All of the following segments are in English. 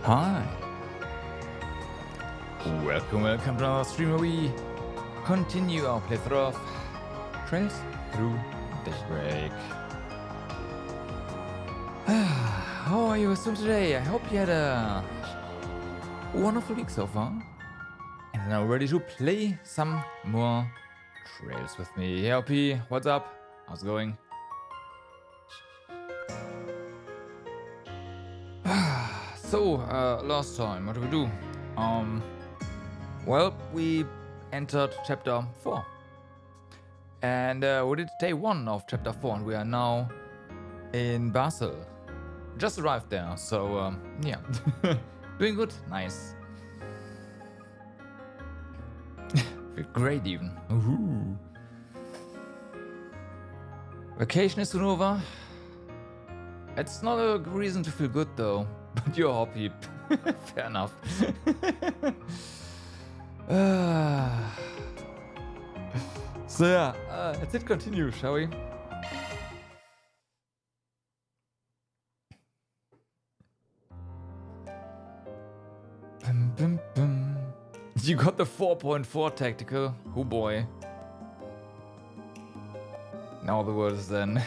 Hi. Welcome to our stream where we continue our playthrough of Trails through Daybreak. How are you still today? I hope you had a wonderful week so far. And are now ready to play some more Trails with me. Hey LP, what's up? How's it going? So, last time, what did we do? Well, we entered chapter 4. And we did day 1 of chapter 4, and we are now in Basel. Just arrived there, so, yeah. Doing good, nice. Feel great even. Ooh. Vacation is soon over. It's not a reason to feel good though, but you're happy. Fair enough. So yeah, let's hit continue, shall we? You got the 4.4 tactical. Oh boy. Now the word is then.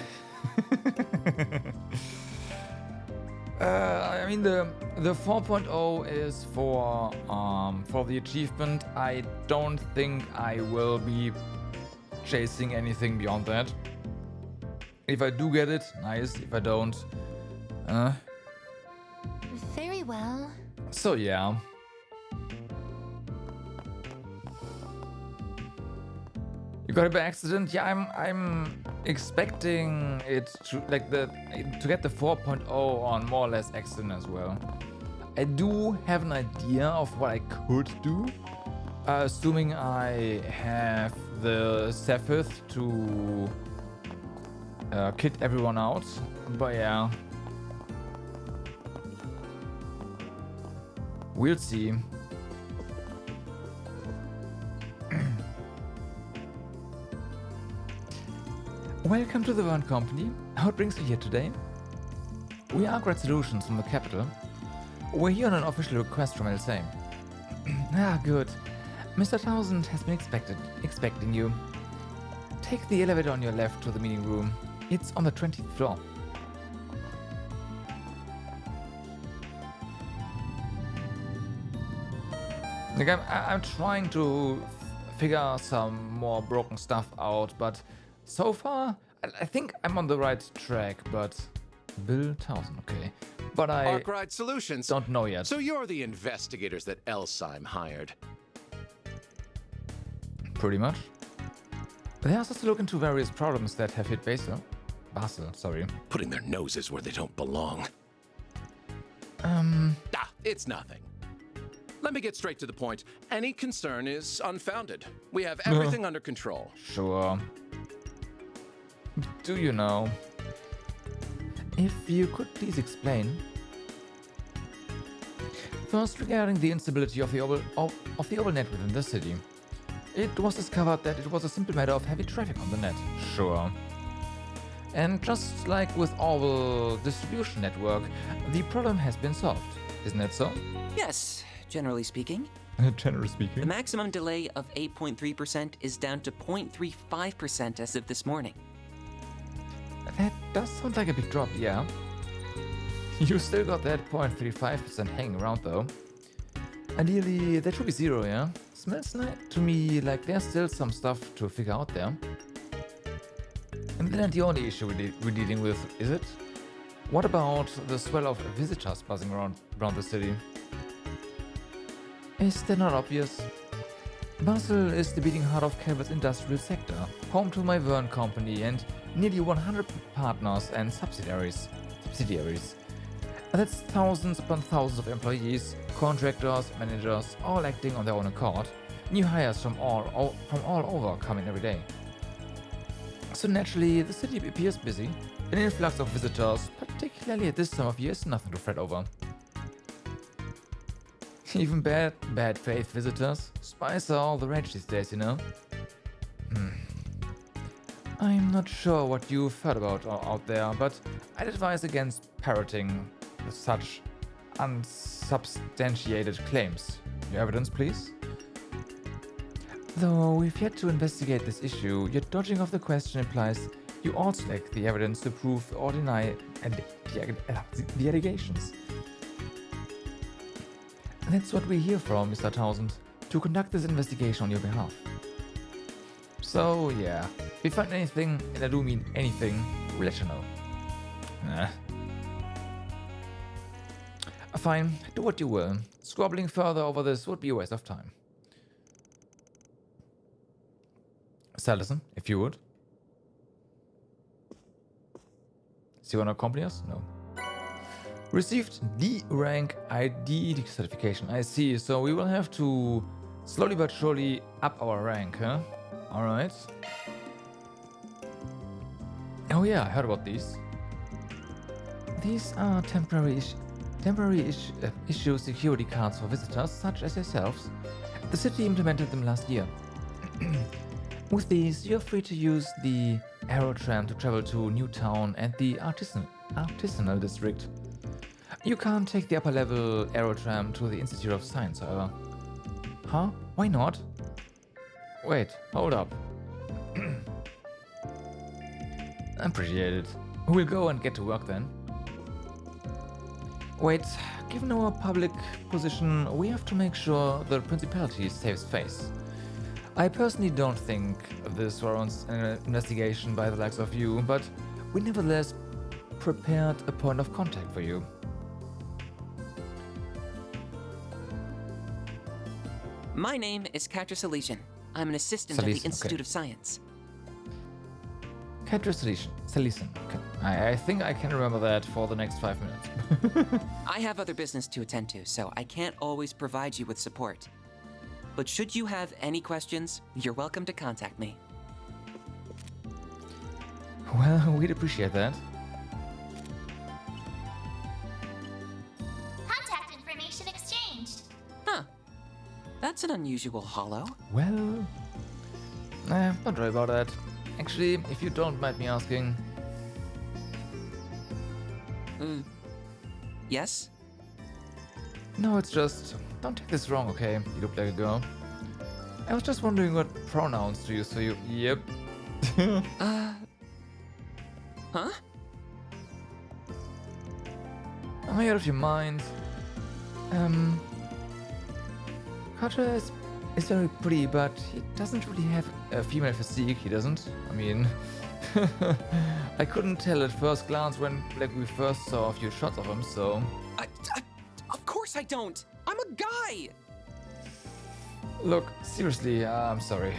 I mean the 4.0 is for the achievement. I don't think I will be chasing anything beyond that. If I do get it, nice. If I don't, Very well. so yeah. You got it by accident? Yeah, I'm expecting it to to get the 4.0 on more or less accident as well. I do have an idea of what I could do, assuming I have the Sephiroth to kit everyone out. But yeah, we'll see. Welcome to the Vern Company. How brings you here today? We are Great Solutions from the capital. We're here on an official request from LSA. Ah, good. Mr. Townsend has been expecting you. Take the elevator on your left to the meeting room. It's on the 20th floor. Like I'm trying to figure some more broken stuff out, but so far, I think I'm on the right track, but Bill Townsend, okay. But I Arkwright Solutions. don't know yet. So you're the investigators that Elsheim hired. Pretty much. They asked us to look into various problems that have hit Basel, sorry. Putting their noses where they don't belong. It's nothing. Let me get straight to the point. Any concern is unfounded. We have everything under control. Sure. Do you know? If you could please explain. First, regarding the instability of the Oval net within the city. It was discovered that it was a simple matter of heavy traffic on the net. Sure. And just like with Oval distribution network, the problem has been solved. Isn't that so? Yes, generally speaking. Generally speaking. The maximum delay of 8.3% is down to 0.35% as of this morning. That does sound like a big drop, yeah. You still got that 0.35% hanging around though. Ideally, that should be 0, yeah? Smells like to me like there's still some stuff to figure out there. And that ain't the only issue we're dealing with, is it? What about the swell of visitors buzzing around the city? Is that not obvious? Basel is the beating heart of Calvert's industrial sector, home to my Vern Company and nearly 100 partners and subsidiaries. That's thousands upon thousands of employees, contractors, managers, all acting on their own accord. New hires from all over coming every day. So naturally, the city appears busy. An influx of visitors, particularly at this time of year, is nothing to fret over. Even bad faith visitors. Spice are all the rage these days, you know? I'm not sure what you've heard about out there, but I'd advise against parroting such unsubstantiated claims. Your evidence, please? Though we've yet to investigate this issue, your dodging of the question implies you also lack the evidence to prove or deny the allegations. That's what we're here for, Mr. Townsend, to conduct this investigation on your behalf. So, yeah, if you find anything, and I do mean anything, we'll let you know. Fine, do what you will. Squabbling further over this would be a waste of time. Salison, if you would. So you want to accompany us? No. Received D rank ID certification. I see. So we will have to slowly but surely up our rank, huh? Alright. Oh yeah, I heard about these. These are temporary issue security cards for visitors, such as yourselves. The city implemented them last year. With these, you're free to use the Aero tram to travel to Newtown and the artisanal district. You can't take the upper level Aero tram to the Institute of Science, however. Huh? Why not? Wait, hold up. Appreciate it. We'll go and get to work then. Wait, given our public position, we have to make sure the principality saves face. I personally don't think this warrants an investigation by the likes of you, but we nevertheless prepared a point of contact for you. My name is Catra Salesian. I'm an assistant at the Institute of Science. Catra Salesian. Okay. I think I can remember that for the next 5 minutes. I have other business to attend to, so I can't always provide you with support. But should you have any questions, you're welcome to contact me. Well, we'd appreciate that. Contact information exchanged. Huh. That's an unusual holo. Well, don't worry about that. Actually, if you don't mind me asking... Yes? No, it's just... Don't take this wrong, okay? You look like a girl. I was just wondering what pronouns to use for you. Yep. Huh? Am I out of your mind? Carter is very pretty, but he doesn't really have a female physique, he doesn't. I mean... I couldn't tell at first glance when we first saw a few shots of him, so... Of course I don't! I'm a guy! Look, seriously, I'm sorry.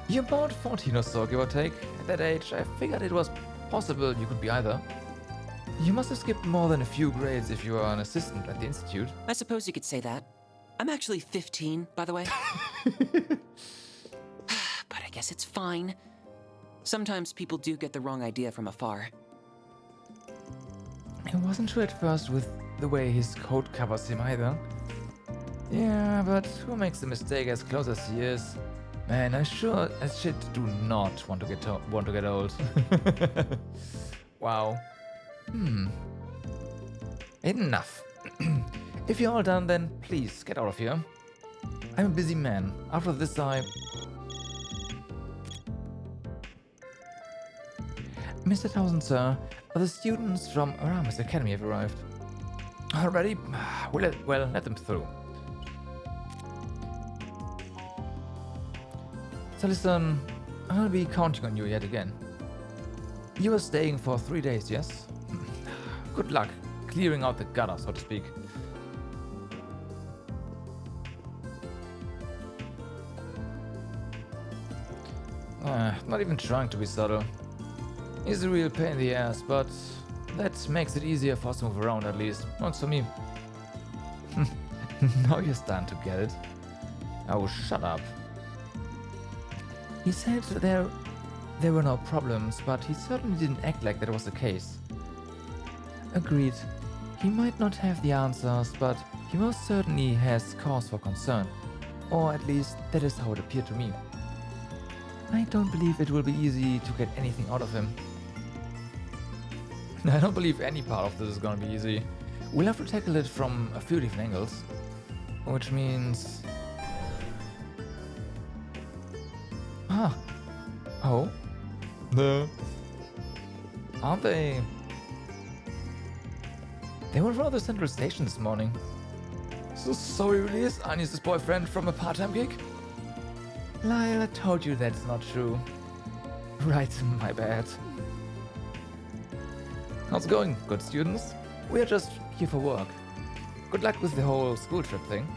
You're about 14 or so, give or take. At that age, I figured it was possible you could be either. You must have skipped more than a few grades if you are an assistant at the Institute. I suppose you could say that. I'm actually 15, by the way. But I guess it's fine. Sometimes people do get the wrong idea from afar. I wasn't sure at first with the way his coat covers him either. Yeah, but who makes the mistake as close as he is? Man, I sure as shit do not want to get old. Wow. Enough. If you're all done, then please get out of here. I'm a busy man. After this, Mr. Townsend, sir, the students from Aramis Academy have arrived. Already? Well, let them through. So listen, I'll be counting on you yet again. You are staying for 3 days, yes? Good luck clearing out the gutter, so to speak. Not even trying to be subtle. He's a real pain in the ass, but that makes it easier for us to move around at least. Not for me. Now you're starting to get it. Oh, shut up. He said there were no problems, but he certainly didn't act like that was the case. Agreed. He might not have the answers, but he most certainly has cause for concern. Or at least that is how it appeared to me. I don't believe it will be easy to get anything out of him. I don't believe any part of this is gonna be easy. We'll have to tackle it from a few different angles, which means... Oh? No. Aren't they... They were around the central station this morning. So he really is Anya's boyfriend from a part-time gig? Lyle, I told you that's not true. Right, my bad. How's it going, good students? We're just here for work. Good luck with the whole school trip thing.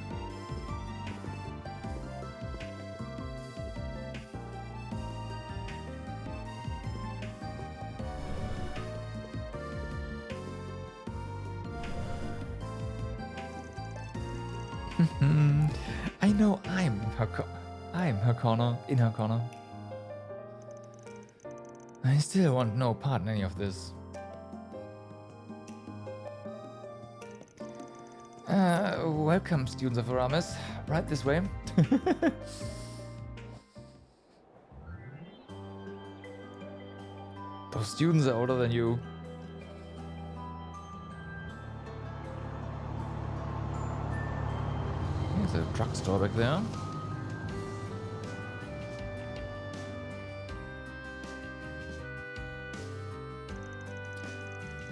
I know I'm her corner, in her corner. I still want no part in any of this. Welcome, students of Aramis. Right this way. Those students are older than you. There's a drugstore back there.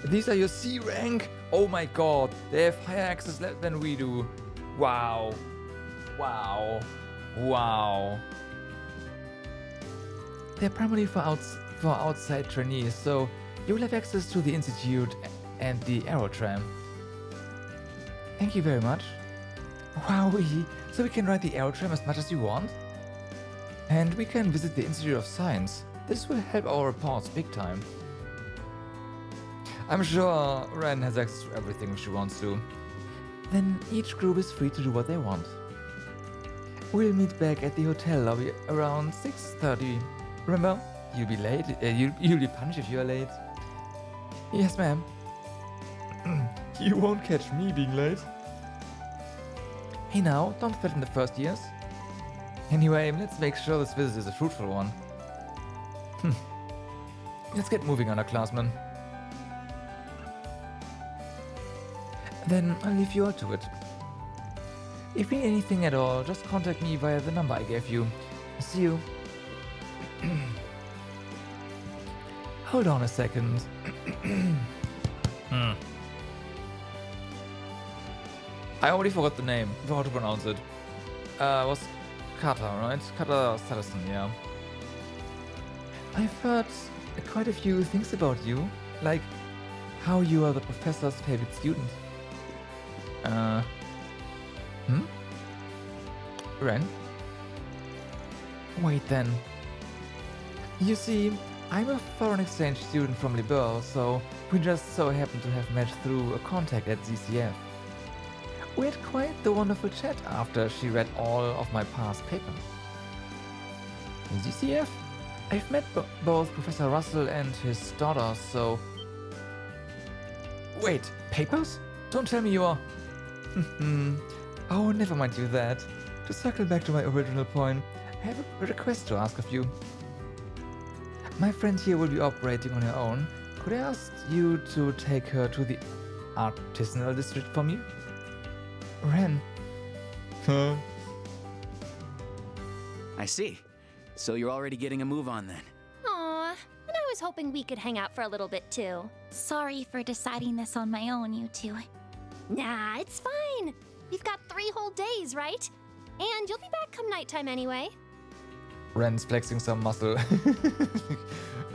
These are your C rank? Oh my god, they have higher access than we do. Wow. Wow. Wow. They're primarily for outside trainees, so you will have access to the Institute and the Aerotram. Thank you very much. Wowee, so we can ride the Aerotram as much as you want? And we can visit the Institute of Science. This will help our reports big time. I'm sure Ren has access to everything she wants to. Then each group is free to do what they want. We'll meet back at the hotel lobby around 6:30. Remember, you'll be late. You'll be punished if you're late. Yes, ma'am. You won't catch me being late. Hey now, don't threaten the first years. Anyway, let's make sure this visit is a fruitful one. Let's get moving, underclassmen. Then I'll leave you all to it. If you need anything at all, just contact me via the number I gave you. See you. Hold on a second. I already forgot the name, how to pronounce it. Was Kata, right? Kata Salison, yeah. I've heard quite a few things about you, like how you are the professor's favorite student. Ren? Wait then. You see, I'm a foreign exchange student from Liberl, so we just so happen to have met through a contact at ZCF. We had quite the wonderful chat after she read all of my past papers. ZCF? I've met both Professor Russell and his daughter, so... Wait, papers? Don't tell me you're... Oh, never mind you that. To circle back to my original point, I have a request to ask of you. My friend here will be operating on her own. Could I ask you to take her to the artisanal district for me? Ren. Huh? I see. So you're already getting a move on then. Aw, and I was hoping we could hang out for a little bit too. Sorry for deciding this on my own, you two. Nah, it's fine. We've got 3 whole days, right? And you'll be back come nighttime anyway. Ren's flexing some muscle.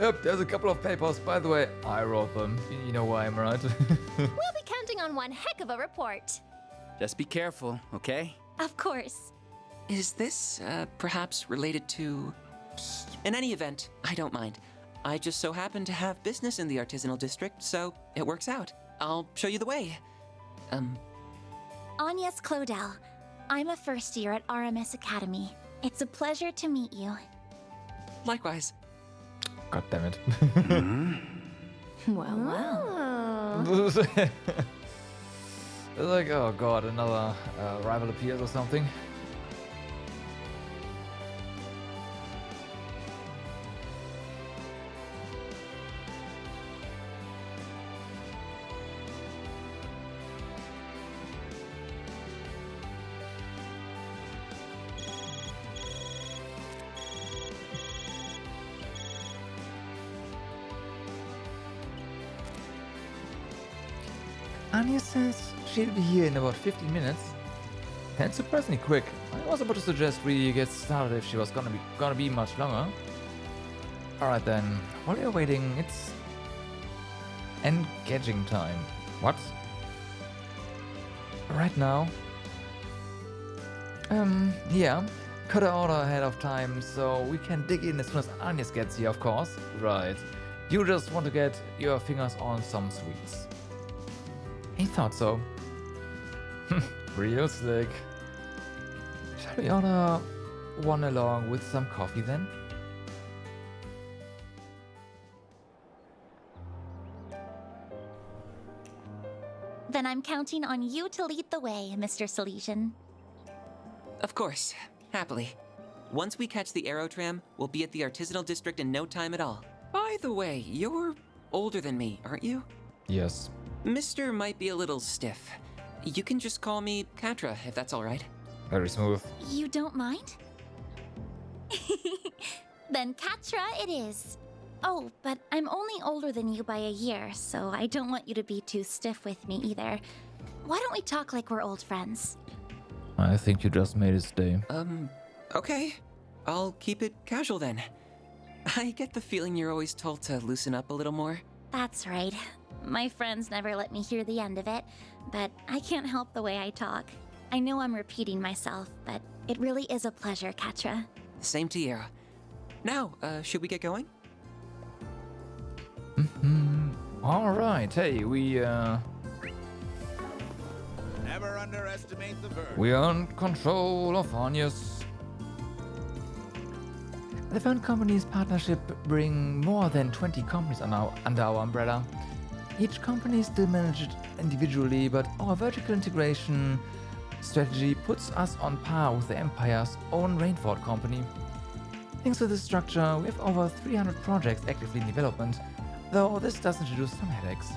Yep, there's a couple of papers. By the way, I wrote them. You know why I'm right. We'll be counting on one heck of a report. Just be careful, okay? Of course. Is this, perhaps related to... In any event, I don't mind. I just so happen to have business in the artisanal district, so it works out. I'll show you the way. Agnes Claudel. I'm a first year at RMS Academy. It's a pleasure to meet you. Likewise. God damn it. Well. It's like, oh god, another rival appears or something. Anya says she'll be here in about 15 minutes. That's surprisingly quick. I was about to suggest we get started if she was gonna be much longer. Alright then, while you're waiting, it's engaging time. What? Right now? Yeah. Cut her order ahead of time so we can dig in as soon as Agnes gets here, of course. Right. You just want to get your fingers on some sweets. I thought so. Real slick. Shall we order one along with some coffee then? Then I'm counting on you to lead the way, Mr. Salesian. Of course, happily. Once we catch the Aero Tram, we'll be at the Artisanal District in no time at all. By the way, you're older than me, aren't you? Yes. Mister might be a little stiff. You can just call me Katra, if that's alright. Very smooth. You don't mind? Then Katra it is. Oh, but I'm only older than you by a year, so I don't want you to be too stiff with me either. Why don't we talk like we're old friends? I think you just made his day. Okay. I'll keep it casual then. I get the feeling you're always told to loosen up a little more. That's right. My friends never let me hear the end of it, but I can't help the way I talk. I know I'm repeating myself, but it really is a pleasure, Katra. Same to you. Now, should we get going? Alright, hey, Never underestimate the verb. we are in control of Agnes. The Fern Company's partnership bring more than 20 companies under our umbrella. Each company is still managed individually, but our vertical integration strategy puts us on par with the Empire's own Rainford company. Thanks to this structure, we have over 300 projects actively in development, though this does introduce some headaches.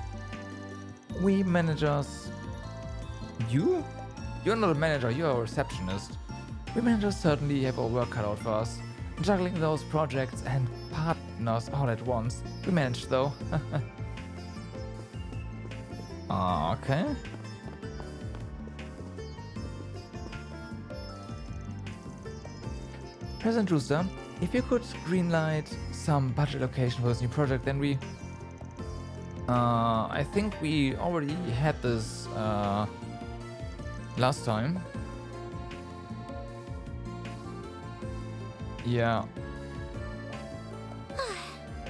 We managers... You? You're not a manager, you're a receptionist. We managers certainly have our work cut out for us. Juggling those projects and partners all at once. We managed though. Okay. President Rooster, if you could greenlight some budget allocation for this new project, then we... I think we already had this last time. Yeah.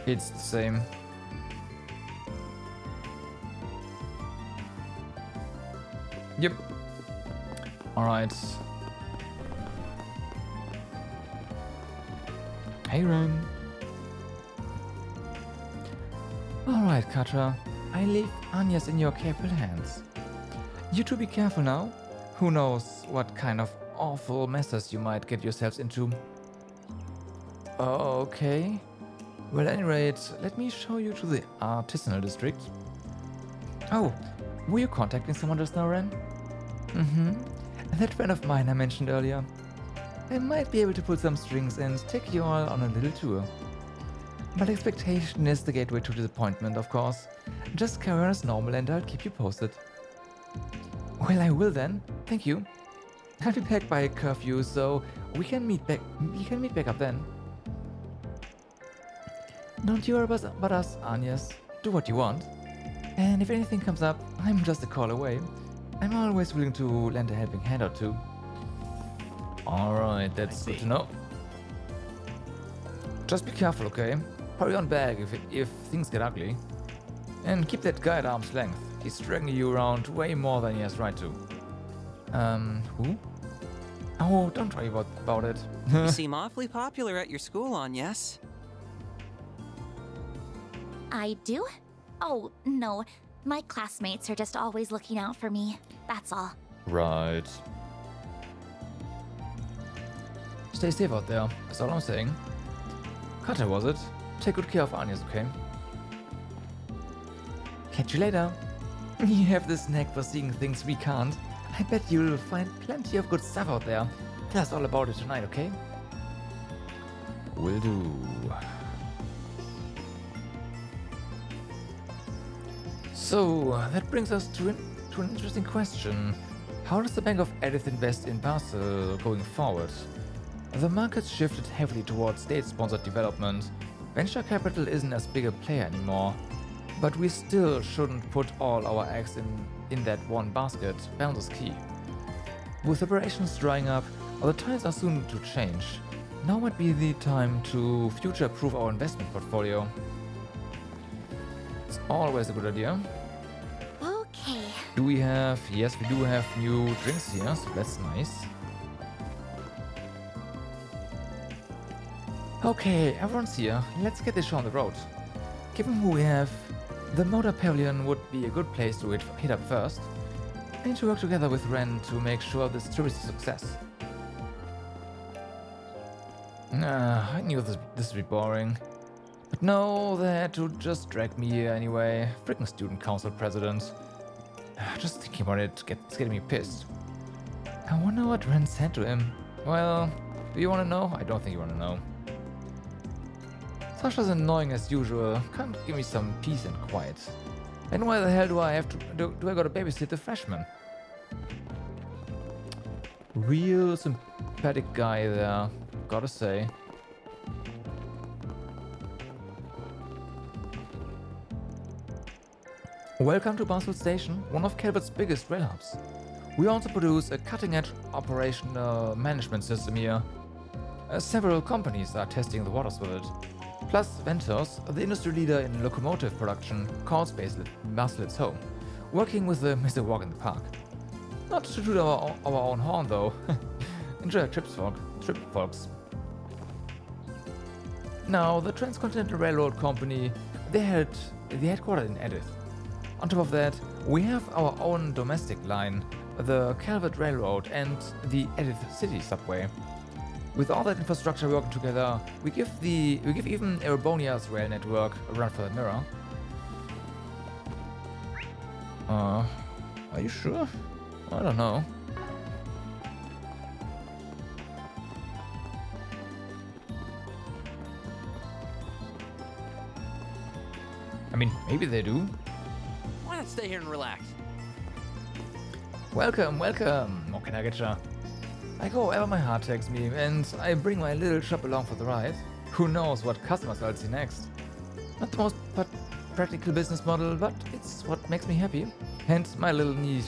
It's the same. Yep. Alright. Hey, Ren. Alright, Katra. I leave Agnes in your capable hands. You two be careful now. Who knows what kind of awful messes you might get yourselves into. Okay. Well, at any rate, let me show you to the Artisanal District. Oh, were you contacting someone just now, Ren? That friend of mine I mentioned earlier. I might be able to pull some strings and take you all on a little tour. But expectation is the gateway to disappointment, of course. Just carry on as normal and I'll keep you posted. Well, I will then. Thank you. I'll be back by curfew, so we can meet back up then. Don't you worry about us, Agnes. Do what you want. And if anything comes up, I'm just a call away. I'm always willing to lend a helping hand or two. Alright, that's good to know. Just be careful, okay? Hurry on back if things get ugly. And keep that guy at arm's length. He's dragging you around way more than he has right to. Who? Oh, don't worry about it. You seem awfully popular at your school, Agnes. I do? Oh, no. My classmates are just always looking out for me. That's all. Right. Stay safe out there, that's all I'm saying. Cutter, was it? Take good care of Agnes, okay? Catch you later. You have this knack for seeing things we can't. I bet you'll find plenty of good stuff out there. Tell us all about it tonight, okay? Will do. So, that brings us to an to an interesting question. How does the Bank of Edith invest in Basel going forward? The market's shifted heavily towards state-sponsored development. Venture capital isn't as big a player anymore. But we still shouldn't put all our eggs in that one basket. Balance is key. With operations drying up, the tides are soon to change. Now might be the time to future-proof our investment portfolio. It's always a good idea. Okay. Do we have... Yes, we do have new drinks here, so that's nice. Okay, everyone's here. Let's get this show on the road. Given who we have, the Motor Pavilion would be a good place to hit up first. I need to work together with Ren to make sure this tour is a success. I knew this would be boring. But no, they had to just drag me here anyway. Freaking student council president. Just thinking about it it's getting me pissed. I wonder what Ren said to him. Well, do you want to know? I don't think you want to know. Sasha's annoying as usual. Can't give me some peace and quiet. And why the hell do I have to do I gotta babysit the freshman? Real sympathetic guy there, gotta say. Welcome to Basel Station, one of Calvert's biggest rail hubs. We also produce a cutting-edge operational management system here. Several companies are testing the waters with it. Plus Ventos, the industry leader in locomotive production, calls Basel its home, working with the Mr. Walk in the Park. Not to toot our own horn though. Enjoy your trips, folks. Now, the Transcontinental Railroad Company, they had the headquarters in Edith. On top of that, we have our own domestic line, the Calvert Railroad and the Edith City Subway. With all that infrastructure working together, we give even Erebonia's rail network a run for the mirror. Are you sure? I don't know. I mean, maybe they do. Why not stay here and relax? Welcome, welcome. What can I get ya? I go wherever my heart takes me, and I bring my little shop along for the ride. Who knows what customers I'll see next? Not the most practical business model, but it's what makes me happy. And my little niche,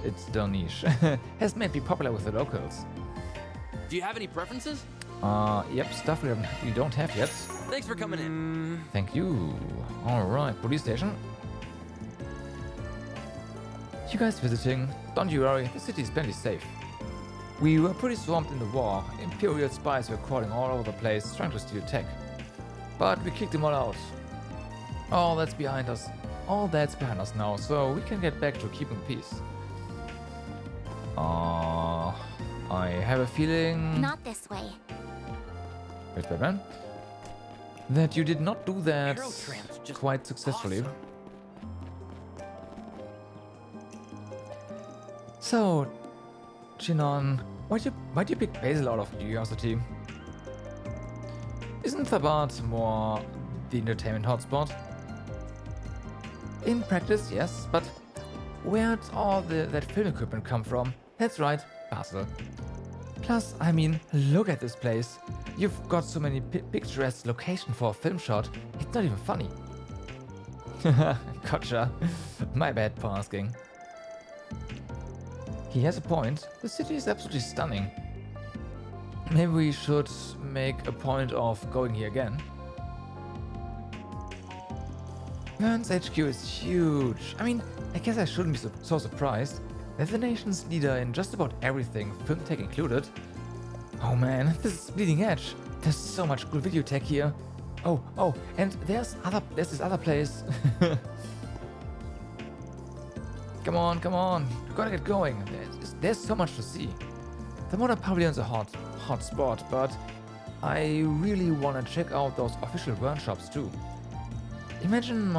it's still niche, has made me popular with the locals. Do you have any preferences? Yep, stuff you don't have yet. Thanks for coming in. Thank you. Alright, police station. You guys visiting? Don't you worry, the city is plenty safe. We were pretty swamped in the war. Imperial spies were crawling all over the place, trying to steal tech. But we kicked them all out. All that's behind us now, so we can get back to keeping peace. I have a feeling... Not this way. Wait, Batman? That you did not do that Aerotramp's just quite successfully. awesome. So, Chinon, why'd you pick Basel out of curiosity? Isn't Thabat more the entertainment hotspot? In practice, yes, but where'd all that film equipment come from? That's right, Basel. Plus, I mean, look at this place. You've got so many picturesque locations for a film shot, it's not even funny. Gotcha. My bad for asking. He has a point. The city is absolutely stunning. Maybe we should make a point of going here again. Vern's HQ is huge. I mean, I guess I shouldn't be so surprised. They're the nation's leader in just about everything, film tech included. Oh man, this is bleeding edge. There's so much cool video tech here. Oh, and there's this other place. Come on, we gotta get going. There's so much to see. The Motor Pavilion's a hot spot, but I really wanna check out those official workshops too. Imagine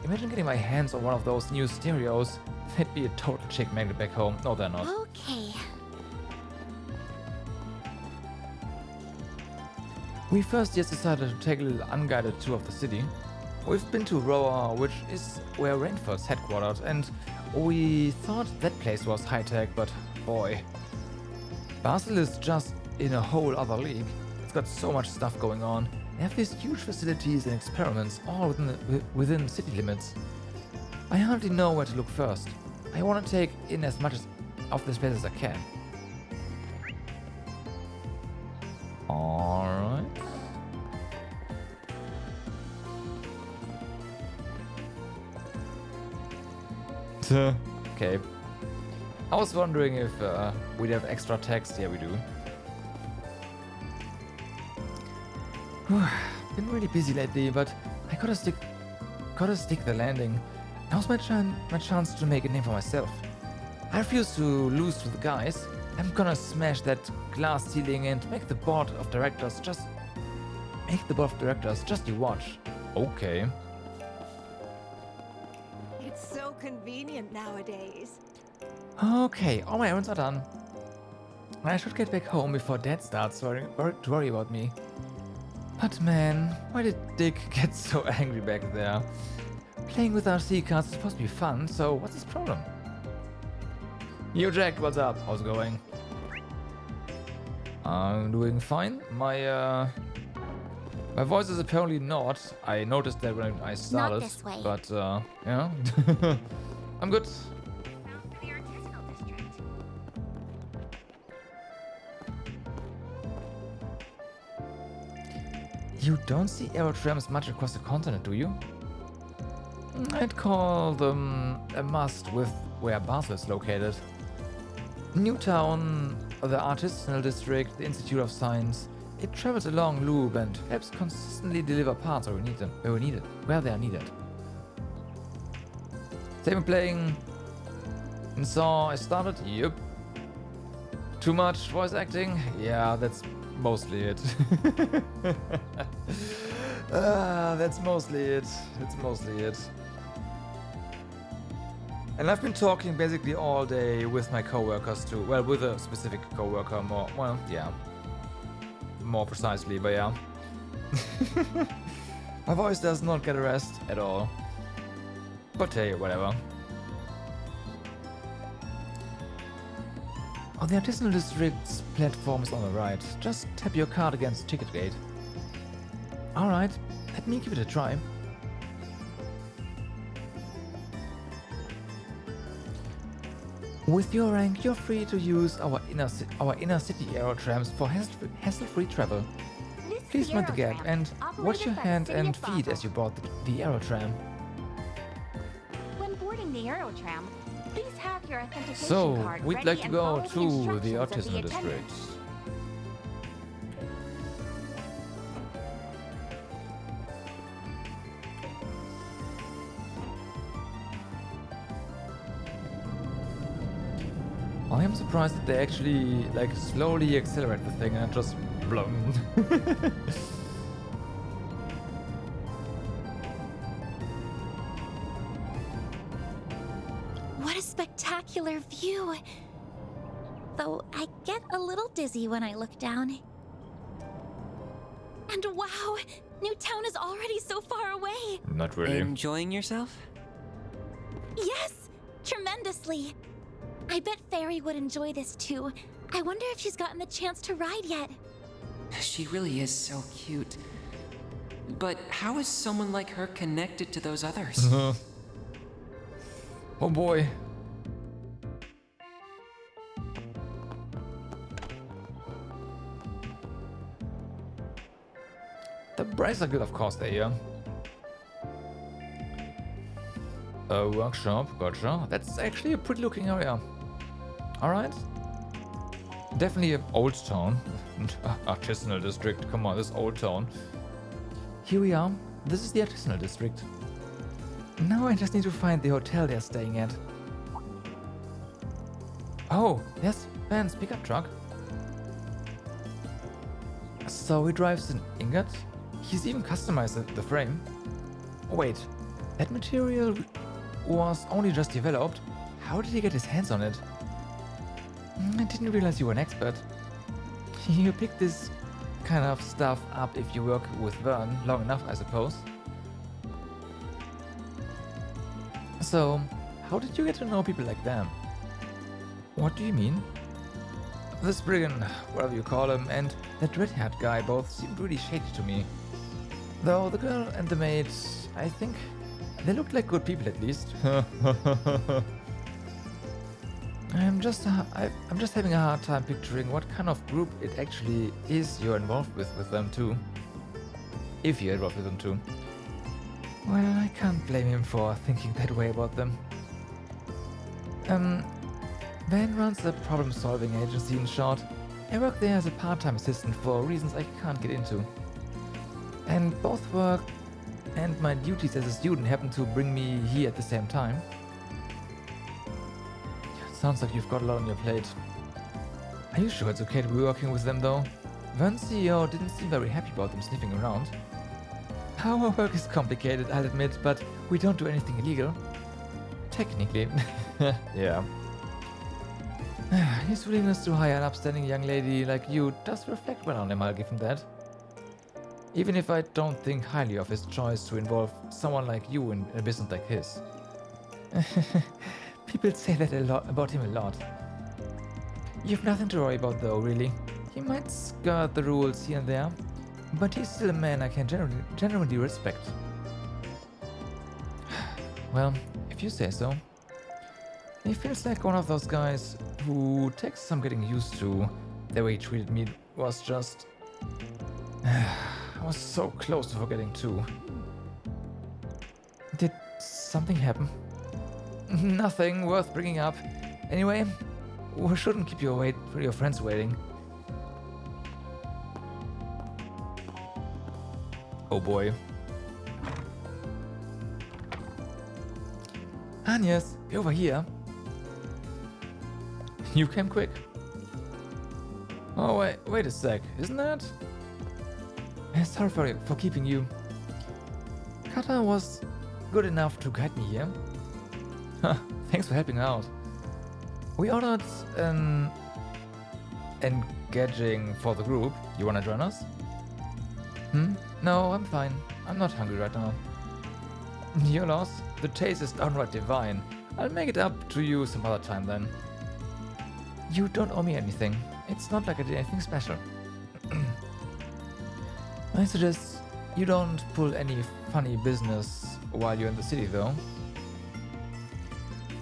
getting my hands on one of those new stereos. That'd be a total chick magnet back home. No, they're not. Okay. We first just decided to take a little unguided tour of the city. We've been to Roa, which is where Rainford's headquartered, and we thought that place was high-tech, but boy. Basel is just in a whole other league. It's got so much stuff going on. They have these huge facilities and experiments all within city limits. I hardly know where to look first. I want to take in as much of this place as I can. Alright. Okay. I was wondering if we'd have extra text. Yeah, we do. Been really busy lately, but I gotta stick the landing. Now's my chance to make a name for myself. I refuse to lose to the guys. I'm gonna smash that glass ceiling and make the board of directors just you watch. Okay. It's so convenient nowadays. Okay, all my errands are done. I should get back home before Dad starts to worry about me. But man, why did Dick get so angry back there? Playing with RC cards is supposed to be fun, so what's his problem? Yo Jack, what's up? How's it going? I'm doing fine. My voice is apparently not. I noticed that when I started. Not this way. But yeah. I'm good. You don't see aerotrams much across the continent, do you? I'd call them a must with where Basel is located. Newtown, the artisanal district, the Institute of Science. It travels along loop and helps consistently deliver parts where they are needed. Same playing in Saw I started? Yep. Too much voice acting? Yeah, that's mostly it. That's mostly it. It's mostly it. And I've been talking basically all day with my coworkers too. Well, with a specific coworker more. Well, yeah. More precisely, but yeah. My voice does not get a rest at all. But hey, whatever. Oh, the Artisanal District's platform is on the right. Just tap your card against the ticket gate. Alright, let me give it a try. With your rank, you're free to use our inner city aerotrams for hassle-free travel. Please mind the gap and watch your hand and feet as you board the aerotram. When boarding the aerotram, please have your authentication So, card we'd ready like to and go follow to the instructions of Artisanal attendant. District. I am surprised that they actually like slowly accelerate the thing and just blown. What a spectacular view! Though I get a little dizzy when I look down. And wow! Newtown is already so far away! Not really. Enjoying yourself? Yes! Tremendously! I bet Fairy would enjoy this too. I wonder if she's gotten the chance to ride yet. She really is so cute. But how is someone like her connected to those others? Oh boy. The Brace are good, of course, they're here. A workshop, gotcha. That's actually a pretty looking area. Alright. Definitely an old town. Artisanal district, come on, this old town. Here we are. This is the Artisanal district. Now I just need to find the hotel they're staying at. Oh, yes, Van's pickup truck. So he drives an ingot? He's even customized the frame. Oh, wait, that material was only just developed? How did he get his hands on it? I didn't realize you were an expert. You pick this kind of stuff up if you work with Vern long enough, I suppose. So, how did you get to know people like them? What do you mean? This brigand, whatever you call him, and that red-haired guy both seemed really shady to me. Though the girl and the maid, I think they looked like good people at least. I'm just having a hard time picturing what kind of group it actually is you're involved with them too. If you're involved with them too. Well, I can't blame him for thinking that way about them. Van runs a problem-solving agency in short. I work there as a part-time assistant for reasons I can't get into. And both work and my duties as a student happen to bring me here at the same time. Sounds like you've got a lot on your plate. Are you sure it's okay to be working with them though? Vern's CEO didn't seem very happy about them sniffing around. Our work is complicated, I'll admit, but we don't do anything illegal. Technically. Yeah. His willingness to hire an upstanding young lady like you does reflect well on him, I'll give him that. Even if I don't think highly of his choice to involve someone like you in a business like his. People say that about him a lot. You've nothing to worry about though, really. He might skirt the rules here and there, but he's still a man I can genuinely respect. Well, if you say so. He feels like one of those guys who takes some getting used to. The way he treated me was just... I was so close to forgetting too. Did something happen? Nothing worth bringing up. Anyway, we shouldn't keep your friends waiting. Oh boy. Agnes, you're over here. You came quick. Oh wait a sec, isn't that? Sorry for keeping you. Kata was good enough to guide me here. Thanks for helping out. We ordered an engaging for the group. You wanna join us? No, I'm fine. I'm not hungry right now. Your loss? The taste is downright divine. I'll make it up to you some other time then. You don't owe me anything. It's not like I did anything special. I suggest you don't pull any funny business while you're in the city though.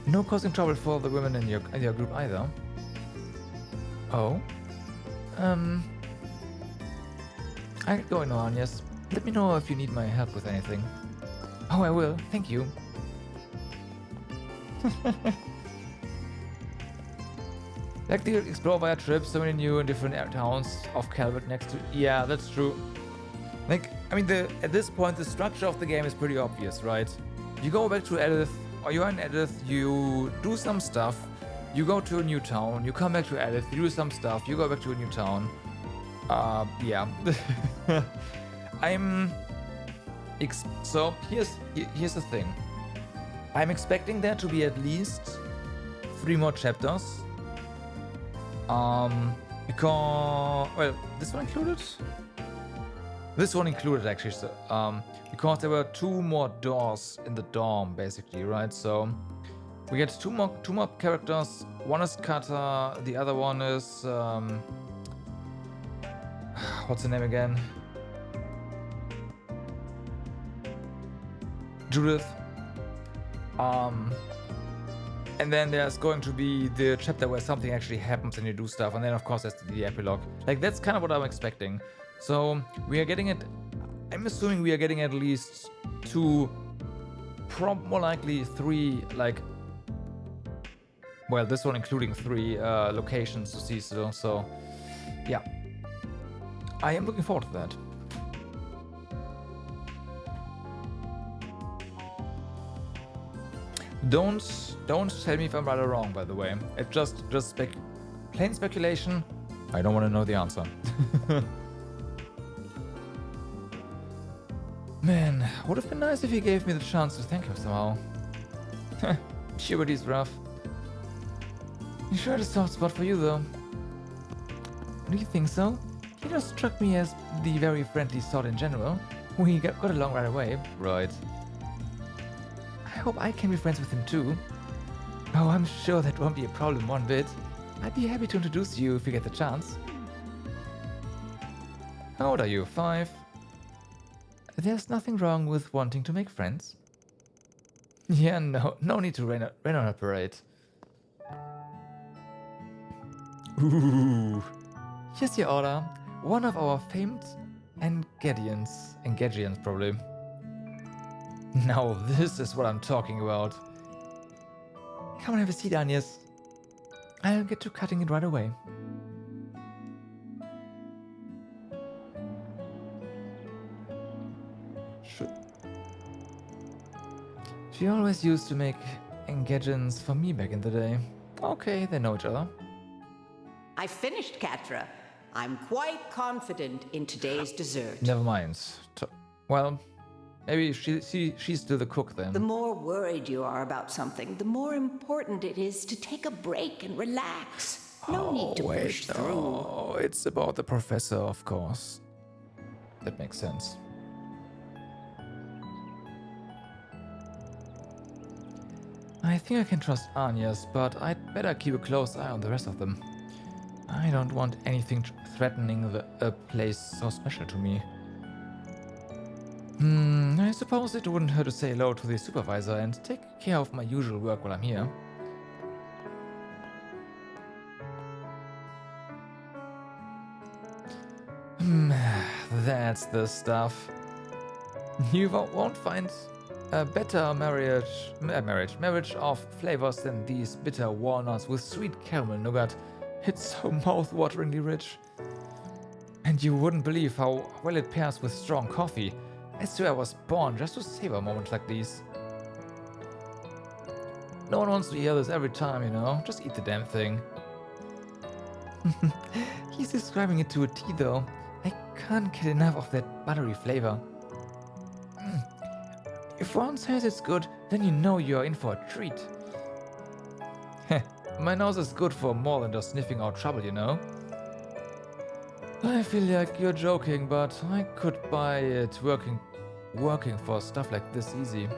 No causing trouble for the women in your group either. Oh? I get going on, yes. Let me know if you need my help with anything. Oh, I will. Thank you. Like the explore via trip, so many new and different towns of Calvert next to... Yeah, that's true. Like, I mean, at this point, the structure of the game is pretty obvious, right? You go back to Edith, or you're in Edith, you do some stuff, you go to a new town, you come back to Edith, you do some stuff, you go back to a new town. Yeah. So, here's the thing. I'm expecting there to be at least 3 more chapters. Because... Well, this one included? This one included, actually, so, because there were 2 more doors in the dorm, basically, right? So, we get 2 more characters. One is Kata, the other one is... what's the name again? Judith. And then there's going to be the chapter where something actually happens and you do stuff, and then of course there's the epilogue. Like, that's kind of what I'm expecting. So we are getting it. I'm assuming we are getting at least 2, more likely 3, like, well, this one including 3 locations to see still. So yeah, I am looking forward to that. Don't tell me if I'm right or wrong, by the way. It's just plain speculation. I don't want to know the answer. Man, would have been nice if he gave me the chance to thank him somehow. Puberty's rough. He sure had a soft spot for you, though. Do you think so? He just struck me as the very friendly sort in general. We got along right away. Right. hope I can be friends with him too. Oh, I'm sure that won't be a problem one bit. I'd be happy to introduce you if you get the chance. How old are you? 5? There's nothing wrong with wanting to make friends. Yeah, no need to rain on a parade. Ooh. Here's your order. One of our famed Engagedians probably. Now this is what I'm talking about. Come and have a seat, Agnes. I'll get to cutting it right away. She always used to make Engagedians for me back in the day. Okay, they know each other. I finished, Catra. I'm quite confident in today's dessert. Never mind. Well, maybe she's still the cook then. The more worried you are about something, the more important it is to take a break and relax. No need to push through. Oh, it's about the professor, of course. That makes sense. I think I can trust Agnes, but I'd better keep a close eye on the rest of them. I don't want anything threatening a place so special to me. I suppose it wouldn't hurt to say hello to the supervisor and take care of my usual work while I'm here. That's the stuff. You won't find a better marriage of flavors than these bitter walnuts with sweet caramel nougat. It's so mouth-wateringly rich. And you wouldn't believe how well it pairs with strong coffee. I swear I was born just to savor moments like these. No one wants to hear this every time, you know. Just eat the damn thing. He's describing it to a T though. I can't get enough of that buttery flavor. If one says it's good, then you know you're in for a treat. My nose is good for more than just sniffing out trouble, you know. I feel like you're joking, but I could buy it working for stuff like this easy.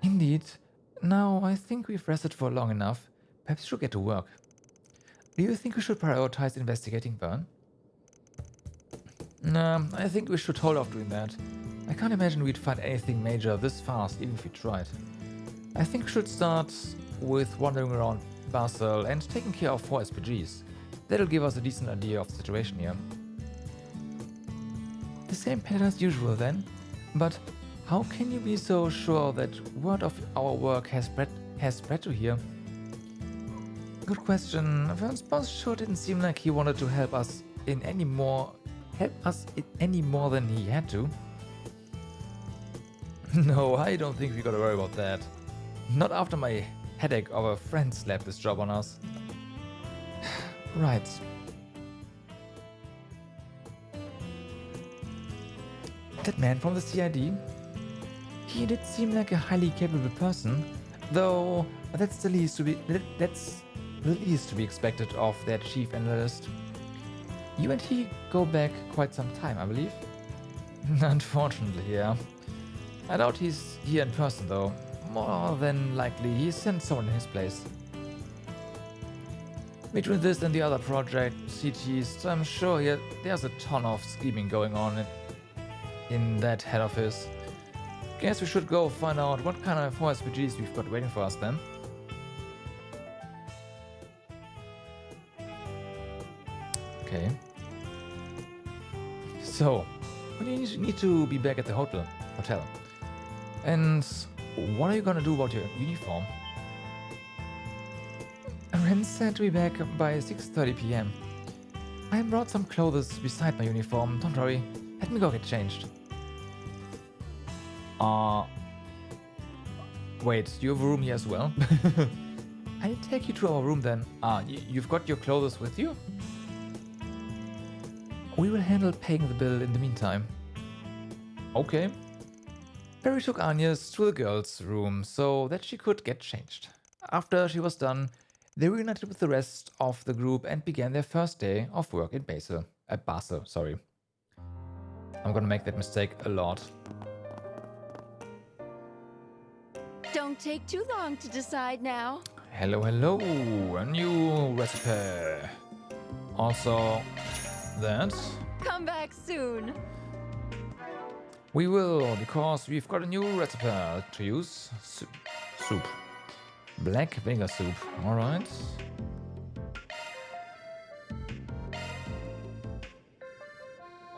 Indeed. Now I think we've rested for long enough. Perhaps we should get to work. Do you think we should prioritize investigating Vern? Nah, I think we should hold off doing that. I can't imagine we'd find anything major this fast, even if we tried. I think we should start with wandering around Basel and taking care of 4 SPGs. That'll give us a decent idea of the situation here. The same pattern as usual then, but how can you be so sure that word of our work has spread to here? Good question. Vern's boss sure didn't seem like he wanted to help us any more than he had to. No, I don't think we gotta worry about that. Not after my headache of a friend slapped this job on us. Right. That man from the CID? He did seem like a highly capable person, though that's the least to be expected of that chief analyst. You and he go back quite some time, I believe. Unfortunately, yeah. I doubt he's here in person though. More than likely he sent someone in his place. Between this and the other project, CTs, I'm sure there's a ton of scheming going on in that head office. Guess we should go find out what kind of 4 SPGs we've got waiting for us then. Okay. So, when do you need to be back at the hotel? And what are you gonna do about your uniform? Ren said to be back by 6:30 p.m. I brought some clothes beside my uniform, don't worry. Let me go get changed. Wait, you have a room here as well? I'll take you to our room then. You've got your clothes with you? We will handle paying the bill in the meantime. Okay. Barry took Agnes to the girls' room so that she could get changed. After she was done, they reunited with the rest of the group and began their first day of work in Basel. Basel, sorry. I'm gonna make that mistake a lot. Don't take too long to decide now. Hello, hello, a new recipe. Also, that. Come back soon. We will, because we've got a new recipe to use. Soup. Black vinegar soup, alright.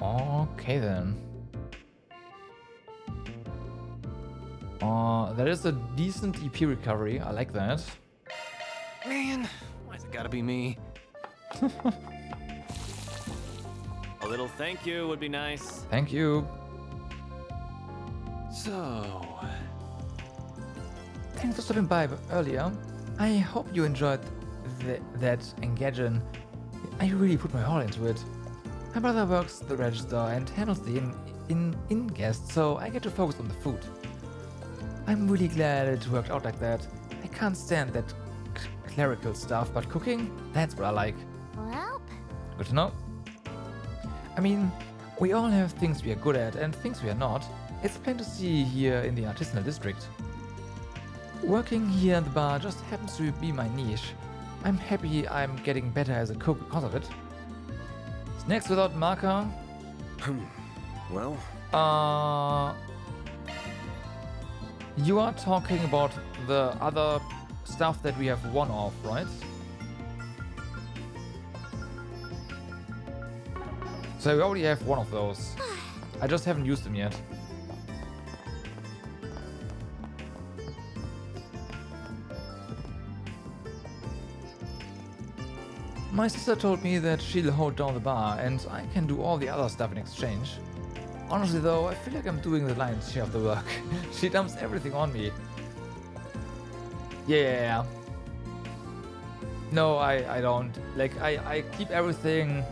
Okay then. That is a decent EP recovery, I like that. Man, why's it gotta be me? A little thank you would be nice. Thank you. So, Thanks for stopping by earlier. I hope you enjoyed that engaging. I really put my heart into it. My brother works the register and handles the in guests, so I get to focus on the food. I'm really glad it worked out like that. I can't stand that clerical stuff, but cooking, that's what I like. Well, Good to know. I mean, we all have things we are good at and things we are not. It's plain to see here in the artisanal district. Working here at the bar just happens to be my niche. I'm happy I'm getting better as a cook because of it. Snacks without marker? well, You are talking about the other stuff that we have one of, right? So we already have one of those. I just haven't used them yet. My sister told me that she'll hold down the bar and I can do all the other stuff in exchange. Honestly though, I feel like I'm doing the lion's share of the work. She dumps everything on me. Yeah. No, I don't. Like, I keep everything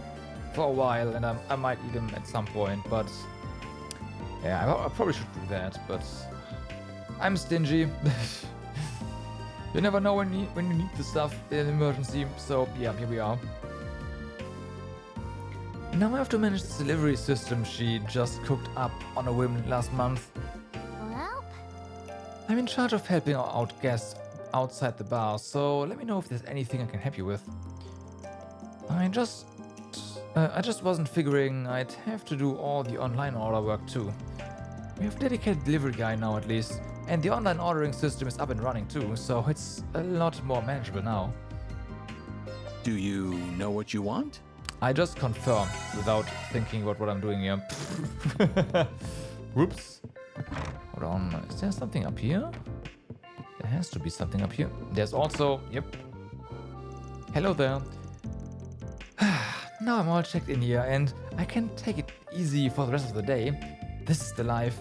for a while and I might eat them at some point, but... Yeah, I probably should do that, but... I'm stingy. You never know when you need the stuff in an emergency, so yeah, here we are. Now I have to manage this delivery system she just cooked up on a whim last month. well, I'm in charge of helping out guests outside the bar, so let me know if there's anything I can help you with. I just wasn't figuring I'd have to do all the online order work too. We have a dedicated delivery guy now at least, and the online ordering system is up and running too, so it's a lot more manageable now. Do you know what you want? I just confirm without thinking about what I'm doing here. Whoops. Hold on, is there something up here? There has to be something up here. There's also, yep. Hello there. Now I'm all checked in here and I can take it easy for the rest of the day. This is the life.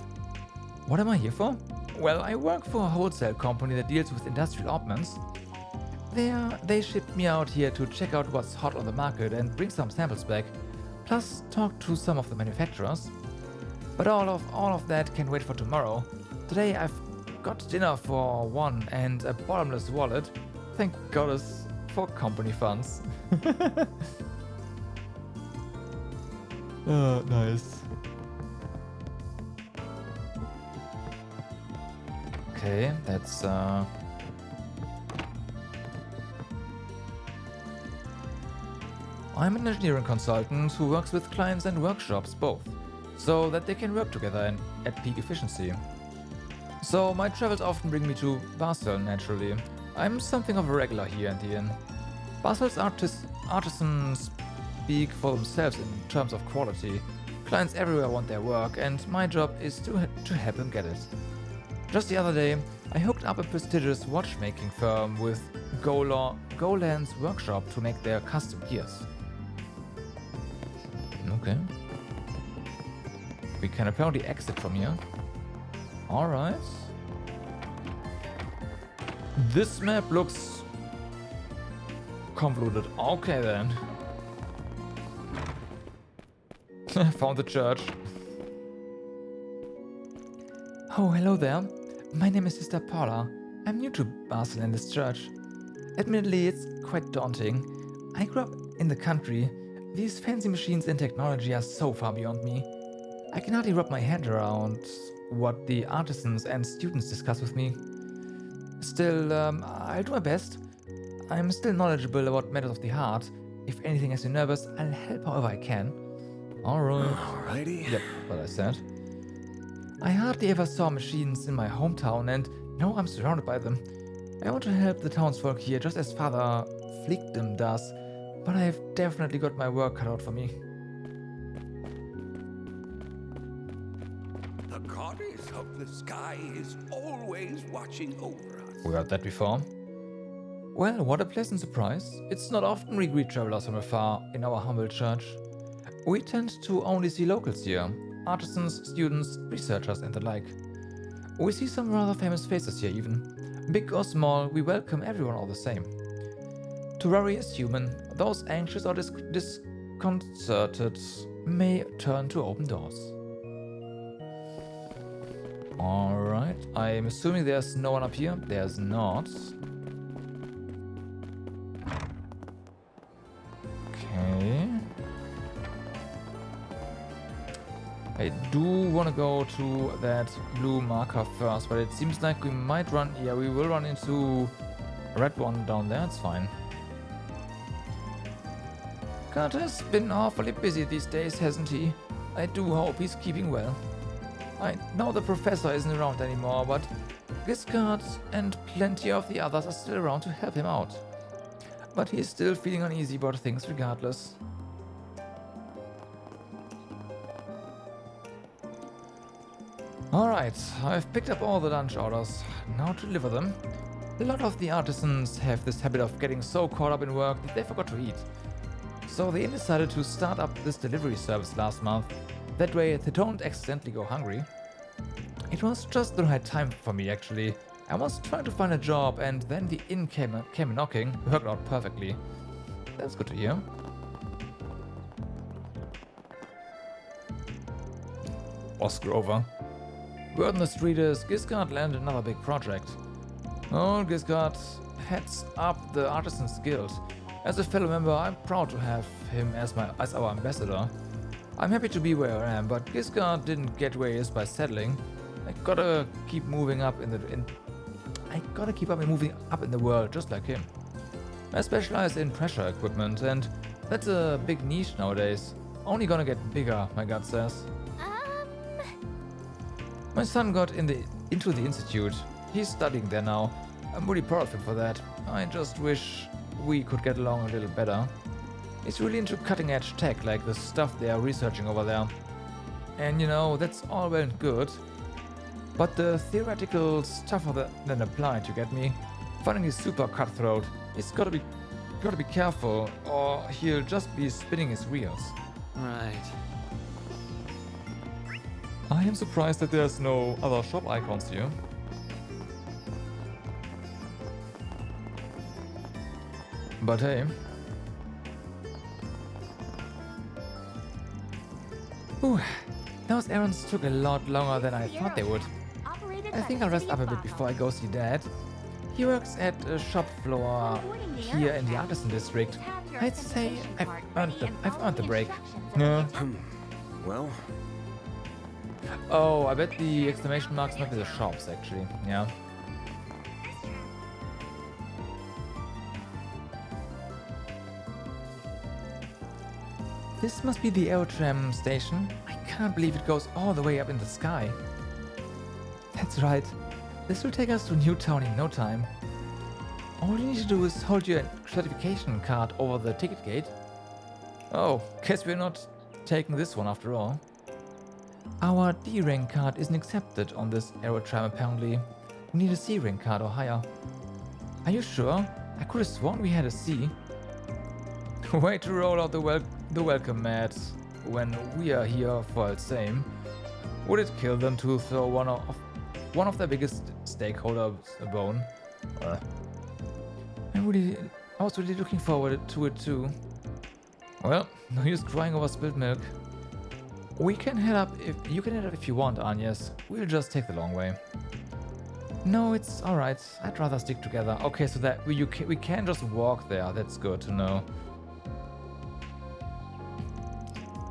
What am I here for? Well, I work for a wholesale company that deals with industrial oddments. They shipped me out here to check out what's hot on the market and bring some samples back, plus talk to some of the manufacturers. But all of that can wait for tomorrow. Today I've got dinner for one and a bottomless wallet. Thank goddess for company funds. Nice. Okay, that's I'm an engineering consultant who works with clients and workshops both, so that they can work together at peak efficiency. So my travels often bring me to Basel naturally. I'm something of a regular here at the inn. Basel's artisans speak for themselves in terms of quality. Clients everywhere want their work, and my job is to help them get it. Just the other day, I hooked up a prestigious watchmaking firm with Golan's workshop to make their custom gears. Okay. We can apparently exit from here. Alright. This map looks convoluted. Okay then. Found the church. Oh, hello there. My name is Sister Paula. I'm new to Basel and this church. Admittedly, it's quite daunting. I grew up in the country. These fancy machines and technology are so far beyond me. I can hardly wrap my head around what the artisans and students discuss with me. Still, I'll do my best. I'm still knowledgeable about matters of the heart. If anything has you nervous, I'll help however I can. Alright. Alrighty. Yep, what I said. I hardly ever saw machines in my hometown, and now I'm surrounded by them. I want to help the townsfolk here just as Father Flickdom does, but I've definitely got my work cut out for me. The goddess of the sky is always watching over us. We heard that before. Well, what a pleasant surprise. It's not often we greet travelers from afar in our humble church. We tend to only see locals here. Artisans, students, researchers and the like. We see some rather famous faces here even. Big or small, we welcome everyone all the same. To worry is human. Those anxious or disconcerted may turn to open doors. Alright, I'm assuming there's no one up here. There's not. Okay. I do want to go to that blue marker first, but it seems like we might run... Yeah, we will run into a red one down there. It's fine. Carter's been awfully busy these days, hasn't he? I do hope he's keeping well. I know the professor isn't around anymore, but Giscard and plenty of the others are still around to help him out. But he's still feeling uneasy about things regardless. Alright, I've picked up all the lunch orders. Now to deliver them. A lot of the artisans have this habit of getting so caught up in work that they forgot to eat. So they decided to start up this delivery service last month. That way they don't accidentally go hungry. It was just the right time for me actually. I was trying to find a job and then the inn came knocking. Worked out perfectly. That's good to hear. Boss Grover. Word on the street is Giscard landed another big project. Oh, Giscard heads up the Artisans Guild. As a fellow member, I'm proud to have him as our ambassador. I'm happy to be where I am, but Giscard didn't get where he is by settling. I gotta keep moving up in moving up in the world just like him. I specialize in pressure equipment, and that's a big niche nowadays. Only gonna get bigger, my gut says. My son got into the institute. He's studying there now. I'm really proud of him for that. I just wish we could get along a little better. He's really into cutting-edge tech, like the stuff they are researching over there. And you know, that's all well and good. But the theoretical stuff than applied, you get me? Finding is super cutthroat. He's gotta be careful, or he'll just be spinning his wheels. Right. I am surprised that there's no other shop icons here. But hey. Whew. Those errands took a lot longer than I thought they would. I think I'll rest up a bit before I go see Dad. He works at a shop floor here in the Artisan District. I'd say I've earned the break. Yeah. Well... Oh, I bet the exclamation marks might be the shops, actually. Yeah. This must be the Aerotram station. I can't believe it goes all the way up in the sky. That's right. This will take us to Newtown in no time. All you need to do is hold your certification card over the ticket gate. Oh, guess we're not taking this one after all. Our D-rank card isn't accepted on this Aerotram apparently. We need a C-rank card or higher. Are you sure? I could have sworn we had a C. Way to roll out the welcome mat when we are here for the same. Would it kill them to throw one of their biggest stakeholders a bone? I was really looking forward to it too. Well, no use crying over spilled milk. You can head up if you want, Agnes. We'll just take the long way. No, it's alright. I'd rather stick together. Okay, so that we can just walk there. That's good to know.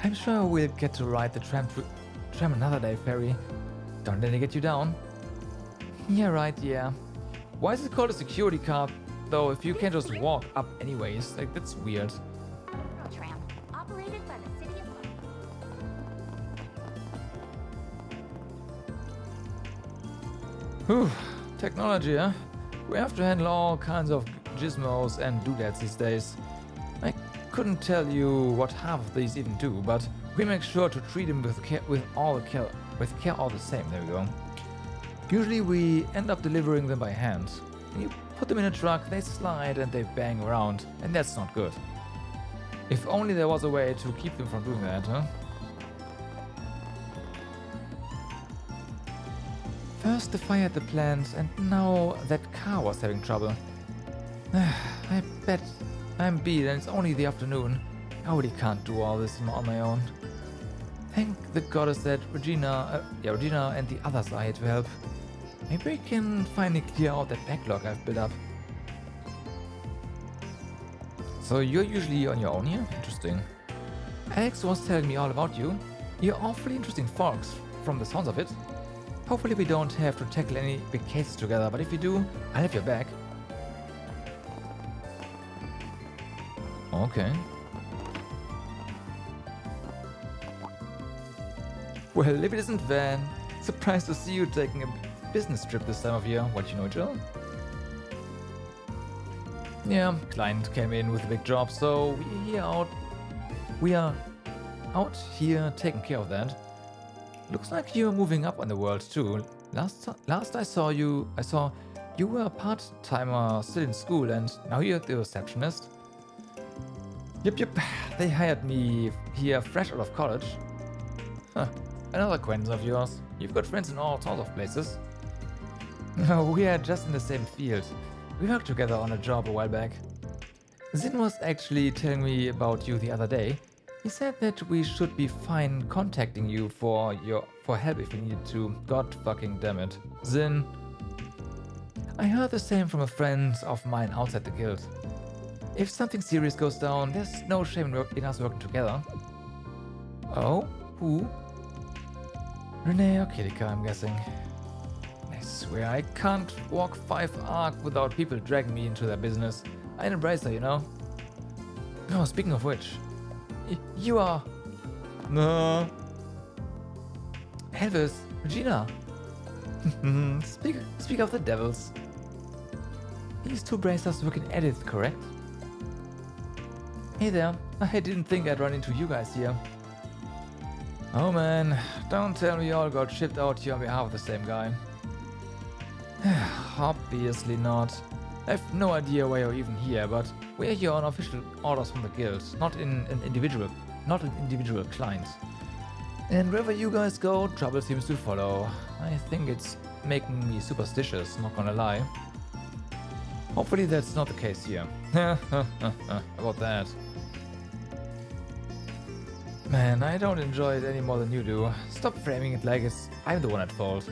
I'm sure we'll get to ride the tram another day, Fairy. Don't let it get you down. Yeah, right, yeah. Why is it called a security card, though, if you can't just walk up anyways? Like, that's weird. Tram, operated by the city of Whew, technology, huh? We have to handle all kinds of gizmos and doodads these days. I couldn't tell you what half of these even do, but we make sure to treat them with care all the same. There we go. Usually we end up delivering them by hand. You put them in a truck, they slide and they bang around, and that's not good. If only there was a way to keep them from doing that, huh? First the fire at the plant, and now that car was having trouble. I bet I'm beat and it's only the afternoon. I really can't do all this on my own. Thank the goddess that Regina and the others are here to help. Maybe we can finally clear out that backlog I've built up. So you're usually on your own here? Interesting. Alex was telling me all about you. You're awfully interesting folks, from the sounds of it. Hopefully we don't have to tackle any big cases together, but if you do, I'll have your back. Okay. Well, if it isn't Van, surprised to see you taking a business trip this time of year. What you know, Jill? Yeah, client came in with a big job, so we are out here taking care of that. Looks like you're moving up on the world too. Last I saw you were a part-timer still in school, and now you're the receptionist. Yep. They hired me here fresh out of college. Huh. Another acquaintance of yours. You've got friends in all sorts of places. No, we are just in the same field. We worked together on a job a while back. Zin was actually telling me about you the other day. He said that we should be fine contacting you for help if we needed to. God fucking damn it. Zin. I heard the same from a friend of mine outside the guild. If something serious goes down, there's no shame in us working together. Oh? Who? Renee or Kilika, I'm guessing. I swear, I can't walk 5 arc without people dragging me into their business. I ain't a bracer, you know? Oh, speaking of which, you are... No. Elvis, Regina. Speak of the devils. These two bracers work in Edith, correct? Hey there, I didn't think I'd run into you guys here. Oh man, don't tell me you all got shipped out here on behalf of the same guy. Obviously not. I have no idea why you're even here, but we're here on official orders from the guild, not an individual client. And wherever you guys go, trouble seems to follow. I think it's making me superstitious, not gonna lie. Hopefully that's not the case here. About that. Man, I don't enjoy it any more than you do. Stop framing it like I'm the one at fault.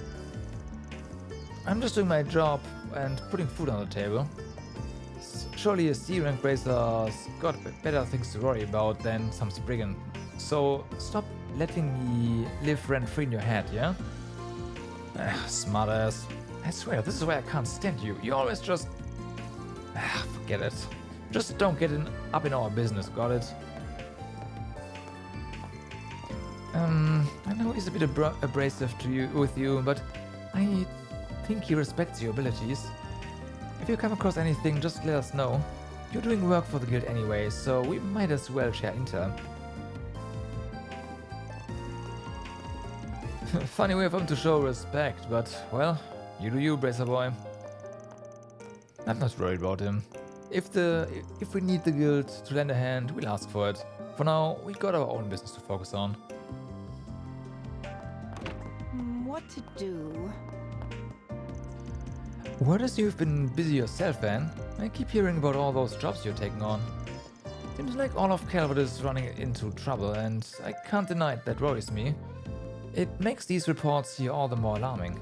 I'm just doing my job and putting food on the table. Surely a C-rank bracer's got better things to worry about than some spriggan. So stop letting me live rent-free in your head, yeah? Smartass. I swear, this is why I can't stand you. You always just... forget it. Just don't get up in our business, got it? I know he's a bit abrasive with you, but I think he respects your abilities. If you come across anything, just let us know. You're doing work for the guild anyway, so we might as well share intel. Funny way for him to show respect, but, well, you do you, Bracer Boy. I'm not worried about him. If we need the guild to lend a hand, we'll ask for it. For now, we got our own business to focus on. What to do? Word is you've been busy yourself, Van. I keep hearing about all those jobs you're taking on. Seems like all of Calvert is running into trouble, and I can't deny it, that worries me. It makes these reports here all the more alarming.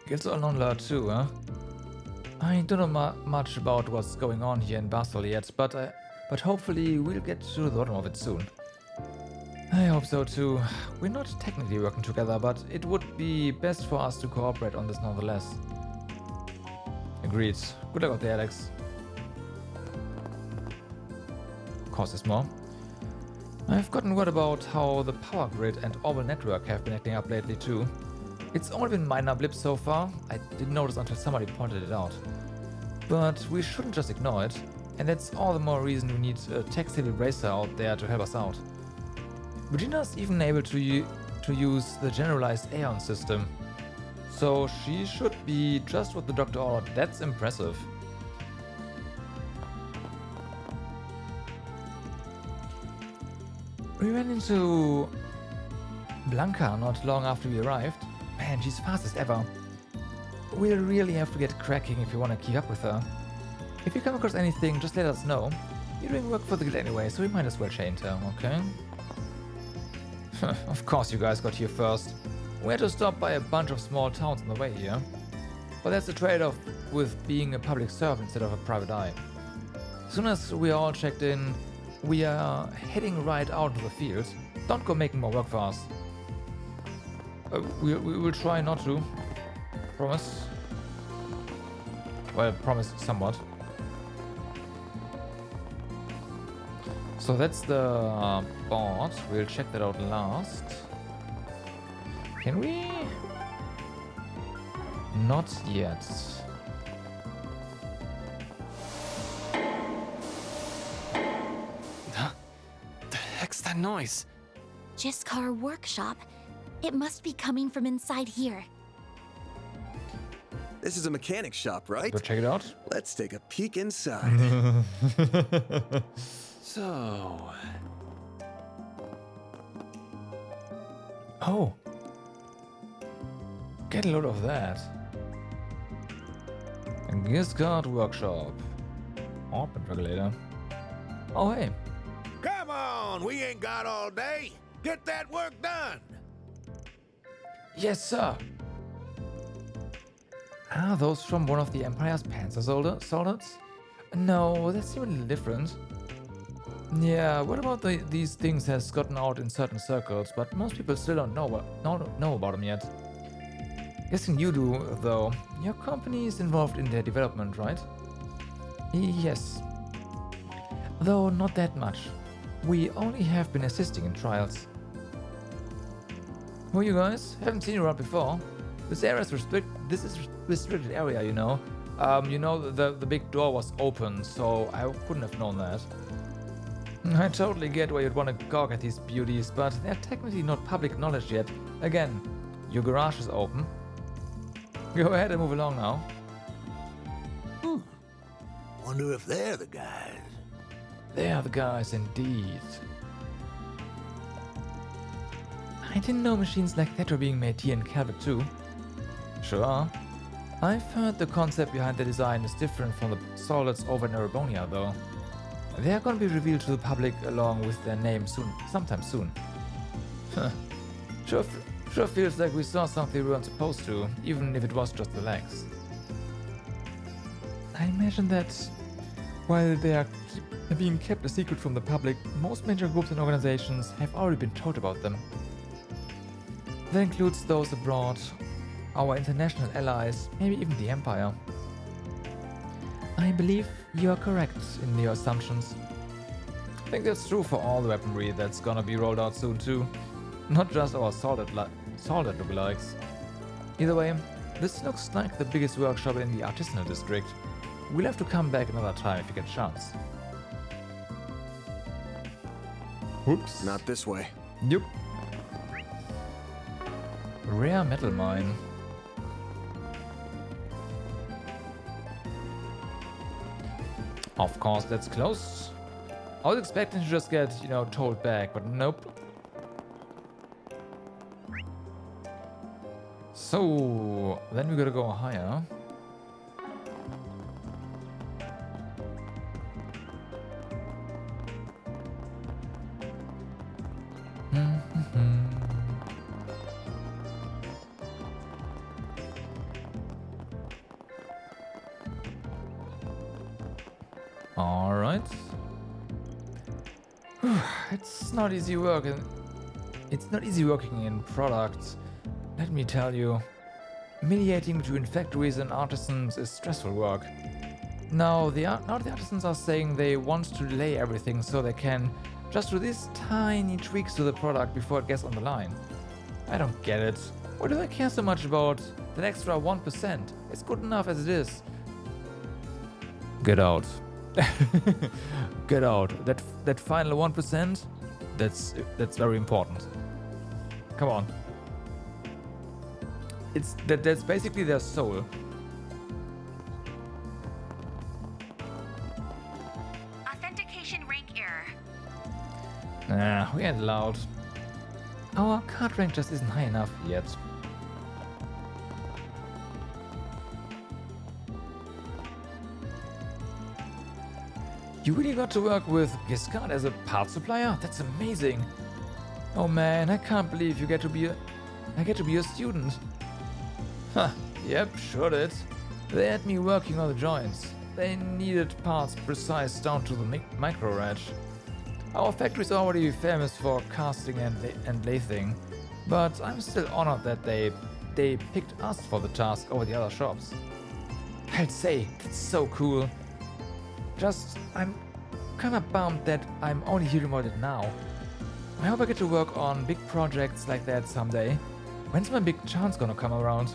Guilds are on alert too, huh? I don't know much about what's going on here in Basel yet, but hopefully we'll get to the bottom of it soon. I hope so too. We're not technically working together, but it would be best for us to cooperate on this nonetheless. Agreed. Good luck out there, Alex. Cost us more. I've gotten word about how the power grid and orbital network have been acting up lately too. It's only been minor blips so far. I didn't notice until somebody pointed it out. But we shouldn't just ignore it, and that's all the more reason we need a tech-savvy racer out there to help us out. Regina's even able to use the generalized Aeon system, so she should be just what the doctor ordered. That's impressive. We ran into Blanca not long after we arrived. Man, she's fast as ever. We'll really have to get cracking if you want to keep up with her. If you come across anything, just let us know. You're doing work for the guild anyway, so we might as well chain her, okay? Of course you guys got here first. We had to stop by a bunch of small towns on the way here. But that's the trade-off with being a public servant instead of a private eye. As soon as we are all checked in, we are heading right out into the field. Don't go making more work for us. We will try not to. Promise. Well, promise somewhat. So that's the board. We'll check that out last. Can we? Not yet. The heck's that noise? Jiskar workshop. It must be coming from inside here. This is a mechanic shop, right? Go check it out. Let's take a peek inside. So... Oh. Get a load of that. A gift card workshop. Orbit regulator. Oh hey. Come on, we ain't got all day. Get that work done. Yes, sir. Are those from one of the Empire's Panzer soldiers? No, they seem a little different. Yeah, what about these things has gotten out in certain circles, but most people still don't know about them yet. Guessing you do, though. Your company is involved in their development, right? Yes. Though not that much. We only have been assisting in trials. Who are you guys? Haven't seen you around before. This area is restricted area, you know. The big door was open, so I couldn't have known that. I totally get why you'd want to gawk at these beauties, but they're technically not public knowledge yet. Again, your garage is open. Go ahead and move along now. Wonder if they're the guys. They're the guys indeed. I didn't know machines like that were being made here in Calvert too. Sure. I've heard the concept behind the design is different from the solids over in Erebonia though. They're gonna be revealed to the public along with their name soon, sometime soon. Sure feels like we saw something we weren't supposed to, even if it was just the legs. I imagine that while they are being kept a secret from the public, most major groups and organizations have already been told about them. That includes those abroad, our international allies, maybe even the Empire. I believe you are correct in your assumptions. I think that's true for all the weaponry that's gonna be rolled out soon too. Not just our solid lookalikes. Either way, this looks like the biggest workshop in the artisanal district. We'll have to come back another time if you get a chance. Whoops. Not this way. Yep. Rare metal mine. Of course, that's close. I was expecting to just get, told back, but nope. So, then we gotta go higher. Alright. It's not easy work It's not easy working in products. Let me tell you. Mediating between factories and artisans is stressful work. Now the artisans are saying they want to delay everything so they can just do these tiny tweaks to the product before it gets on the line. I don't get it. Why do they care so much about that extra 1%? It's good enough as it is. Get out. Get out. That final 1%, that's very important. Come on. That's basically their soul. Authentication rank error. Nah, we ain't allowed. Our card rank just isn't high enough yet. You really got to work with Giscard as a part supplier? That's amazing. Oh man, I can't believe I get to be a student. Huh, yep, sure did. They had me working on the joints. They needed parts precise down to the micro reg. Our factory's already famous for casting and lathing, but I'm still honored that they picked us for the task over the other shops. I'd say, that's so cool. Just, I'm kinda bummed that I'm only hearing about it now. I hope I get to work on big projects like that someday. When's my big chance gonna come around?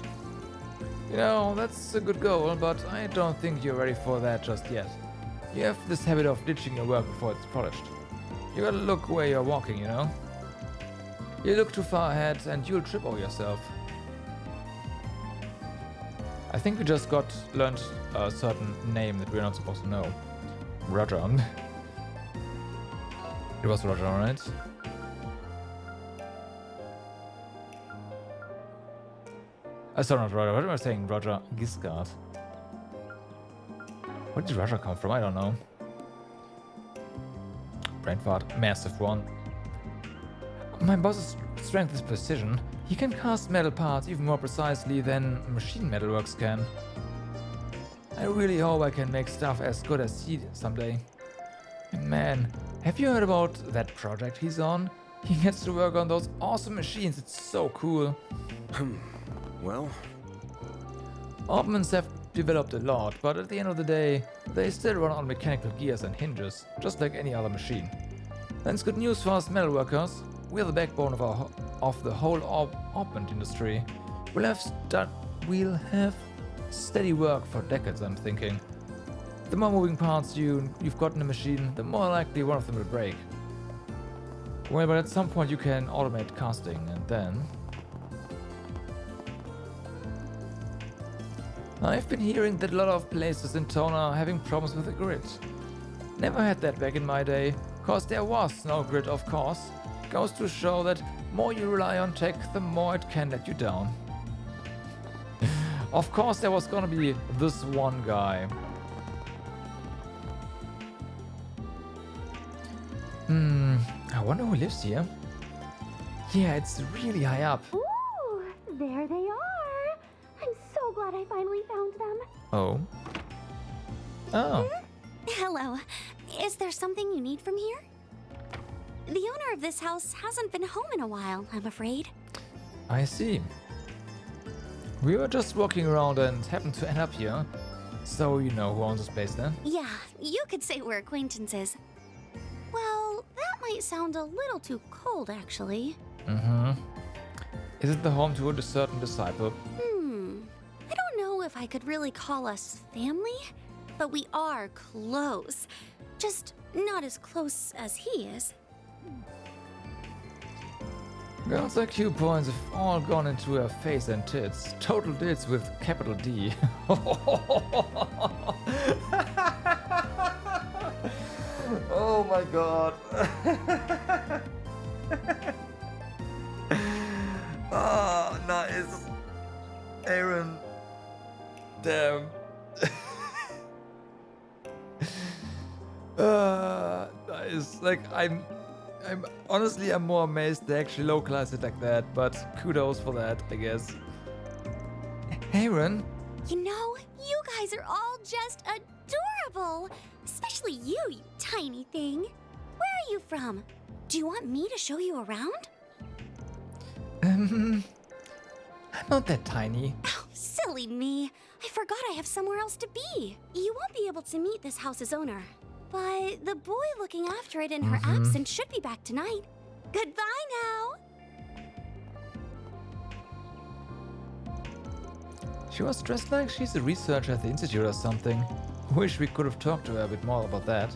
You know, that's a good goal, but I don't think you're ready for that just yet. You have this habit of ditching your work before it's polished. You gotta look where you're walking, you know? You look too far ahead and you'll trip over yourself. I think we just learned a certain name that we're not supposed to know. Roger. It was Roger, right? Sorry, not Roger. What am I saying? Roger Giscard. Where did Roger come from? I don't know. Brain fart. Massive one. My boss's strength is precision. He can cast metal parts even more precisely than machine metalworks can. I really hope I can make stuff as good as he someday. And man, have you heard about that project he's on? He gets to work on those awesome machines. It's so cool. Well, Orbmans have developed a lot, but at the end of the day, they still run on mechanical gears and hinges, just like any other machine. That's good news for us metalworkers. We're the backbone of the whole Orbment industry. We'll have steady work for decades, I'm thinking. The more moving parts you've got in a machine, the more likely one of them will break. Well, but at some point you can automate casting, and then... I've been hearing that a lot of places in town are having problems with the grid. Never had that back in my day, cause there was no grid, of course. Goes to show that more you rely on tech, the more it can let you down. Of course there was gonna be this one guy. I wonder who lives here. Yeah, it's really high up. Ooh, there they are. I'm so glad I finally found them. Oh. Oh. Hello. Is there something you need from here? The owner of this house hasn't been home in a while, I'm afraid. I see. We were just walking around and happened to end up here. So you know who owns this place then? Yeah, you could say we're acquaintances. Well, that might sound a little too cold, actually. Is it the home to a certain disciple? I don't know if I could really call us family, but we are close. Just not as close as he is. Girls IQ points have all gone into her face and tits. Total dits with capital D. Oh my god. Oh, nice. Aaron. Damn. Nice. Like, I'm honestly, I'm more amazed they actually localized it like that, but kudos for that, I guess. Aaron? You know, you guys are all just adorable. Especially you, you tiny thing. Where are you from? Do you want me to show you around? I'm not that tiny. Oh, silly me. I forgot I have somewhere else to be. You won't be able to meet this house's owner, but the boy looking after it in her absence should be back tonight. Goodbye now. She was dressed like she's a researcher at the institute or something. Wish we could have talked to her a bit more about that.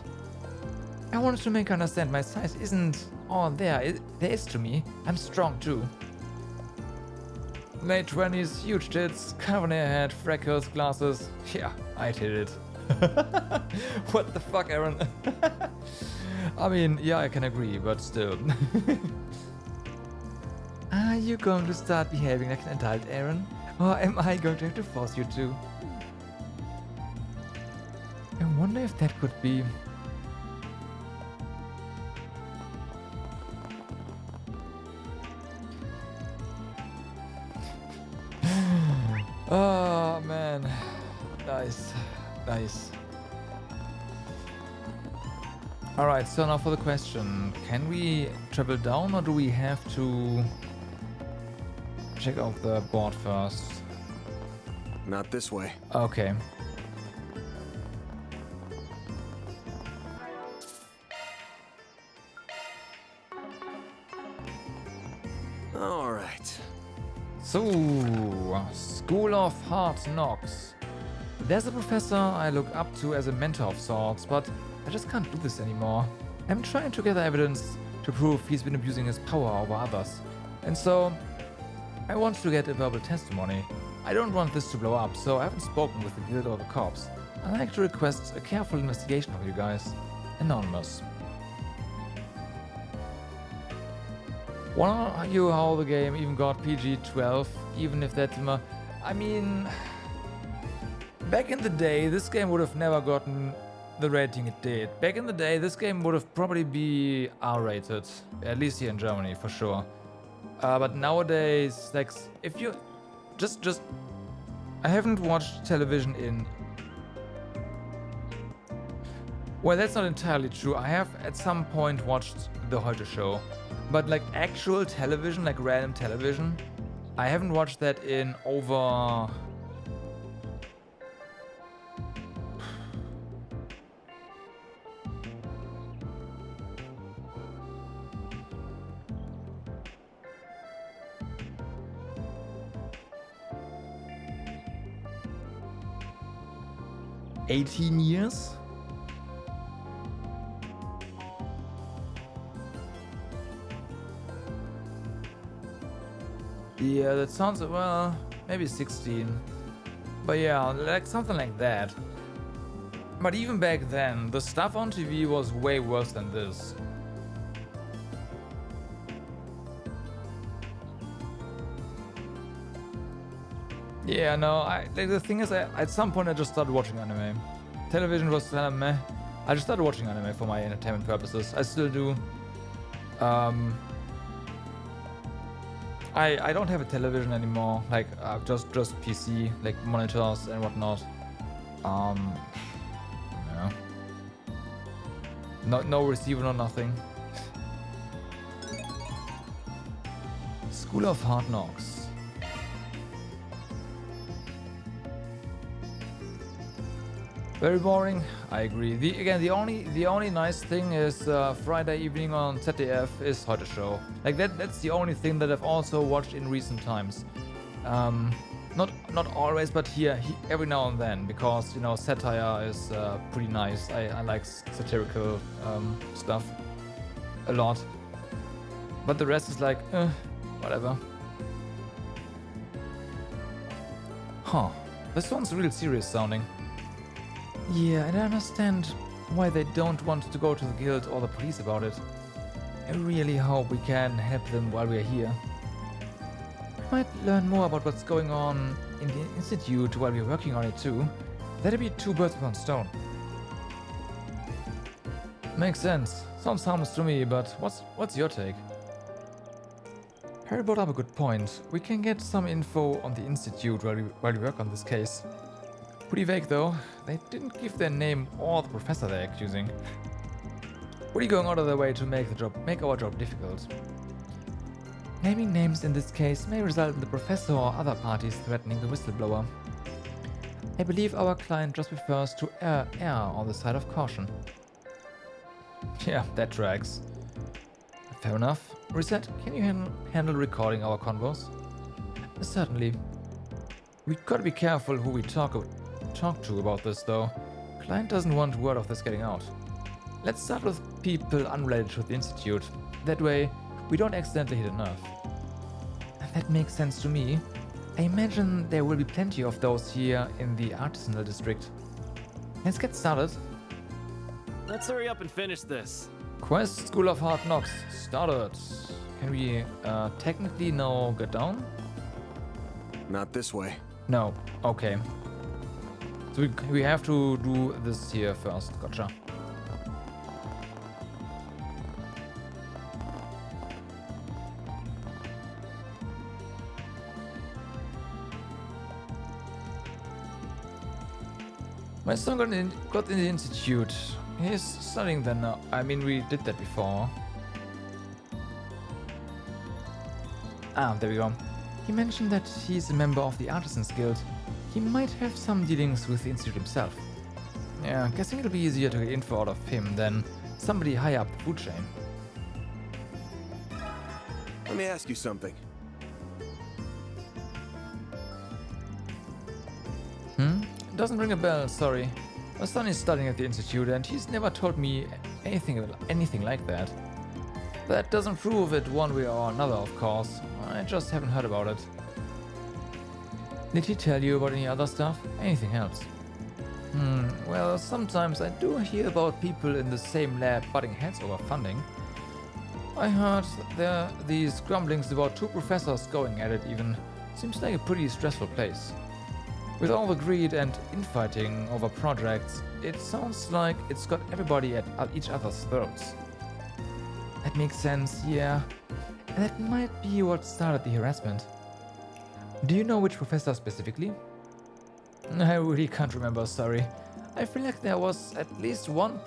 I wanted to make her understand my size isn't all there is to me. I'm strong too. Late 20s, huge tits, carbon hairhead, freckles, glasses. Yeah, I'd hit it. What the fuck, Aaron? I mean, yeah, I can agree, but still. Are you going to start behaving like an adult, Aaron? Or am I going to have to force you to? I wonder if that could be... Oh man, nice. Alright, so now for the question. Can we travel down or do we have to check out the board first? Not this way. Okay. All right. So, School of Hard Knocks. There's a professor I look up to as a mentor of sorts, but I just can't do this anymore. I'm trying to gather evidence to prove he's been abusing his power over others. And so, I want to get a verbal testimony. I don't want this to blow up, so I haven't spoken with the guild or the cops. I'd like to request a careful investigation of you guys. Anonymous. Wanna argue how the game even got PG-12, even if that's... I mean... Back in the day, this game would have never gotten the rating it did. Back in the day, this game would have probably be R-rated. At least here in Germany, for sure. But nowadays, like, if you... Just... I haven't watched television in... Well, that's not entirely true. I have at some point watched The Heute Show. But like actual television, like random television, I haven't watched that in over... ...18 years? Yeah, that sounds, well, maybe 16. But yeah, like something like that. But even back then, the stuff on TV was way worse than this. Yeah, no, like the thing is, at some point I just started watching anime. Television was kind of meh. I just started watching anime for my entertainment purposes. I still do. I don't have a television anymore, like just PC, like monitors and whatnot. Yeah. No receiver, no nothing. School of Hard Knocks. Very boring. I agree. The only nice thing is Friday evening on ZDF is Heute Show. Like that's the only thing that I've also watched in recent times. Not always, but here every now and then, because you know satire is pretty nice. I like satirical stuff a lot. But the rest is like whatever. Huh. This one's real serious sounding. Yeah, and I understand why they don't want to go to the guild or the police about it. I really hope we can help them while we're here. We might learn more about what's going on in the institute while we're working on it too. That'd be two birds with one stone. Makes sense. Sounds harmless to me, but what's your take? Harry brought up a good point. We can get some info on the institute while we work on this case. Pretty vague though. They didn't give their name or the professor they're accusing. Really going out of their way to make our job difficult. Naming names in this case may result in the professor or other parties threatening the whistleblower. I believe our client just prefers to err on the side of caution. Yeah, that tracks. Fair enough. Reset, can you handle recording our convos? Certainly. We gotta be careful who we talk to about this, though. Client doesn't want word of this getting out. Let's start with people unrelated to the Institute. That way, we don't accidentally hit a nerve. That makes sense to me. I imagine there will be plenty of those here in the artisanal district. Let's get started. Let's hurry up and finish this. Quest School of Hard Knocks started. Can we technically now get down? Not this way. No. Okay. So we have to do this here first. Gotcha. My son got in the institute. He's studying there now. I mean, we did that before. Ah, there we go. He mentioned that he's a member of the Artisans Guild. He might have some dealings with the institute himself. Yeah, guessing it'll be easier to get info out of him than somebody high up the food chain. Let me ask you something. Doesn't ring a bell, sorry. My son is studying at the institute and he's never told me anything like that. That doesn't prove it one way or another, of course. I just haven't heard about it. Did he tell you about any other stuff? Anything helps. Well, sometimes I do hear about people in the same lab butting heads over funding. I heard there are these grumblings about 2 professors going at it even. Seems like a pretty stressful place. With all the greed and infighting over projects, it sounds like it's got everybody at each other's throats. That makes sense, yeah. That might be what started the harassment. Do you know which professor specifically? I really can't remember, sorry. I feel like there was at least one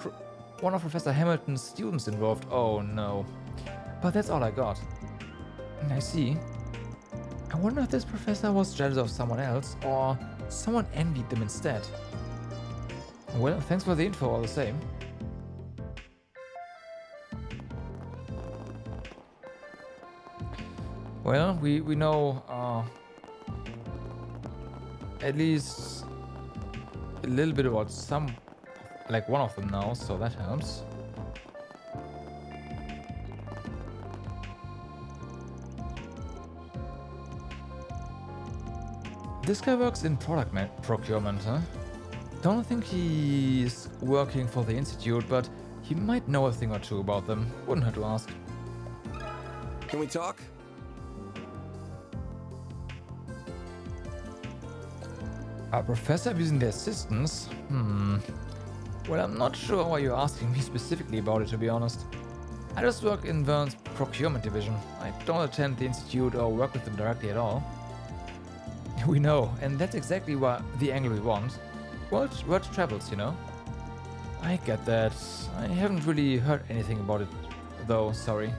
of Professor Hamilton's students involved. Oh no. But that's all I got. I see. I wonder if this professor was jealous of someone else, or someone envied them instead. Well, thanks for the info all the same. Well, we know at least a little bit about one of them now, so that helps. This guy works in product procurement, huh? Don't think he's working for the Institute, but he might know a thing or two about them. Wouldn't hurt to ask. Can we talk? A professor abusing the assistants? Well, I'm not sure why you're asking me specifically about it, to be honest. I just work in Vern's procurement division. I don't attend the Institute or work with them directly at all. We know, and that's exactly the angle we want. Word travels, you know? I get that. I haven't really heard anything about it, though, sorry.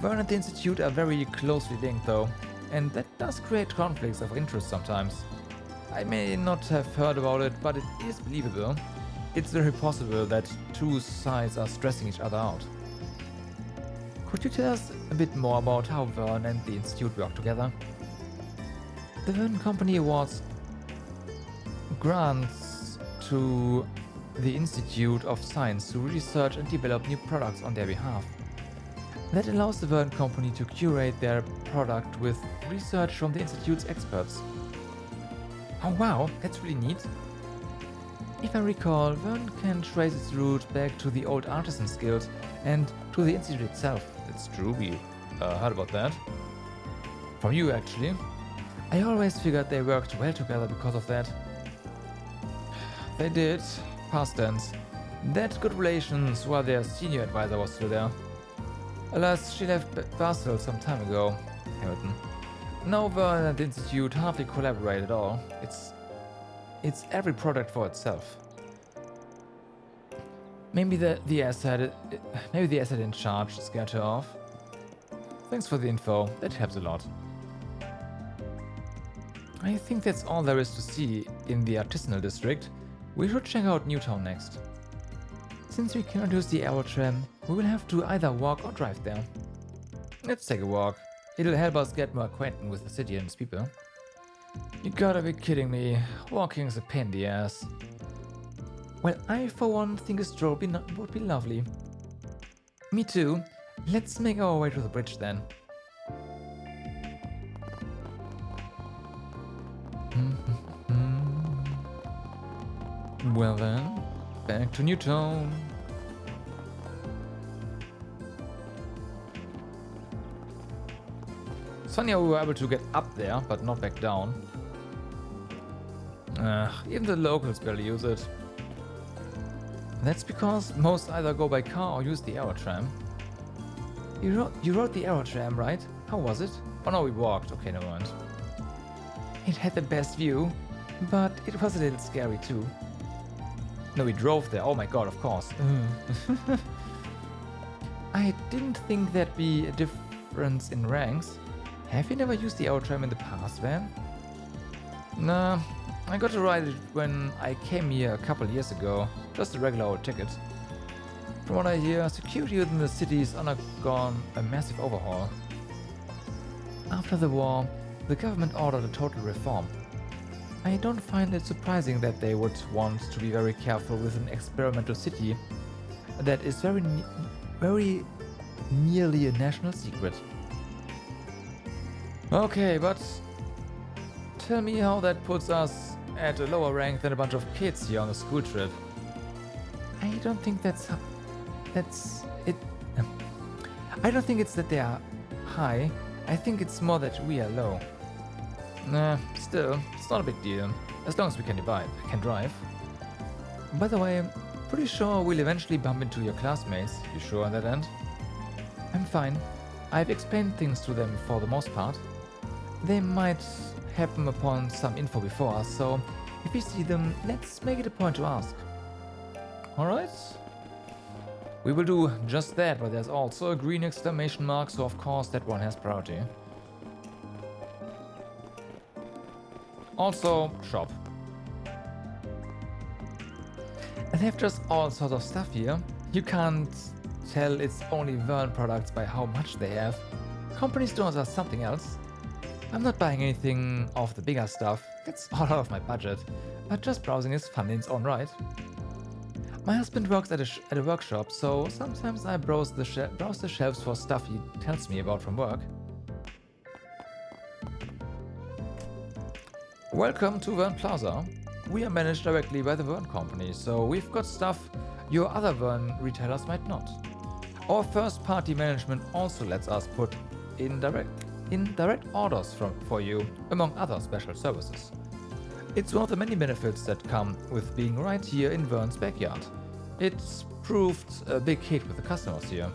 Vern and the Institute are very closely linked, though, and that does create conflicts of interest sometimes. I may not have heard about it, but it is believable. It's very possible that 2 sides are stressing each other out. Could you tell us a bit more about how Vern and the Institute work together? The Vern Company awards grants to the Institute of Science to research and develop new products on their behalf. That allows the Vern Company to curate their product with research from the Institute's experts. Oh wow, that's really neat. If I recall, Vern can trace its root back to the old Artisans Guild and to the Institute itself. That's true, we heard about that. From you, actually. I always figured they worked well together because of that. They did. Past tense. That good relations while their senior advisor was still there. Alas, she left Basel some time ago. Hamilton. Now Vern and the Institute hardly collaborate at all. It's every product for itself. Maybe the asset in charge scared her off. Thanks for the info, that helps a lot. I think that's all there is to see in the artisanal district. We should check out Newtown next. Since we cannot use the arrow tram, we will have to either walk or drive there. Let's take a walk. It'll help us get more acquainted with the city and its people. You gotta be kidding me. Walking's a pain in the ass. Well, I for one think a stroll would be lovely. Me too. Let's make our way to the bridge then. Well then, back to Newtown. It's funny how we were able to get up there, but not back down. Even the locals barely use it. That's because most either go by car or use the arrow tram. You rode the arrow tram, right? How was it? Oh no, we walked. Okay, never mind. It had the best view, but it was a little scary too. No, we drove there. Oh my god, of course. I didn't think there'd be a difference in ranks. Have you never used the arrow tram in the past, Van? Nah, I got to ride it when I came here a couple years ago. Just a regular old ticket. From what I hear, security within the city's undergone a massive overhaul. After the war, the government ordered a total reform. I don't find it surprising that they would want to be very careful with an experimental city that is very nearly a national secret. Okay, but tell me how that puts us at a lower rank than a bunch of kids here on a school trip. I don't think that's it. I don't think it's that they are high. I think it's more that we are low. Nah, still, it's not a big deal, as long as we can drive. By the way, pretty sure we'll eventually bump into your classmates. You sure on that end? I'm fine. I've explained things to them for the most part. They might happen upon some info before us, so if we see them, let's make it a point to ask. Alright? We will do just that, but there's also a green exclamation mark, so of course that one has priority. Also, shop. And they have just all sorts of stuff here. You can't tell it's only Vern products by how much they have. Company stores are something else. I'm not buying anything of the bigger stuff. It's all out of my budget. But just browsing is fun in its own right. My husband works at a workshop, so sometimes I browse the shelves for stuff he tells me about from work. Welcome to Vern Plaza. We are managed directly by the Vern Company, so we've got stuff your other Vern retailers might not. Our first-party management also lets us put in direct orders for you, among other special services. It's one of the many benefits that come with being right here in Vern's backyard. It's proved a big hit with the customers here.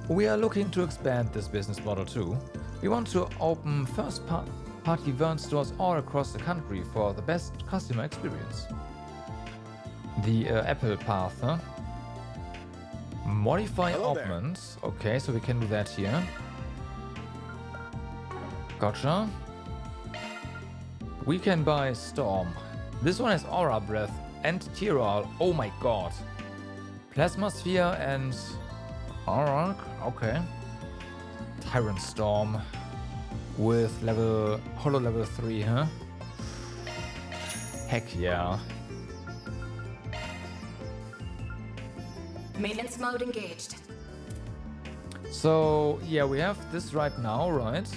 We are looking to expand this business model too. We want to open first-party Vern stores all across the country for the best customer experience. The Apple path, huh? Modify augment. Okay, so we can do that here. Gotcha. We can buy Storm. This one has Aura Breath and Tyrol. Oh my god. Plasma Sphere and Aura. Okay. Tyrant Storm with Holo level 3, huh? Heck yeah. Maintenance mode engaged. So yeah, we have this right now, right?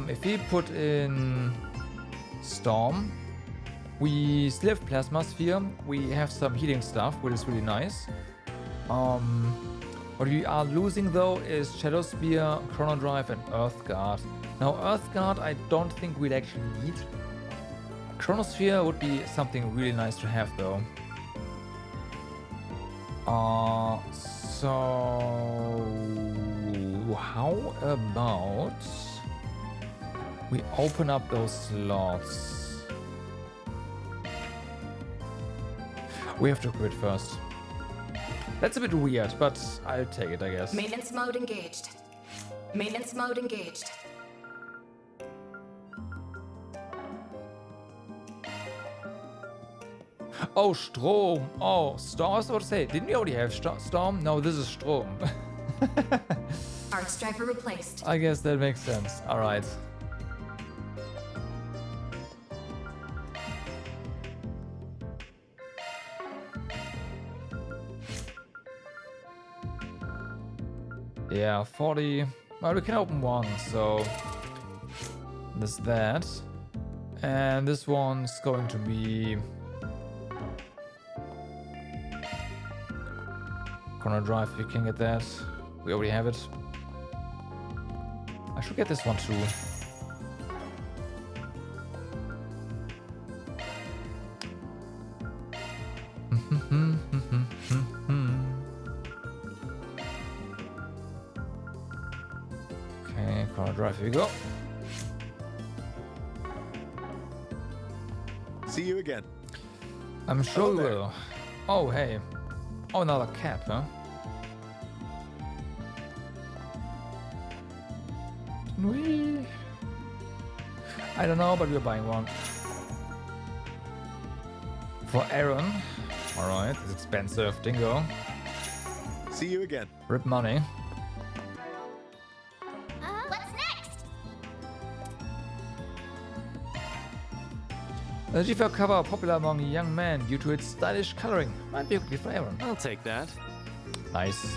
If we put in Storm, we still have Plasma Sphere, we have some healing stuff, which is really nice. What we are losing though is Shadow Spear, Chrono Drive and Earth Guard. Now Earth Guard I don't think we'll actually need. Chronosphere would be something really nice to have though. So how about we open up those slots? We have to quit first. That's a bit weird, but I'll take it, I guess. Maintenance mode engaged. Maintenance mode engaged. Oh, Strom. Oh, Storm. I was about to say, didn't we already have Storm? No, this is Strom. Arc driver replaced. I guess that makes sense. Alright. Yeah, 40. Well, we can open one, so there's that. And this one's going to be corner drive. You can get that. We already have it. I should get this one too. Okay, corner drive, here we go. See you again. I'm sure we will. Oh, hey. Oh, another cap, huh? We... I don't know, but we're buying one. For Aaron. Alright, it's expensive. Dingo. See you again. Rip money. What's next? The G4 cover popular among young men due to its stylish coloring. Might be a good gift for Aaron. I'll take that. Nice.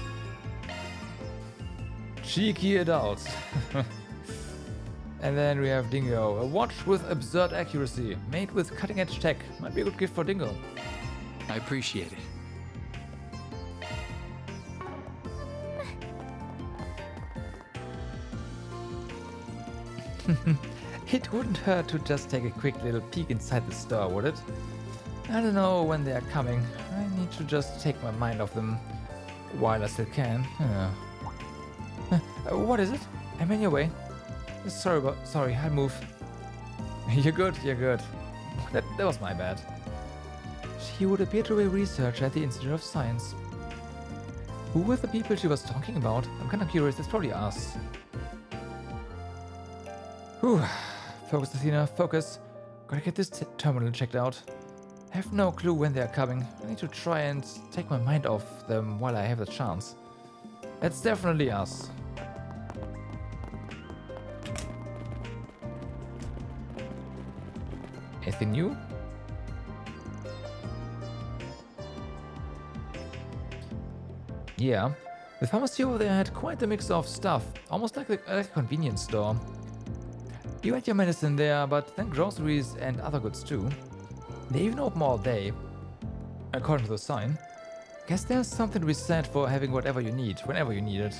Cheeky adults. And then we have Dingo. A watch with absurd accuracy, made with cutting-edge tech. Might be a good gift for Dingo. I appreciate it. It wouldn't hurt to just take a quick little peek inside the store, would it? I don't know when they are coming. I need to just take my mind off them while I still can. What is it? I'm in your way. Sorry, I'll move. You're good, you're good. That was my bad. She would appear to be a researcher at the Institute of Science. Who were the people she was talking about? I'm kinda curious, it's probably us. Whew. Focus, Athena, focus. Gotta get this terminal checked out. I have no clue when they are coming. I need to try and take my mind off them while I have the chance. It's definitely us. Anything new? Yeah, the pharmacy over there had quite a mix of stuff, almost like a convenience store. You had your medicine there, but then groceries and other goods too. They even open all day, according to the sign. Guess there's something to be said for having whatever you need, whenever you need it.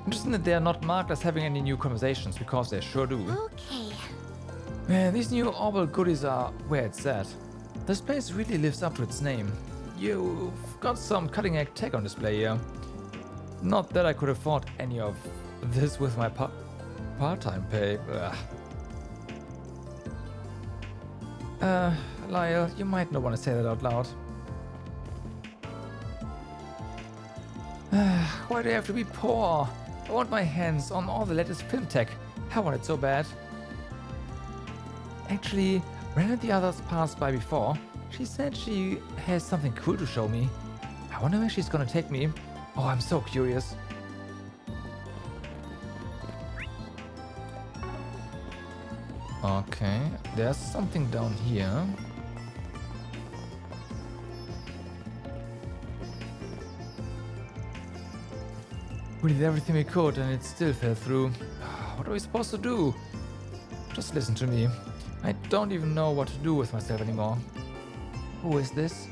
Interesting that they are not marked as having any new conversations, because they sure do. Okay. Man, these new Orwell goodies are where it's at. This place really lives up to its name. You've got some cutting-edge tech on display here. Not that I could afford any of this with my part-time pay. Lyle, you might not want to say that out loud. Why do I have to be poor? I want my hands on all the latest film tech. I want it so bad. Actually, Ren and the others passed by before. She said she has something cool to show me. I wonder where she's gonna take me. Oh, I'm so curious. Okay, there's something down here. We did everything we could and it still fell through. What are we supposed to do? Just listen to me. I don't even know what to do with myself anymore. Who is this?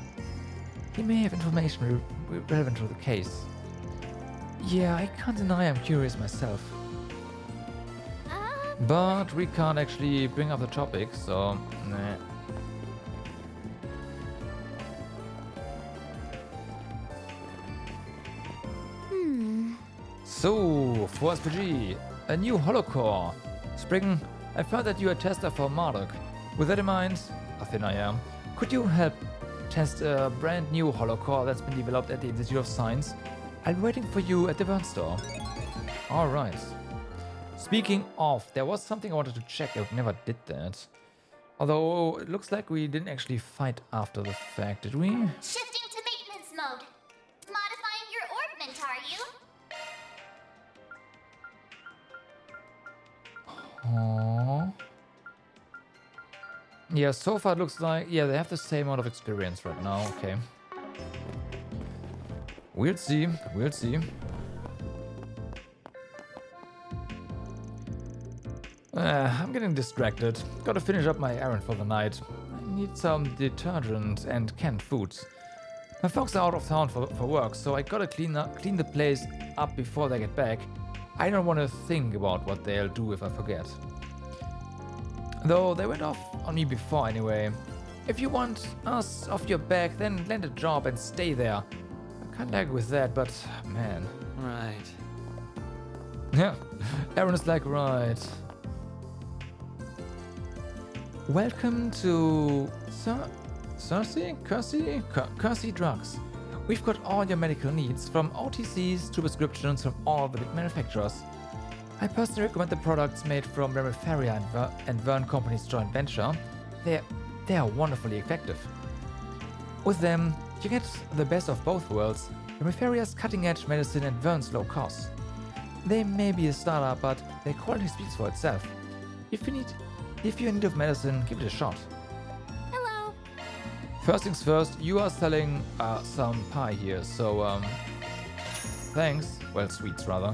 He may have information relevant to the case. Yeah, I can't deny I'm curious myself. But we can't actually bring up the topic, so nah. So, for SPG, a new holocore. Spring, I've heard that you're a tester for Marduk. With that in mind, Athena, could you help test a brand new holocore that's been developed at the Institute of Science. I'll be waiting for you at the Burn store. Alright. Speaking of, there was something I wanted to check. I never did that. Although, it looks like we didn't actually fight after the fact, did we? Shifting to maintenance mode. Modifying your orbment, are you? Aww. Yeah, so far it looks like... Yeah, they have the same amount of experience right now. Okay. We'll see. We'll see. I'm getting distracted. Gotta finish up my errand for the night. I need some detergent and canned foods. My folks are out of town for work, so I gotta clean the place up before they get back. I don't want to think about what they'll do if I forget. Though they went off on me before anyway. If you want us off your back, then land a job and stay there. I can't argue with that, but man. Right. Yeah, Aaron is like, right. Welcome to Kersey Drugs. We've got all your medical needs, from OTCs to prescriptions from all the big manufacturers. I personally recommend the products made from Remiferia and Vern Company's joint venture. They are wonderfully effective. With them, you get the best of both worlds, Remiferia's cutting-edge medicine and Vern's low cost. They may be a startup, but their quality speaks for itself. If you're in need of medicine, give it a shot. Hello. First things first, you are selling some pie here, so thanks. Well, sweets rather.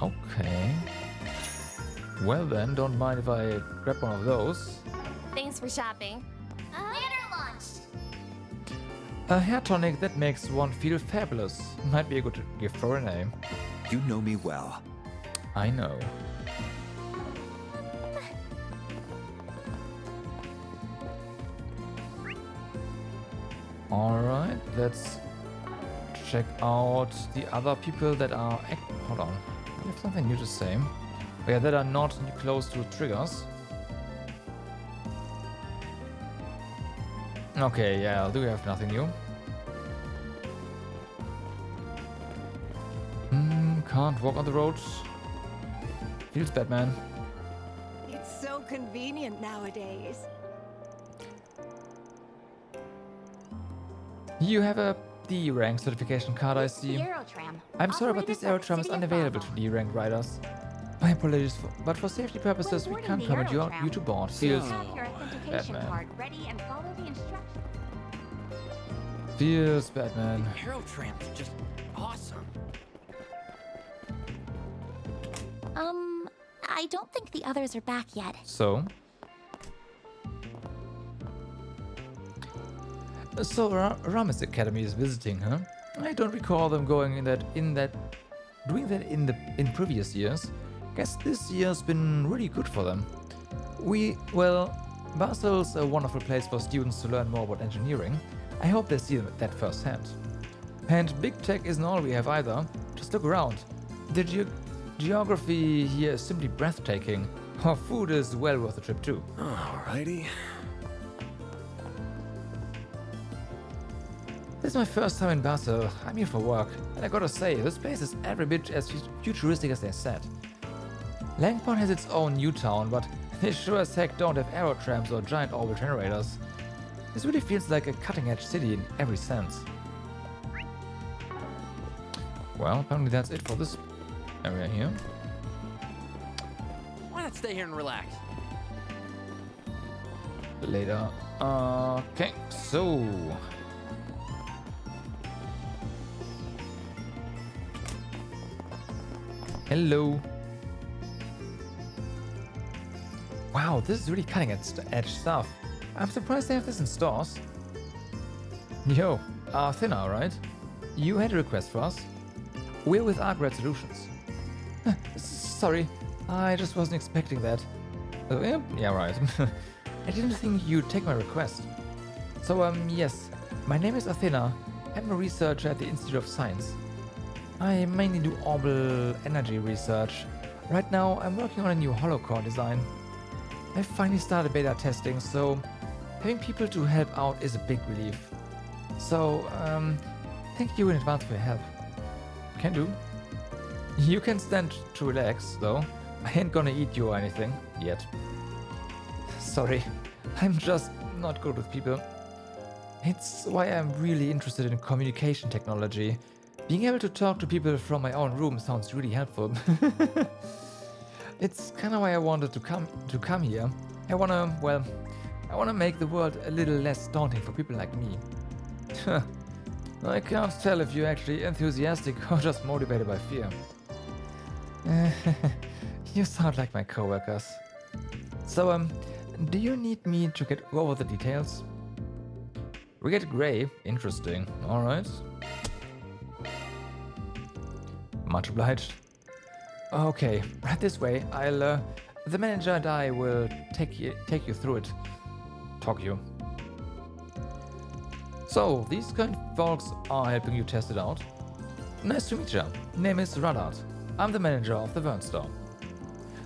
Okay. Well then, don't mind if I grab one of those. Thanks for shopping. Later launched. A hair tonic that makes one feel fabulous. Might be a good gift for a name. You know me well. I know. Alright, let's check out the other people that are... Hold on. We have something new to say. Oh yeah, that are not close to triggers. Okay, yeah, do we have nothing new? Can't walk on the road. Feels bad, man. It's so convenient nowadays. You have a D rank certification card, I see. I'm sorry, but this Aerotram is unavailable to D rank riders. My apologies, but for safety purposes, we can't permit you to board. Feels bad, man. Feels bad, man. Aerotram's just awesome. I don't think the others are back yet. So Ramis Academy is visiting, huh? I don't recall them doing that in previous years. Guess this year's been really good for them. Basel's a wonderful place for students to learn more about engineering. I hope they see that firsthand. And big tech isn't all we have either. Just look around. The geography here is simply breathtaking. Our food is well worth the trip too. Alrighty. This is my first time in Basel. I'm here for work, and I gotta say, this place is every bit as futuristic as they said. Langport has its own new town, but they sure as heck don't have aerotrams or giant orbital generators. This really feels like a cutting-edge city in every sense. Well, apparently that's it for this area here. Why not stay here and relax? Later. Okay, so... Hello. Wow, this is really cutting edge stuff. I'm surprised they have this in stores. Yo, Thinner, right? You had a request for us? We're with Arcred Solutions. Sorry, I just wasn't expecting that. Yeah, right. I didn't think you'd take my request. So, yes, my name is Athena. I'm a researcher at the Institute of Science. I mainly do orbital energy research. Right now, I'm working on a new holocore design. I finally started beta testing, so having people to help out is a big relief. So, thank you in advance for your help. Can do. You can stand to relax, though. I ain't gonna eat you or anything, yet. Sorry, I'm just not good with people. It's why I'm really interested in communication technology. Being able to talk to people from my own room sounds really helpful. It's kind of why I wanted to come here. I wanna make the world a little less daunting for people like me. I can't tell if you're actually enthusiastic or just motivated by fear. You sound like my coworkers. So, do you need me to get over the details? We get gray. Interesting. Alright. Much obliged. Okay, right this way. The manager and I will take you through it. Talk you. So, these kind of folks are helping you test it out. Nice to meet you. Name is Radard. I'm the manager of the Vern store.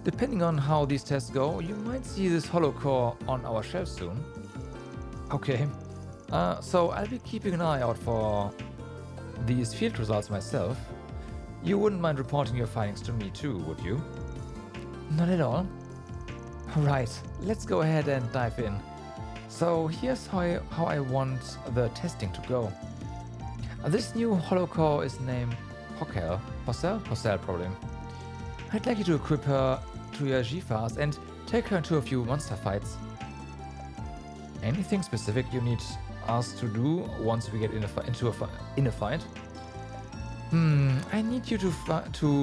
Depending on how these tests go, you might see this hollow core on our shelf soon. Okay. So I'll be keeping an eye out for these field results myself. You wouldn't mind reporting your findings to me too, would you? Not at all. Right, let's go ahead and dive in. So here's how I want the testing to go. This new hollow core is named Posel probably. I'd like you to equip her to your G-Fast and take her into a few monster fights. Anything specific you need us to do once we get in a fight? I need you to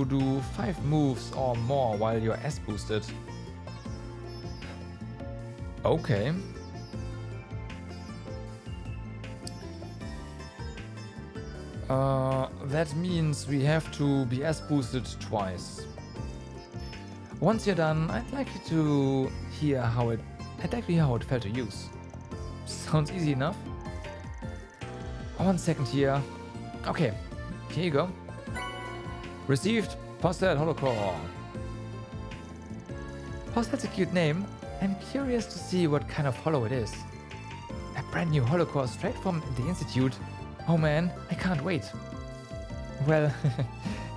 do 5 moves or more while you're S boosted. Okay. That means we have to be S boosted twice. Once you're done, I'd like to hear how it felt to use. Sounds easy enough. 1 second here. Okay, here you go. Received Postel Holocore. Postel's a cute name. I'm curious to see what kind of holo it is. A brand new holocore straight from the Institute. Oh man, I can't wait. Well,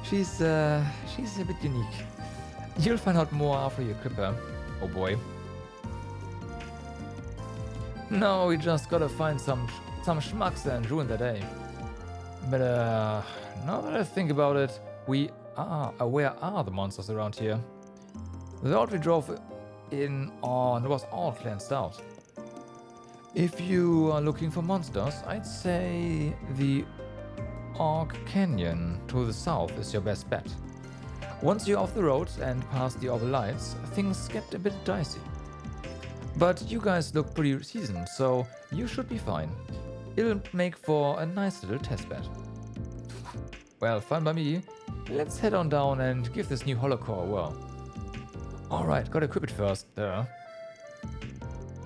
she's a bit unique. You'll find out more after you equip her. Oh boy. No, we just gotta find some schmucks and ruin their day. But now that I think about it, where are the monsters around here? The road we drove in on was all cleansed out. If you are looking for monsters, I'd say the Orc Canyon to the south is your best bet. Once you're off the road and past the Orbital Lights, things get a bit dicey. But you guys look pretty seasoned, so you should be fine. It'll make for a nice little test bed. Well, fine by me. Let's head on down and give this new holocore a whirl. Alright, gotta equip it first, there.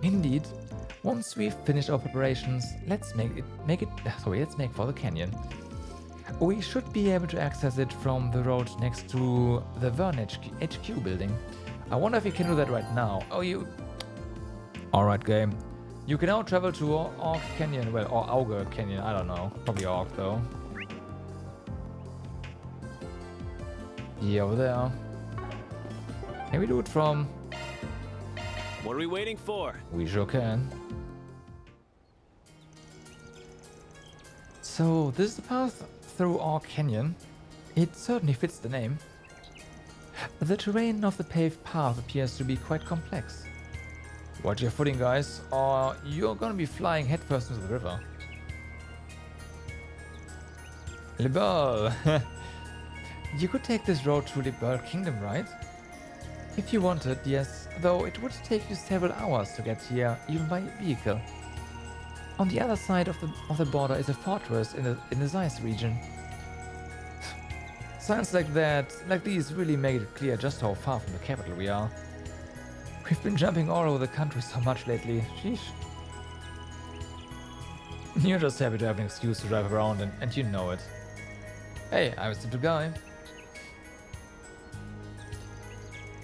Indeed. Once we've finished our preparations, let's make for the canyon. We should be able to access it from the road next to the Vern HQ building. I wonder if we can do that right now. Alright, game. You can now travel to Orc Canyon, well, or Auger Canyon, I don't know. Probably Orc though. Yeah, over there. Can we do it from... What are we waiting for? We sure can. So, this is the path through Orc Canyon. It certainly fits the name. The terrain of the paved path appears to be quite complex. Watch your footing, guys, or you're gonna be flying headfirst into the river. Liberl! You could take this road to Liberl Kingdom, right? If you wanted, yes, though it would take you several hours to get here, even by vehicle. On the other side of the border is a fortress in the Zeiss region. Signs like these really make it clear just how far from the capital we are. We've been jumping all over the country so much lately, sheesh. You're just happy to have an excuse to drive around and you know it. Hey, I'm a simple guy.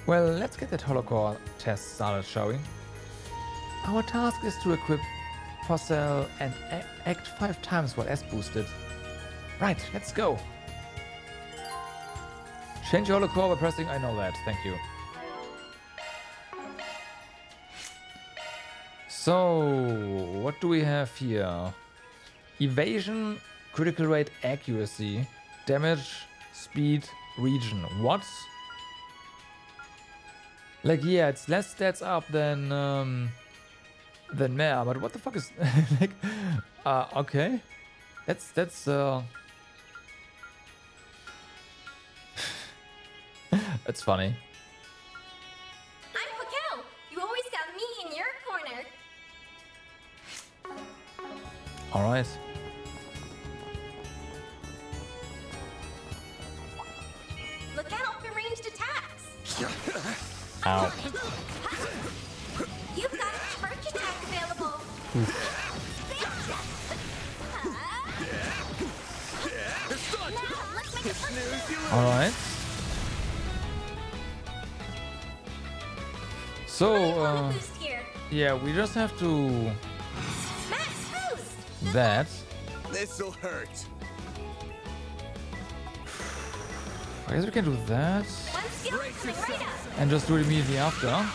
Well, let's get that holocore test started, shall we? Our task is to equip Basel and act 5 times while S boosted. Right, let's go. Change your core by pressing. I know that. Thank you. So, what do we have here? Evasion, critical rate, accuracy, damage, speed, region. What? Like, yeah, it's less stats up than Mare, but what the fuck is like? Okay, that's that's funny. I'm Pakel. You always got me in your corner. All right. Look out for ranged attacks. Ow. You've got a charge attack available. Now, let's make it fun. All right. So, yeah, we just have to that. This'll hurt. I guess we can do that and just do it immediately after.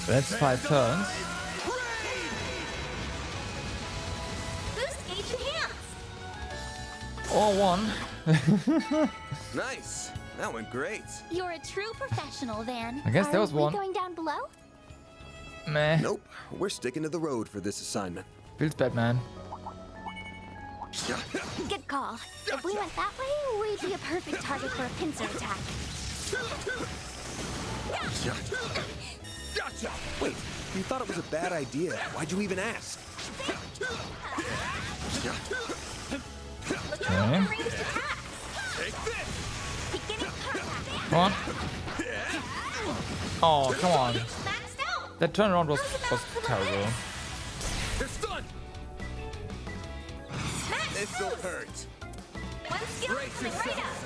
That's 5 turns. Boost gauge enhanced. Or 1. Nice. That went great. You're a true professional, Van. I guess that was one. Are we going down below? Meh. Nope. We're sticking to the road for this assignment. Feels bad, man. Good call. If we went that way, we'd be a perfect target for a pincer attack. Gotcha. Wait, you thought it was a bad idea. Why'd you even ask? Okay. Come on. Oh, come on. That turnaround was terrible. It's done. This'll hurt.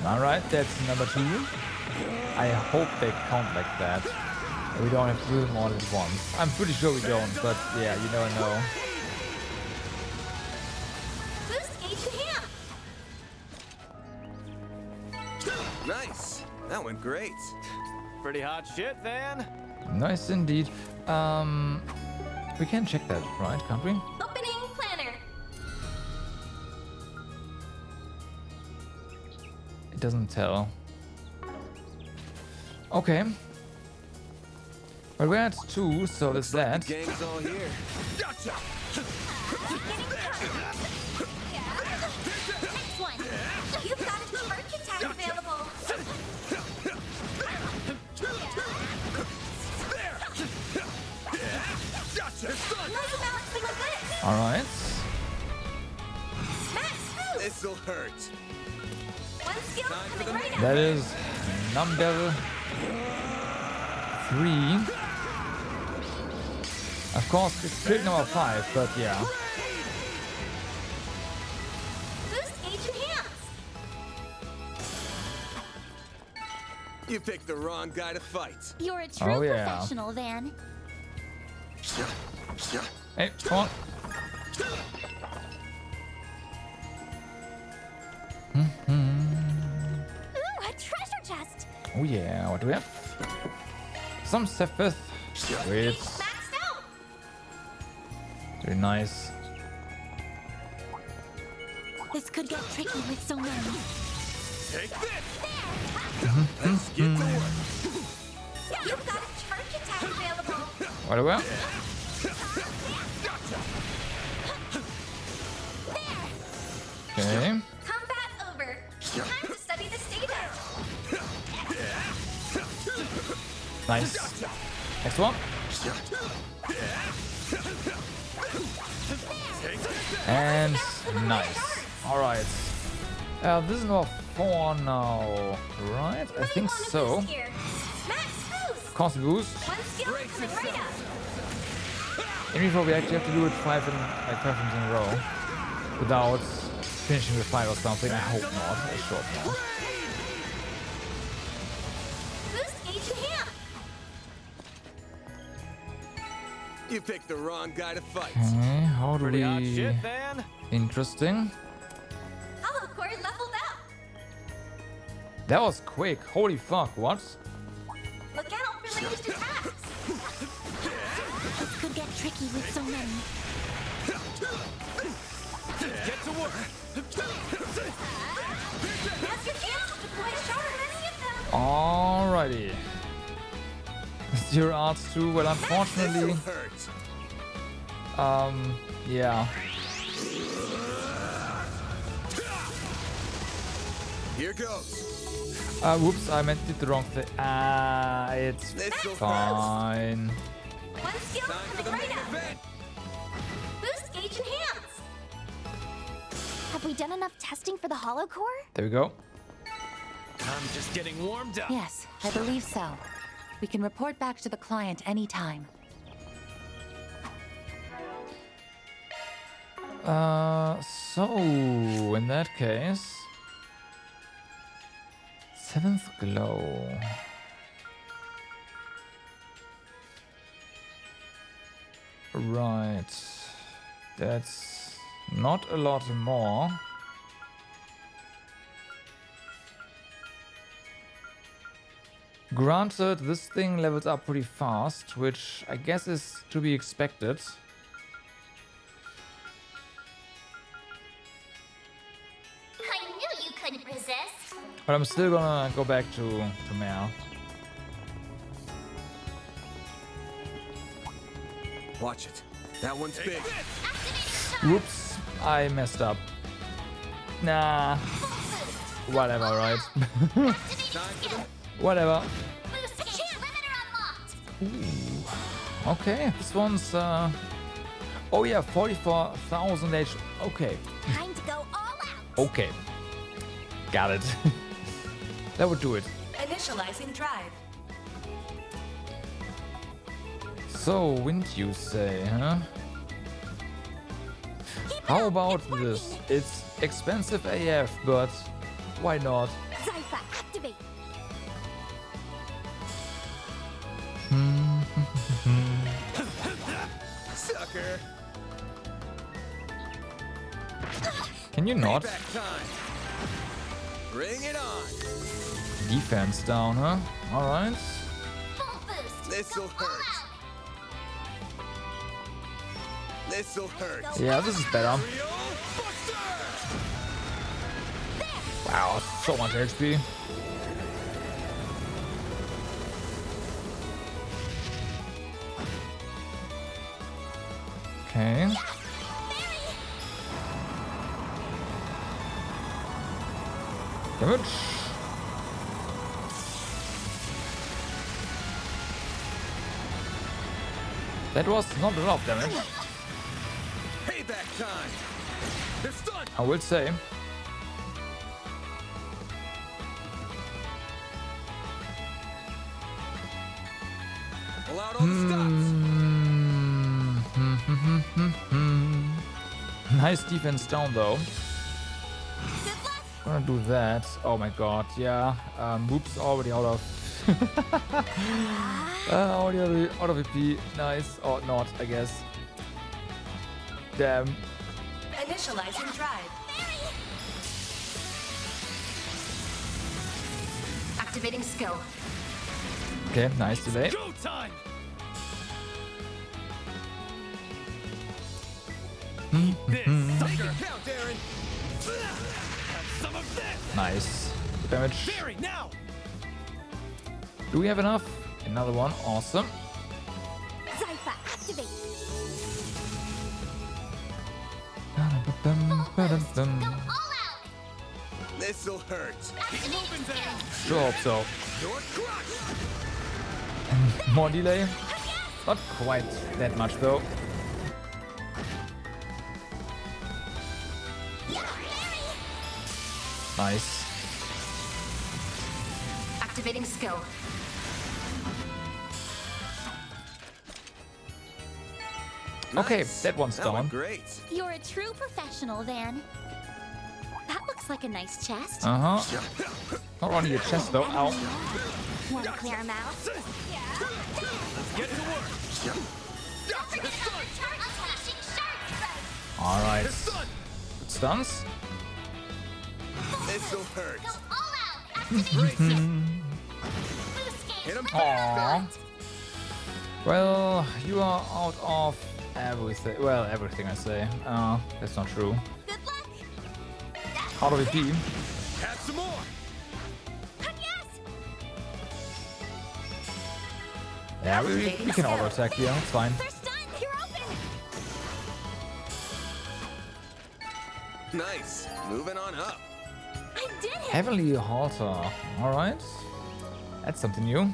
Alright, that's number 2. I hope they count like that. We don't have to do them all at once. I'm pretty sure we don't, but yeah, you never know. Nice. That went great. Pretty hot shit, Van. Nice indeed. We can check that, right? Can't we? Opening planner. It doesn't tell. Okay. Well, we're at 2, so there's that. The gang's all here. Gotcha. Next one. You've got a charge attack available. All right. This'll hurt. That is number 3. Of course, it's trick number 5, but yeah. Boost gauge enhanced. You picked the wrong guy to fight. You're a true professional, Van. Hey, come on. Ooh, a treasure chest. Oh yeah, what do we have? Some Sephiroth. Wait. Very nice. This could get tricky with so many. Take this. Let's get to work. You've got a charge attack available. What do we have? Okay. Combat over. Time to study the status. Nice. Next one. And nice. Alright. This is number 4 now, right? I think so. Cost boost. And before we actually have to do it 5 times in a row without finishing the fight or something. I hope not. I sure not. Boost You picked the wrong guy to fight. Okay, how do Pretty hot we... shit, Van. Interesting. Hollow core leveled up. That was quick. Holy fuck, what? Look out for ranged attacks. This could get tricky with so many. Get to work. Now's your chance to deploy a shot at any of them. Alrighty. Zero arts too. Well, unfortunately, yeah. Here goes. Whoops, I meant did the wrong thing. It's fine. One skill coming right up. Boost gauge enhance. Have we done enough testing for the hollow core? There we go. I'm just getting warmed up. Yes, I believe so. We can report back to the client anytime. So in that case, 7th glow. Right. That's not a lot more. Granted, this thing levels up pretty fast, which I guess is to be expected. I knew you couldn't resist. But I'm still gonna go back to Mare. Watch it. That one's big. Whoops, I messed up. Nah. Whatever, right? Whatever. Ooh. Okay, this one's oh yeah, 44,000 H. Okay. Time to go all out. Okay. Got it. That would do it. Initializing drive. So, wind you say, huh? How about this? It's expensive AF, but why not? Zypha, activate. Sucker. Can you not? Payback time. Bring it on. Defense down, huh? Alright. This'll hurt. This'll hurt. Yeah, this is better. Wow, so much HP. Okay. Damage. That was not a lot of damage. Payback time. They're stunned. I will say. Pull out all the stops. Nice defense down though. Gonna do that. Oh my god, yeah. Whoops, already out of already out of EP. Nice. Or not, I guess. Damn. Initializing drive. Activating skill. Okay, nice delay. Go time. This sucker. Count, Aaron. Have some of this. Nice. Damage. Barry, now. Do we have enough? Another one. Awesome. Zypha, activate. This'll hurt. Keep moving, Van. Sure hope so. You're crushed. More delay. Not quite that much though. Nice. Activating skill. Okay, that one's That went down. great. You're a true professional, Van. That looks like a nice chest. Uh-huh. Not on your chest though. Ow. Want to clear him out? Get to work. Don't forget about your charge unleashing shark strike. Alright. Good stunts. This'll hurt. Go all out. Activate your boost gauge. Hit him Aww. Well, you are out of everything. Well, everything I say. That's not true. Good luck. Out of EP. Have some more. Yes. Yeah, we can auto attack here. It's fine. They're stunned. You're open. Nice. Moving on up. I did it. Heavenly Halter. Alright. That's something new.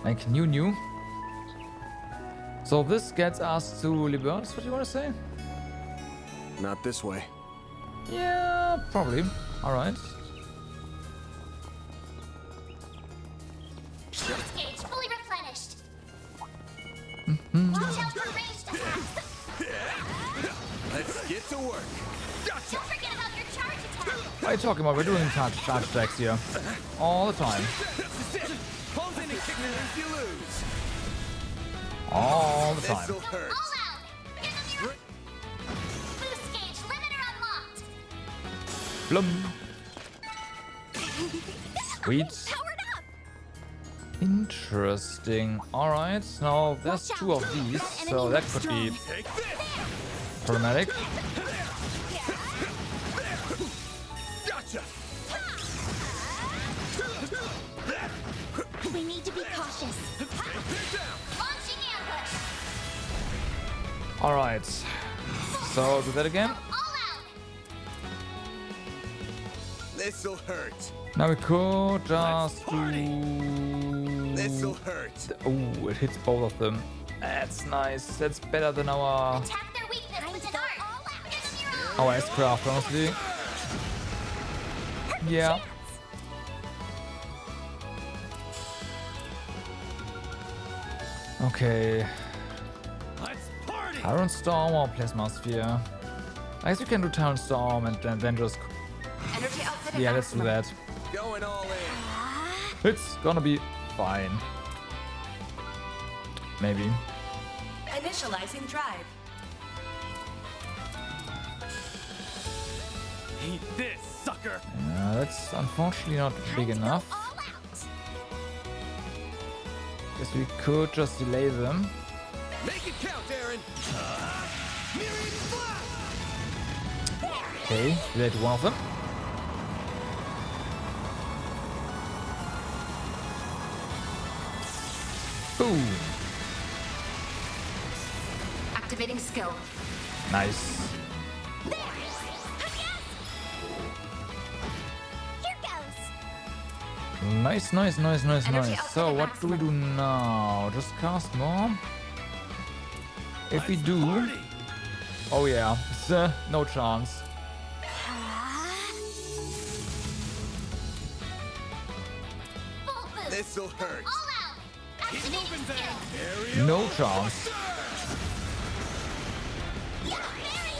Like new. So this gets us to Liberty. What do you want to say? Not this way. Yeah, probably. Alright. Boost gauge fully replenished. Watch out for ranged attacks. Let's get to work. Gotcha. Don't forget about your charge attack. What are you talking about? We're doing charge attacks here. All the time. Pulls in and kicks if you lose. All the time. This'll hurt. All out. Give them your boost gauge limiter unlocked. Blum. Sweet. Powered up. Interesting. Alright, now there's two of these, so that could be problematic. Gotcha. We need to be cautious. Launching ambush. Alright. So do that again. All out. This'll hurt. Now we could just This'll hurt. Oh, it hits both of them. That's nice. That's better than our Attack their weakness with an art. All out. Give them your own. S-Craft, honestly. Yeah. Okay. Let's party. Iron Storm or Plasma Sphere? I guess we can do Iron Storm and then just... Energy output at Yeah, let's do maximum. that. Going all in. It's gonna be fine. Maybe. Initializing drive. Eat this, sucker. That's unfortunately not big enough. All out. Guess we could just delay them. Make it count, Aaron. Okay, delayed one of them. Boom. Activating skill. Nice. There. Yes. Here goes. Nice. So what do we do now? Just cast more? If we do... Oh yeah, no chance. Full boost. This'll hurt. All out. Activating skill. No chance. Yeah, Mary.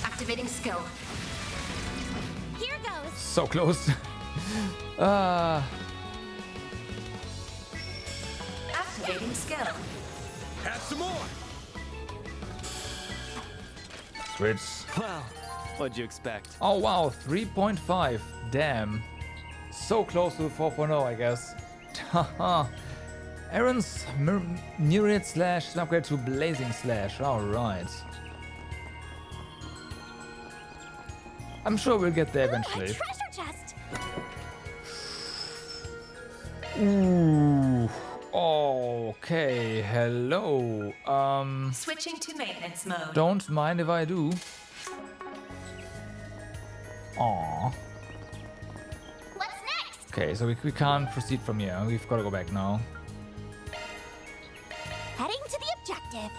Activating skill. Here goes. So close. Activating skill. Have some more. Switch. Well, what'd you expect? Oh wow, 3.5. Damn. So close to 4.0, I guess. Haha. Aaron's Myriad Slash is an upgrade to Blazing Slash. Alright. I'm sure we'll get there A eventually. treasure chest. Ooh. Okay. Hello. Switching to maintenance mode. Don't mind if I do. Aww. What's next? Okay, so we can't proceed from here. We've got to go back now. Heading to the objective.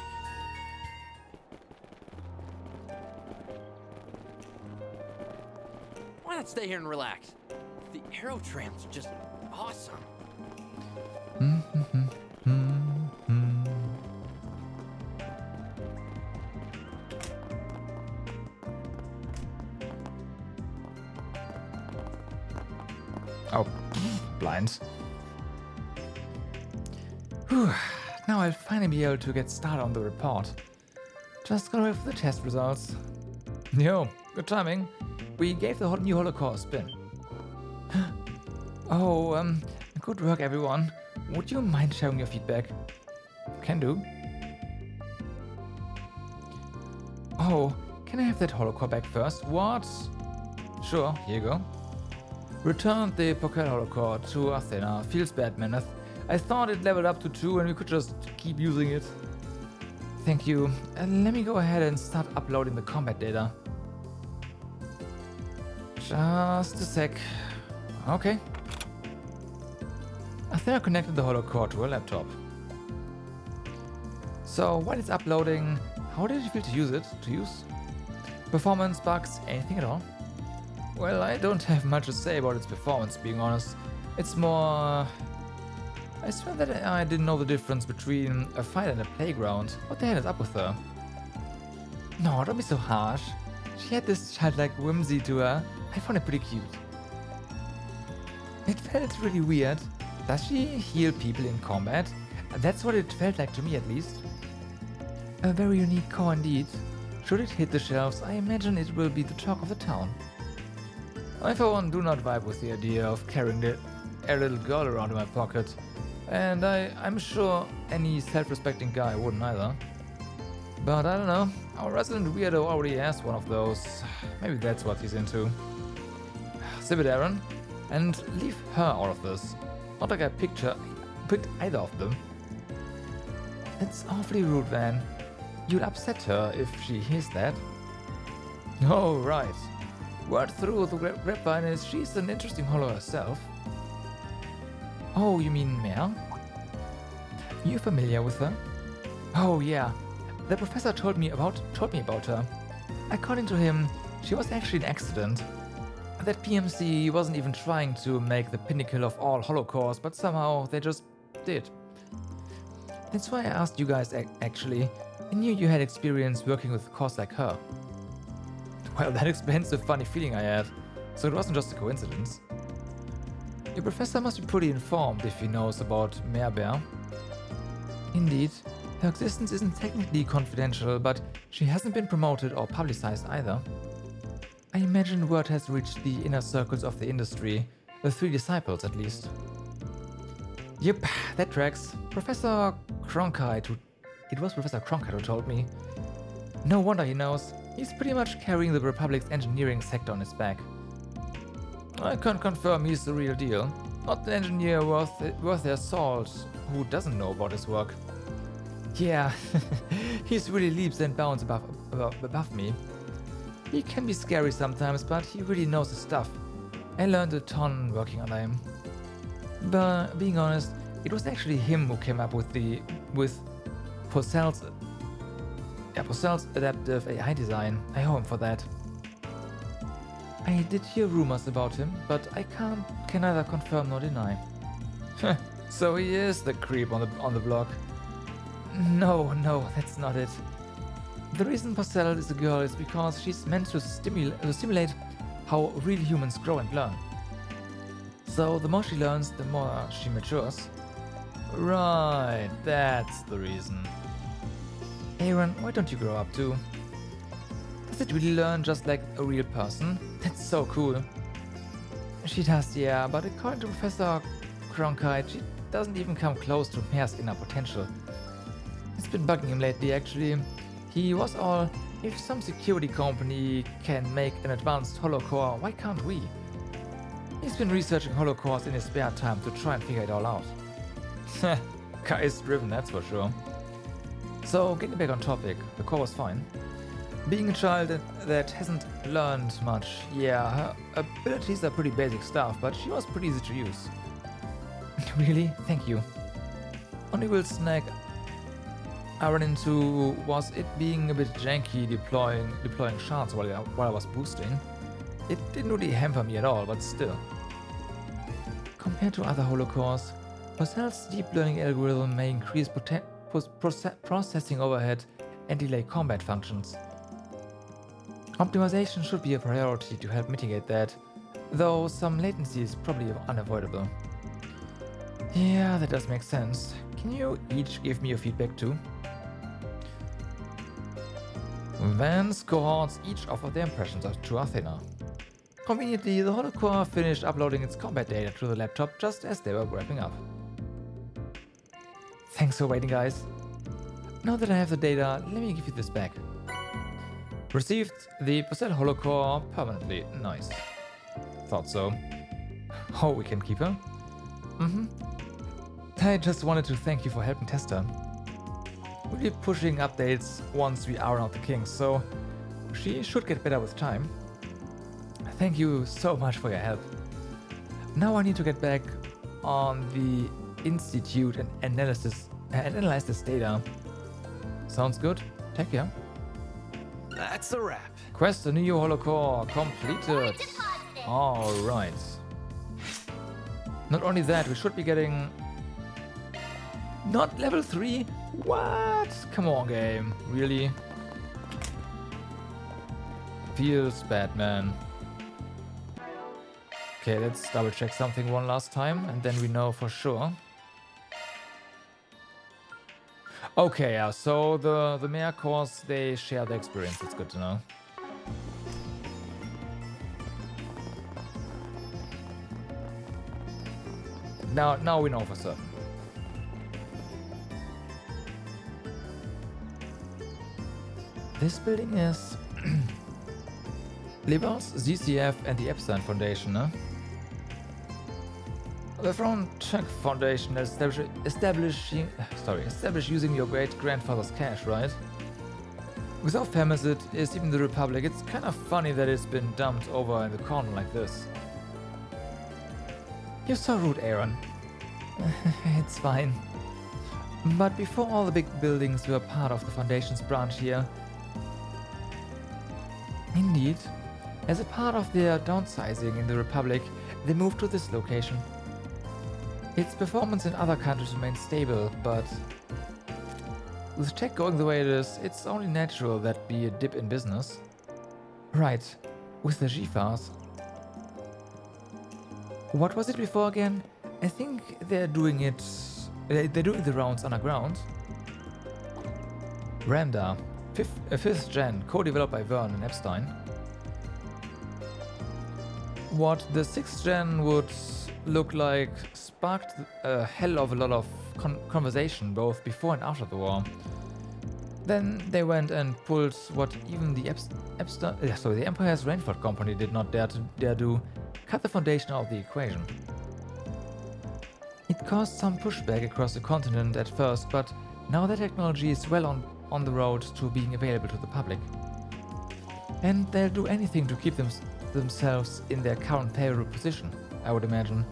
Why not stay here and relax? The aero trams are just awesome. Oh, blind. Whew. Now I'll finally be able to get started on the report. Just gotta wait for the test results. Yo, good timing. We gave the new holocore a spin. Oh, good work everyone. Would you mind sharing your feedback? Can do. Oh, can I have that holocore back first? What? Sure, here you go. Returned the Pocket holocore to Athena. Feels bad, Maneth. I thought it leveled up to 2 and we could just keep using it. Thank you. Let me go ahead and start uploading the combat data. Just a sec. Okay. Athena connected the holocore to a laptop. So while it's uploading, how did you feel to use it? Performance, bugs, anything at all? Well, I don't have much to say about its performance, being honest. It's more... I swear that I didn't know the difference between a fight and a playground. What the hell is up with her? No, don't be so harsh. She had this childlike whimsy to her. I found it pretty cute. It felt really weird. Does she heal people in combat? That's what it felt like to me, at least. A very unique core indeed. Should it hit the shelves, I imagine it will be the talk of the town. I for one do not vibe with the idea of carrying a little girl around in my pocket. And I'm sure any self-respecting guy wouldn't either. But I don't know, our resident weirdo already has one of those. Maybe that's what he's into. Sip it, Aaron, and leave her out of this. Not like I picked either of them. It's awfully rude, Van. You'd upset her if she hears that. Oh, right. Word through the grapevine is she's an interesting holo herself. Oh, you mean Mare? You familiar with her? Oh yeah, the professor told me about her. According to him, she was actually an accident. That PMC wasn't even trying to make the pinnacle of all holocores, but somehow they just did. That's why I asked you guys actually. I knew you had experience working with a course like her. Well, that explains the funny feeling I had, so it wasn't just a coincidence. Your professor must be pretty informed if he knows about Mare Bear. Indeed, her existence isn't technically confidential, but she hasn't been promoted or publicized either. I imagine word has reached the inner circles of the industry, the 3 disciples at least. Yep, that tracks. Professor Cronkite who told me. No wonder he knows. He's pretty much carrying the Republic's engineering sector on his back. I can confirm he's the real deal. Not an engineer worth their salt who doesn't know about his work. Yeah, he's really leaps and bounds above me. He can be scary sometimes, but he really knows his stuff. I learned a ton working under him. But being honest, it was actually him who came up with Possel's adaptive AI design. I owe him for that. I did hear rumors about him, but I can neither confirm nor deny. So he is the creep on the block. No, that's not it. The reason Postel is a girl is because she's meant to stimulate how real humans grow and learn. So the more she learns, the more she matures. Right, that's the reason. Aaron, why don't you grow up too? Does it really learn just like a real person? That's so cool. She does, yeah, but according to Professor Cronkite, she doesn't even come close to Mare's inner potential. It's been bugging him lately, actually. He was all, if some security company can make an advanced holocore, why can't we? He's been researching holocores in his spare time to try and figure it all out. Guy is driven, that's for sure. So, getting back on topic, the core was fine. Being a child that hasn't learned much, yeah, her abilities are pretty basic stuff, but she was pretty easy to use. Really? Thank you. Only real snag I ran into was it being a bit janky deploying shards while I was boosting. It didn't really hamper me at all, but still. Compared to other holocores, Possel's deep learning algorithm may increase processing overhead and delay combat functions. Optimization should be a priority to help mitigate that. Though some latency is probably unavoidable. Yeah, that does make sense. Can you each give me your feedback too? Vance cohorts each offer their impressions to Athena. Conveniently, the holocore finished uploading its combat data to the laptop just as they were wrapping up. Thanks for waiting, guys. Now that I have the data, let me give you this back. Received the Basel holocore permanently. Nice. Thought so. Oh, we can keep her? I just wanted to thank you for helping Tester. We'll be pushing updates once we are around the king, so she should get better with time. Thank you so much for your help. Now I need to get back on the Institute and analyze this data. Sounds good. Take care. That's a wrap. Quest a new holocore completed. Alright. Not only that, we should be getting... Not level 3? What? Come on, game. Really? Feels bad, man. Okay, let's double check something one last time, and then we know for sure. Okay, yeah, so the mayor cores, they share the experience. It's good to know. Now we know for certain. This building is Libels, ZCF, and the Epstein Foundation, huh? The Frontex Foundation established using your great-grandfather's cash, right? With how famous it is, even the Republic, it's kind of funny that it's been dumped over in the corner like this. You're so rude, Aaron. It's fine. But before all the big buildings were part of the Foundation's branch here. Indeed. As a part of their downsizing in the Republic, they moved to this location. Its performance in other countries remains stable, but with tech going the way it is, it's only natural that be a dip in business. Right, with the GFARs. What was it before again? I think they're doing the rounds underground. Ramda, 5th gen, co-developed by Vern and Epstein. What the 6th gen would look like sparked a hell of a lot of conversation both before and after the war. Then they went and pulled what even the the Empire's Rainford Company did not dare do, cut the Foundation out of the equation. It caused some pushback across the continent at first, but now the technology is well on the road to being available to the public. And they'll do anything to keep themselves in their current favorable position, I would imagine.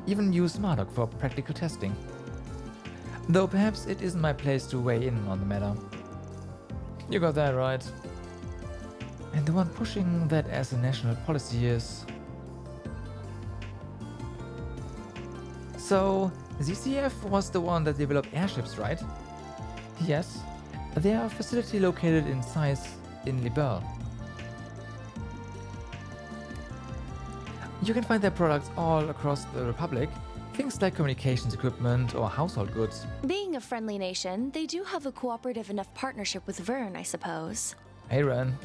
Even use Marduk for practical testing. Though perhaps it isn't my place to weigh in on the matter. You got that right. And the one pushing that as a national policy is... So, ZCF was the one that developed airships, right? Yes. They are a facility located in Size in Libel. You can find their products all across the Republic, things like communications equipment or household goods. Being a friendly nation, they do have a cooperative enough partnership with Vern, I suppose. Hey, Ren.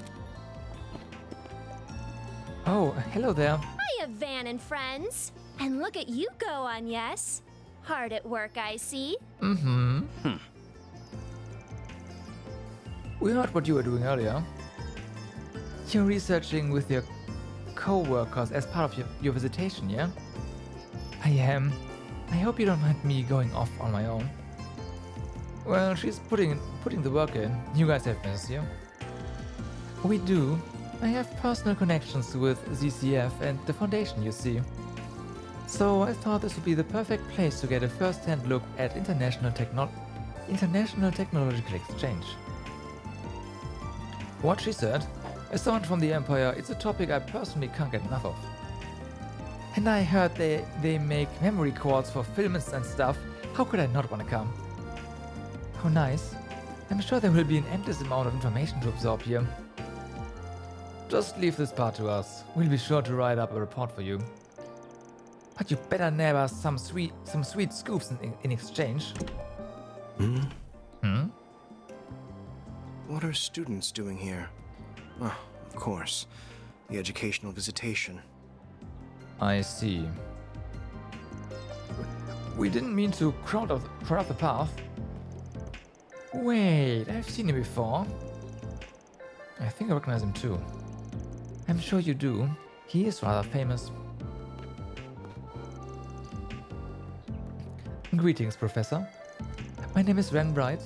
Oh, hello there. Hiya, Van and friends. And look at you go, Agnes. Hard at work, I see. We heard what you were doing earlier. You're researching with your co-workers as part of your visitation, yeah? I am. I hope you don't mind me going off on my own. Well, she's putting the work in. You guys have business here. We do. I have personal connections with ZCF and the Foundation, you see. So I thought this would be the perfect place to get a first-hand look at international technological exchange. What she said, as someone from the Empire, it's a topic I personally can't get enough of. And I heard they make memory cords for films and stuff. How could I not want to come? How nice. I'm sure there will be an endless amount of information to absorb here. Just leave this part to us. We'll be sure to write up a report for you. But you better nab us some sweet scoops in exchange. What are students doing here? Oh, of course. The educational visitation. I see. We didn't mean to crowd out the path. Wait, I've seen him before. I think I recognize him too. I'm sure you do. He is rather famous. Greetings, Professor. My name is Ren Bright.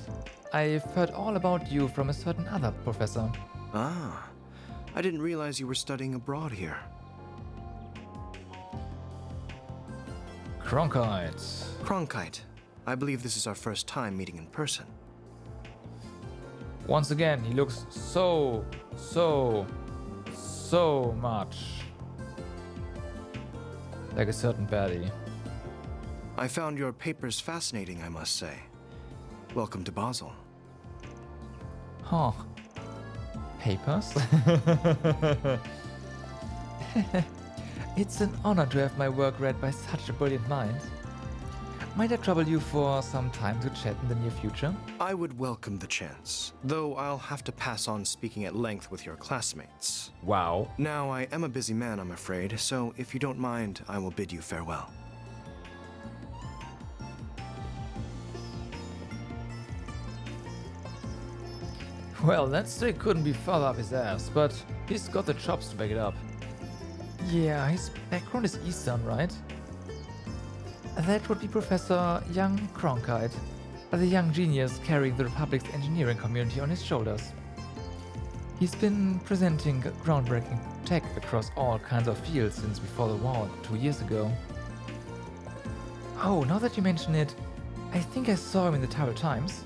I've heard all about you from a certain other professor. Ah, I didn't realize you were studying abroad here. Cronkite. Cronkite. I believe this is our first time meeting in person. Once again, he looks so much like a certain baddie. I found your papers fascinating, I must say. Welcome to Basel. Huh. Papers? It's an honor to have my work read by such a brilliant mind. Might I trouble you for some time to chat in the near future? I would welcome the chance, though I'll have to pass on speaking at length with your classmates. Wow. Now, I am a busy man, I'm afraid, so if you don't mind, I will bid you farewell. Well, that stick couldn't be further up his ass, but he's got the chops to back it up. Yeah, his background is Eastern, right? That would be Professor Young Cronkite, the young genius carrying the Republic's engineering community on his shoulders. He's been presenting groundbreaking tech across all kinds of fields since before the war 2 years ago. Oh, now that you mention it, I think I saw him in the Tower Times.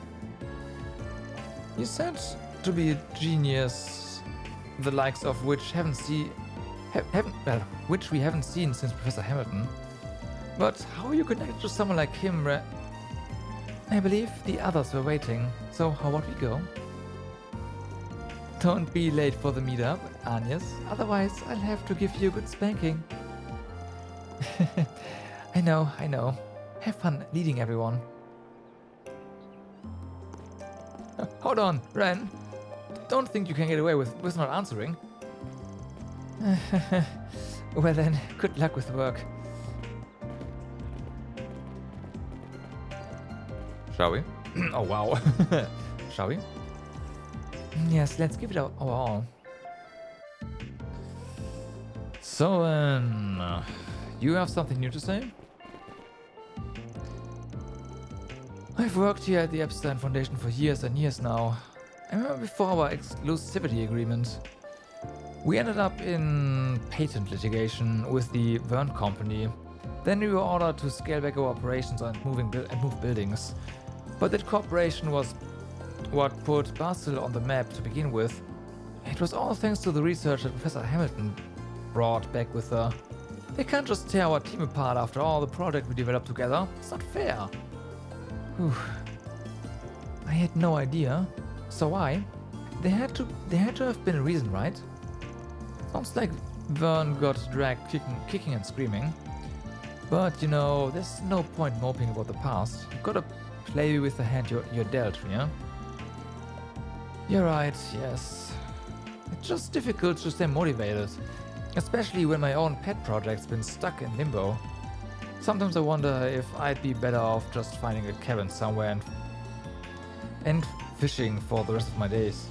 He said to be a genius, the likes of which which we haven't seen since Professor Hamilton. But how are you connected to someone like him? I believe the others were waiting, so how about we go? Don't be late for the meetup, Agnes, otherwise I'll have to give you a good spanking. I know. Have fun leading everyone. Hold on, Ren. Don't think you can get away with not answering. Well then, good luck with work. Shall we? Oh wow. Shall we? Yes, let's give it our all. So, you have something new to say? I've worked here at the Epstein Foundation for years and years now. I remember before our exclusivity agreement. We ended up in patent litigation with the Verne Company. Then we were ordered to scale back our operations and move buildings. But that cooperation was what put Basel on the map to begin with. It was all thanks to the research that Professor Hamilton brought back with her. They can't just tear our team apart after all the project we developed together. It's not fair. Whew. I had no idea. So why? There had to have been a reason, right? Sounds like Verne got dragged kicking and screaming. But you know, there's no point moping about the past. You've gotta play with the hand you're dealt, yeah? You're right, yes. It's just difficult to stay motivated. Especially when my own pet project's been stuck in limbo. Sometimes I wonder if I'd be better off just finding a cabin somewhere and fishing for the rest of my days.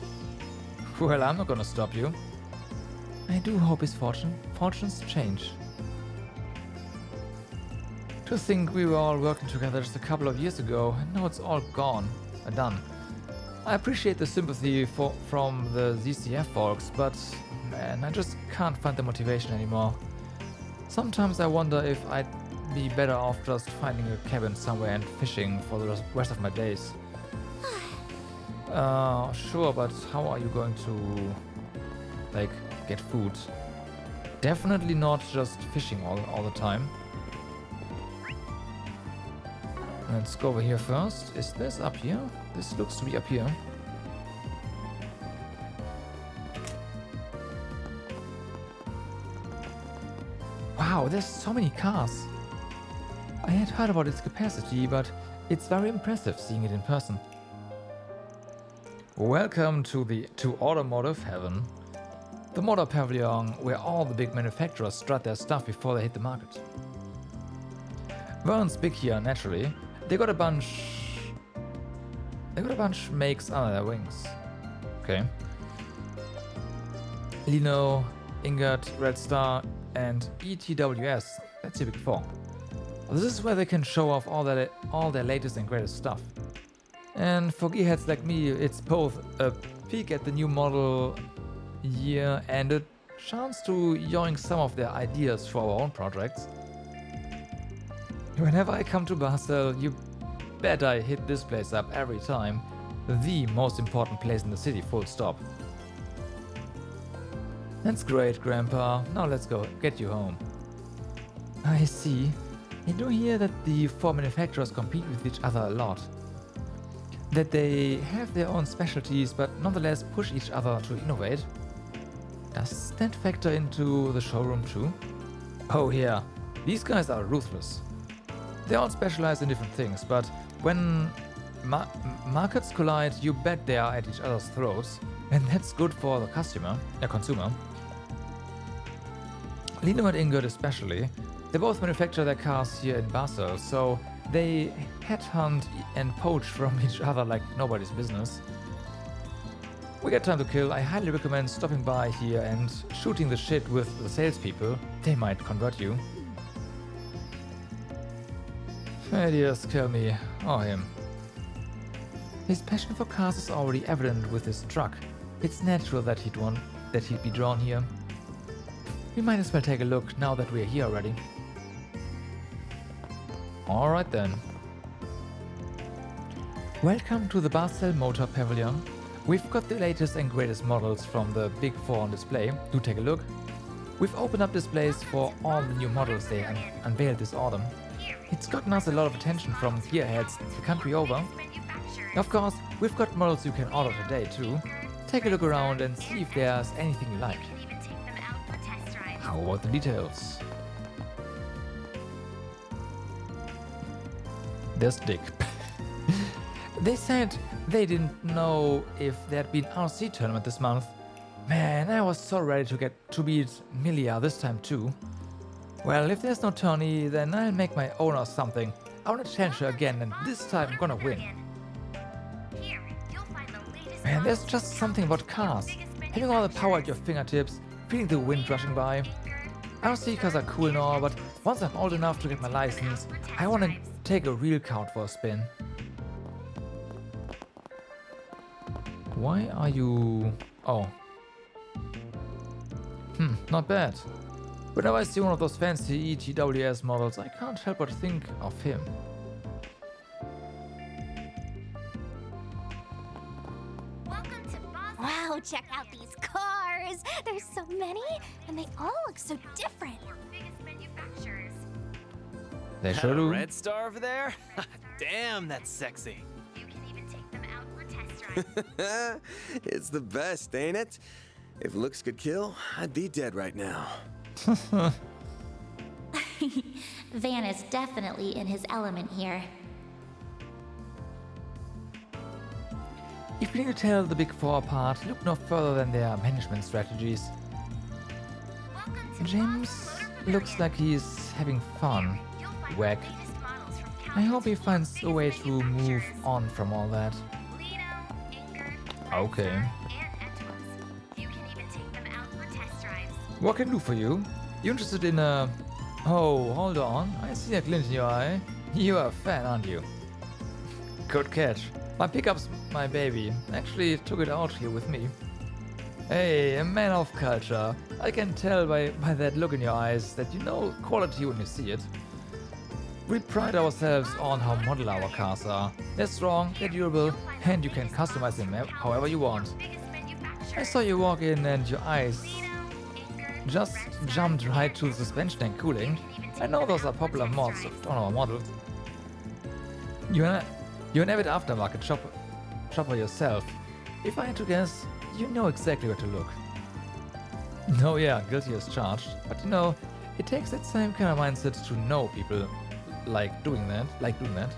Well, I'm not gonna stop you. I do hope his fortunes change. To think we were all working together just a couple of years ago, and now it's all gone and done. I appreciate the sympathy from the ZCF folks, but man, I just can't find the motivation anymore. Sometimes I wonder if I'd be better off just finding a cabin somewhere and fishing for the rest of my days. Sure, but how are you going to, like, get food? Definitely not just fishing all the time. Let's go over here first. Is this up here? This looks to be up here. Wow, there's so many cars. I had heard about its capacity, but it's very impressive seeing it in person. Welcome to Automotive Heaven, the motor pavilion where all the big manufacturers strut their stuff before they hit the market. Vern's big here, naturally. They got a bunch makes under their wings. Okay. Lino, Ingot, Red Star, and ETWS. That's your big four. This is where they can show off all their latest and greatest stuff. And for gearheads like me, it's both a peek at the new model year and a chance to yoink some of their ideas for our own projects. Whenever I come to Basel, you bet I hit this place up every time. The most important place in the city, full stop. That's great, Grandpa. Now let's go, get you home. I see. I do hear that the four manufacturers compete with each other a lot. That they have their own specialties, but nonetheless push each other to innovate. Does that factor into the showroom too? Oh yeah, these guys are ruthless. They all specialize in different things, but when markets collide, you bet they are at each other's throats, and that's good for the consumer. Lino and Ingot especially, they both manufacture their cars here in Basel, so they headhunt and poach from each other like nobody's business. We got time to kill. I highly recommend stopping by here and shooting the shit with the salespeople. They might convert you. Ideas kill me, or him. His passion for cars is already evident with his truck. It's natural that he'd be drawn here. We might as well take a look now that we're here already. Alright then. Welcome to the Basel Motor Pavilion. We've got the latest and greatest models from the Big Four on display. Do take a look. We've opened up displays for all the new models they unveiled this autumn. It's gotten us a lot of attention from gearheads the country over. Of course, we've got models you can order today too. Take a look around and see if there's anything you like. How about the details? There's Dick. They said they didn't know if there'd been RC tournament this month. Man, I was so ready to beat Milia this time too. Well, if there's no tourney, then I'll make my own or something. I wanna challenge her again, and this time I'm gonna win. Man, there's just something about cars. Having all the power at your fingertips, feeling the wind rushing by. RC cars are cool and all, but once I'm old enough to get my license, I wanna take a real car for a spin. Why are you... Oh. Not bad. Whenever I see one of those fancy ETWS models, I can't help but think of him. Wow, check out these cars! There's so many, and they all look so different. They sure do. Red Star over there? Damn, that's sexy. You can even take them out for test drives. It's the best, ain't it? If looks could kill, I'd be dead right now. Van is definitely in his element here. If you need to tell the Big Four apart, look no further than their management strategies. James looks like he's having fun. Whack. I hope he finds a way to move on from all that. Okay. What can I do for you? You interested in a... Oh, hold on. I see a glint in your eye. You're a fan, aren't you? Good catch. My pickup's my baby. Actually took it out here with me. Hey, a man of culture. I can tell by that look in your eyes that you know quality when you see it. We pride ourselves on how modular our cars are. They're strong, they're durable, and you can customize them however you want. I saw you walk in and your eyes just jumped right to the suspension and cooling. I know those are popular mods on our models. You're an avid aftermarket shopper yourself. If I had to guess, you know exactly where to look. No, yeah, guilty as charged. But you know, It takes that same kind of mindset to know people like doing that.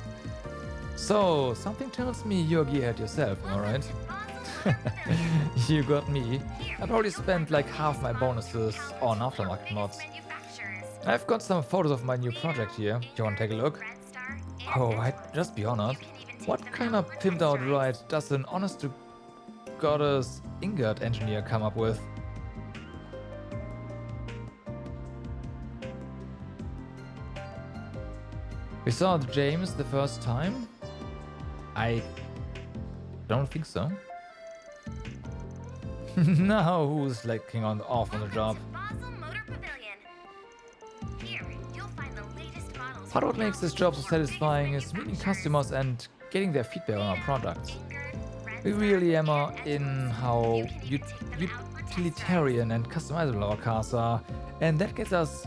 So, something tells me you're a gearhead yourself, alright? You got me. I probably spent like half my bonuses on aftermarket mods. I've got some photos of my new project here. You wanna take a look? Oh, just be honored. What kind of pimped out ride does an honest to goddess ingot engineer come up with? We saw James the first time? I don't think so. Now who's like off on the job? Part of what makes this job so satisfying is meeting customers and getting their feedback on our products. We really hammer in how utilitarian and customizable our cars are, and that gets us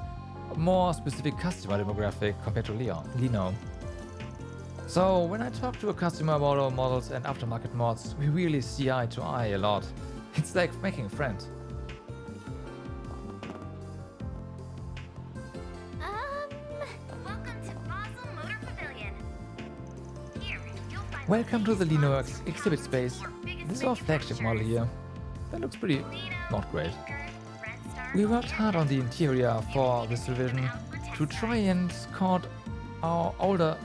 a more specific customer demographic compared to Lino. So when I talk to a customer about our models and aftermarket mods, we really see eye to eye a lot. It's like making a friend. Welcome to the Lino exhibit space. This is our flagship model here. That looks pretty not great. We worked hard on the interior for this revision to try and court older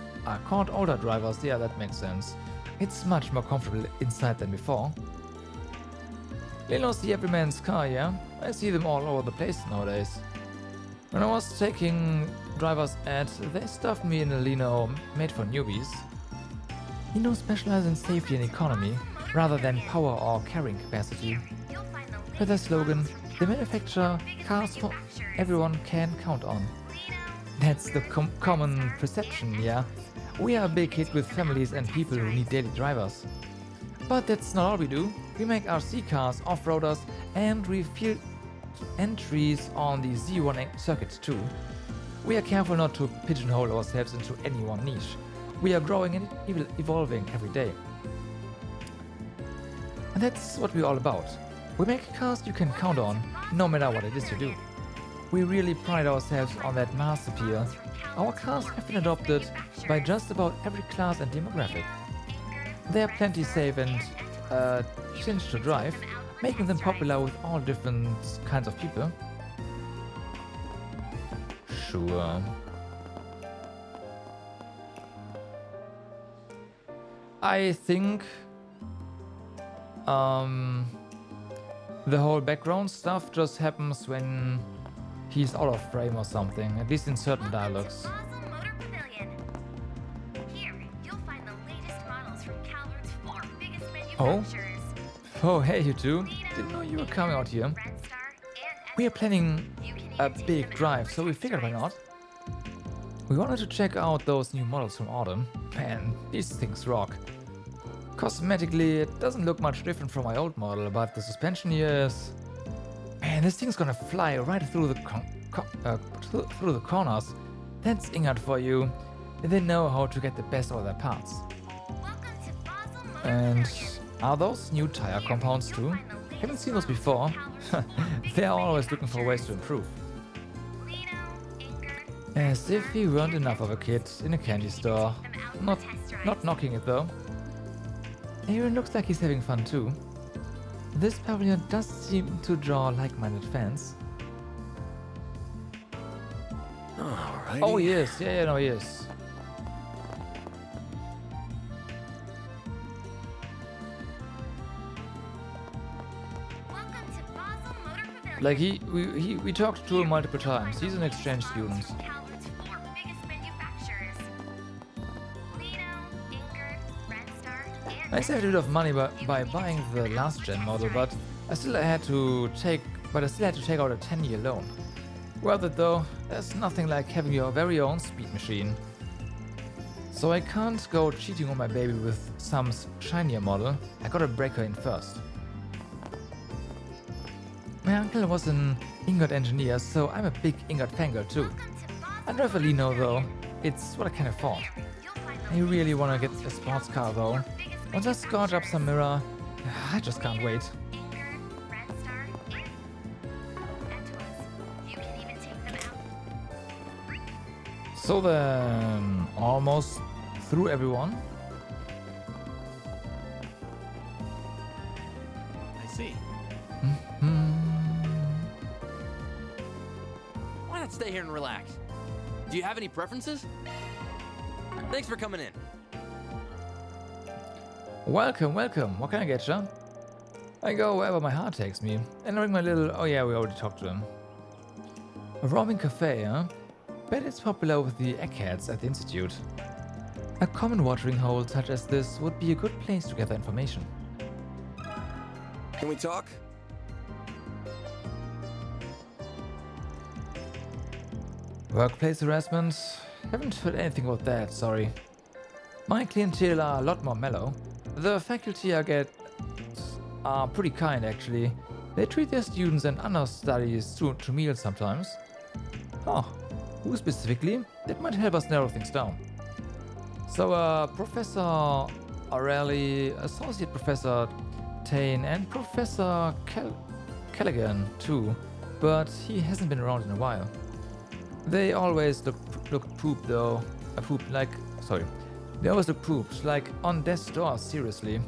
drivers. Yeah, that makes sense. It's much more comfortable inside than before. Lino's the everyman's car, yeah? I see them all over the place nowadays. When I was taking driver's ed, they stuffed me in a Lino made for newbies. Lino specializes in safety and economy, rather than power or carrying capacity. Per their slogan, they manufacture cars for everyone can count on. That's the common perception, yeah? We are a big hit with families and people who need daily drivers. But that's not all we do. We make RC cars, off-roaders, and we field entries on the Z1 circuits too. We are careful not to pigeonhole ourselves into any one niche. We are growing and evolving every day. And that's what we're all about. We make cars you can count on, no matter what it is you do. We really pride ourselves on that mass appeal. Our cars have been adopted by just about every class and demographic. They are plenty safe and cinch to drive, making them popular with all different kinds of people. Sure. I think the whole background stuff just happens when he's out of frame or something, at least in certain dialogues. Oh? Oh, hey you two. Didn't know you were coming out here. We are planning a big drive, so we figured why not. We wanted to check out those new models from Autumn. Man, these things rock. Cosmetically, it doesn't look much different from my old model, but the suspension here is... Man, this thing's gonna fly right through the through the corners. That's Ingard for you. They know how to get the best out of their parts. And are those new tire compounds too? Haven't seen those before. They're always looking for ways to improve. As if he weren't enough of a kid in a candy store. Not knocking it though. Aaron looks like he's having fun too. This pavilion does seem to draw like-minded fans. Alrighty. Oh he is, yeah, no he is. Like we talked to him multiple times. He's an exchange student. I saved a bit of money by buying the last gen model, but I still had to take out a 10-year loan. Worth it though. There's nothing like having your very own speed machine. So I can't go cheating on my baby with some shinier model. I gotta break her in first. My uncle was an ingot engineer, so I'm a big ingot fangirl too. I drive a Lino though. It's what I can afford. I really wanna get a sports car though. Once I scorch up some mirror, I just can't wait. So then, almost through everyone. I see. Why not stay here and relax? Do you have any preferences? Thanks for coming in. Welcome, welcome. What can I get you? I go wherever my heart takes me. And I ring my little... Oh yeah, we already talked to him. A roaming cafe, huh? Bet it's popular with the eggheads at the Institute. A common watering hole such as this would be a good place to gather information. Can we talk? Workplace harassment? Haven't heard anything about that, sorry. My clientele are a lot more mellow. The faculty I get are pretty kind, actually. They treat their students and understudies to meals sometimes. Oh, who specifically? That might help us narrow things down. So, Professor O'Reilly, Associate Professor Tane, and Professor Callaghan too, but he hasn't been around in a while. They always look pooped though. They always look pooped, like on death's door, seriously.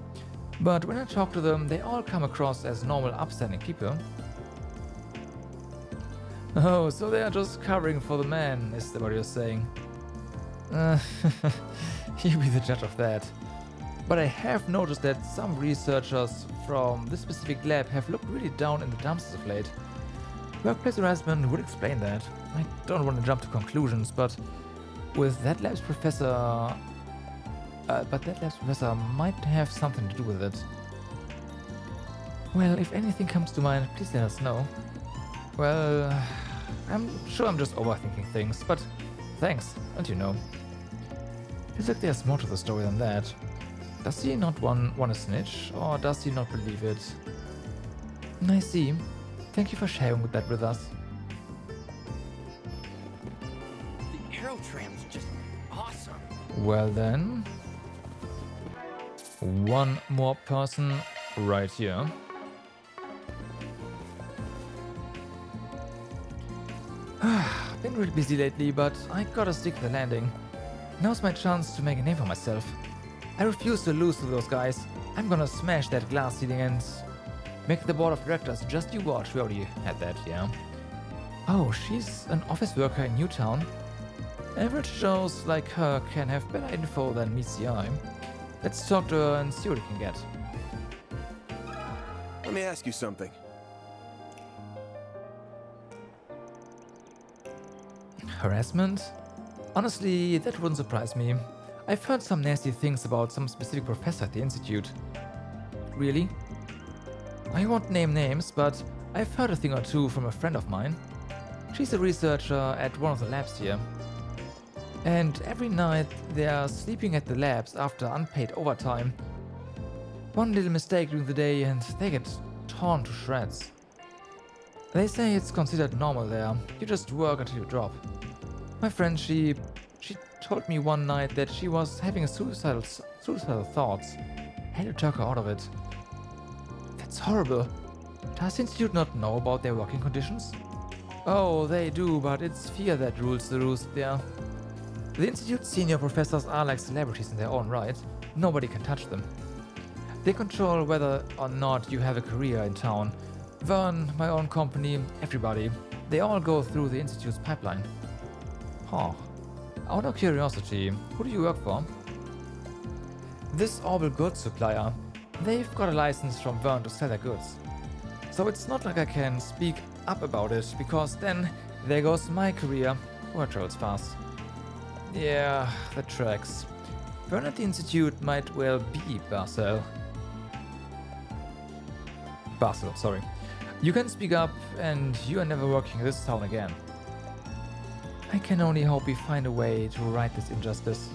But when I talk to them, they all come across as normal, upstanding people. Oh, so they are just covering for the man, is what you're saying? You be the judge of that. But I have noticed that some researchers from this specific lab have looked really down in the dumps of late. Workplace harassment would explain that. I don't want to jump to conclusions, but with that lab's professor... might have something to do with it. Well, if anything comes to mind, please let us know. Well, I'm sure I'm just overthinking things, but thanks, and you know. Feels like there's more to the story than that. Does he not want to snitch, or does he not believe it? I see. Thank you for sharing that with us. The aerotram's just awesome. Well then... one more person right here. Been really busy lately, but I gotta stick to the landing. Now's my chance to make a name for myself. I refuse to lose to those guys. I'm gonna smash that glass ceiling and make the board of directors just you watch. We already had that, yeah. Oh, she's an office worker in Newtown. Average Joes like her can have better info than meets the eye. Let's talk to her and see what we can get. Let me ask you something. Harassment? Honestly, that wouldn't surprise me. I've heard some nasty things about some specific professor at the Institute. Really? I won't name names, but I've heard a thing or two from a friend of mine. She's a researcher at one of the labs here. And every night they are sleeping at the labs after unpaid overtime. One little mistake during the day and they get torn to shreds. They say it's considered normal there. You just work until you drop. My friend, she told me one night that she was having suicidal thoughts. I had to talk her out of it. That's horrible. Does the Institute not know about their working conditions? Oh, they do, but it's fear that rules the roost there. The Institute's senior professors are like celebrities in their own right. Nobody can touch them. They control whether or not you have a career in town. Vern, my own company, everybody. They all go through the Institute's pipeline. Huh. Out of curiosity, who do you work for? This Orbital goods supplier. They've got a license from Vern to sell their goods. So it's not like I can speak up about it, because then there goes my career. Word travels fast. Yeah, that tracks. Vern at the Institute might well be Basel. Basel, sorry. You can speak up, and you are never working in this town again. I can only hope we find a way to right this injustice.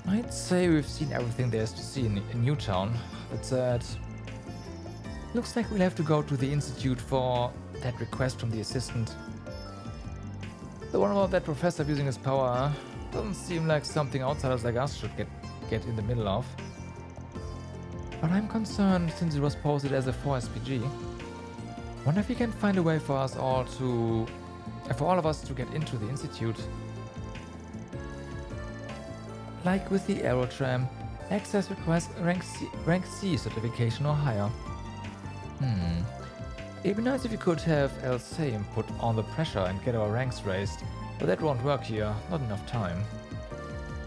I'd say we've seen everything there is to see in Newtown. That's sad. Looks like we'll have to go to the Institute for that request from the assistant. The one about that professor abusing his power doesn't seem like something outsiders like us should get in the middle of. But I'm concerned since it was posted as a 4SPG. Wonder if we can find a way for us all to for all of us to get into the institute. Like with the Aerotram, access requires rank C certification or higher. It'd be nice if we could have El Same put on the pressure and get our ranks raised, but that won't work here, not enough time.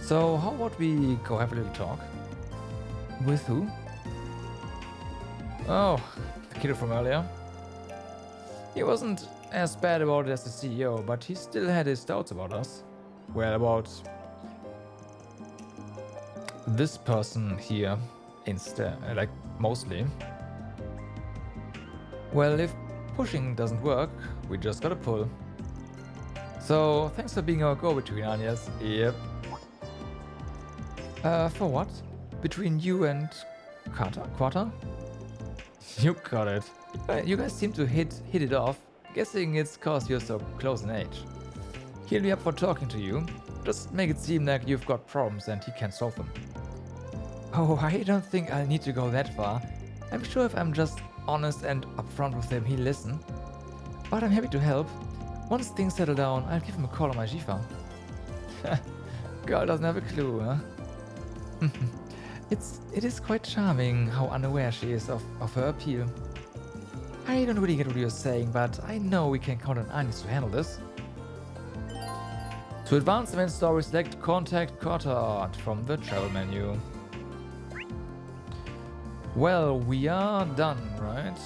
So how about we go have a little talk? With who? Oh, the kid from earlier. He wasn't as bad about it as the CEO, but he still had his doubts about us. Well, about this person here instead, like mostly. Well, if pushing doesn't work, we just gotta pull. So, thanks for being our go-between, Agnes. Yep. For what? Between you and Quarter? You got it. You guys seem to hit it off. Guessing it's cause you're so close in age. He'll be up for talking to you. Just make it seem like you've got problems and he can solve them. Oh, I don't think I'll need to go that far. I'm sure if I'm just honest and upfront with him, he'll listen. But I'm happy to help. Once things settle down, I'll give him a call on my Jifa. Girl doesn't have a clue, huh? It is quite charming how unaware she is of her appeal. I don't really get what you're saying, but I know we can count on Agnes to handle this. To advance event story, select Contact Cotard from the travel menu. Well, we are done, right?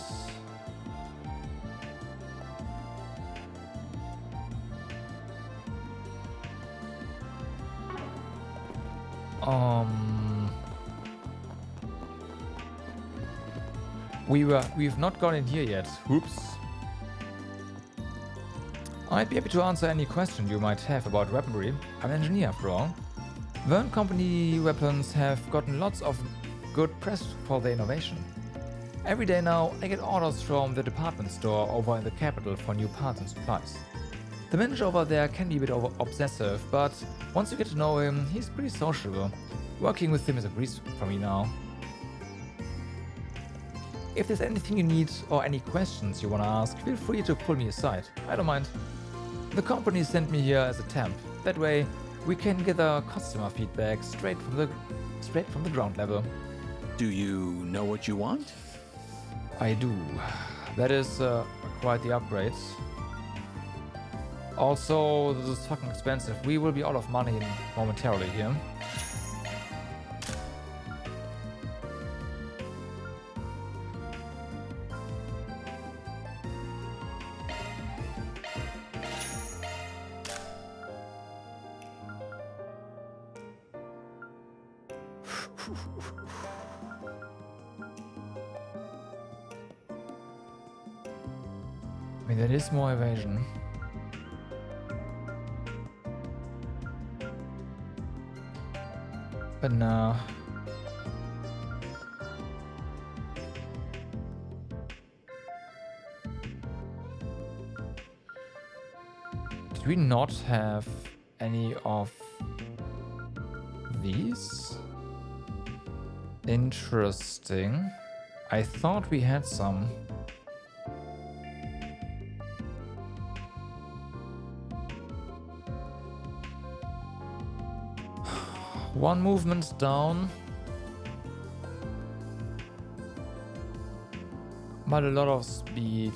We've not gone in here yet. Oops. I'd be happy to answer any question you might have about weaponry. I'm an engineer after all. Verne Company weapons have gotten lots of good press for their innovation. Every day now, I get orders from the department store over in the capital for new parts and supplies. The manager over there can be a bit obsessive, but once you get to know him, he's pretty sociable. Working with him is a breeze for me now. If there's anything you need or any questions you want to ask, feel free to pull me aside. I don't mind. The company sent me here as a temp. That way, we can gather customer feedback straight from the ground level. Do you know what you want? I do. That is quite the upgrade. Also, this is fucking expensive. We will be out of money momentarily here. I mean, that is more evasion. But no. Did we not have any of these? Interesting. I thought we had some. One movement down. But a lot of speed.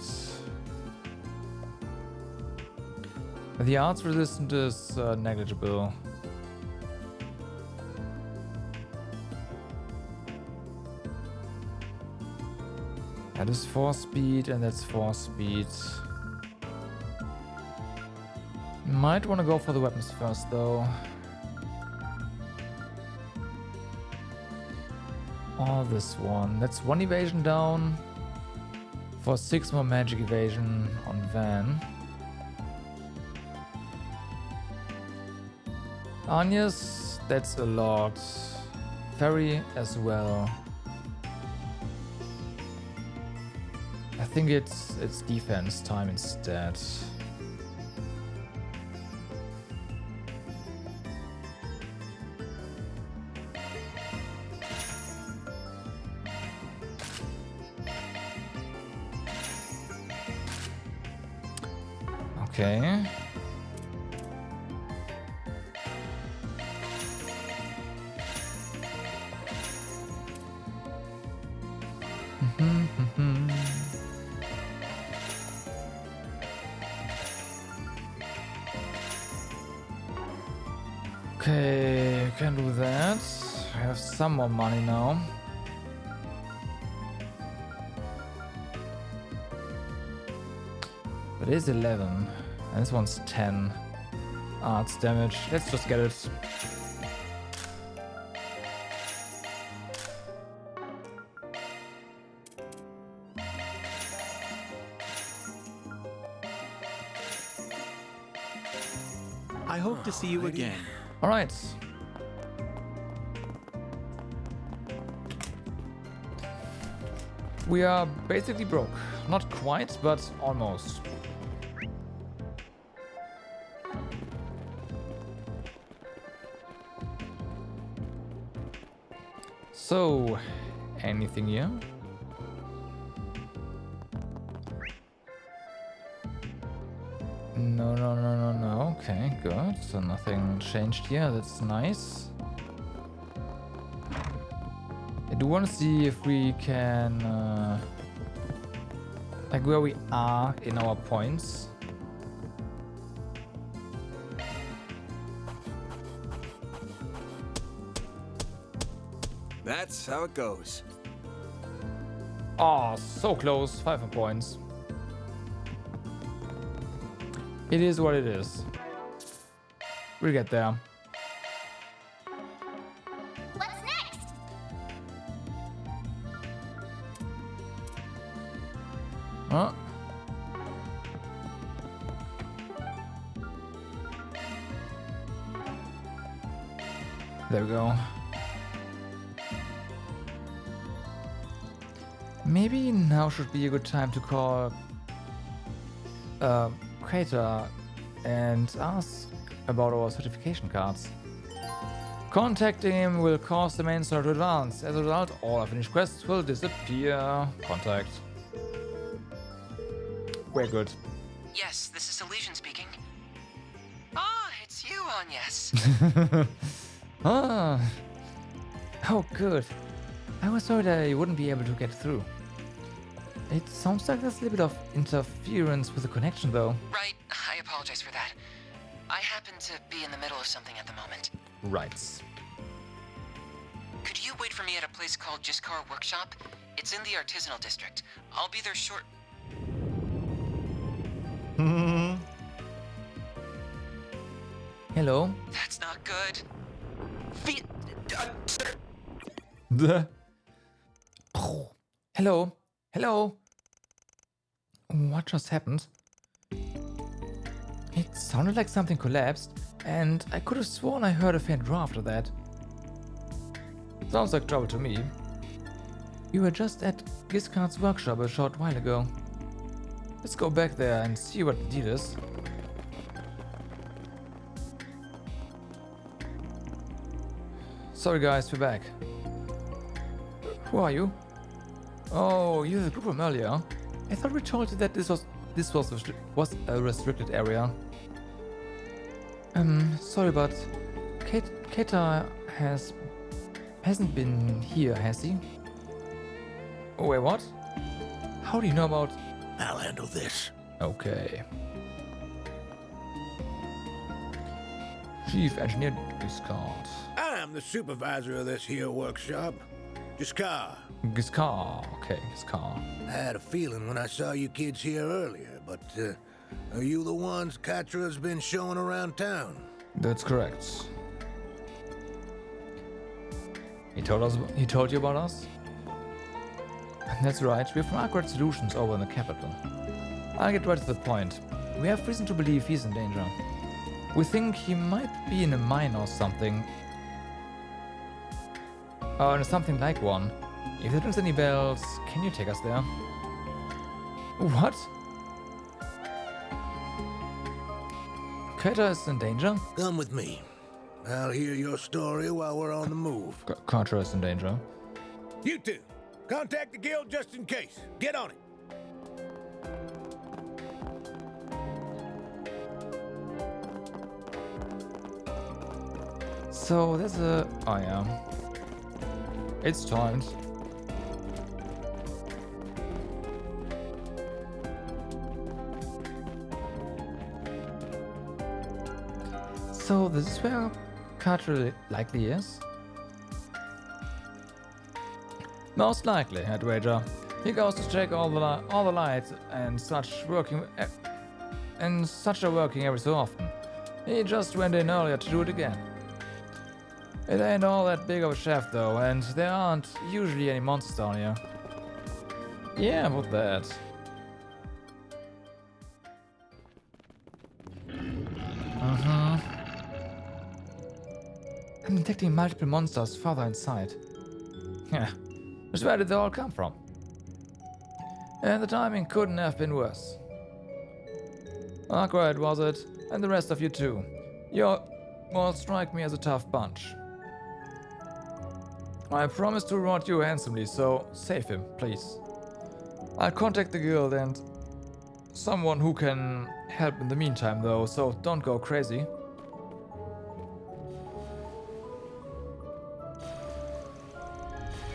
The arts resistance is negligible. That is 4 speed and that's 4 speed. Might want to go for the weapons first though. Or this one. That's 1 evasion down. For 6 more magic evasion on Van. Agnes, that's a lot. Ferry as well. I think it's defense time instead. Okay. Okay, can do that. I have some more money now. But it is 11. And this one's 10. Arts damage. Let's just get it. I hope to see you again. All right. We are basically broke. Not quite, but almost. So, anything here? No. Okay, good. So nothing changed here. That's nice. I do want to see if we can, like where we are in our points. That's how it goes. Oh, so close. 5 more points. It is what it is. We'll get there. What's next? Huh? There we go. Maybe now should be a good time to call Crater and ask about our certification cards. Contacting him will cause the main server to advance. As a result, all unfinished quests will disappear. Contact. We're good. Yes, this is Elysian speaking. Ah, it's you, Agnes. Ah. Oh, good. I was worried I wouldn't be able to get through. It sounds like there's a little bit of interference with the connection, though. Right, I apologize for that. I happen to be in the middle of something at the moment. Right. Could you wait for me at a place called Jiskar Workshop? It's in the artisanal district. I'll be there short. Hello. That's not good. Hello. Hello. What just happened? It sounded like something collapsed, and I could have sworn I heard a faint roar after that. Sounds like trouble to me. We were just at Giscard's workshop a short while ago. Let's go back there and see what the deal is. Sorry guys, we're back. Who are you? Oh, you're the group from earlier. I thought we told you that this was a restricted area. Sorry, but Keta hasn't been here, has he? Oh, wait, what? How do you know about? I'll handle this. Okay. Chief Engineer Giscard. I'm the supervisor of this here workshop. Giscard. Giscard. Okay, Giscard. I had a feeling when I saw you kids here earlier, but are you the ones Katra's been showing around town? That's correct. He told you about us? That's right, we're from Accurate Solutions over in the capital. I'll get right to the point. We have reason to believe he's in danger. We think he might be in a mine or something. Or something like one. If that rings any bells, can you take us there? What? Kata is in danger? Come with me. I'll hear your story while we're on the move. Kata is in danger. You two, contact the guild just in case. Get on it. So there's a... Oh yeah. It's timed. So this is where Carter likely is? Most likely, I'd wager. He goes to check all the lights and such working every so often. He just went in earlier to do it again. It ain't all that big of a shaft though, and there aren't usually any monsters down here. Yeah, about that. I'm detecting multiple monsters further inside. Yeah, just where did they all come from? And the timing couldn't have been worse. Awkward, was it? And the rest of you too. You all strike me as a tough bunch. I promise to reward you handsomely, so save him, please. I'll contact the guild and someone who can help in the meantime though, so don't go crazy.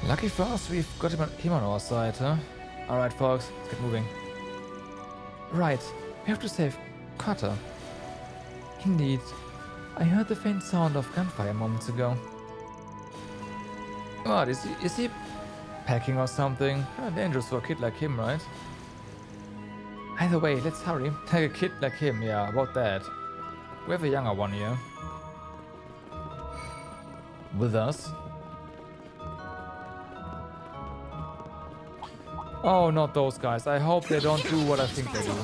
Lucky for us, we've got him on our side, huh? Alright folks, let's get moving. Right, we have to save Carter. Indeed. I heard the faint sound of gunfire moments ago. What, is he packing or something? Kinda dangerous for a kid like him, right? Either way, let's hurry. Take a kid like him, yeah, about that. We have a younger one here. With us. Oh, not those guys. I hope they don't do what I think they do.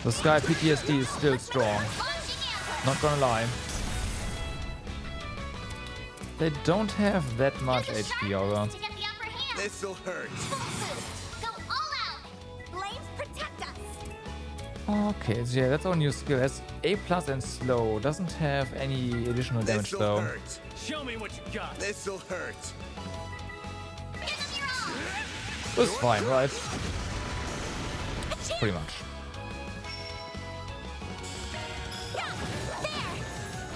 The Sky PTSD is still strong. Not gonna lie. They don't have that much HP, although. This'll hurt. Go all out. Flames protect us. Okay, so yeah, that's our new skill. That's A+ and slow. Doesn't have any additional damage though. Hurt. Show me what you got. This'll hurt. This is fine, right? Pretty much.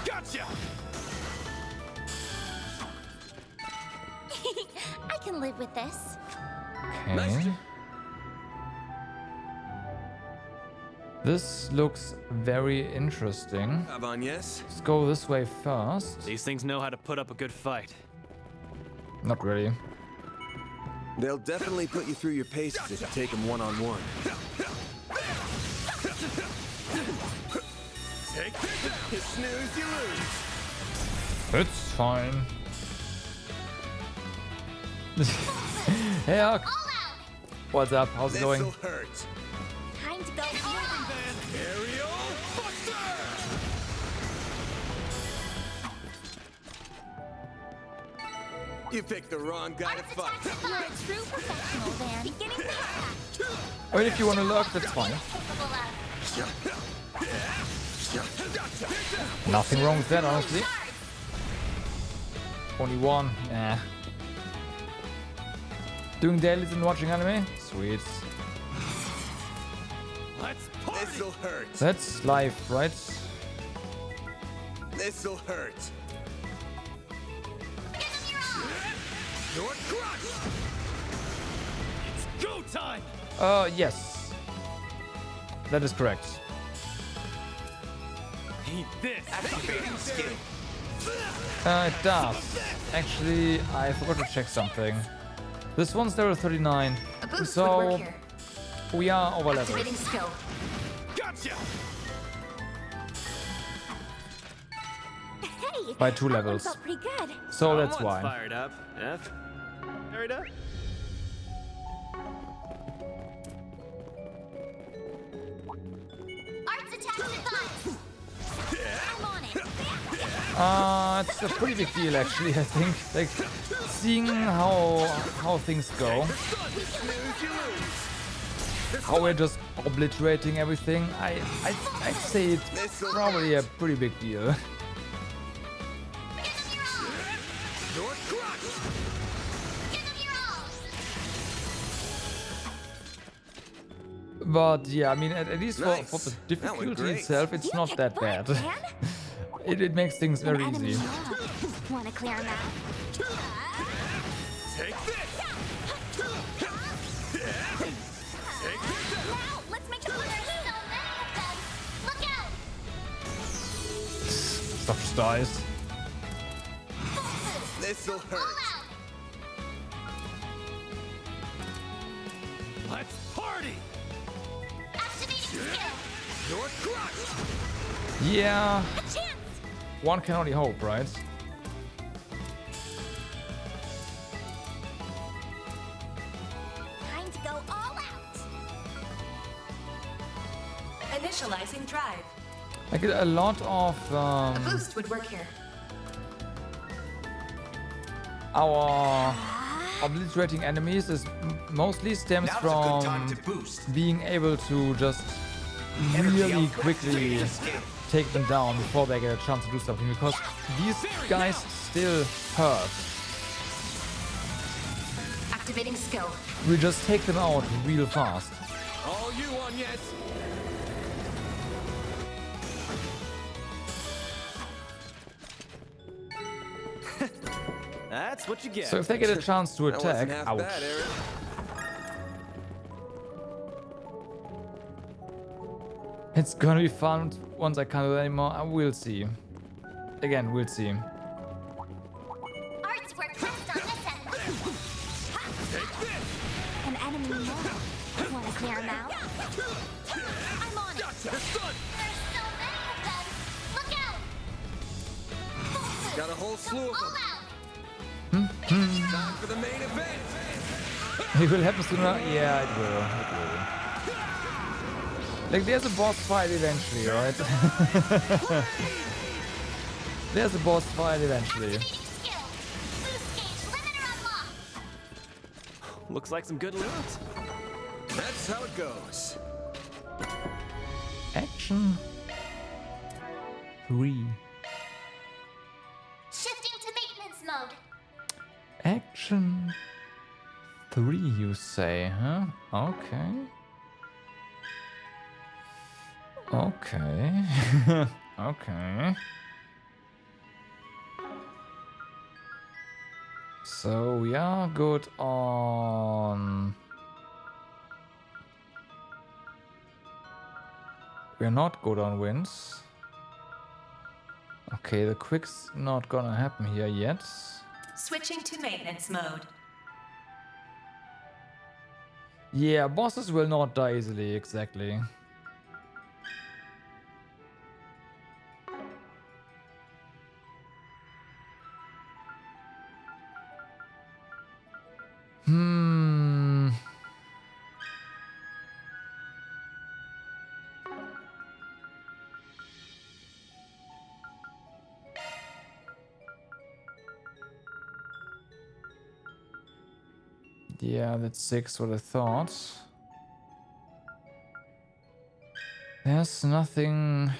Gotcha. I can live with this. Okay. This looks very interesting. Yes? Let's go this way first. These things know how to put up a good fight. Not really. They'll definitely put you through your paces if you take them one-on-one. Take you snooze, you lose. It's fine. Hey, Huck. What's up? How's it going? Hurt. Time to go all out. Aerial Buster! You picked the wrong guy to fight. You're a true professional, Van. Beginning to I mean, if you want to lurk, that's fine. Nothing wrong with that, honestly. Only one. Nah. Doing dailies and watching anime? Sweet. This'll hurt. That's life, right? This'll hurt. Your crush! It's go time! Yes. That is correct. Eat this! Activating skin! It does. Actually, I forgot to check something. This one's level 39, so we are over level. Gotcha! Hey, By 2 that one levels. felt pretty good. So that's why. Fired up. F. Fired up. Arts attack advised. I'm on it. It's a pretty big deal, actually. I think, like, seeing how things go, how we're just obliterating everything. I'd say it's probably a pretty big deal. But yeah, I mean, at least Nice. for the That went difficulty great. itself, it's not that bad. it makes things very easy. Want to clear him out? Take this! Now, let's make the players so many of them. Look out! Stuff just dies. This'll hurt. Let's party! Activating skill. You're crushed! Yeah. A chance. One can only hope, right? Time to go all out. Initializing drive. I get a lot of A boost would work here. our obliterating enemies is mostly stems Now's a from good time to boost. being able to just really quickly take them down before they get a chance to do something, because these guys still hurt. Activating skill. We just take them out real fast. All you on yet? That's what you get. So if they get a chance to That attack, wasn't half ouch. bad, Eric. It's gonna be fun once I can't do it anymore. We'll see. Again, we'll see. Arts work best on this end. An enemy more. Want to clear him out? I'm on it. There's so many of them. Look out! Got a whole slew of All them. out. Time for the main event. It will happen sooner. Yeah, it will. Like, there's a boss fight eventually, right? There's a boss fight eventually. Activating skill. Boost gauge limiter unlocked. Looks like some good loot. That's how it goes. Action 3. Shifting to maintenance mode. Action 3, you say, huh? Okay. Okay. Okay. So we are good on... We're not good on wins. Okay, the quick's not gonna happen here yet. Switching to maintenance mode. Yeah, bosses will not die easily, exactly. Yeah, that's 6 what I thought. There's nothing...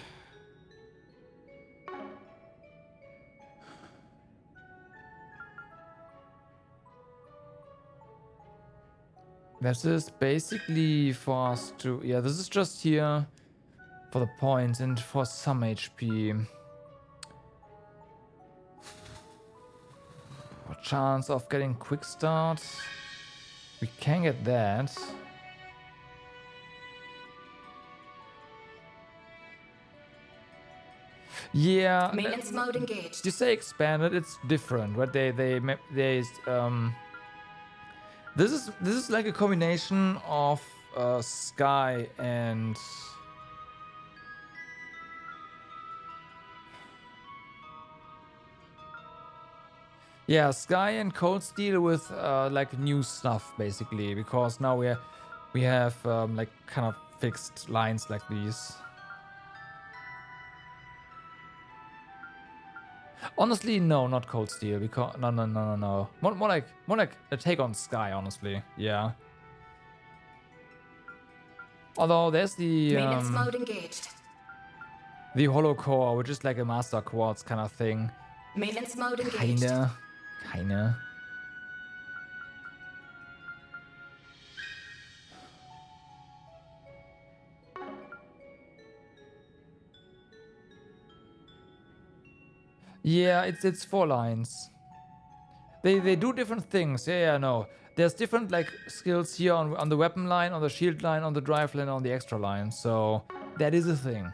This is basically for us to... Yeah, this is just here for the points and for some HP. A chance of getting quick start. We can get that. Yeah. Maintenance mode engaged. You say expanded, it's different, right? This is like a combination of Sky and yeah, Sky and Cold Steel with like new stuff basically, because now we have like kind of fixed lines like these. Honestly, no, not Cold Steel, because no. More like a take on Sky, honestly. Yeah. Although there's the Maintenance mode engaged. the Hollow Core, which is like a Master Quartz kind of thing. Maintenance mode engaged. Kinda. Yeah, it's 4 lines. They do different things. Yeah, no. There's different like skills here on the weapon line, on the shield line, on the drive line, on the extra line. So that is a thing.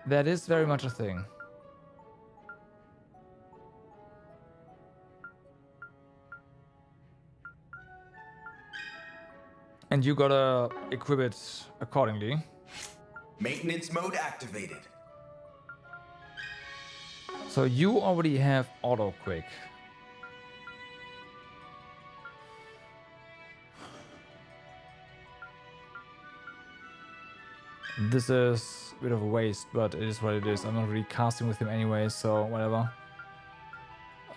That is very much a thing. And you gotta equip it accordingly. Maintenance mode activated. So you already have auto quick. This is a bit of a waste, but it is what it is. I'm not really casting with him anyway, so whatever.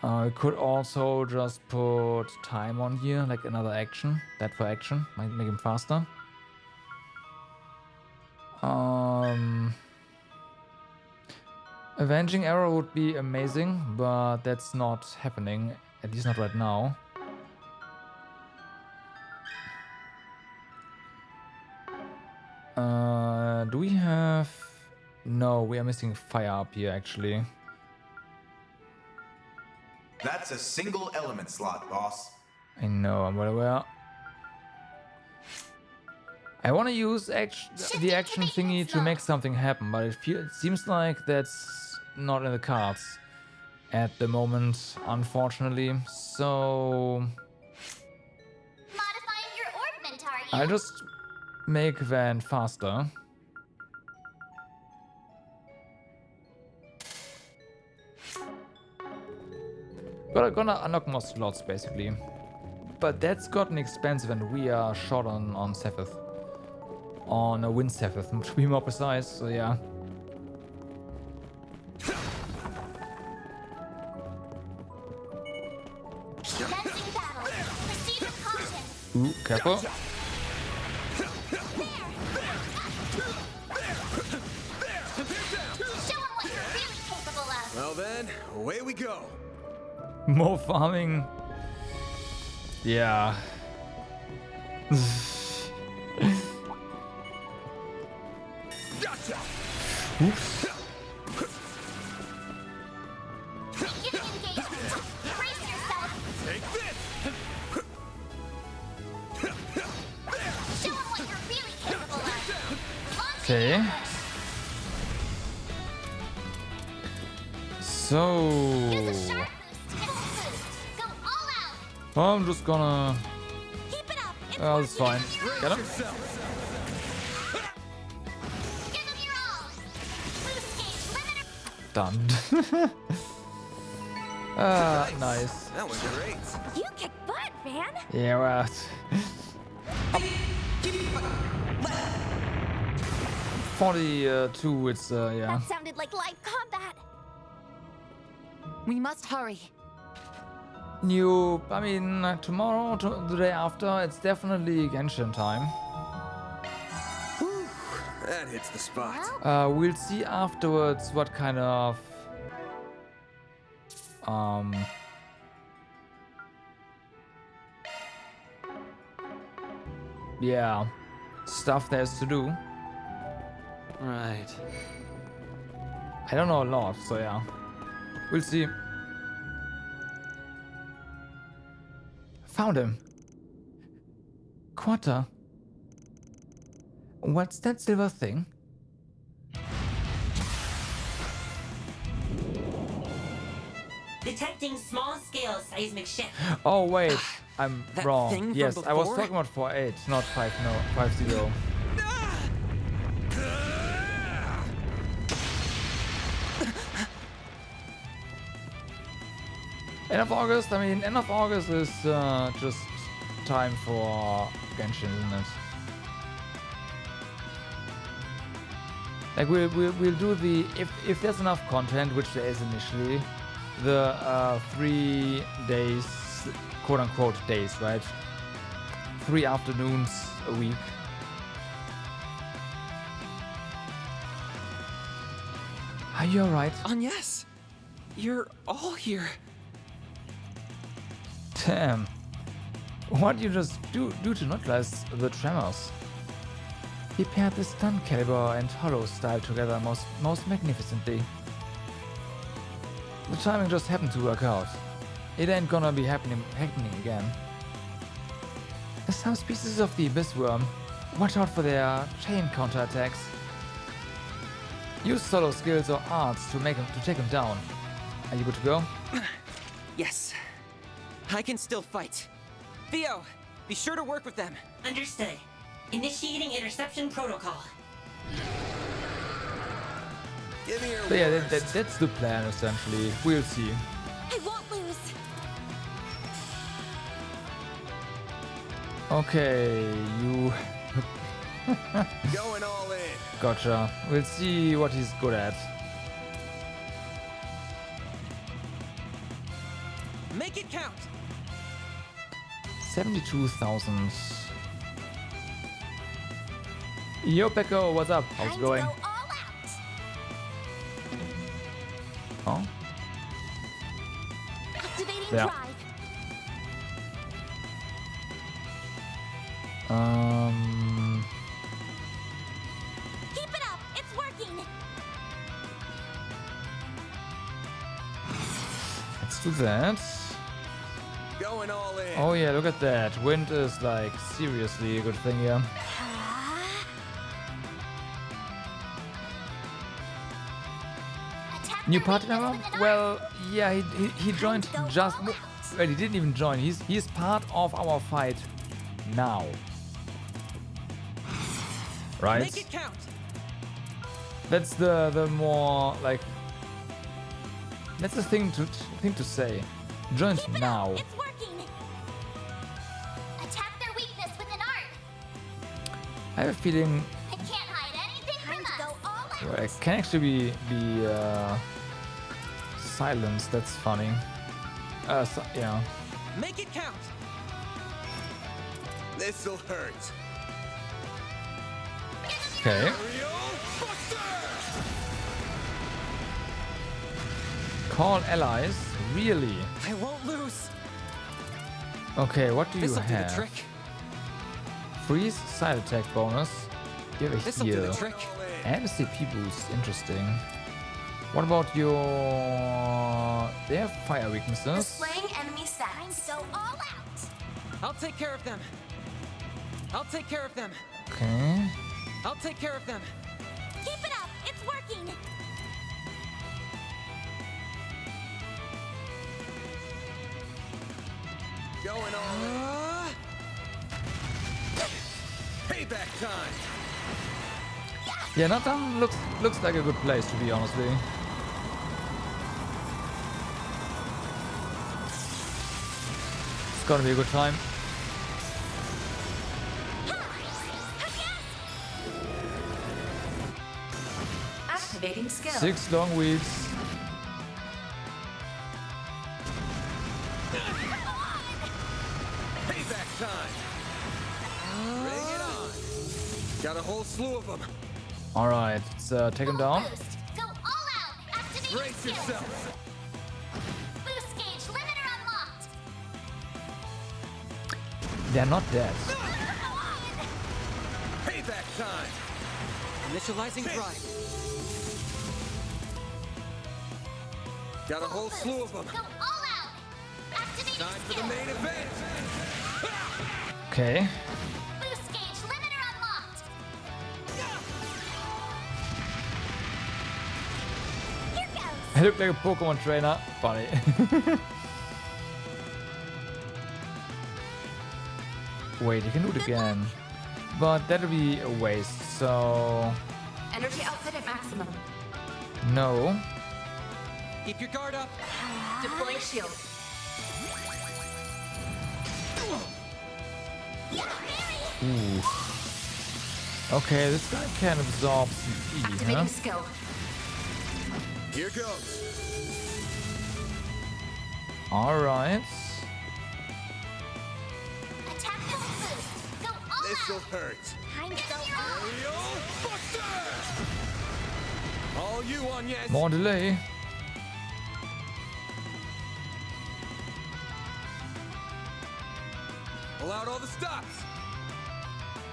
I could also just put time on here, like another action. That for action might make him faster. Avenging arrow would be amazing, but that's not happening, at least not right now. Do we have... No, we are missing fire up here actually. That's a single element slot, boss. I know, I'm well aware. I want to use the action thingy to make something happen, but it seems like that's not in the cards at the moment, unfortunately. So Modifying your orbment, are you? I'll just make Van faster. But I'm gonna unlock more slots basically. But that's gotten expensive and we are short on Sephiroth. On a Wind Sephiroth, to be more precise, so yeah. Commencing battle. Proceed with caution. Ooh, careful. Show 'em what you're really capable of. Well then, away we go. More farming. Yeah. Gotcha. Oops. Beginning engagement. Brace yourself. Take this. Show 'em what you're really capable of. Okay. So I'm just gonna. Oh, that's fine. Get him. Done. Nice. That was great. You kick butt, man. Yeah, right. 42, it's yeah. That sounded like live combat. We must hurry. I mean, tomorrow, the day after, it's definitely Genshin time. That hits the spot. We'll see afterwards what kind of yeah, stuff there's to do. Right. I don't know a lot, so yeah. We'll see. Found him. Quarter. What's that silver thing? Detecting small-scale seismic shift. Oh wait, I'm That wrong. thing from Yes, I was before? talking about 4.8, not 5. No, 5.0. End of August. I mean, end of August is just time for Genshin, isn't it? Like we'll do the if there's enough content, which there is initially, the 3 days, quote unquote days, right? 3 afternoons a week. Are you alright? Yes, you're all here. Damn. What you just do to neutralize the tremors? He paired the stun caliber and hollow style together most magnificently. The timing just happened to work out. It ain't gonna be happening again. Some species of the abyss worm. Watch out for their chain counterattacks. Use solo skills or arts to take them down. Are you good to go? Yes. I can still fight. Theo, be sure to work with them. Understood. Initiating interception protocol. Give me your So yeah, that's the plan essentially. We'll see. I won't lose. Okay, you. Going all in. Gotcha. We'll see what he's good at. Make it count. 72,000. Yo, Pecco, what's up? How's it going? Oh? Activating Yeah. drive. Keep it up. It's working. Let's do that. Going all in. Oh yeah, look at that. Wind is like seriously a good thing here. New party member? Well, yeah, he joined just. Well, he didn't even join. He's part of our fight now. Right? Make it count. That's the more like. That's the thing to say. Joined now. It's working. Attack their weakness with an art. I have a feeling I can't hide anything from us. Go all out. I can actually be silenced. That's funny. So, yeah. Make it count. This'll hurt. Okay. Call allies. Really? I won't lose. Okay, what do you This'll do the have? trick. Freeze side attack bonus. Give a This'll do heal. the trick. And a CP boost. Interesting. What about your... They have fire weaknesses. Slaying enemy stats. Go all out. I'll take care of them. I'll take care of them. Okay. I'll take care of them. Keep it up. It's working. Going all in. Payback time. Yeah, Nathan looks like a good place, to be honestly. It's gonna be a good time. Activating skill. 6 long weeks. Payback time. Bring it on. Got a whole slew of them. Alright, let's take him down. Go all out. Activating Brace skill. yourself. Boost gauge limiter unlocked. They're not dead. Payback time. Initializing drive. Got a whole slew of them. Go all out. Activating Time for skill. the main event. Okay. Boost gauge limiter unlocked. Here goes. I look like a Pokemon trainer. Funny. Wait, you can do it again. But that'll be a waste, so... Energy output at maximum. No. Keep your guard up. Deploying shield. Ooh. Okay, this guy can absorb some E, Activating huh? skill. Here goes. Alright. Attack the boost. Go all This'll out. hurt. Time to go all Aerial Buster! All you on, yes. More delay. Pull out all the stops.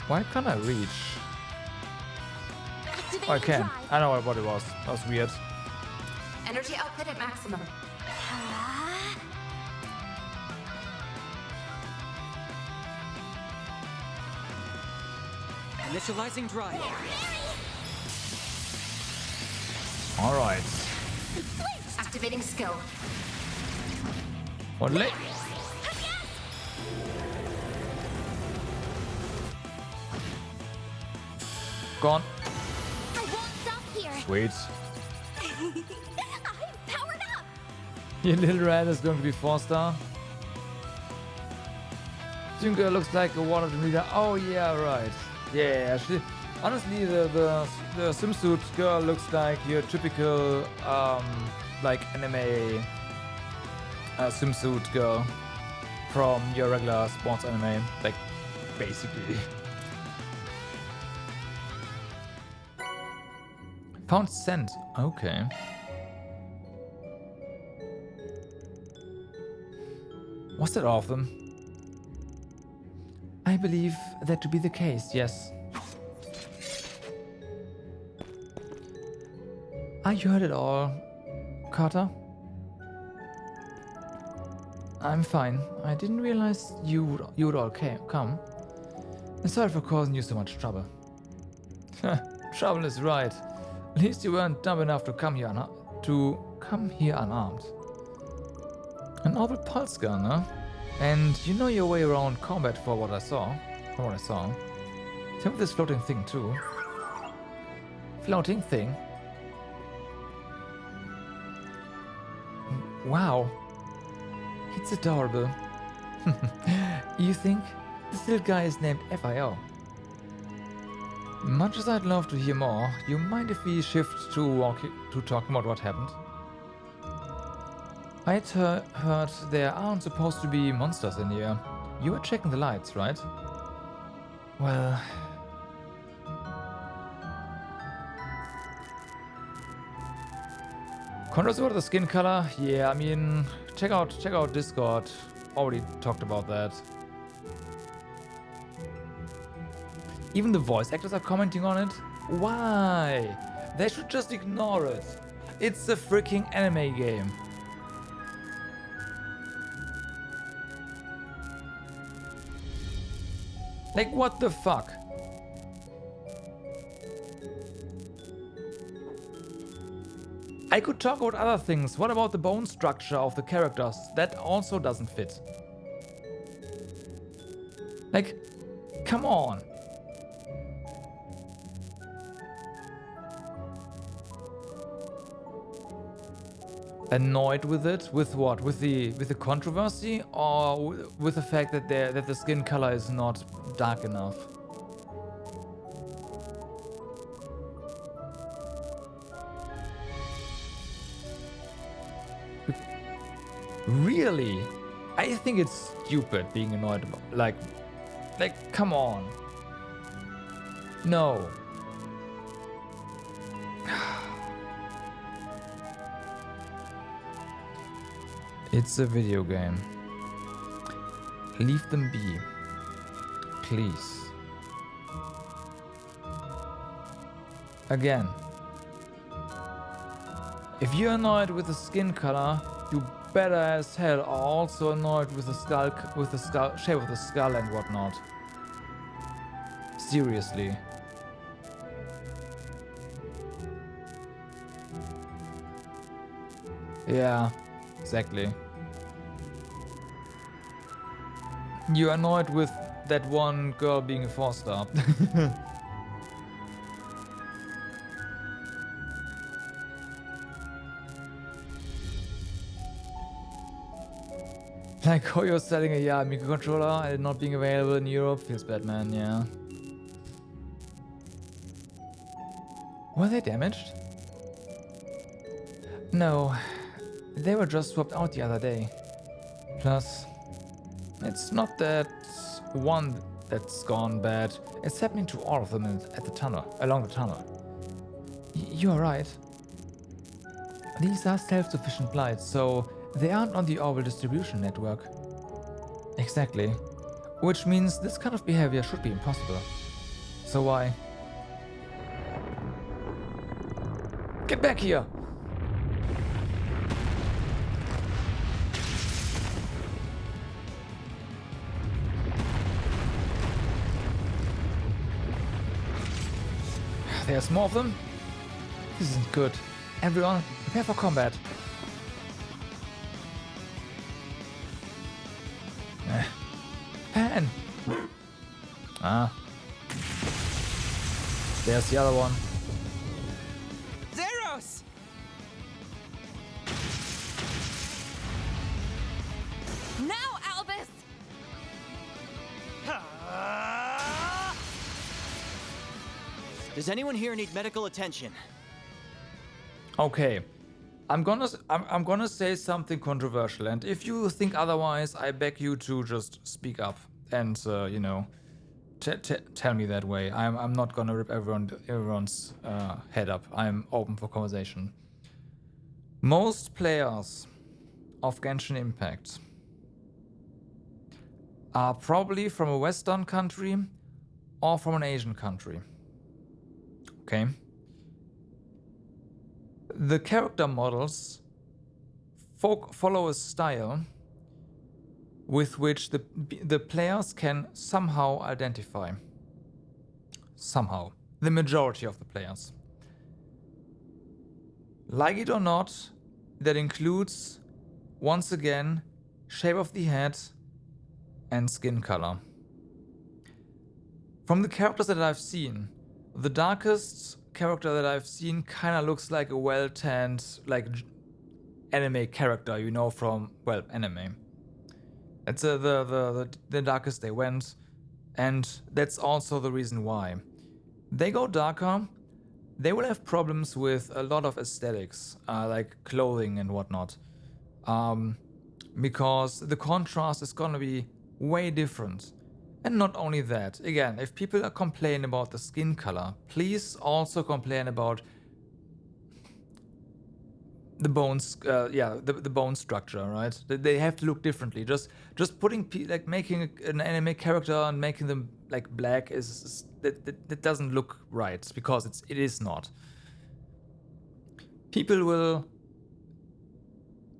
Why can't I reach? Activating Oh, I can. drive. I know what it was. That was weird. Energy output at maximum. Initializing drive. Alright. Activating skill. Olé. Gone. I won't stop here. Sweet. I'm powered up. Your little rat is going to be 4-star. Junker looks like a water leader. Oh yeah, right. Yeah, actually, honestly, the swimsuit girl looks like your typical like anime swimsuit girl from your regular sports anime, like basically. Found scent. Okay. Was that all of them? I believe that to be the case, yes. You heard it all, Carter? I'm fine. I didn't realize you would all come. And sorry for causing you so much trouble. Trouble is right. At least you weren't dumb enough to come here unarmed. An orbital pulse gun, huh? And you know your way around combat from what I saw. Same with this floating thing too. Floating thing? Wow. It's adorable. You think? This little guy is named FIO. Much as I'd love to hear more, you mind if we shift to talk about what happened? I'd heard there aren't supposed to be monsters in here. You were checking the lights, right? Well... Controls over the skin color? Yeah, I mean, check out Discord. Already talked about that. Even the voice actors are commenting on it? Why? They should just ignore it. It's a freaking anime game. Like, what the fuck? I could talk about other things. What about the bone structure of the characters? That also doesn't fit. Like, come on. Annoyed with it? With what? With the controversy, or with the fact that the skin color is not dark enough? Really? I think it's stupid being annoyed about, like come on. No. It's a video game. Leave them be. Please. Again. If you're annoyed with the skin color, you better as hell are also annoyed with the skull, shape of the skull and whatnot. Seriously. Yeah, exactly. You're annoyed with that one girl being a 4-star. Like how you're selling a microcontroller and not being available in Europe feels bad, man, yeah. Were they damaged? No, they were just swapped out the other day. Plus, it's not that one that's gone bad. It's happening to all of them at the tunnel, along the tunnel. You're right. These are self-sufficient blights, so they aren't on the orbital distribution network. Exactly. Which means this kind of behavior should be impossible. So why? Get back here! There's more of them. This isn't good. Everyone, prepare for combat. Pan! Ah. There's the other one. Zeros! Now, Albus! Does anyone here need medical attention? Okay. I'm gonna say something controversial, and if you think otherwise, I beg you to just speak up and you know, tell me that way. I'm not gonna rip everyone's head up. I'm open for conversation. Most players of Genshin Impact are probably from a Western country or from an Asian country. Okay. The character models follow a style with which the players can somehow identify. Somehow. The majority of the players. Like it or not, that includes, once again, shape of the head and skin color. From the characters that I've seen, the darkest character that I've seen kind of looks like a well-tanned, like, anime character, you know, from, well, anime. That's the darkest they went, and that's also the reason why. They go darker, they will have problems with a lot of aesthetics, like clothing and whatnot, because the contrast is gonna be way different. And not only that, again, if people complain about the skin color, please also complain about the bones, the bone structure, right? They have to look differently. Just putting like making an anime character and making them like black that doesn't look right, because it is not. People will,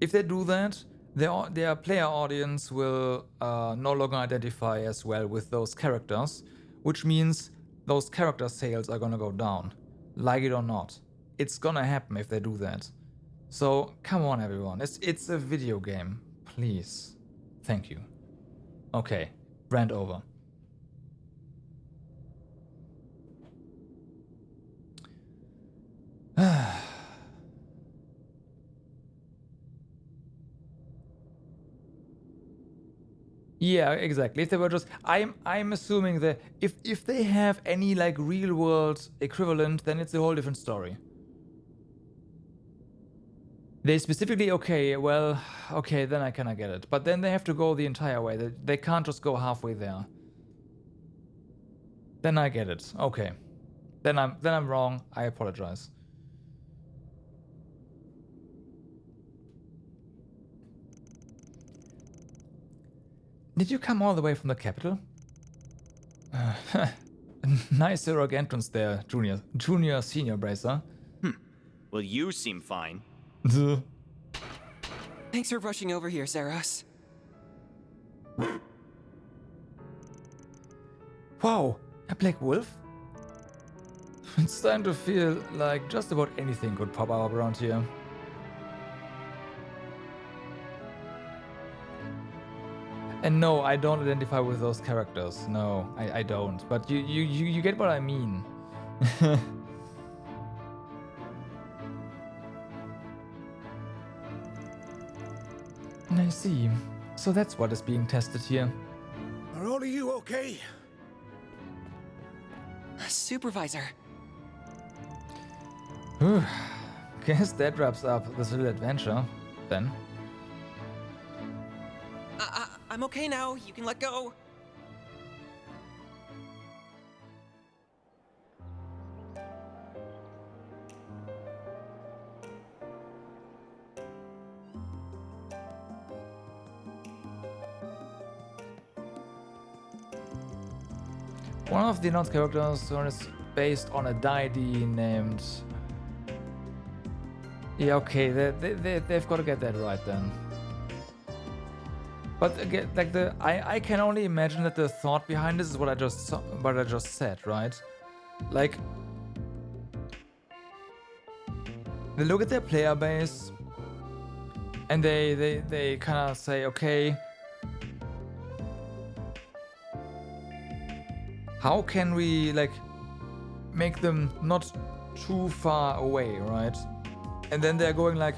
if they do that, their player audience will no longer identify as well with those characters, which means those character sales are gonna go down, like it or not. It's gonna happen if they do that. So come on, everyone, it's a video game, please. Thank you. Okay, rant over. Yeah, exactly. If they were just, I'm assuming that if they have any like real world equivalent, then it's a whole different story. They specifically, okay, then I kinda get it. But then they have to go the entire way. They can't just go halfway there. Then I get it. Okay. Then I'm wrong. I apologize. Did you come all the way from the capital? Nice heroic entrance there, Junior Senior Bracer. Well, you seem fine. Thanks for rushing over here, Zeros. Wow, a black wolf? It's starting to feel like just about anything could pop up around here. And no, I don't identify with those characters. No, I don't. But you get what I mean. I see. So that's what is being tested here. Are all of you okay? Supervisor. Guess that wraps up this little adventure, then. I'm okay now. You can let go. One of the announced characters is based on a deity named... Yeah, okay, they've got to get that right then. But again, like I can only imagine that the thought behind this is what I just said, right? Like, They look at their player base and they kind of say, okay, how can we like make them not too far away, right? And then they're going like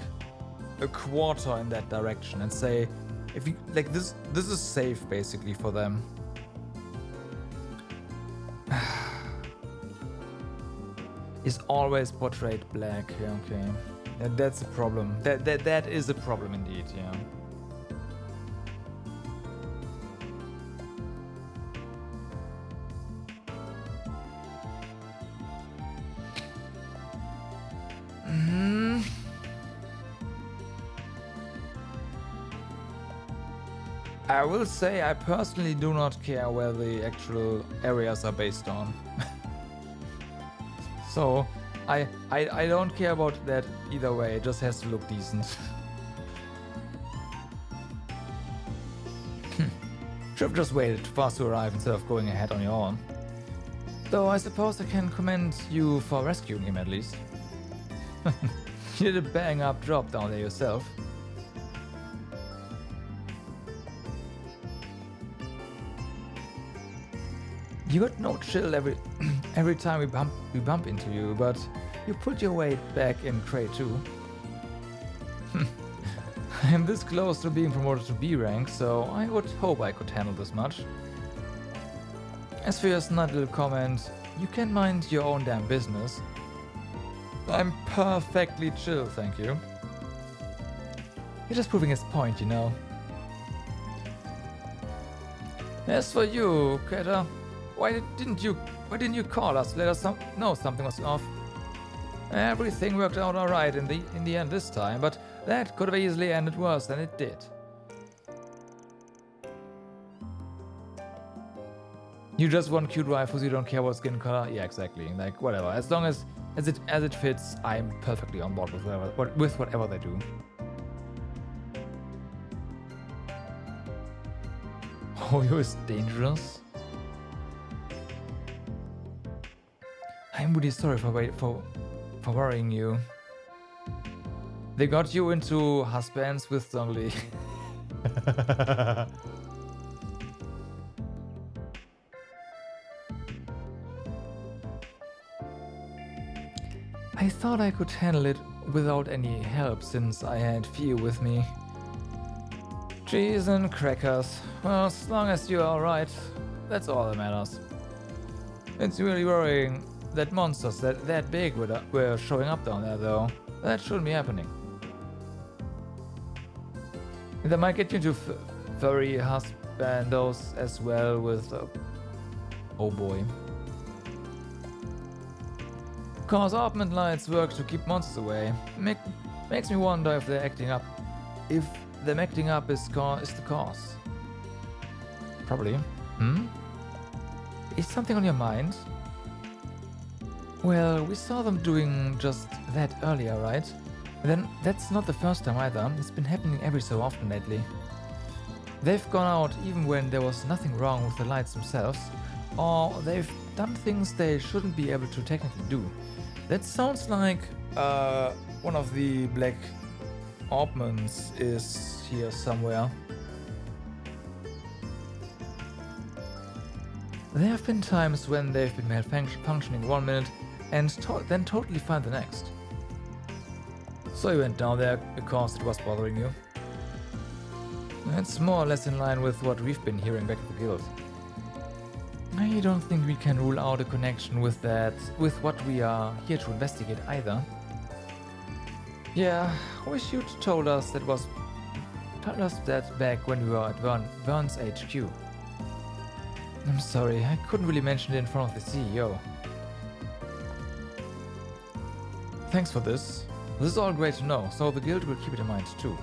a quarter in that direction and say, if you like this is safe basically for them. Is always portrayed black. Yeah, okay. That's a problem. That is a problem indeed, yeah. I will say I personally do not care where the actual areas are based on. So I don't care about that either way, it just has to look decent. Should have just waited for us to arrive instead of going ahead on your own. Though I suppose I can commend you for rescuing him at least. You did a bang up job down there yourself. You got no chill every time we bump into you, but you put your weight back in crate too. I am this close to being promoted to B rank, so I would hope I could handle this much. As for your snide little comment, you can mind your own damn business. I'm perfectly chill, thank you. You're just proving his point, you know. As for you, Keta, why didn't you call us? Let us know something was off. Everything worked out alright in the end this time, but that could have easily ended worse than it did. You just want cute waifus, you don't care about skin color? Yeah, exactly. Like, whatever. As long as it fits, I'm perfectly on board with whatever they do. Hoyo is dangerous? I'm really sorry for worrying you. They got you into husbands with Zhongli. I thought I could handle it without any help since I had Fio with me. Cheese and crackers. Well, as long as you're alright, that's all that matters. It's really worrying that monsters that big were showing up down there, though. That shouldn't be happening. They might get you into furry husbandos as well with... oh boy. Cause augment lights work to keep monsters away. Makes me wonder if they're acting up. If them acting up is the cause. Probably. Is something on your mind? Well, we saw them doing just that earlier, right? Then that's not the first time either. It's been happening every so often lately. They've gone out even when there was nothing wrong with the lights themselves, or they've done things they shouldn't be able to technically do. That sounds like one of the black orbmans is here somewhere. There have been times when they've been malfunctioning 1 minute and then totally fine the next. So you went down there because it was bothering you. That's more or less in line with what we've been hearing back at the guild. I don't think we can rule out a connection with what we are here to investigate either. Yeah, wish you'd told us that back when we were at Vern's HQ. I'm sorry, I couldn't really mention it in front of the CEO. Thanks for this. This is all great to know, so the guild will keep it in mind too.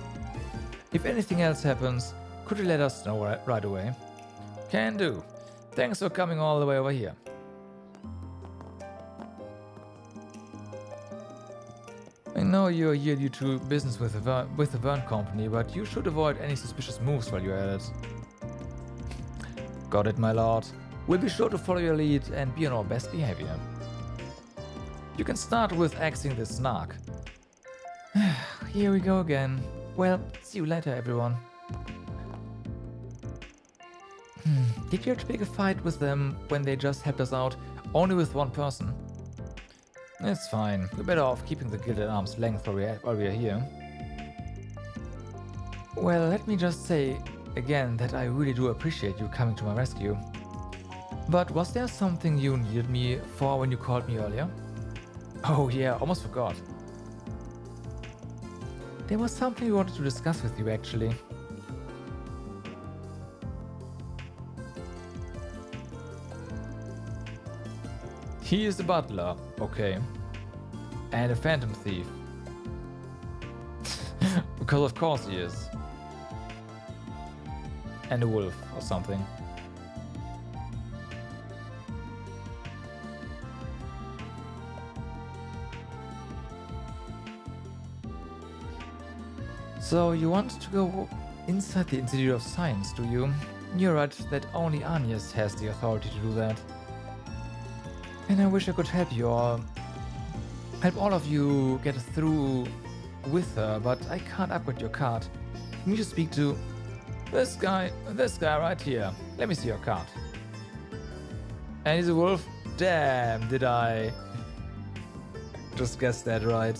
If anything else happens, could you let us know right away? Can do. Thanks for coming all the way over here. I know you're here due to business with the Vern company, but you should avoid any suspicious moves while you're at it. Got it, my lord. We'll be sure to follow your lead and be on our best behavior. You can start with axing this snark. here we go again. Well, see you later, everyone. Did you have to pick a fight with them when they just helped us out, only with one person? It's fine. We're better off keeping the guild at arm's length while we are here. Well, let me just say again that I really do appreciate you coming to my rescue. But was there something you needed me for when you called me earlier? Oh yeah, almost forgot. There was something we wanted to discuss with you, actually. He is the butler, okay. And a phantom thief. Because of course he is. And a wolf or something. So you want to go inside the Institute of Science, do you? You're right that only Agnes has the authority to do that. And I wish I could help you or help all of you get through with her, but I can't upgrade your card. You need to speak to this guy right here. Let me see your card. And he's a wolf? Damn, did I just guess that right?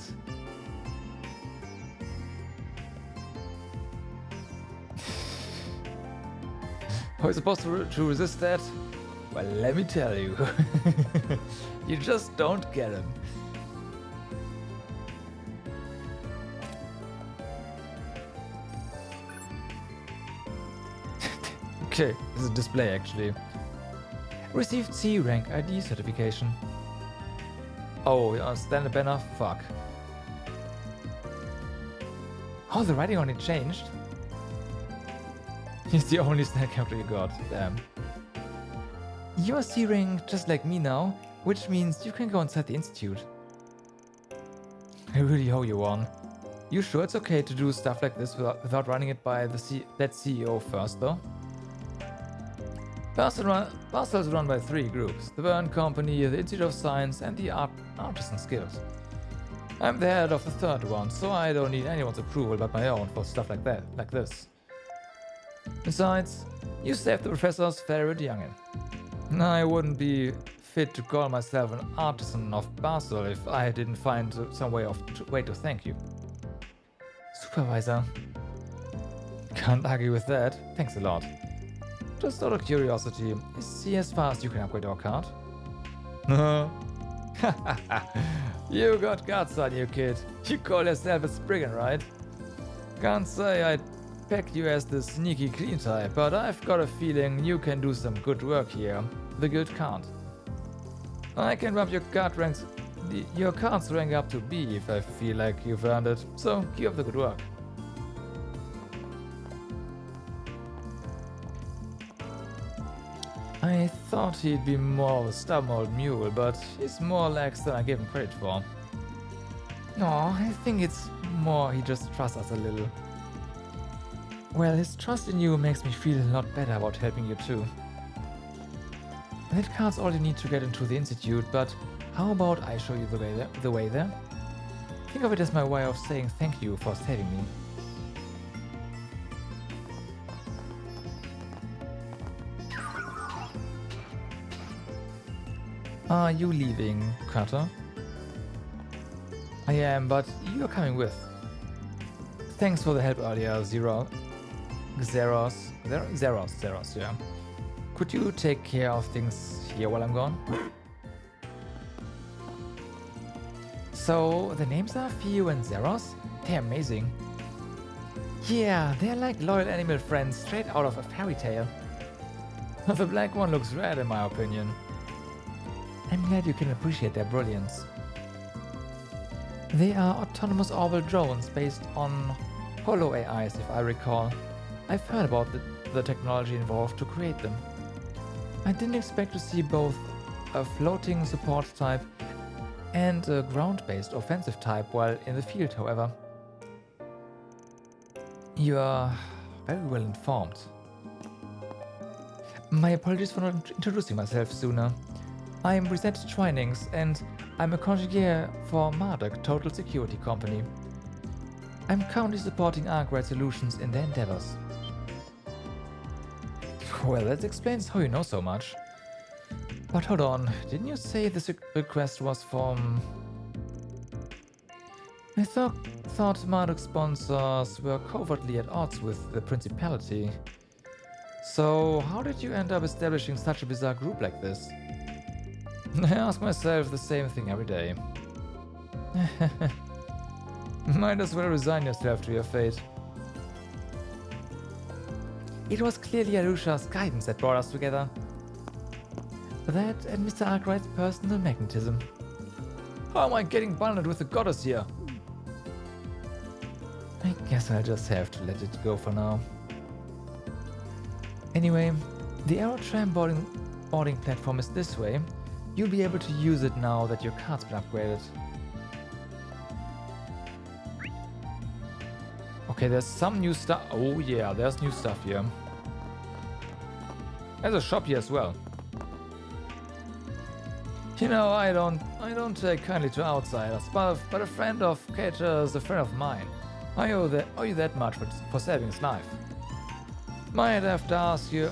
How are you supposed to resist that? Well, let me tell you. You just don't get him. Okay, this is a display actually. Received C rank ID certification. Oh, standard banner? Fuck. Oh, the writing on it changed. He's the only snack character you got. Damn. You're C rank just like me now, which means you can go inside the institute. I really owe you one. You sure it's okay to do stuff like this without running it by that CEO first, though? Basel is run by 3 groups: the Burn Company, the Institute of Science, and the Artisan Guild. I'm the head of the 3rd one, so I don't need anyone's approval but my own for stuff like this. Besides, you saved the professor's favorite youngin. I wouldn't be fit to call myself an artisan of Basel if I didn't find some way to thank you. Supervisor. Can't argue with that. Thanks a lot. Just out of curiosity, is he as fast you can upgrade our card? You got guts on you, kid. You call yourself a Spriggan, right? Can't say I'd peg you as the sneaky clean type, but I've got a feeling you can do some good work here. The guild can't. I can bump your card's rank up to B if I feel like you've earned it, so keep up the good work. I thought he'd be more of a stubborn old mule, but he's more lax than I gave him credit for. No, I think it's more he just trusts us a little. Well, his trust in you makes me feel a lot better about helping you too. That card's all you need to get into the institute, but how about I show you the way there? Think of it as my way of saying thank you for saving me. Are you leaving, Carter? I am, but you're coming with. Thanks for the help earlier, Xeros, yeah. Could you take care of things here while I'm gone? So, the names are Fio and Xeros? They're amazing. Yeah, they're like loyal animal friends straight out of a fairy tale. The black one looks rad in my opinion. I'm glad you can appreciate their brilliance. They are autonomous orbital drones based on holo AIs, if I recall. I've heard about the technology involved to create them. I didn't expect to see both a floating support type and a ground-based offensive type while in the field, however. You are very well informed. My apologies for not introducing myself sooner. I am Reset Twinings and I'm a consigliere for Marduk Total Security Company. I'm currently supporting Arkwright Solutions in their endeavors. Well, that explains how you know so much. But hold on, didn't you say this request was from... I thought Marduk sponsors were covertly at odds with the Principality. So, how did you end up establishing such a bizarre group like this? I ask myself the same thing every day. Might as well resign yourself to your fate. It was clearly Arusha's guidance that brought us together. That and Mr. Arkwright's personal magnetism. How am I getting bonded with the goddess here? I guess I'll just have to let it go for now. Anyway, the Aerotram boarding platform is this way. You'll be able to use it now that your card's been upgraded. Okay, there's some new stuff. Oh yeah, there's new stuff here. There's a shop here as well. You know, I don't take kindly to outsiders, but a friend of Cater is a friend of mine. I owe you that much for saving his life. I might have to ask you.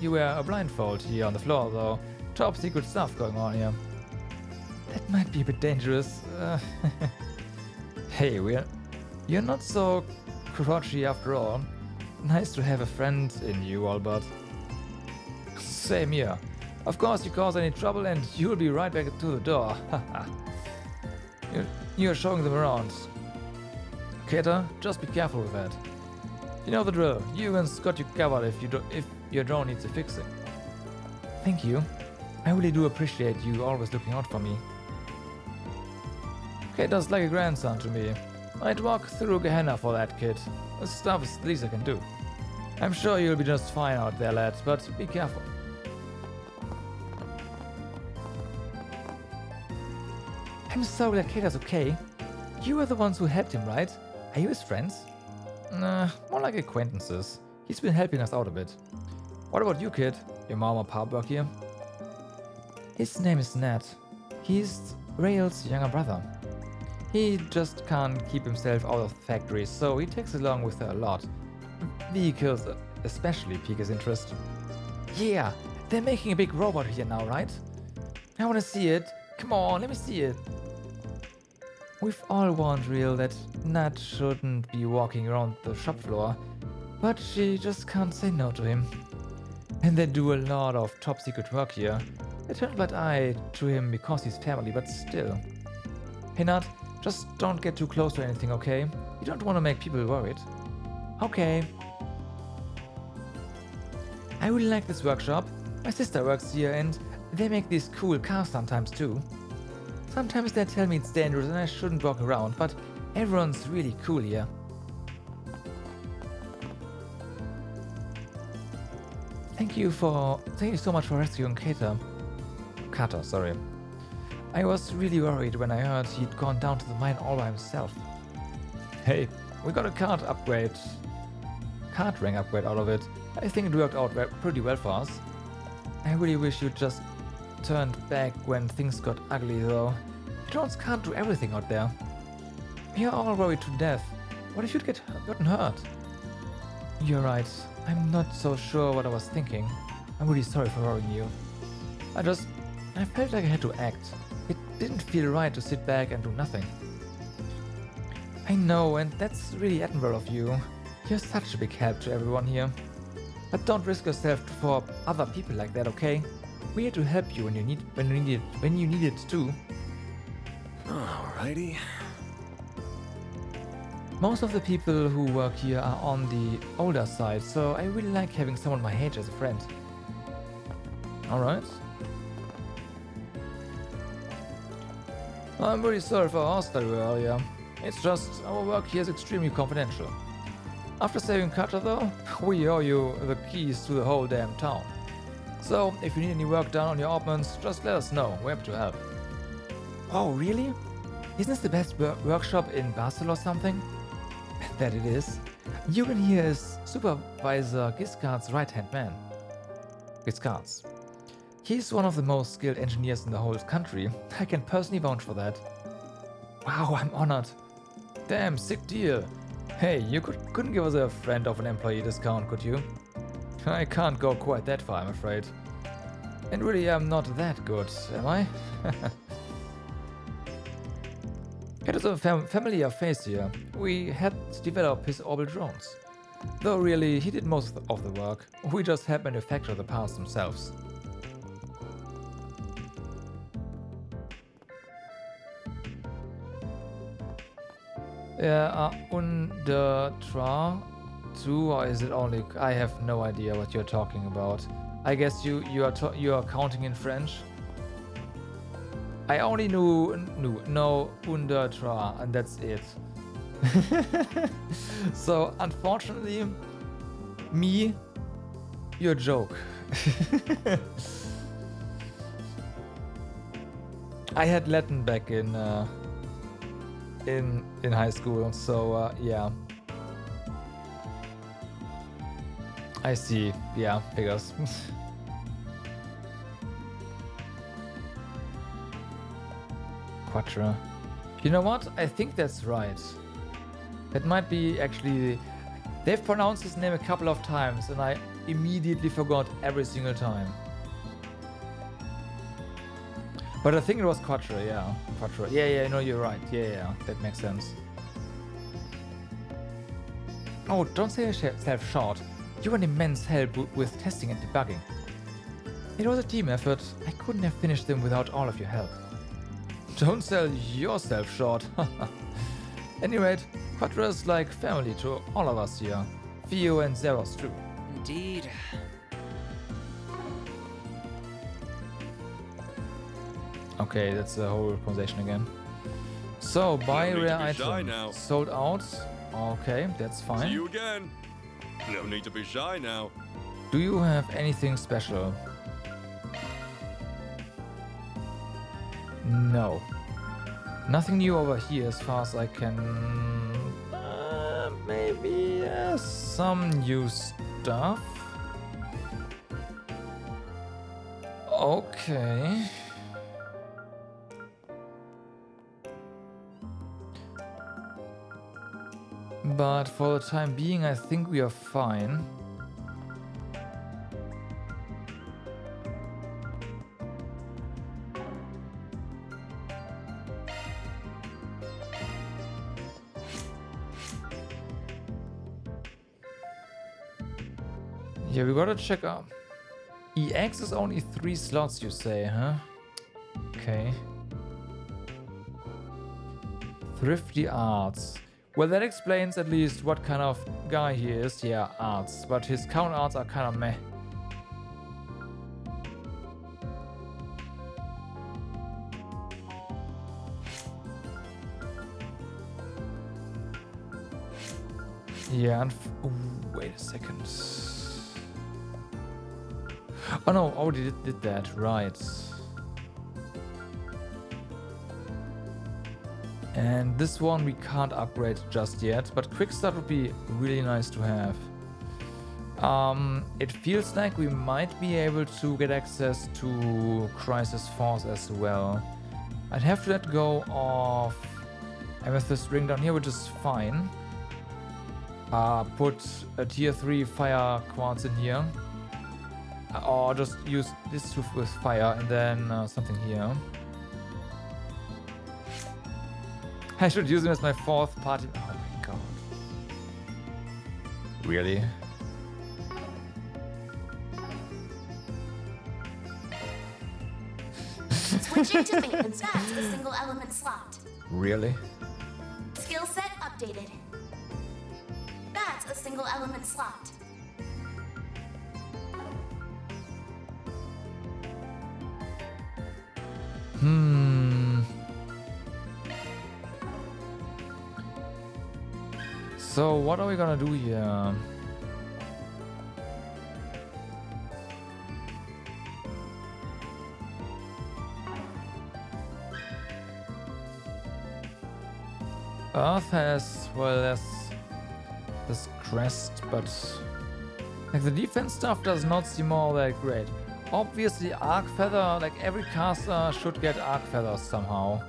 You wear a blindfold here on the floor, though. Top secret stuff going on here. That might be a bit dangerous. Hey, you're not so crotchety after all. Nice to have a friend in you, Albert. Same here. Of course, you cause any trouble and you'll be right back to the door. You're showing them around. Cater, just be careful with that. You know the drill. Eugen's got you covered if your drone needs a fixing. Thank you. I really do appreciate you always looking out for me. Cater's like a grandson to me. I'd walk through Gehenna for that kid. This stuff is the least I can do. I'm sure you'll be just fine out there, lad, but be careful. I'm so glad Cater's okay. You were the ones who helped him, right? Are you his friends? Nah, more like acquaintances. He's been helping us out a bit. What about you, kid? Your mom or pop work here? His name is Nat. He's Rael's younger brother. He just can't keep himself out of the factory, so he takes along with her a lot. Vehicles especially pique his interest. Yeah, they're making a big robot here now, right? I wanna see it. Come on, let me see it. We've all warned Rael that Nat shouldn't be walking around the shop floor, but she just can't say no to him. And they do a lot of top secret work here. They turn a blind eye to him because he's family, but still. Hey Nat, just don't get too close to anything, okay? You don't want to make people worried. Okay. I really like this workshop. My sister works here and they make these cool cars sometimes too. Sometimes they tell me it's dangerous and I shouldn't walk around, but everyone's really cool here. Thank you so much for rescuing Carter, sorry. I was really worried when I heard he'd gone down to the mine all by himself. Hey, we got a card rank upgrade out of it. I think it worked out pretty well for us. I really wish you'd just turned back when things got ugly though. Drones can't do everything out there. We are all worried to death. What if you'd gotten hurt? You're right. I'm not so sure what I was thinking. I'm really sorry for worrying you. I felt like I had to act. It didn't feel right to sit back and do nothing. I know, and that's really admirable of you. You're such a big help to everyone here. But don't risk yourself for other people like that, okay? We're here to help you when you need it too. Alrighty. Most of the people who work here are on the older side, so I really like having someone my age as a friend. Alright. I'm really sorry for our hostile earlier. It's just our work here is extremely confidential. After saving Carter though, we owe you the keys to the whole damn town. So, if you need any work done on your openings, just let us know. We're happy to help. Oh, really? Isn't this the best workshop in Basel or something? That it is. Eugen here is Supervisor Giscard's right-hand man. Giscard's. He's one of the most skilled engineers in the whole country. I can personally vouch for that. Wow, I'm honored. Damn, sick deal. Hey, you couldn't give us a friend of an employee discount, could you? I can't go quite that far, I'm afraid. And really, I'm not that good, am I? It is a familiar face here. We had developed his orbital drones. Though really, he did most of the work. We just helped manufacture the parts themselves. Under tra too, or is it only? I have no idea what you're talking about. I guess you are counting in French. I only know under tra, and that's it. So unfortunately, you're a joke. I had Latin back in high school, so yeah. I see. Yeah, figures. Quattro. You know what? I think that's right. That might be actually... They've pronounced his name a couple of times and I immediately forgot every single time. But I think it was Quattro, yeah. Quattro. Yeah, no, you're right. Yeah, that makes sense. Oh, don't sell yourself short. You were an immense help with testing and debugging. It was a team effort. I couldn't have finished them without all of your help. Don't sell yourself short. Anyway, Quattro is like family to all of us here. Theo and Zeros too. Indeed. Okay, that's the whole conversation again. So, buy rare item. Sold out. Okay, that's fine. See you again. No need to be shy now. Do you have anything special? No. Nothing new over here as far as I can... maybe some new stuff? Okay. But for the time being, I think we are fine. Yeah, we gotta check out. EX is only 3 slots, you say, huh? Okay. Thrifty Arts. Well, that explains at least what kind of guy he is. Yeah, arts. But his count arts are kind of meh. Yeah, and wait a second. Oh no, already did that, right. And this one we can't upgrade just yet, but quick start would be really nice to have. It feels like we might be able to get access to Crisis Force as well. I'd have to let go of Amethyst Ring down here, which is fine. Put a tier 3 fire quartz in here. Or just use this with fire and then something here. I should use him as my 4th party. Oh my god. Really? Switching to maintenance, that's the single element slot. Really? Skill set updated. That's a single element slot. So what are we gonna do here? Earth has, well, this crest, but like the defense stuff does not seem all that great. Obviously Arc Feather, like every caster should get Arc Feathers somehow.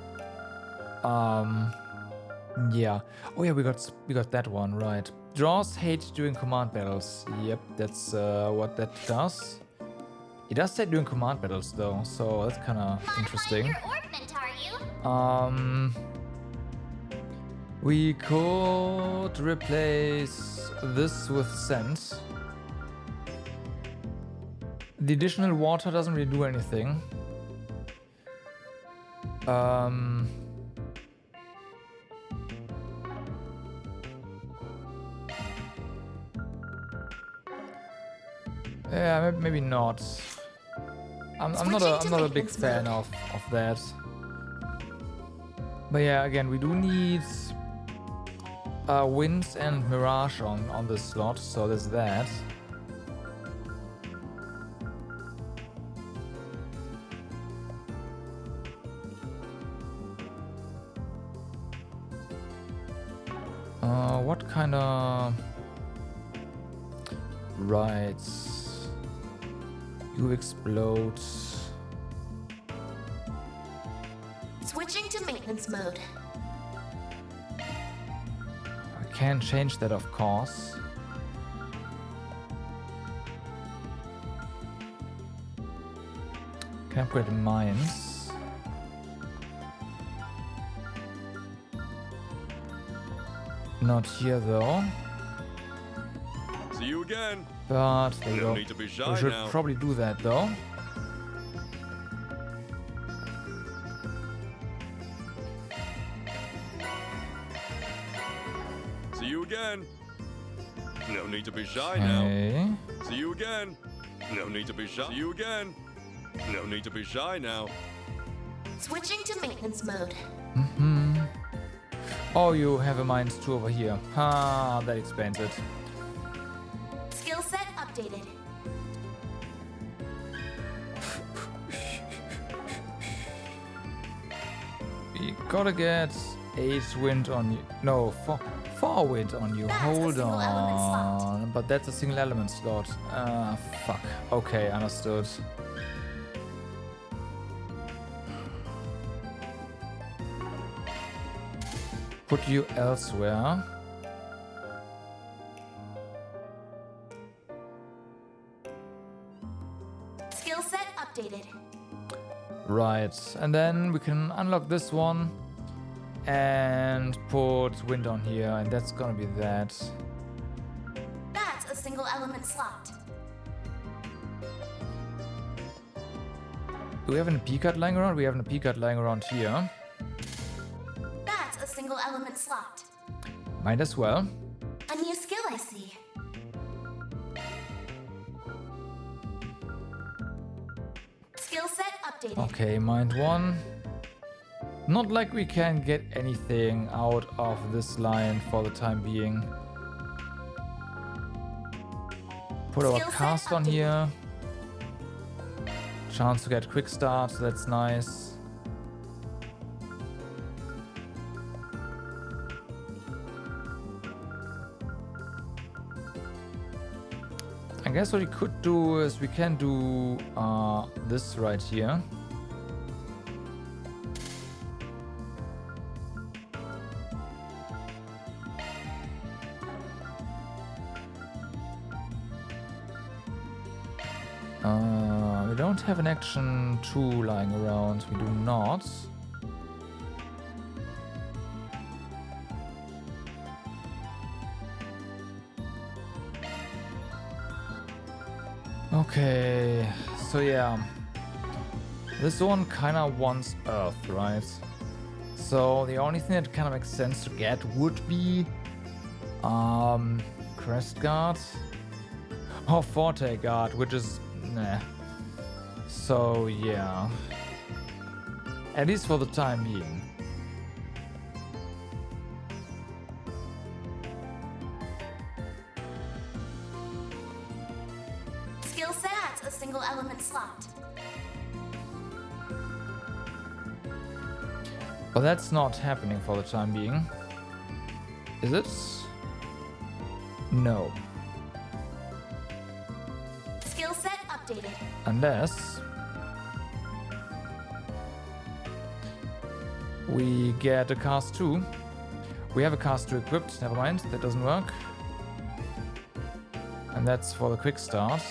Yeah. Oh yeah, we got that one right. Draws hate during command battles. Yep, that's what that does. It does say during command battles though, so that's kind of interesting. Your orbment, are you? We could replace this with scent. The additional water doesn't really do anything. Yeah, maybe not. I'm not a big fan of that. But yeah, again, we do need Winds and Mirage on this slot, so there's that. What kind of... Right. You explode. Switching to maintenance mode. I can't change that, of course. Can upgrade mines. Not here though. See you again. But there you No go. need to be shy We should now. probably do that though. See you again. No need to be shy Okay. now. See you again. No need to be shy. See you again. No need to be shy now. Switching to maintenance mode. Mm-hmm. Oh, you have a mines too over here. Ah, that explains it. Skill set updated. We gotta get 8 wind on you. No, 4 wind on you. Hold on. But that's a single element slot. Ah, fuck. Okay, understood. Put you elsewhere. Skill set updated. Right, and then we can unlock this one and put wind on here, and that's gonna be that. That's a single element slot. Do we have an AP card lying around? We have an AP card lying around here. That's a single element slot. Might as well. A new skill I see. Skill set updated. Okay, mind one. Not like we can get anything out of this line for the time being. Put our Skill set cast on updated. here. Chance to get quick start, that's nice. I guess what we could do is we can do this right here. We don't have an action 2 lying around. We do not. Okay, so yeah. This one kind of wants Earth, right? So the only thing that kind of makes sense to get would be Crest Guard or Forte Guard, which is nah. So yeah, at least for the time being. Skill set adds a single element slot. But that's not happening for the time being. Is it? No. Skill set updated. Unless we get a cast 2. We have a caster equipped. Never mind, that doesn't work. And that's for the quick start.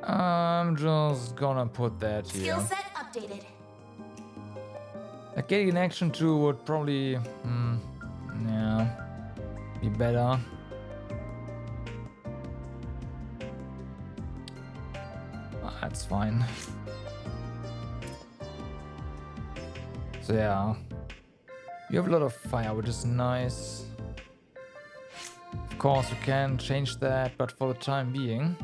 I'm just gonna put that here. Skill set updated. Like getting an action 2 would probably, yeah, be better. That's fine. So yeah, you have a lot of fire, which is nice. Of course, you can change that, but for the time being,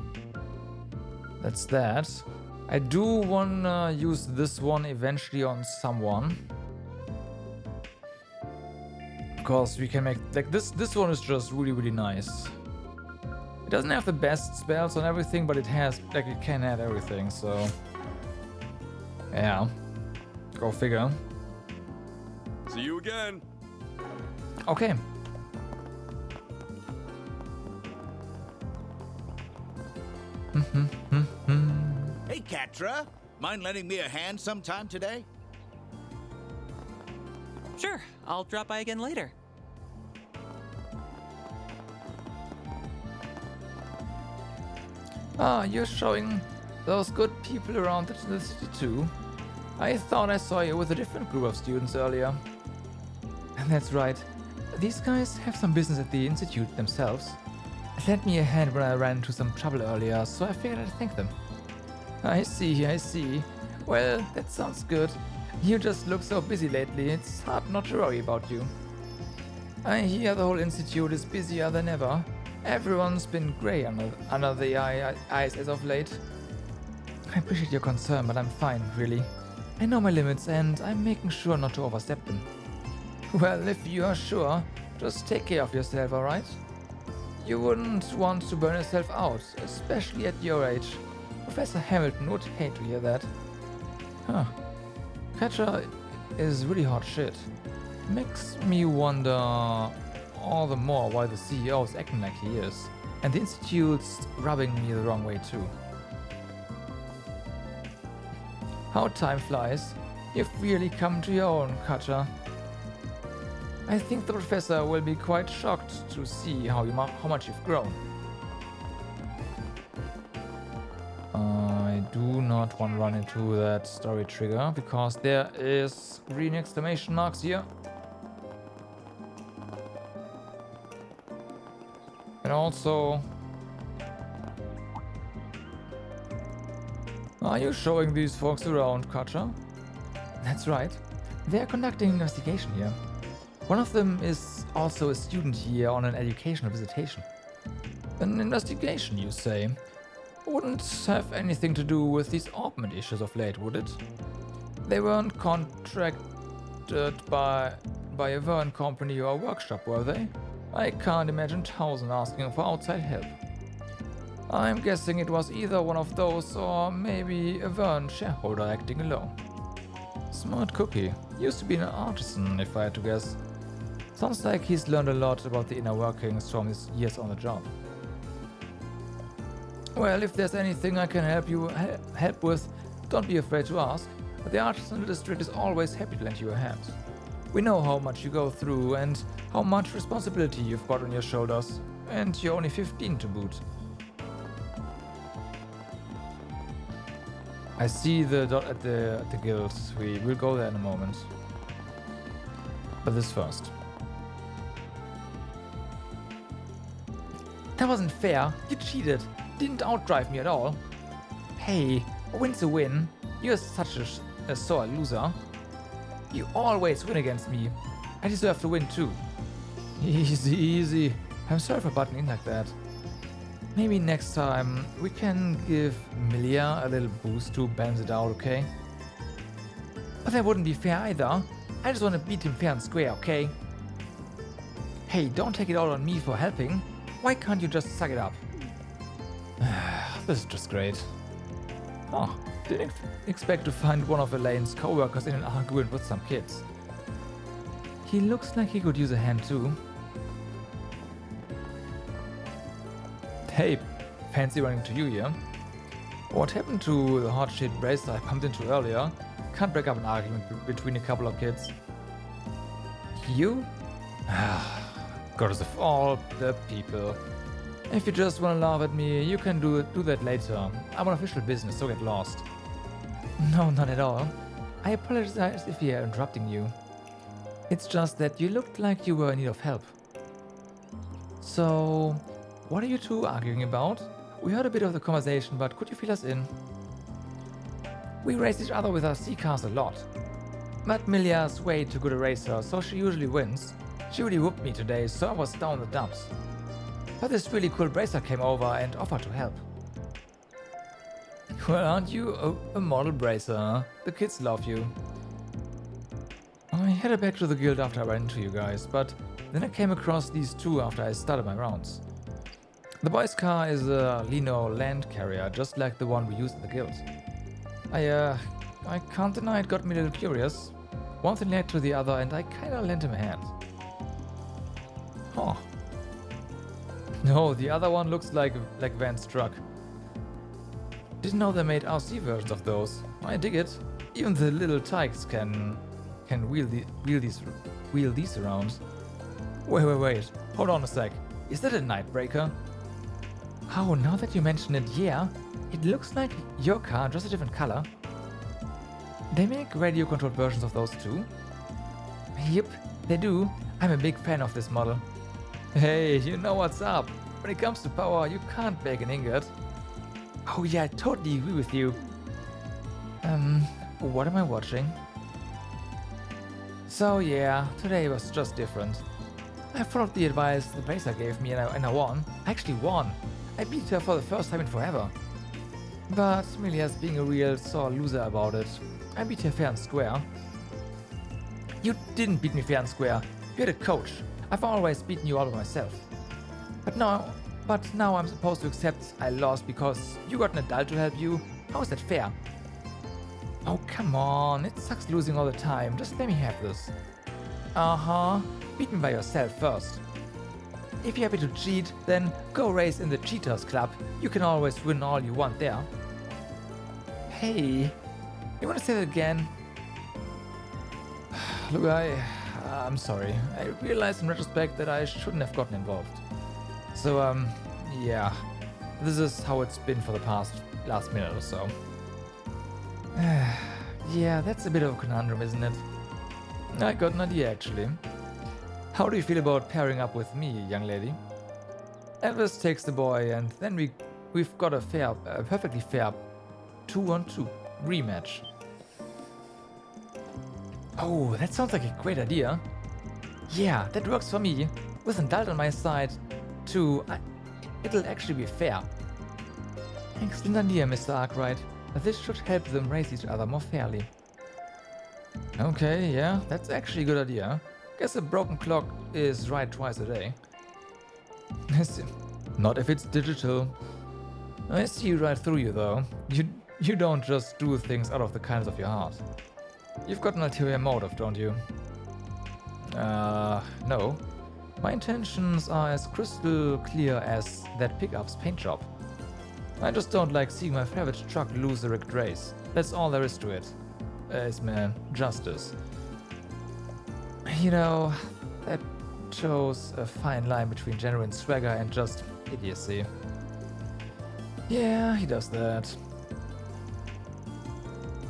that's that. I do wanna use this one eventually on someone. Because we can make, like, this one is just really, really nice. It doesn't have the best spells on everything, but it has, like, it can have everything, so... yeah. Go figure. See you again. Okay. Hey, Catra. Mind lending me a hand sometime today? Sure, I'll drop by again later. Ah, you're showing those good people around the city too. I thought I saw you with a different group of students earlier. And that's right. These guys have some business at the institute themselves. Lent me a hand when I ran into some trouble earlier, so I figured I'd thank them. I see, I see. Well, that sounds good. You just look so busy lately, it's hard not to worry about you. I hear the whole institute is busier than ever. Everyone's been grey under the eyes as of late. I appreciate your concern, but I'm fine, really. I know my limits and I'm making sure not to overstep them. Well, if you are sure, just take care of yourself, alright? You wouldn't want to burn yourself out, especially at your age. Professor Hamilton would hate to hear that. Huh. Catra is really hot shit. Makes me wonder all the more why the CEO is acting like he is. And the Institute's rubbing me the wrong way too. How time flies. You've really come to your own, Catra. I think the professor will be quite shocked to see how much you've grown. I do not want to run into that story trigger because there is green exclamation marks here. And also, are you showing these folks around, Catra? That's right. They are conducting an investigation here. One of them is also a student here on an educational visitation. An investigation, you say? Wouldn't have anything to do with these orbment issues of late, would it? They weren't contracted by a Vern company or workshop, were they? I can't imagine Towson asking for outside help. I'm guessing it was either one of those or maybe a Vern shareholder acting alone. Smart cookie. Used to be an artisan, if I had to guess. Sounds like he's learned a lot about the inner workings from his years on the job. Well, if there's anything I can help with, don't be afraid to ask. The artisanal district is always happy to lend you a hand. We know how much you go through and how much responsibility you've got on your shoulders. And you're only 15 to boot. I see the dot at the guild. We will go there in a moment. But this first. That wasn't fair. You cheated. Didn't outdrive me at all. Hey, a win's a win. You're such a sore loser. You always win against me. I deserve to win too. Easy, easy. I'm sorry for butting in like that. Maybe next time we can give Milia a little boost to balance it out, okay? But that wouldn't be fair either. I just want to beat him fair and square, okay? Hey, don't take it all on me for helping. Why can't you just suck it up? This is just great. Oh, didn't expect to find one of Elaine's co-workers in an argument with some kids. He looks like he could use a hand too. Hey, fancy running to you here. What happened to the hot shit bracer I bumped into earlier? Can't break up an argument between a couple of kids. You? Goddess of all the people. If you just want to laugh at me, you can do that later. I'm on official business, so get lost. No, not at all. I apologize if we are interrupting you. It's just that you looked like you were in need of help. So, what are you two arguing about? We heard a bit of the conversation, but could you fill us in? We race each other with our C-cars a lot. But Milia's way too good a racer, so she usually wins. She really whooped me today, so I was down the dumps. But this really cool bracer came over and offered to help. Well, aren't you a model bracer, huh? The kids love you. I headed back to the guild after I ran into you guys, but then I came across these two after I started my rounds. The boy's car is a Lino land carrier, just like the one we used in the guild. I can't deny it got me a little curious. One thing led to the other and I kinda lent him a hand. Huh. No, the other one looks like Van's truck. Didn't know they made RC versions of those. I dig it. Even the little tykes can wheel these around. Wait. Hold on a sec. Is that a Nightbreaker? Oh, now that you mention it, yeah. It looks like your car, just a different color. They make radio-controlled versions of those too? Yep, they do. I'm a big fan of this model. Hey, you know what's up. When it comes to power, you can't bake an ingot. Oh yeah, I totally agree with you. What am I watching? So yeah, today was just different. I followed the advice the bracer gave me and I won. I actually won. I beat her for the first time in forever. But Milia's being a real sore loser about it. I beat her fair and square. You didn't beat me fair and square. You're the coach. I've always beaten you all by myself. But now I'm supposed to accept I lost because you got an adult to help you? How is that fair? Oh, come on. It sucks losing all the time. Just let me have this. Uh-huh. Beat me by yourself first. If you're happy to cheat, then go race in the Cheaters Club. You can always win all you want there. Hey, you want to say that again? Look, I'm sorry. I realized in retrospect that I shouldn't have gotten involved. So, yeah. This is how it's been for the last minute or so. Yeah, that's a bit of a conundrum, isn't it? I got an idea, actually. How do you feel about pairing up with me, young lady? Elvis takes the boy, and then we've got a perfectly fair 2-on-2 rematch. Oh, that sounds like a great idea. Yeah, that works for me. With an adult on my side, too, it'll actually be fair. Excellent idea, Mr. Arkwright. This should help them race each other more fairly. Okay, yeah, that's actually a good idea. Guess a broken clock is right twice a day. Not if it's digital. I see right through you, though. You don't just do things out of the kindness of your heart. You've got an ulterior motive, don't you? No. My intentions are as crystal clear as that pickup's paint job. I just don't like seeing my favorite truck lose a rigged race. That's all there is to it. It's mere justice. You know, that shows a fine line between genuine swagger and just idiocy. Yeah, he does that.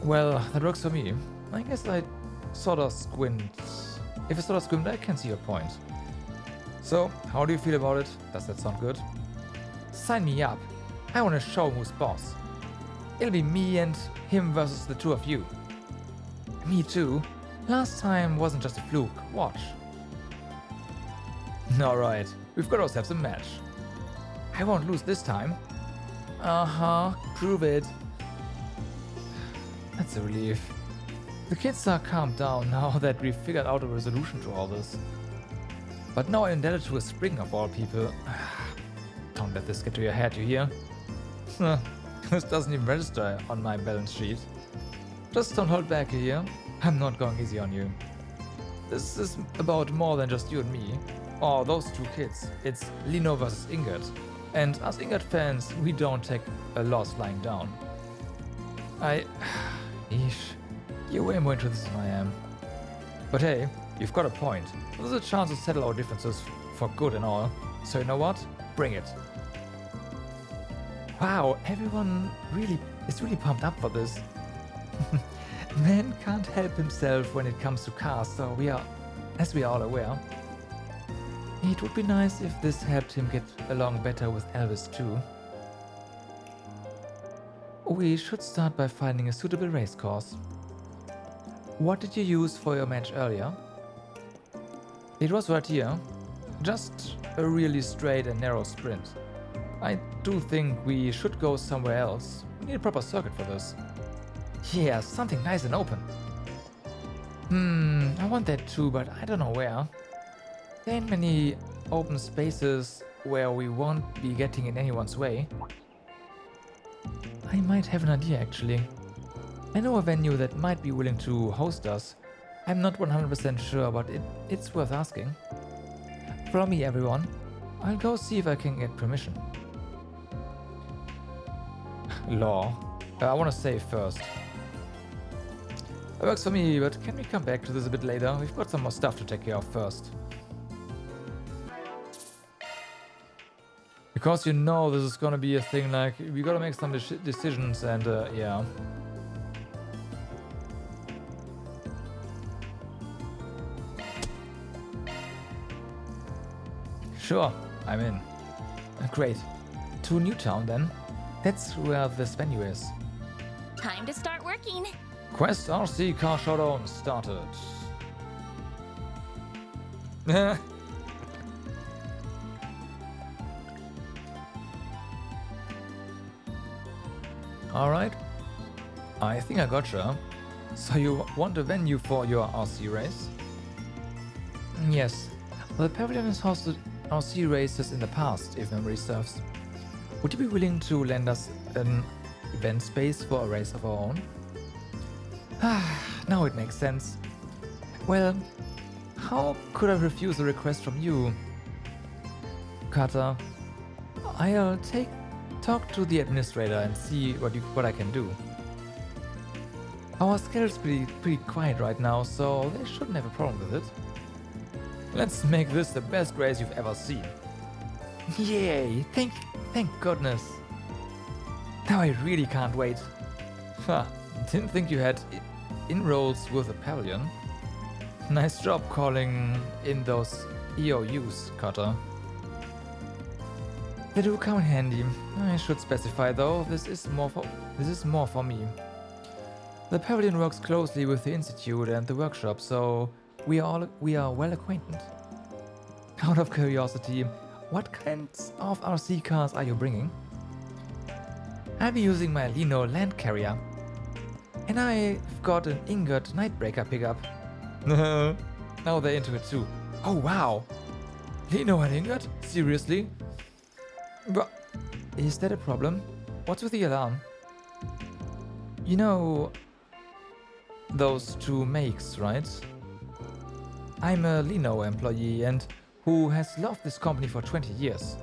Well, that works for me. I guess I sort of squint. If I sort of squint, I can see your point. So, how do you feel about it? Does that sound good? Sign me up. I want to show who's boss. It'll be me and him versus the two of you. Me too. Last time wasn't just a fluke. Watch. Alright, we've got ourselves a match. I won't lose this time. Uh-huh, prove it. That's a relief. The kids are calmed down now that we've figured out a resolution to all this. But now I'm indebted to a spring of all people. Don't let this get to your head, you hear? This doesn't even register on my balance sheet. Just don't hold back, you hear? I'm not going easy on you. This is about more than just you and me. Or those two kids. It's Lino versus Ingot. And us Ingot fans, we don't take a loss lying down. Eesh. You're way more into this than I am. But hey, You've got a point. There's a chance to settle our differences for good and all. So you know what? Bring it. Wow, everyone is really pumped up for this. Man can't help himself when it comes to cars, so as we are all aware. It would be nice if this helped him get along better with Elvis too. We should start by finding a suitable race course. What did you use for your match earlier? It was right here. Just a really straight and narrow sprint. I do think we should go somewhere else. We need a proper circuit for this. Yeah, something nice and open. I want that too, but I don't know where. There ain't many open spaces where we won't be getting in anyone's way. I might have an idea actually. I know a venue that might be willing to host us. I'm not 100% sure, but it's worth asking. Follow me, everyone. I'll go see if I can get permission. Law. I want to save first. That works for me, but can we come back to this a bit later? We've got some more stuff to take care of first. Because you know this is gonna be a thing, like, we gotta make some decisions and, yeah. Sure, I'm in. Great. To Newtown then. That's where this venue is. Time to start working. Quest RC Car Showdown started. Alright. I think I gotcha. So you want a venue for your RC race? Yes. The pavilion has hosted RC races in the past, if memory serves. Would you be willing to lend us an event space for a race of our own? Now it makes sense. Well, how could I refuse a request from you? Carter, I'll talk to the administrator and see what I can do. Our schedule's pretty quiet right now, so they shouldn't have a problem with it. Let's make this the best race you've ever seen. Yay! Thank goodness. Now I really can't wait. Didn't think you had inroads with the pavilion. Nice job calling in those EOUs, Carter. They do come in handy. I should specify though, this is more for me. The pavilion works closely with the institute and the workshop, so we are well acquainted. Out of curiosity, what kinds of RC cars are you bringing? I'll be using my Lino land carrier. And I've got an Ingot Nightbreaker pickup. Now they're into it too. Oh wow! Lino and Ingot? Seriously? But is that a problem? What's with the alarm? You know those two makes, right? I'm a Lino employee and who has loved this company for 20 years.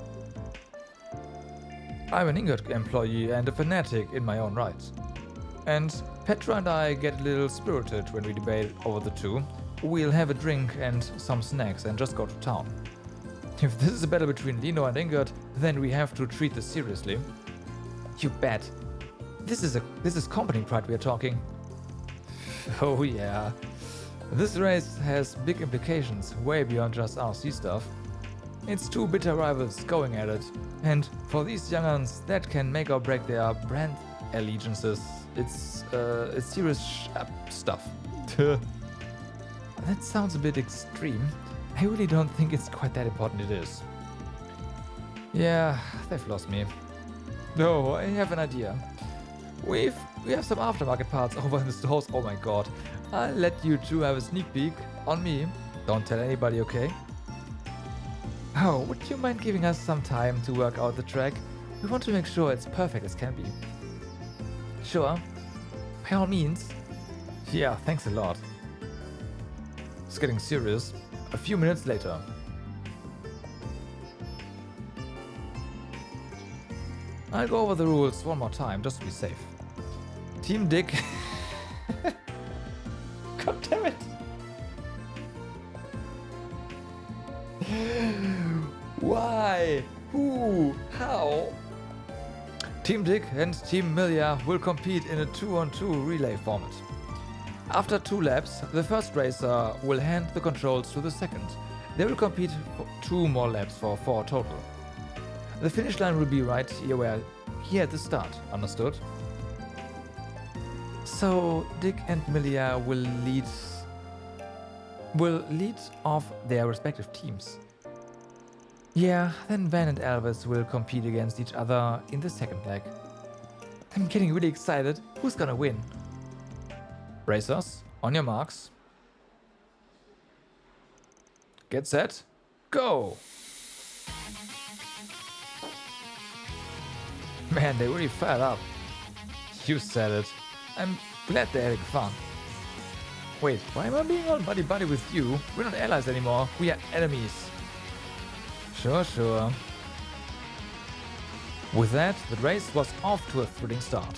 I'm an Ingot employee and a fanatic in my own right. And Petra and I get a little spirited when we debate over the two. We'll have a drink and some snacks and just go to town. If this is a battle between Lino and Ingot, then we have to treat this seriously. You bet. This is company pride we are talking. Oh yeah. This race has big implications, way beyond just RC stuff. It's two bitter rivals going at it, and for these young'uns, that can make or break their brand allegiances. It's serious stuff. That sounds a bit extreme. I really don't think it's quite that important it is. Yeah, they've lost me. No, I have an idea. We have some aftermarket parts over in the stores. Oh my god. I'll let you two have a sneak peek. On me. Don't tell anybody, okay? Oh, would you mind giving us some time to work out the track? We want to make sure it's perfect as can be. Sure. By all means. Yeah, thanks a lot. It's getting serious. A few minutes later. I'll go over the rules one more time, just to be safe. Team Dick. God damn it. Ooh, how? Team Dick and Team Milia will compete in a 2-on-2 relay format. After 2 laps, the first racer will hand the controls to the second. They will compete for 2 more laps for 4 total. The finish line will be right here at the start, understood? So Dick and Milia will lead off their respective teams. Yeah, then Van and Elvis will compete against each other in the second leg. I'm getting really excited. Who's gonna win? Racers, on your marks. Get set, go! Man, they really fired up. You said it. I'm glad they're having fun. Wait, why am I being all buddy-buddy with you? We're not allies anymore, we are enemies. Sure. With that, the race was off to a thrilling start.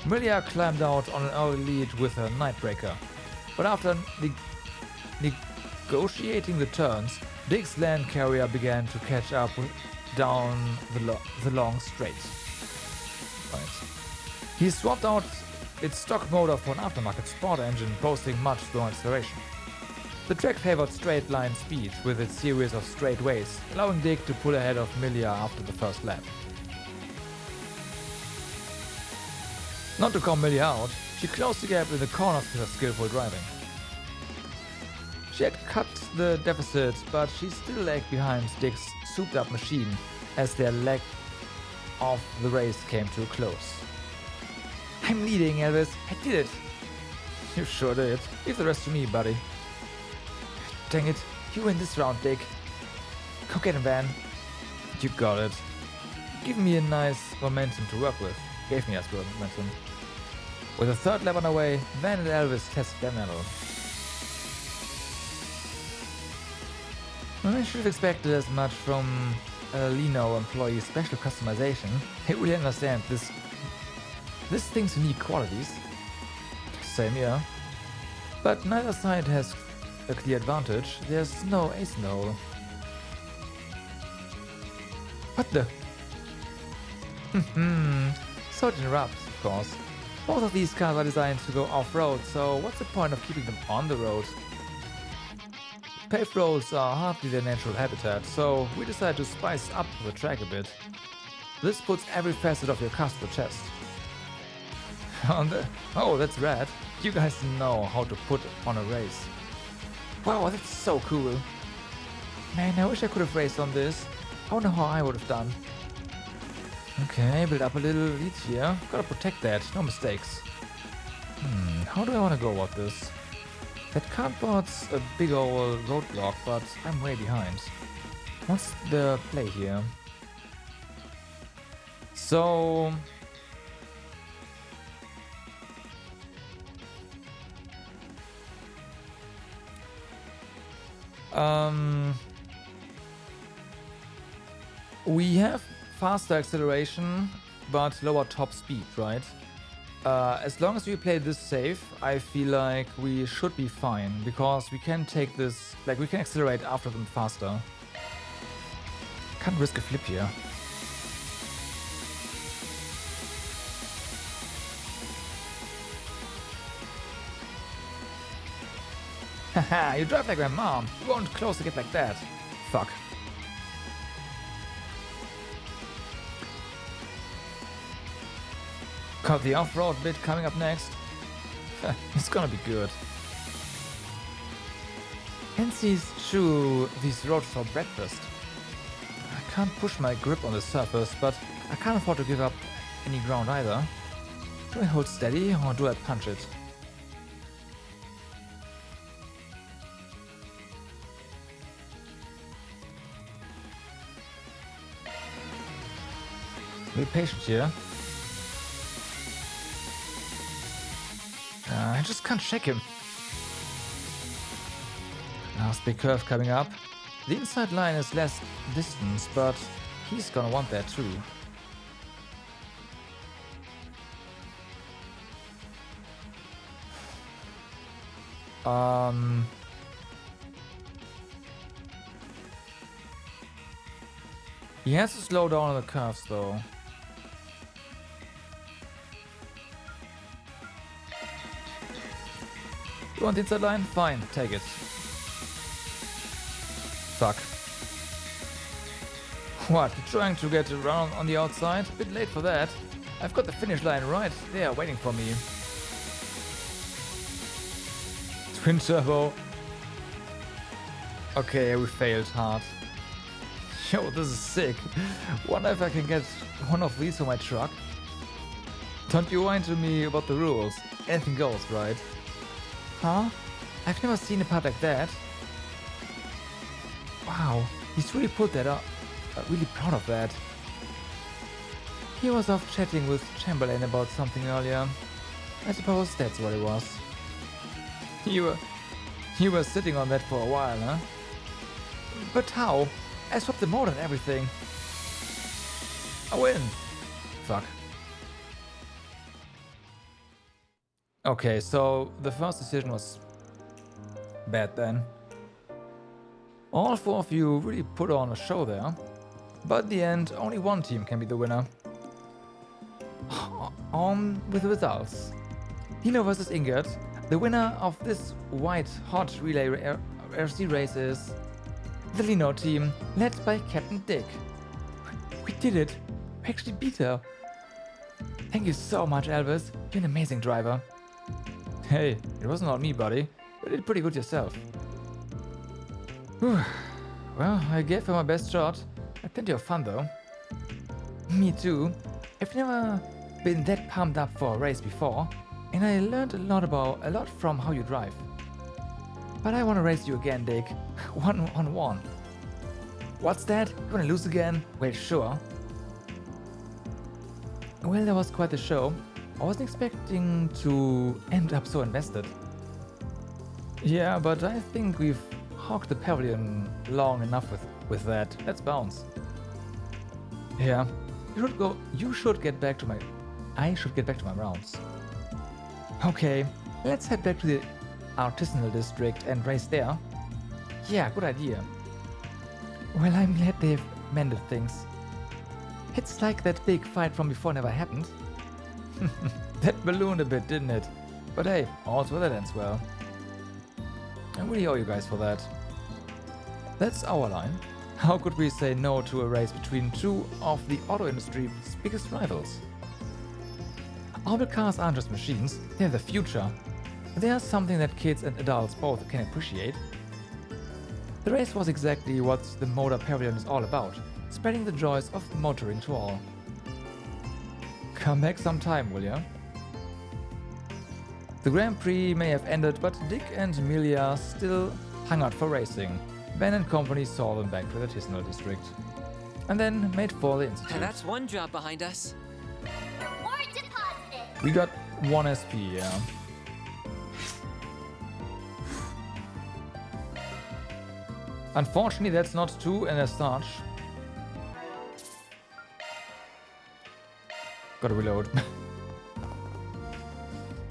Milia climbed out on an early lead with her Nightbreaker, but after negotiating the turns, Dick's land carrier began to catch up down the long straight. Right. He swapped out its stock motor for an aftermarket sport engine, boasting much stronger acceleration. The track favored straight line speed with its series of straightaways, allowing Dick to pull ahead of Milia after the first lap. Not to count Milia out, she closed the gap in the corners with her skillful driving. She had cut the deficit, but she still lagged behind Dick's souped-up machine as their leg of the race came to a close. I'm leading, Elvis. I did it. You sure did. Leave the rest to me, buddy. Dang it. You win this round, Dick. Go get him, Van. You got it. Give me a nice momentum to work with. Gave me as good momentum. With a third lap on the way, Van and Elvis tested their mettle. I should have expected as much from a Lino employee's special customization. They really understand this thing's unique qualities. Same here. But neither side has a clear advantage. There's no ace in the hole. What the? So to interrupt, of course. Both of these cars are designed to go off-road, so what's the point of keeping them on the road? Paved roads are hardly their natural habitat, so we decided to spice up the track a bit. This puts every facet of your car to the test. Oh, that's rad. You guys know how to put on a race. Wow, that's so cool. Man, I wish I could have raced on this. I wonder how I would have done. Okay, build up a little lead here. Gotta protect that, no mistakes. How do I want to go about this? That cardboard's a big old roadblock, but I'm way behind. What's the play here? So... we have faster acceleration, but lower top speed, right? As long as we play this safe, I feel like we should be fine, because we can take this, like we can accelerate after them faster. Can't risk a flip here. Haha, you drive like my mom. You won't close the gap like that. Fuck. Got the off-road bit coming up next. It's gonna be good. Hensies chew these roads for breakfast. I can't push my grip on the surface, but I can't afford to give up any ground either. Do I hold steady or do I punch it? Be patient here. I just can't shake him. Last big curve coming up. The inside line is less distance, but he's gonna want that too. He has to slow down on the curves though. You want the inside line? Fine, take it. Fuck. What? You're trying to get around on the outside? A bit late for that. I've got the finish line right there waiting for me. Twin turbo. Okay, we failed hard. Yo, this is sick. Wonder if I can get one of these for my truck. Don't you whine to me about the rules. Anything goes, right? Huh? I've never seen a part like that. Wow, he's really put that up. Really proud of that. He was off chatting with Chamberlain about something earlier. I suppose that's what it was. You were sitting on that for a while, huh? But how? I swapped the motor and everything. I win. Fuck. Okay, so the first decision was bad then. All four of you really put on a show there. But in the end, only one team can be the winner. On with the results. Hino versus Ingrid. The winner of this white hot relay RC race is the Lino team, led by Captain Dick. We did it. We actually beat her. Thank you so much, Elvis. You're an amazing driver. Hey, it wasn't on me, buddy. You did pretty good yourself. Whew. Well, I gave her my best shot. Had plenty of fun though. Me too. I've never been that pumped up for a race before, and I learned a lot from how you drive. But I want to race you again, Dick. 1-on-1. What's that? You want to lose again? Well, sure. Well, that was quite the show. I wasn't expecting to end up so invested. Yeah, but I think we've hogged the pavilion long enough with that. Let's bounce. Yeah, you should get back to my... I should get back to my rounds. Okay, let's head back to the artisanal district and race there. Yeah, good idea. Well, I'm glad they've mended things. It's like that big fight from before never happened. That ballooned a bit, didn't it? But hey, all's well that ends well. I really owe you guys for that. That's our line. How could we say no to a race between two of the auto industry's biggest rivals? Our cars aren't just machines, they're the future. They are something that kids and adults both can appreciate. The race was exactly what the Motor Pavilion is all about, spreading the joys of motoring to all. Come back sometime, will ya? The Grand Prix may have ended, but Dick and Amelia still hung out for racing. Ben and company saw them back to the artisanal district, and then made for the institute. That's one job behind us. Reward deposited. We got 1 SP, yeah. Unfortunately, that's not 2 and as such. Gotta reload.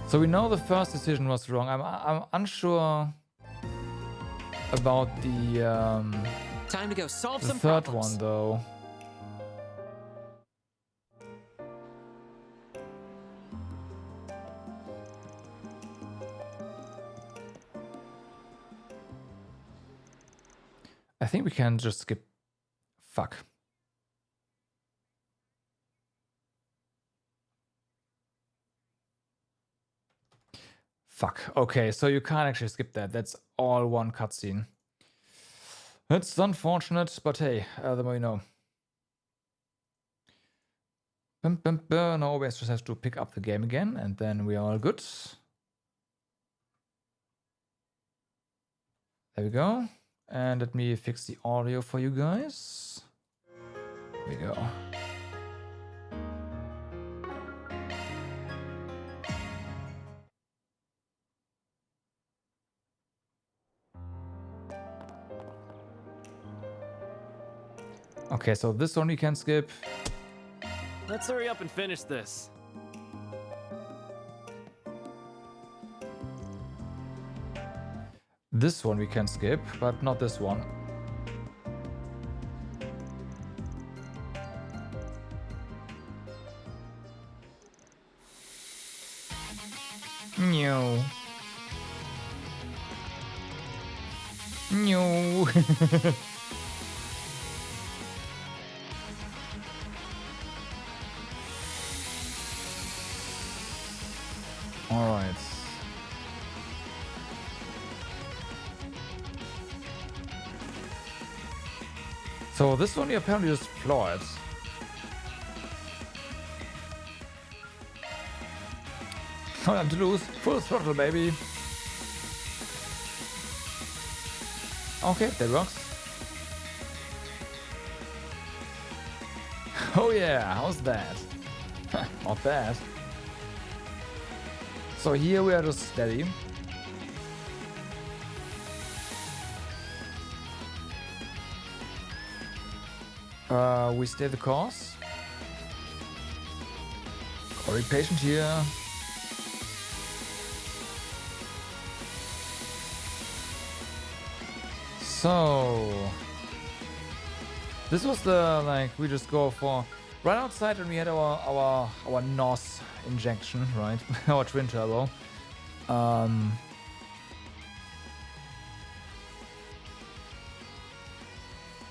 So we know the first decision was wrong. I'm unsure about the time to go solve some third problems. one though. I think we can just skip. Fuck. Fuck. Okay, so you can't actually skip that. That's all one cutscene. That's unfortunate, but hey, the more you know. Now we just have to pick up the game again, and then we are all good. There we go. And let me fix the audio for you guys. There we go. Okay, so this one we can skip. Let's hurry up and finish this. This one we can skip, but not this one. No. No. All right. So this one apparently just floored. No time to lose. Full throttle, baby. Okay, that works. Oh yeah, how's that? Not bad. So here we are just steady. We stay the course. Very patient here. So this was the we just go for right outside and we had our NOS injection, right? Our twin turbo.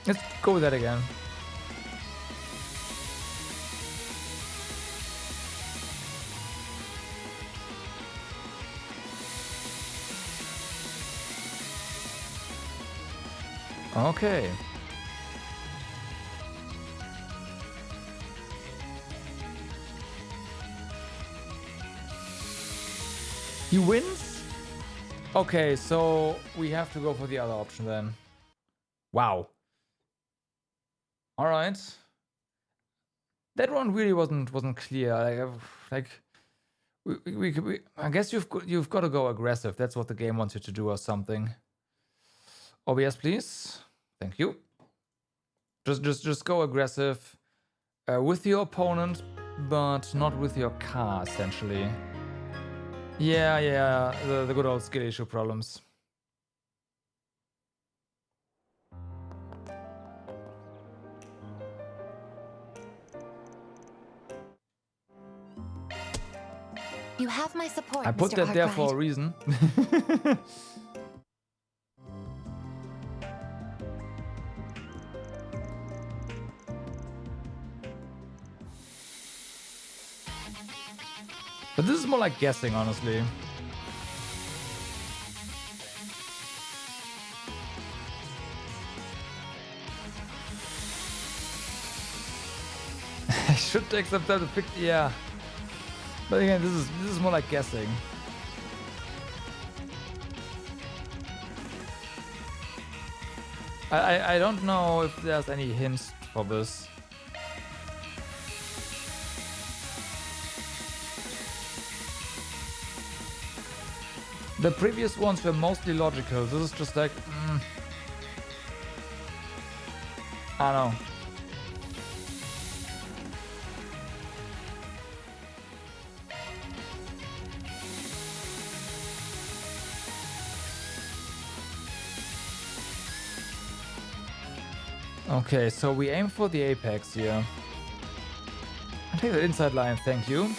Let's go with that again. Okay. He wins? Okay, so we have to go for the other option then. Wow. All right. That one really wasn't clear. I guess you've got to go aggressive. That's what the game wants you to do or something. OBS, please. Thank you. Just go aggressive with your opponent, but not with your car, essentially. Yeah, the good old skill issue problems. You have my support, I put Mr. that there Arkwright. for a reason. But this is more like guessing, honestly. I should take some time to pick. Yeah. But again, this is more like guessing. I don't know if there's any hints for this. The previous ones were mostly logical. This is just like, I don't know. Okay, so we aim for the apex here. I'll take that inside line, thank you.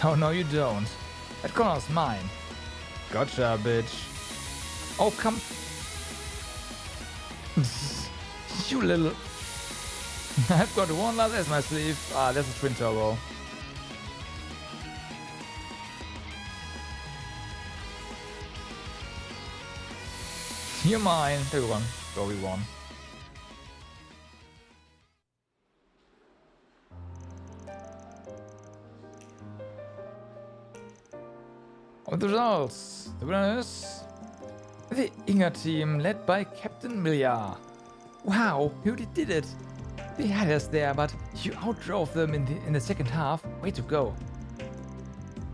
Oh, no, you don't. That corner's mine. Gotcha, bitch. Oh, come. You little. I've got one last as my sleeve. Ah, that's a twin turbo. You're mine. There we go. Go, we won. With the results, the winner is the Inga team, led by Captain Millar. Wow, you really did it. They had us there, but you outdrove them in the second half. Way to go.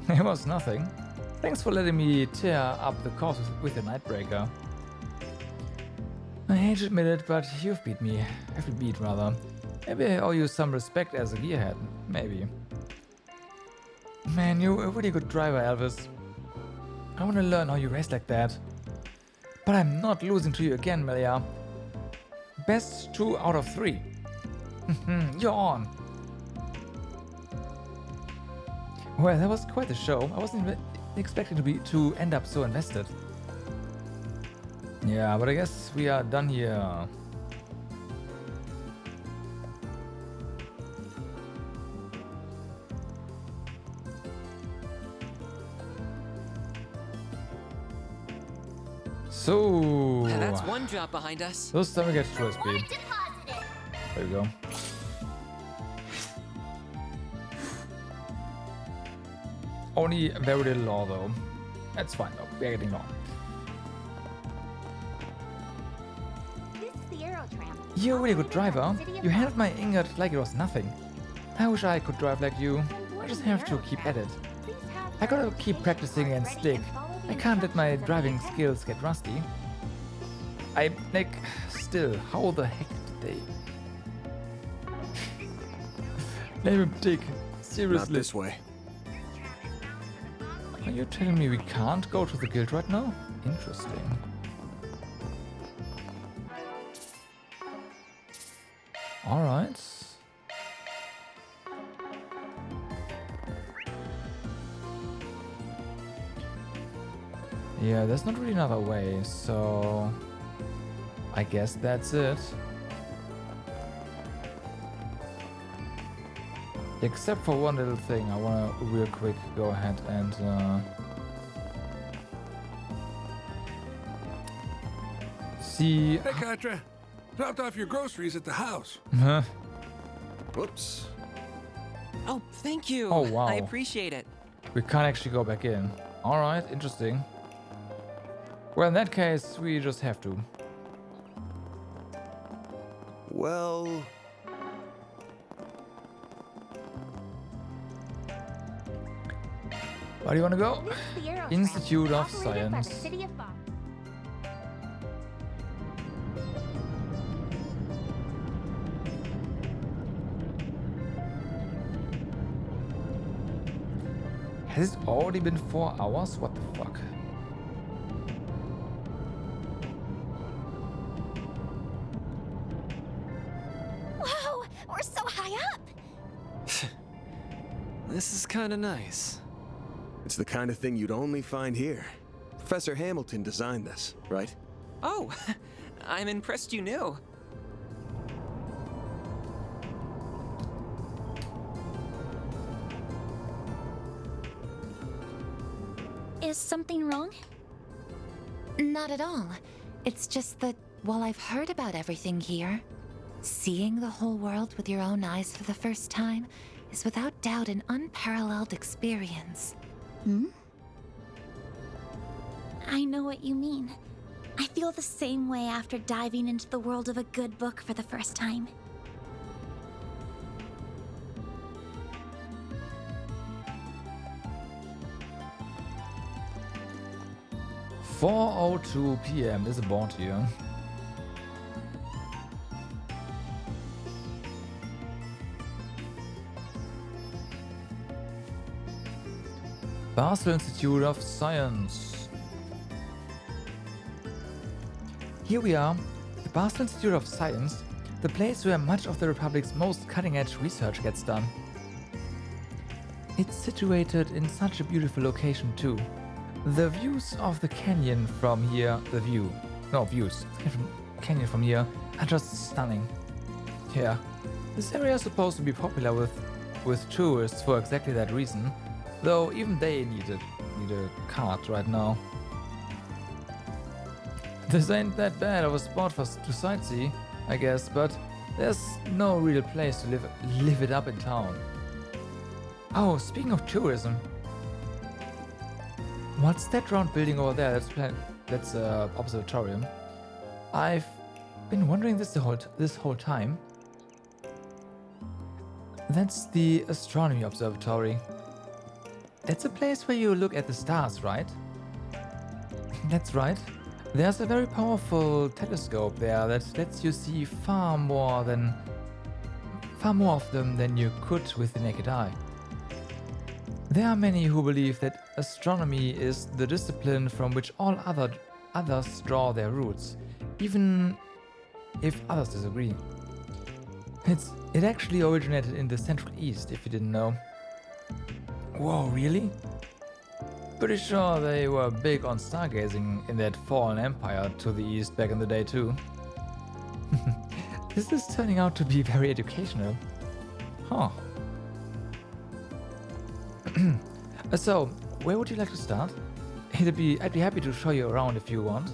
It was nothing. Thanks for letting me tear up the course with the Nightbreaker. I hate to admit it, but you've beat me. Every beat, rather. Maybe I owe you some respect as a gearhead. Maybe. Man, you're a really good driver, Elvis. I want to learn how you race like that. But I'm not losing to you again, Melia. Best 2 out of 3. You're on. Well, that was quite a show. I wasn't even expecting to end up so invested. Yeah, but I guess we are done here. So That's one job behind us. those time we get to speed. There we go. Only very little law though. That's fine though. We're getting law. This is the Aerotram. You're a really good driver. You handled my ingot like it was nothing. I wish I could drive like you. I just have to keep at it. I gotta keep practicing and stick. I can't let my driving skills get rusty. Still, how the heck did they? Name him Dick. Seriously. Not this way. Are you telling me we can't go to the guild right now? Interesting. Alright. Yeah, there's not really another way, so I guess that's it. Except for one little thing, I wanna real quick go ahead and see. Hey, Katra. Dropped off your groceries at the house. Huh? Whoops. Oh, thank you. Oh, wow. I appreciate it. We can't actually go back in. Alright, interesting. Well, in that case, we just have to. Well... Where do you want to go? This is the Aerotram, Institute of operated by the Science. City of Basel. Has it already been 4 hours? What the fuck? Whoa, we're so high up. This is kind of nice. It's the kind of thing you'd only find here. Professor Hamilton designed this, right? Oh, I'm impressed you knew. Is something wrong? Not at all. It's just that while I've heard about everything here, seeing the whole world with your own eyes for the first time is without doubt an unparalleled experience. Hmm? I know what you mean. I feel the same way after diving into the world of a good book for the first time. (4:02 p.m.) There's a board here. Basel Institute of Science. Here we are, the Basel Institute of Science, the place where much of the Republic's most cutting-edge research gets done. It's situated in such a beautiful location too. The views of the canyon from here, the canyon from here are just stunning. Yeah, this area is supposed to be popular with tourists for exactly that reason, though even they need a cart right now. This ain't that bad of a spot to sightsee, I guess, but there's no real place to live it up in town. Oh, speaking of tourism, what's that round building over there? That's observatorium. I've been wondering this whole time. That's the astronomy observatory. That's a place where you look at the stars, right? That's right. There's a very powerful telescope there that lets you see far more of them than you could with the naked eye. There are many who believe that astronomy is the discipline from which all others draw their roots, even if others disagree. It actually originated in the Central East, if you didn't know. Whoa, really? Pretty sure they were big on stargazing in that fallen empire to the east back in the day too. This is turning out to be very educational. Huh. So, where would you like to start? I'd be happy to show you around if you want.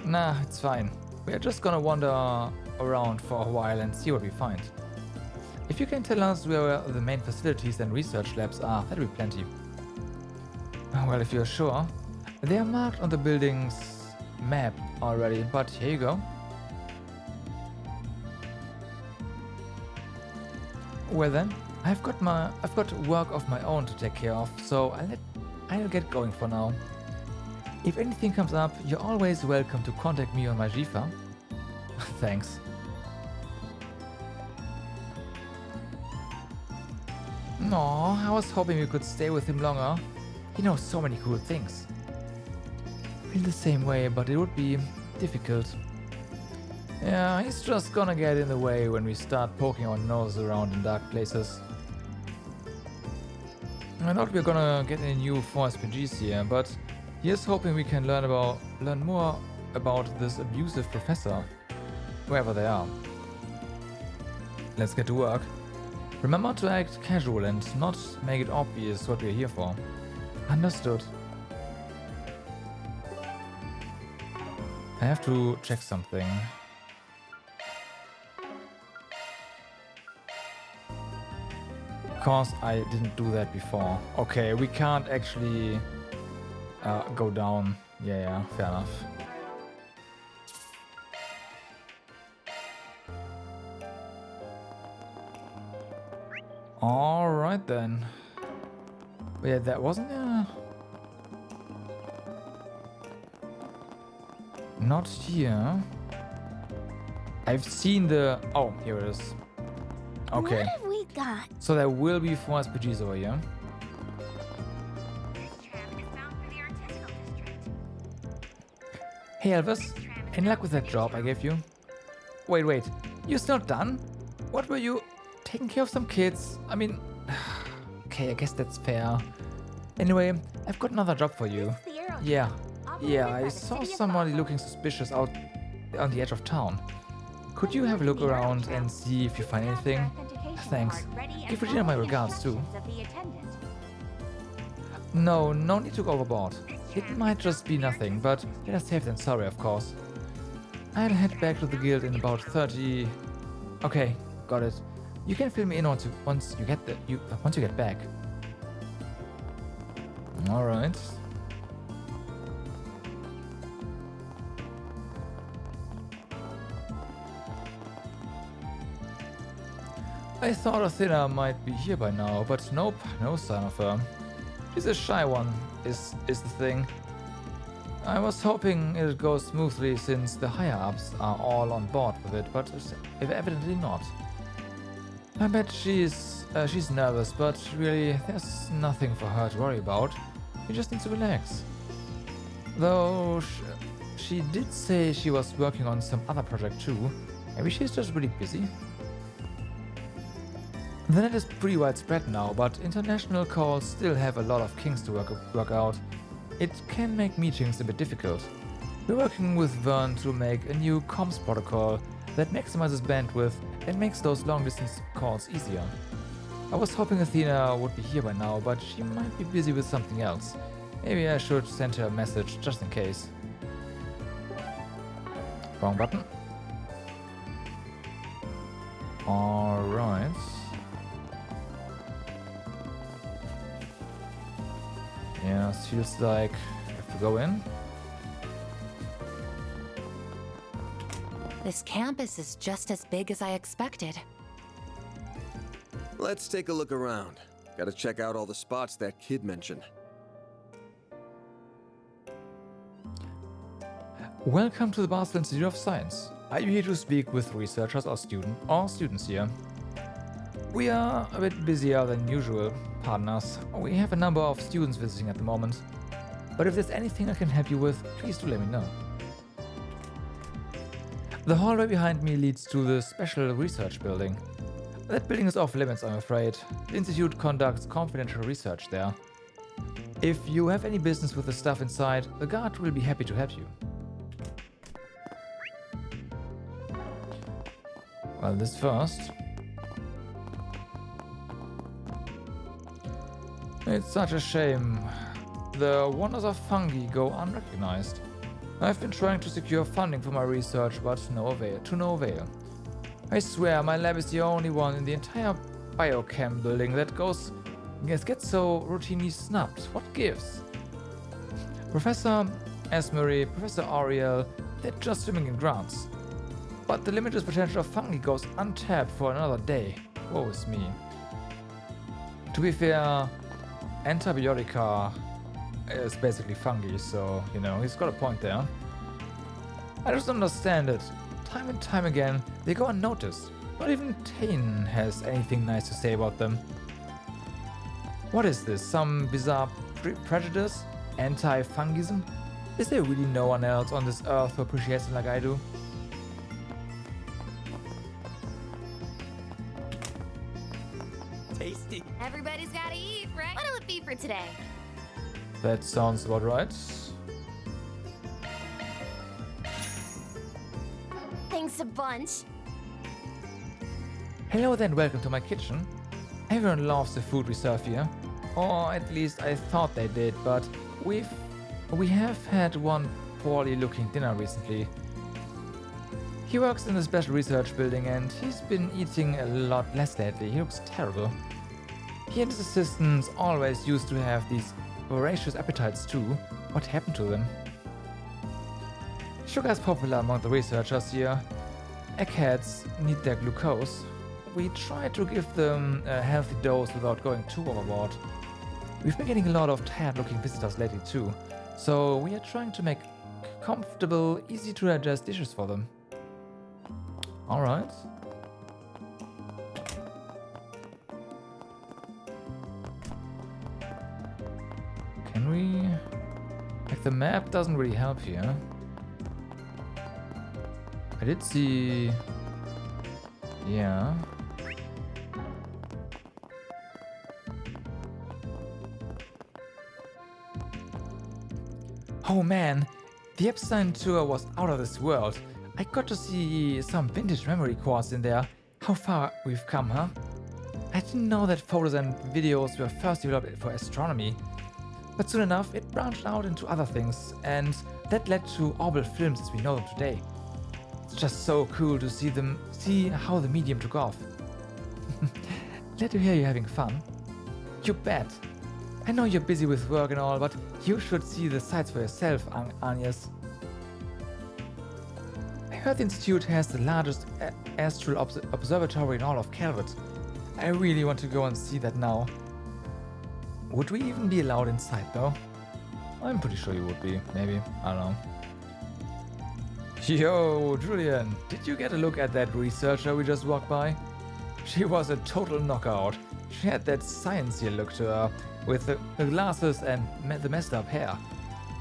Nah, it's fine. We are just gonna wander around for a while and see what we find. If you can tell us where the main facilities and research labs are, that'll be plenty. Well, if you're sure. They are marked on the building's map already, but here you go. Well then, I've got work of my own to take care of, so I'll get going for now. If anything comes up, you're always welcome to contact me on my Jifa. Thanks. Aw, I was hoping we could stay with him longer. He knows so many cool things. I feel the same way, but it would be difficult. Yeah, he's just gonna get in the way when we start poking our nose around in dark places. I thought we were gonna get any new 4SPGs here, but here's hoping we can learn more about this abusive professor, wherever they are. Let's get to work. Remember to act casual and not make it obvious what we're here for. Understood. I have to check something. Because I didn't do that before. Okay, we can't actually go down. Yeah, fair enough. Alright then. Yeah, that wasn't there. Not here. I've seen the... Oh, here it is. Okay. What have we got? So there will be 4 SPGs over here. Hey Elvis, any luck with that job I gave you? Wait, you're still not done? What were you... taking care of some kids? I mean... Okay, I guess that's fair. Anyway, I've got another job for you. Yeah, I saw somebody looking suspicious out on the edge of town. Could you have a look around and see if you find anything? Thanks. Give Regina my regards too. No need to go overboard. It might just be nothing, but better safe than sorry, of course. I'll head back to the guild in about 30... Okay, got it. You can fill me in once you get back. All right. I thought Athena might be here by now, but nope, no sign of her. She's a shy one, is the thing. I was hoping it'd go smoothly since the higher-ups are all on board with it, but evidently not. I bet she's nervous, but really, there's nothing for her to worry about. She just needs to relax. Though, she did say she was working on some other project too. Maybe she's just really busy. The net is pretty widespread now, but international calls still have a lot of kinks to work out. It can make meetings a bit difficult. We're working with Vern to make a new comms protocol that maximizes bandwidth and makes those long-distance calls easier. I was hoping Athena would be here by now, but she might be busy with something else. Maybe I should send her a message just in case. Wrong button. Alright. Yeah, it feels like I have to go in. This campus is just as big as I expected. Let's take a look around. Gotta check out all the spots that kid mentioned. Welcome to the Basel Institute of Science. Are you here to speak with researchers or students here? We are a bit busier than usual, pardon us. We have a number of students visiting at the moment. But if there's anything I can help you with, please do let me know. The hallway behind me leads to the special research building. That building is off limits, I'm afraid. The Institute conducts confidential research there. If you have any business with the stuff inside, the guard will be happy to help you. Well, this first. It's such a shame. The wonders of fungi go unrecognized. I've been trying to secure funding for my research, but to no avail. I swear my lab is the only one in the entire biochem building that gets so routinely snubbed. What gives? Professor Esmery, Professor Ariel, they're just swimming in grants. But the limitless potential of fungi goes untapped for another day. Woe is me. To be fair, Antibiotica is basically fungi, so, you know, he's got a point there. I just don't understand it. Time and time again, they go unnoticed. Not even Tane has anything nice to say about them. What is this? Some bizarre prejudice? Anti-fungism? Is there really no one else on this earth who appreciates it like I do? Tasty. Everybody's gotta eat, right? What'll it be for today? That sounds about right. Thanks a bunch. Hello then, welcome to my kitchen. Everyone loves the food we serve here. Or at least I thought they did, but we have had one poorly looking dinner recently. He works in a special research building and he's been eating a lot less lately. He looks terrible. He and his assistants always used to have these voracious appetites too. What happened to them? Sugar is popular among the researchers here. Eggheads need their glucose. We try to give them a healthy dose without going too overboard. We've been getting a lot of tired-looking visitors lately too, so we are trying to make comfortable, easy-to-digest dishes for them. Alright. Can we... Like, the map doesn't really help here. I did see... Yeah. Oh man, the Epstein tour was out of this world. I got to see some vintage memory cores in there. How far we've come, huh? I didn't know that photos and videos were first developed for astronomy. But soon enough, it branched out into other things, and that led to orbital films as we know them today. It's just so cool to see how the medium took off. Glad to hear you're having fun. You bet. I know you're busy with work and all, but you should see the sights for yourself, Agnes. I heard the Institute has the largest astral observatory in all of Calvert. I really want to go and see that now. Would we even be allowed inside though? I'm pretty sure you would be, maybe. I don't know. Yo, Julian, did you get a look at that researcher we just walked by? She was a total knockout. She had that sciencey look to her, with the glasses and the messed up hair.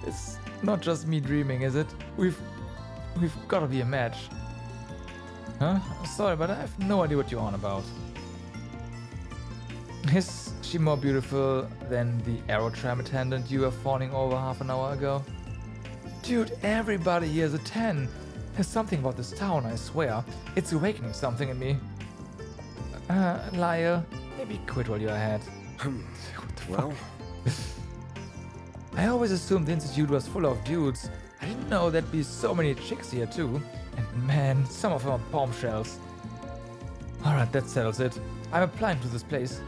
It's not just me dreaming, is it? We've gotta be a match. Huh? Sorry, but I have no idea what you're on about. Is she more beautiful than the aerotram attendant you were fawning over half an hour ago? Dude, everybody here is a 10. There's something about this town, I swear. It's awakening something in me. Lyle, maybe quit while you're ahead. Well, I always assumed the Institute was full of dudes. I didn't know there'd be so many chicks here too. And man, some of them are bombshells. Alright, that settles it. I'm applying to this place.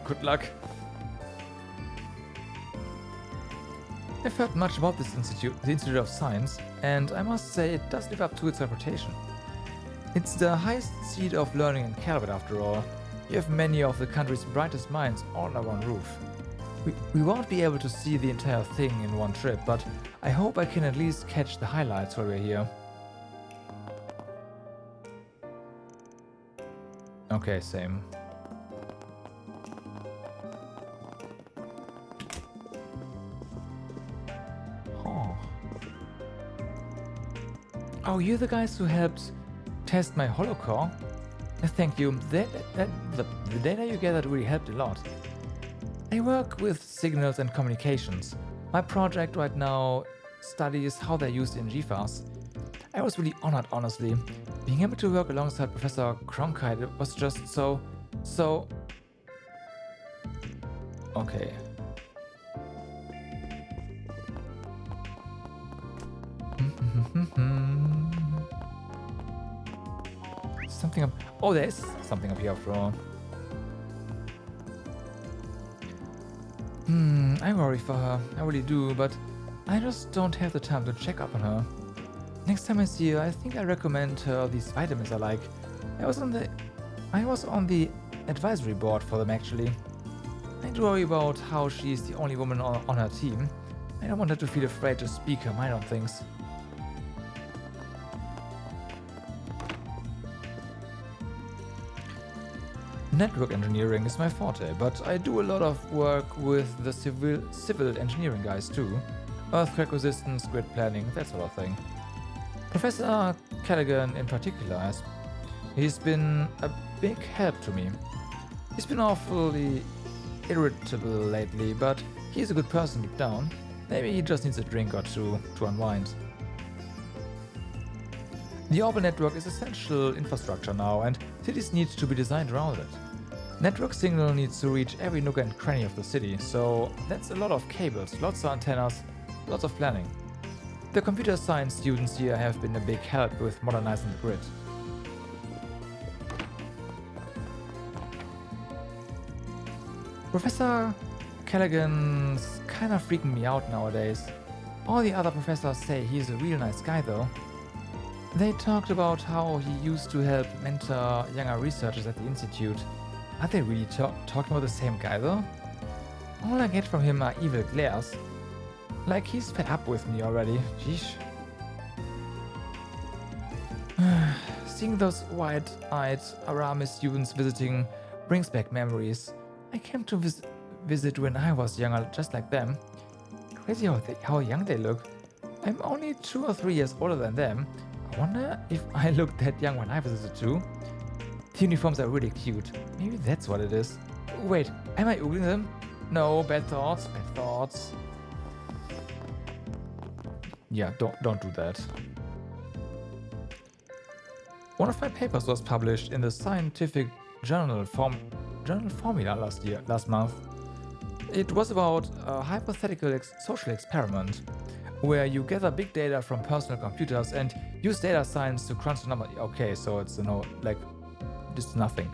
Good luck. I've heard much about this institute, the Institute of Science, and I must say it does live up to its reputation. It's the highest seat of learning in Calvert after all. You have many of the country's brightest minds all under one roof. We won't be able to see the entire thing in one trip, but I hope I can at least catch the highlights while we're here. Okay, same. Oh, you're the guys who helped test my holocore? Thank you. The data you gathered really helped a lot. I work with signals and communications. My project right now studies how they're used in GFAS. I was really honored, honestly. Being able to work alongside Professor Cronkite was just so... Okay. Something up... Oh, there's something up here after all. I worry for her. I really do, but I just don't have the time to check up on her. Next time I see her, I think I recommend her these vitamins I like. I was on the advisory board for them, actually. I do worry about how she's the only woman on her team. I don't want her to feel afraid to speak her mind on things. Network engineering is my forte, but I do a lot of work with the civil engineering guys too. Earthquake resistance, grid planning, that sort of thing. Professor Callaghan in particular he's been a big help to me. He's been awfully irritable lately, but he's a good person deep down. Maybe he just needs a drink or two to unwind. The Orbital network is essential infrastructure now, and cities need to be designed around it. Network signal needs to reach every nook and cranny of the city, so that's a lot of cables, lots of antennas, lots of planning. The computer science students here have been a big help with modernizing the grid. Professor Callaghan's kind of freaking me out nowadays. All the other professors say he's a real nice guy though. They talked about how he used to help mentor younger researchers at the institute. Are they really talking about the same guy though? All I get from him are evil glares. Like he's fed up with me already. Sheesh. Seeing those wide-eyed Aramis students visiting brings back memories. I came to visit when I was younger, just like them. Crazy how young they look. I'm only 2 or 3 years older than them. I wonder if I looked that young when I visited too. The uniforms are really cute. Maybe that's what it is. Wait, am I oogling them? No, bad thoughts, bad thoughts. Yeah, don't do that. One of my papers was published in the scientific journal Formula last month. It was about a hypothetical social experiment where you gather big data from personal computers and use data science to crunch the number. Okay, so it's just nothing.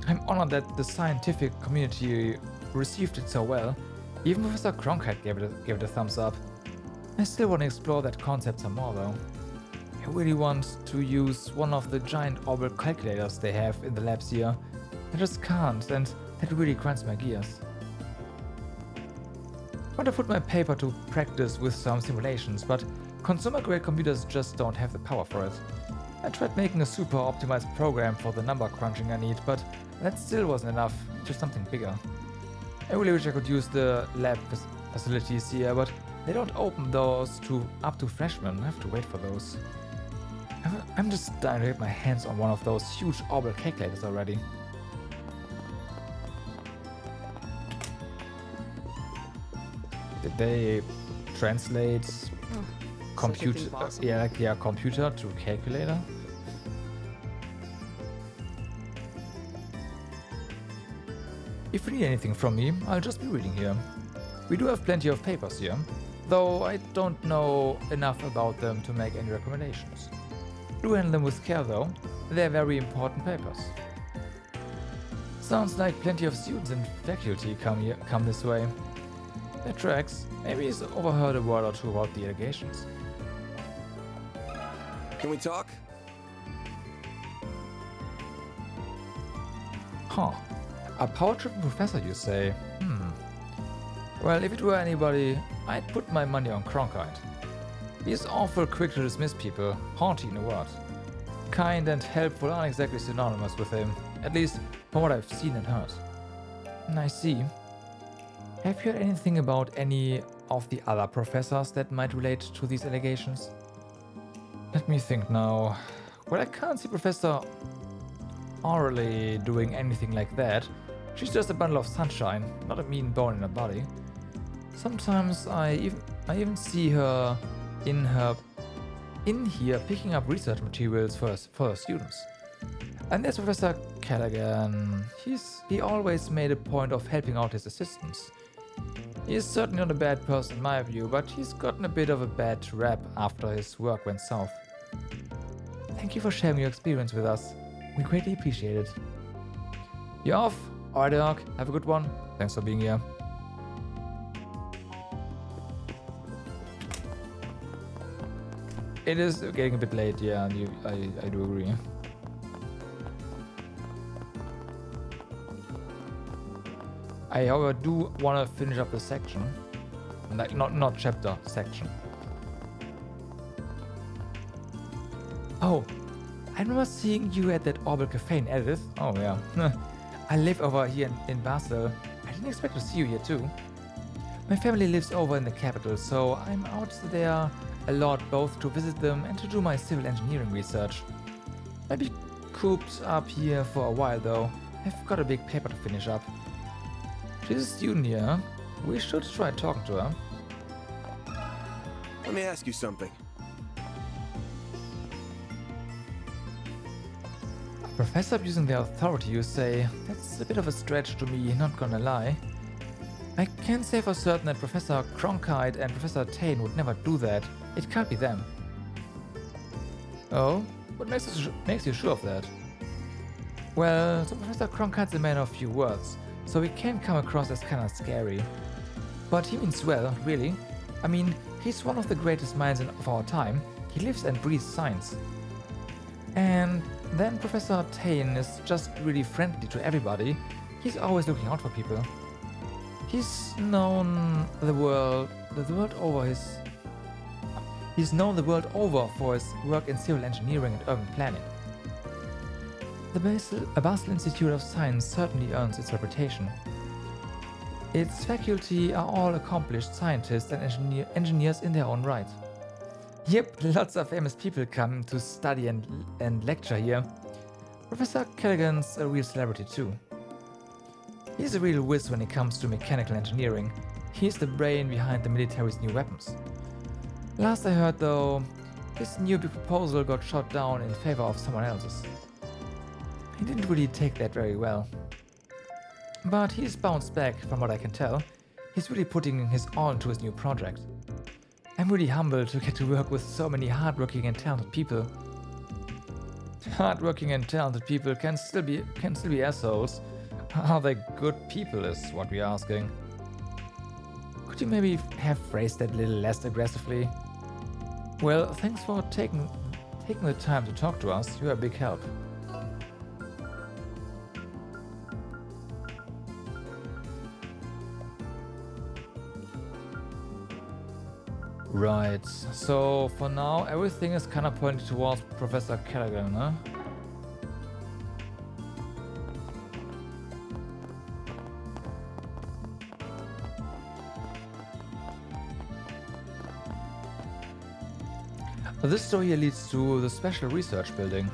I'm honored that the scientific community received it so well. Even Professor Cronkite gave it a thumbs up. I still want to explore that concept some more though. I really want to use one of the giant orbital calculators they have in the labs here. I just can't, and that really grinds my gears. I want to put my paper to practice with some simulations, but consumer-grade computers just don't have the power for it. I tried making a super optimized program for the number crunching I need, but that still wasn't enough, just something bigger. I really wish I could use the lab facilities here, but they don't open those up to freshmen. I have to wait for those. I'm just dying to get my hands on one of those huge orbital calculators already. Did they translate computer computer to calculator? If you need anything from me, I'll just be reading here. We do have plenty of papers here, though I don't know enough about them to make any recommendations. Do handle them with care though, they're very important papers. Sounds like plenty of students and faculty come this way. That tracks. Maybe he's overheard a word or two about the allegations. Can we talk? Huh. A power-tripping professor, you say? Well, if it were anybody, I'd put my money on Cronkite. He's awful quick to dismiss people, haughty in a word. Kind and helpful aren't exactly synonymous with him, at least from what I've seen and heard. I see. Have you heard anything about any of the other professors that might relate to these allegations? Let me think now. Well, I can't see Professor really doing anything like that. She's just a bundle of sunshine, not a mean bone in her body. Sometimes I even see her in here picking up research materials for her students. And there's Professor Callaghan. He always made a point of helping out his assistants. He is certainly not a bad person in my view, but he's gotten a bit of a bad rap after his work went south. Thank you for sharing your experience with us. We greatly appreciate it. You're off? Alright, Doc. Have a good one. Thanks for being here. It is getting a bit late, yeah, I do agree. I however do want to finish up the section. Like, not chapter, section. Oh, I remember seeing you at that Orbal Cafe in Edith. Oh yeah. I live over here in Basel. I didn't expect to see you here too. My family lives over in the capital, so I'm out there a lot both to visit them and to do my civil engineering research. I'll be cooped up here for a while though. I've got a big paper to finish up. She's a student here. We should try talking to her. Let me ask you something. A professor abusing their authority, you say? That's a bit of a stretch to me, not gonna lie. I can say for certain that Professor Cronkite and Professor Tane would never do that. It can't be them. Oh? What makes you sure of that? Well, so Professor Cronkite's a man of few words, so he can come across as kinda scary. But he means well, really. I mean, he's one of the greatest minds of our time. He lives and breathes science. And then Professor Tane is just really friendly to everybody. He's always looking out for people. He's known the world over for his work in civil engineering and urban planning. The Basel Institute of Science certainly earns its reputation. Its faculty are all accomplished scientists and engineers in their own right. Yep, lots of famous people come to study and lecture here. Professor Callaghan's a real celebrity too. He's a real whiz when it comes to mechanical engineering. He's the brain behind the military's new weapons. Last I heard though, his new big proposal got shot down in favor of someone else's. He didn't really take that very well. But he's bounced back from what I can tell. He's really putting his all into his new project. I'm really humbled to get to work with so many hardworking and talented people. Hardworking and talented people can still be assholes. Are they good people is what we're asking. Could you maybe have phrased that a little less aggressively? Well, thanks for taking the time to talk to us. You're a big help. Right, so for now everything is kind of pointed towards Professor Callaghan, huh? This story here leads to the Special Research Building.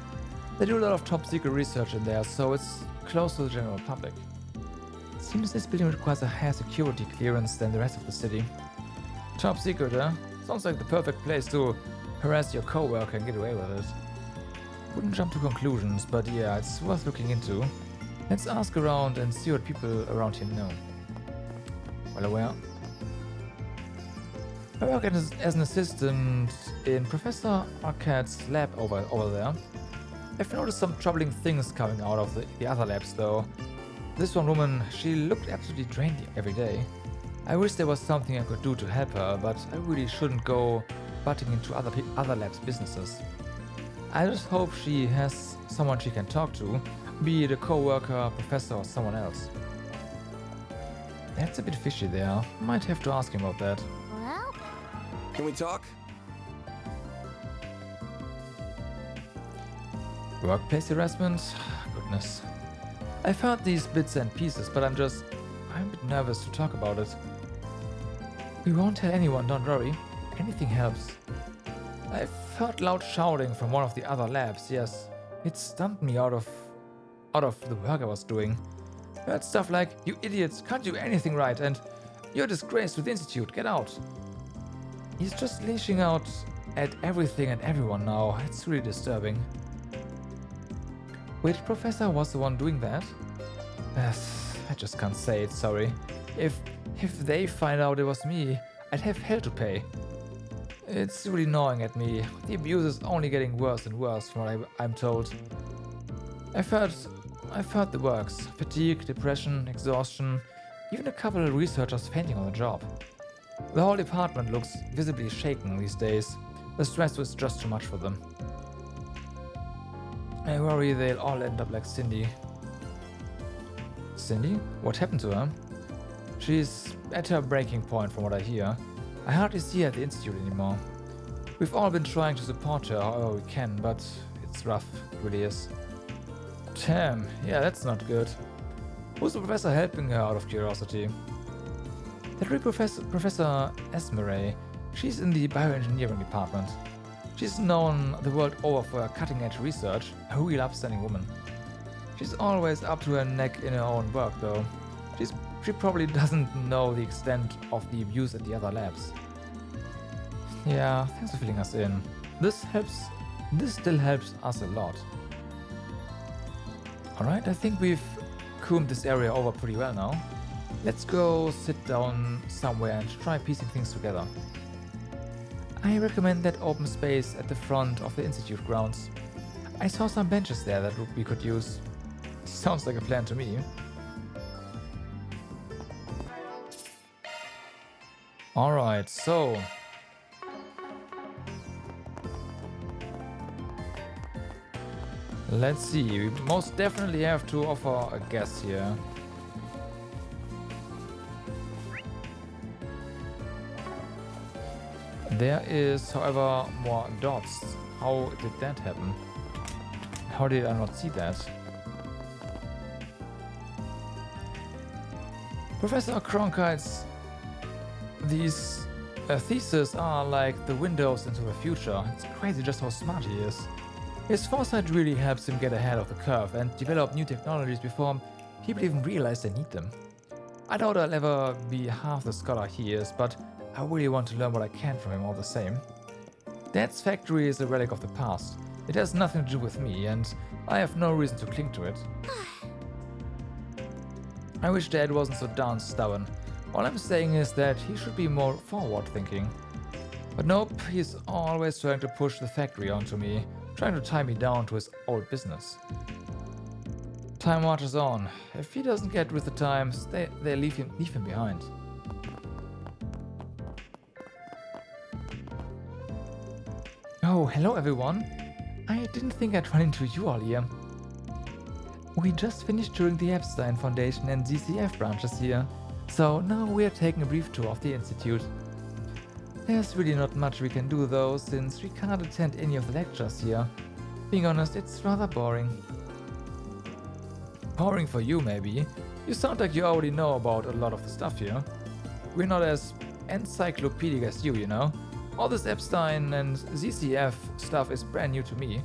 They do a lot of top secret research in there, so it's close to the general public. It seems this building requires a higher security clearance than the rest of the city. Top secret, huh? Sounds like the perfect place to harass your coworker and get away with it. Wouldn't jump to conclusions, but yeah, it's worth looking into. Let's ask around and see what people around here know. Well aware. I work as an assistant in Professor Arcade's lab over there. I've noticed some troubling things coming out of the other labs though. This one woman, she looked absolutely drained every day. I wish there was something I could do to help her, but I really shouldn't go butting into other labs' businesses. I just hope she has someone she can talk to, be it a co-worker, professor or someone else. That's a bit fishy there. Might have to ask him about that. Well, can we talk? Workplace harassment? Goodness. I've heard these bits and pieces, but I'm a bit nervous to talk about it. We won't tell anyone, don't worry. Anything helps. I've heard loud shouting from one of the other labs, yes. It stumped me out of out of the work I was doing. I heard stuff like, "You idiots, can't do anything right," and "You're a disgrace to the Institute, get out." He's just lashing out at everything and everyone now. It's really disturbing. Which professor was the one doing that? I just can't say it, sorry. If they find out it was me, I'd have hell to pay. It's really gnawing at me. The abuse is only getting worse and worse from what I'm told. I've heard the works. Fatigue, depression, exhaustion, even a couple of researchers fainting on the job. The whole department looks visibly shaken these days. The stress was just too much for them. I worry they'll all end up like Cindy. Cindy? What happened to her? She's at her breaking point from what I hear. I hardly see her at the Institute anymore. We've all been trying to support her however we can, but it's rough, it really is. Damn, yeah, that's not good. Who's the professor helping her, out of curiosity? That real Professor Esmerey. She's in the bioengineering department. She's known the world over for her cutting-edge research, a real upstanding woman. She's always up to her neck in her own work, though. She probably doesn't know the extent of the abuse at the other labs. Yeah, thanks for filling us in. This still helps us a lot. Alright, I think we've combed this area over pretty well now. Let's go sit down somewhere and try piecing things together. I recommend that open space at the front of the Institute grounds. I saw some benches there that we could use. Sounds like a plan to me. Alright, so... let's see, we most definitely have to offer a guess here. There is, however, more dots. How did that happen? How did I not see that? Professor Cronkite's these theses are like the windows into the future. It's crazy just how smart he is. His foresight really helps him get ahead of the curve and develop new technologies before people even realize they need them. I doubt I'll ever be half the scholar he is, but I really want to learn what I can from him all the same. Dad's factory is a relic of the past. It has nothing to do with me, and I have no reason to cling to it. I wish Dad wasn't so darn stubborn. All I'm saying is that he should be more forward-thinking. But nope, he's always trying to push the factory onto me, trying to tie me down to his old business. Time marches on. If he doesn't get with the times, they leave him behind. Oh, hello everyone. I didn't think I'd run into you all here. We just finished touring the Epstein Foundation and ZCF branches here, so now we're taking a brief tour of the Institute. There's really not much we can do though, since we can't attend any of the lectures here. Being honest, it's rather boring. Boring for you, maybe. You sound like you already know about a lot of the stuff here. We're not as encyclopedic as you know. All this Epstein and ZCF stuff is brand new to me.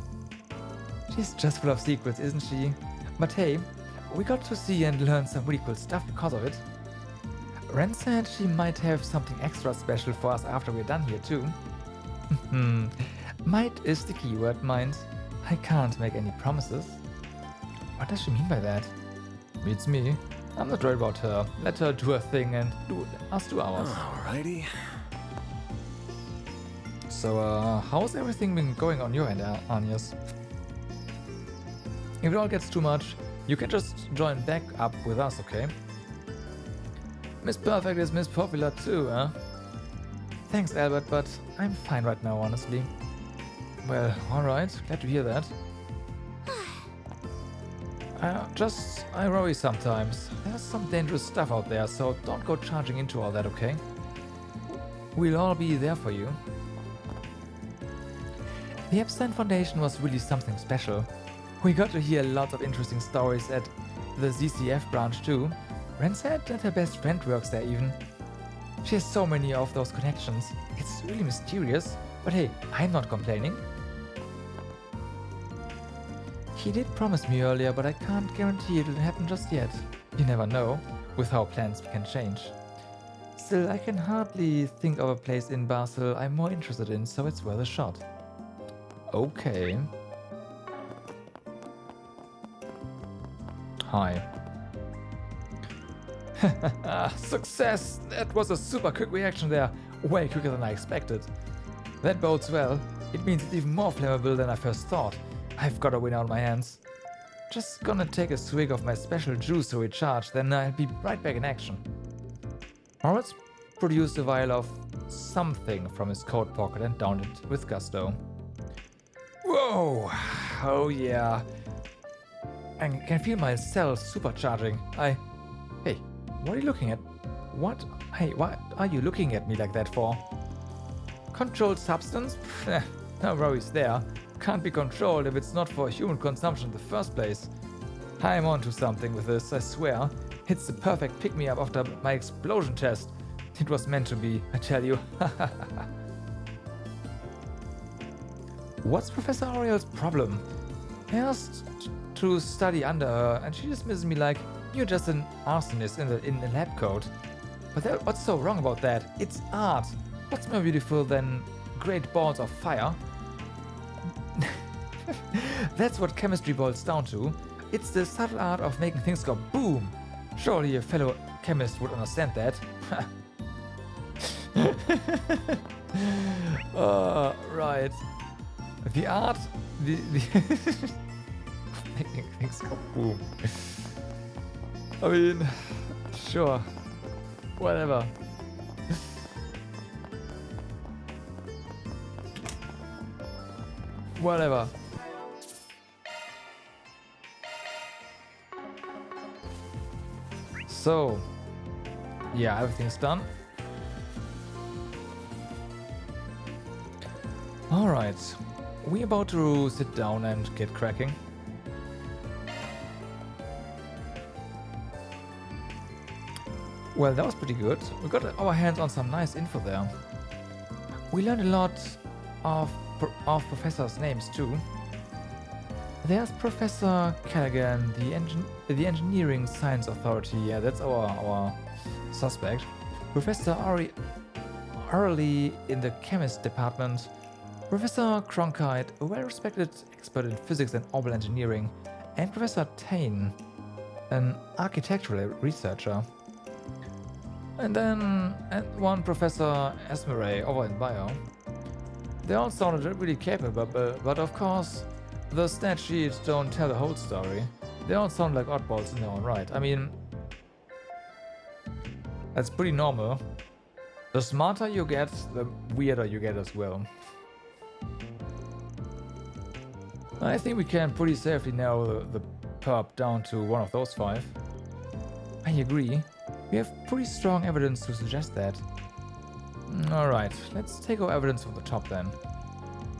She's just full of secrets, isn't she? But hey, we got to see and learn some really cool stuff because of it. Ren said she might have something extra special for us after we're done here too. Might is the keyword, mind. I can't make any promises. What does she mean by that? Beats me. I'm not worried about her. Let her do her thing and us do ours. Alrighty. So, how's everything been going on your end, Agnes? If it all gets too much, you can just join back up with us, okay? Miss Perfect is Miss Popular too, huh? Thanks, Albert, but I'm fine right now, honestly. Well, alright, glad to hear that. I worry sometimes. There's some dangerous stuff out there, so don't go charging into all that, okay? We'll all be there for you. The Epstein Foundation was really something special. We got to hear lots of interesting stories at the ZCF branch too. Ren said that her best friend works there even. She has so many of those connections. It's really mysterious, but hey, I'm not complaining. He did promise me earlier, but I can't guarantee it will happen just yet. You never know, with how plans can change. Still, I can hardly think of a place in Basel I'm more interested in, so it's worth a shot. Okay. Hi. Success! That was a super quick reaction there. Way quicker than I expected. That bodes well. It means it's even more flammable than I first thought. I've got a win out of my hands. Just gonna take a swig of my special juice to recharge, then I'll be right back in action. Moritz produced a vial of something from his coat pocket and downed it with gusto. Whoa! Oh yeah. I can feel my cells supercharging. Hey, what are you looking at? What? Hey, what are you looking at me like that for? Controlled substance? No worries there. Can't be controlled if it's not for human consumption in the first place. I'm onto something with this, I swear. It's the perfect pick-me-up after my explosion test. It was meant to be, I tell you. What's Professor Ariel's problem? I asked to study under her, and she dismisses me like you're just an arsonist in a lab coat. But what's so wrong about that? It's art. What's more beautiful than great balls of fire? That's what chemistry boils down to. It's the subtle art of making things go boom. Surely a fellow chemist would understand that. Right. The art, the making things go boom. I mean, sure, whatever. Whatever. So, yeah, everything's done. Alright, we're about to sit down and get cracking. Well, that was pretty good. We got our hands on some nice info there. We learned a lot of professors' names too. There's Professor Callaghan, the Engineering Science Authority. Yeah, that's our suspect. Professor Arley in the Chemist Department. Professor Cronkite, a well-respected expert in physics and orbital engineering. And Professor Tain, an architectural researcher. And then one Professor Esmeray over in Bio. They all sounded really capable, but of course, the stat sheets don't tell the whole story. They all sound like oddballs in their own right. I mean, that's pretty normal. The smarter you get, the weirder you get as well. I think we can pretty safely narrow the perp down to one of those five. I agree. We have pretty strong evidence to suggest that. Alright, let's take our evidence from the top then.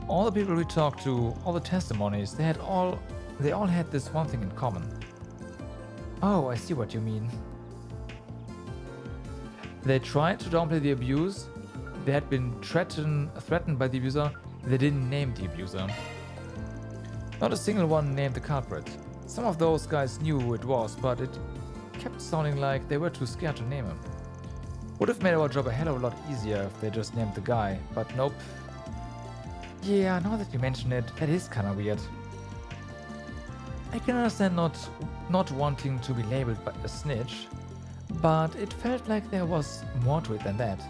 All the people we talked to, all the testimonies, they all had this one thing in common. Oh, I see what you mean. They tried to downplay the abuse, they had been threatened by the abuser, they didn't name the abuser. Not a single one named the culprit. Some of those guys knew who it was, but it kept sounding like they were too scared to name him. Would have made our job a hell of a lot easier if they just named the guy, but nope. Yeah, now that you mention it, that is kinda weird. I can understand not wanting to be labeled a snitch, but it felt like there was more to it than that.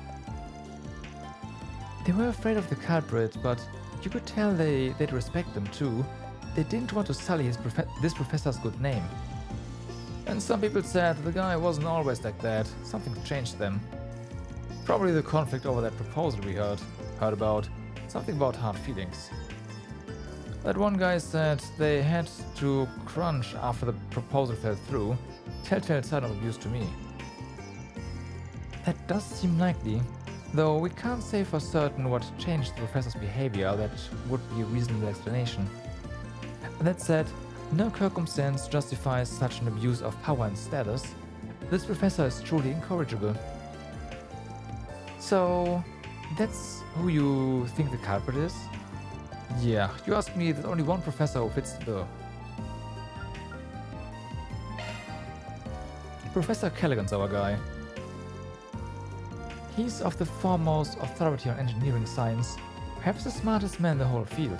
They were afraid of the culprit, but you could tell they'd respect them too. They didn't want to sully this professor's good name. And some people said the guy wasn't always like that, something changed them. Probably the conflict over that proposal we heard about, something about hard feelings. That one guy said they had to crunch after the proposal fell through, telltale sign of abuse to me. That does seem likely, though we can't say for certain what changed the professor's behavior. That would be a reasonable explanation. That said, no circumstance justifies such an abuse of power and status. This professor is truly incorrigible. So, that's who you think the culprit is? Yeah, you asked me, there's only one professor who fits the bill. Professor Callaghan's our guy. He's of the foremost authority on engineering science, perhaps the smartest man in the whole field.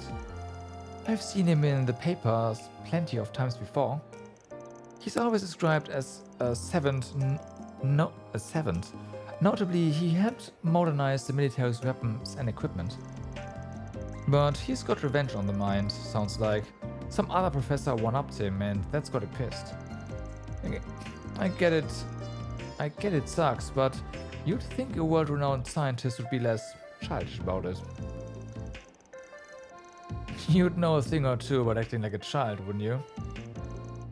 I've seen him in the papers plenty of times before. He's always described as a seventh. Notably, he helped modernize the military's weapons and equipment. But he's got revenge on the mind, sounds like. Some other professor one-upped him and that's got him pissed. I get it sucks, but you'd think a world-renowned scientist would be less childish about it. You'd know a thing or two about acting like a child, wouldn't you?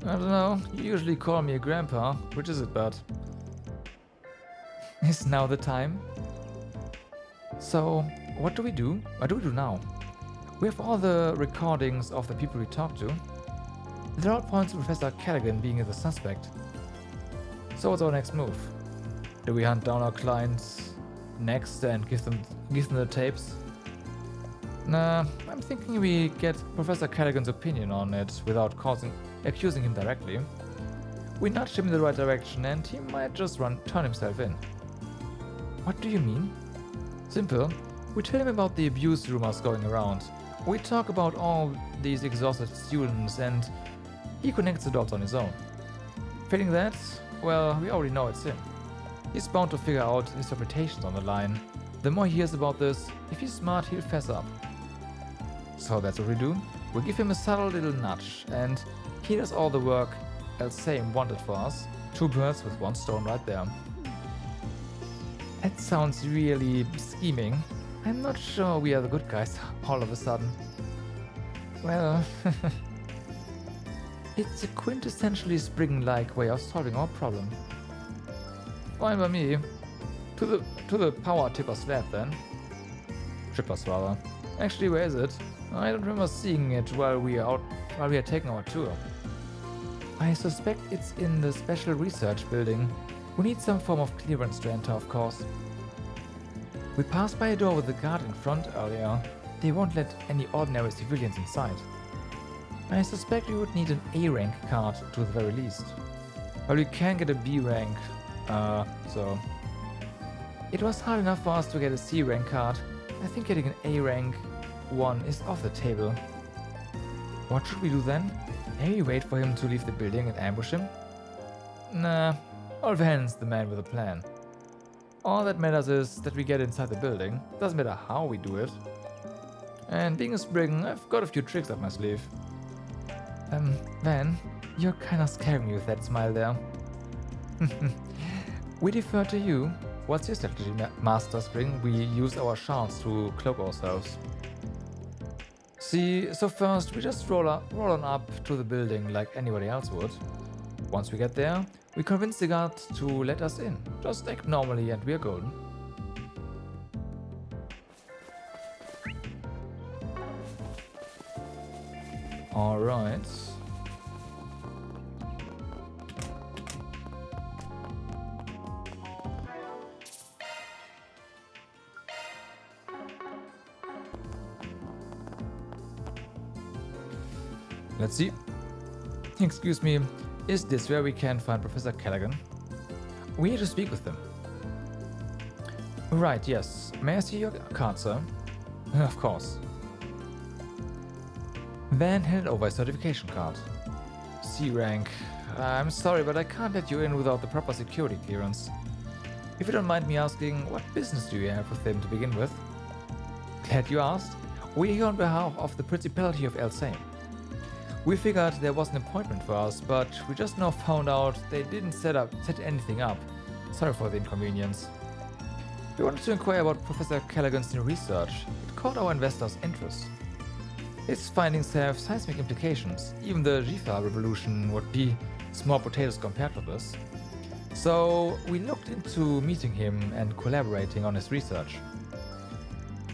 I don't know, you usually call me a grandpa, which is it, bud? Is now the time? So, what do we do? What do we do now? We have all the recordings of the people we talked to. It all points to Professor Callaghan being the suspect. So what's our next move? Do we hunt down our clients next and give them the tapes? Nah, I'm thinking we get Professor Callaghan's opinion on it without accusing him directly. We nudge him in the right direction and he might just turn himself in. What do you mean? Simple. We tell him about the abuse rumors going around. We talk about all these exhausted students and he connects the dots on his own. Failing that, well, we already know it's him. He's bound to figure out his reputation's on the line. The more he hears about this, if he's smart, he'll fess up. So that's what we do. We give him a subtle little nudge and he does all the work Elsame wanted for us. 2 birds with 1 stone right there. That sounds really scheming. I'm not sure we are the good guys all of a sudden. Well, it's a quintessentially spring-like way of solving our problem. Fine by me. To the power tipper's lab then. Trippers rather. Actually, where is it? I don't remember seeing it while we are taking our tour. I suspect it's in the special research building. We need some form of clearance to enter, of course. We passed by a door with a guard in front earlier. They won't let any ordinary civilians inside. I suspect we would need an A rank card to the very least. Well, we can get a B rank, so... It was hard enough for us to get a C rank card. I think getting an A rank 1 is off the table. What should we do then? Maybe wait for him to leave the building and ambush him? Nah, Olvan's the man with a plan. All that matters is that we get inside the building. Doesn't matter how we do it. And being a spring, I've got a few tricks up my sleeve. Van, you're kinda scaring me with that smile there. We defer to you. What's your strategy, Master Spring? We use our charms to cloak ourselves. See, so first we just roll on up to the building like anybody else would. Once we get there, we convince the guard to let us in. Just act normally and we're golden. Alright. Let's see. Excuse me, is this where we can find Professor Callaghan? We need to speak with them. Right, yes. May I see your card, sir? Of course. Van handed over a certification card. C rank. I'm sorry, but I can't let you in without the proper security clearance. If you don't mind me asking, what business do you have with him to begin with? Glad you asked. We're here on behalf of the Principality of Elsame. We figured there was an appointment for us, but we just now found out they didn't set anything up. Sorry for the inconvenience. We wanted to inquire about Professor Callaghan's new research. It caught our investors' interest. Its findings have seismic implications. Even the Jifa revolution would be small potatoes compared to this. So we looked into meeting him and collaborating on his research.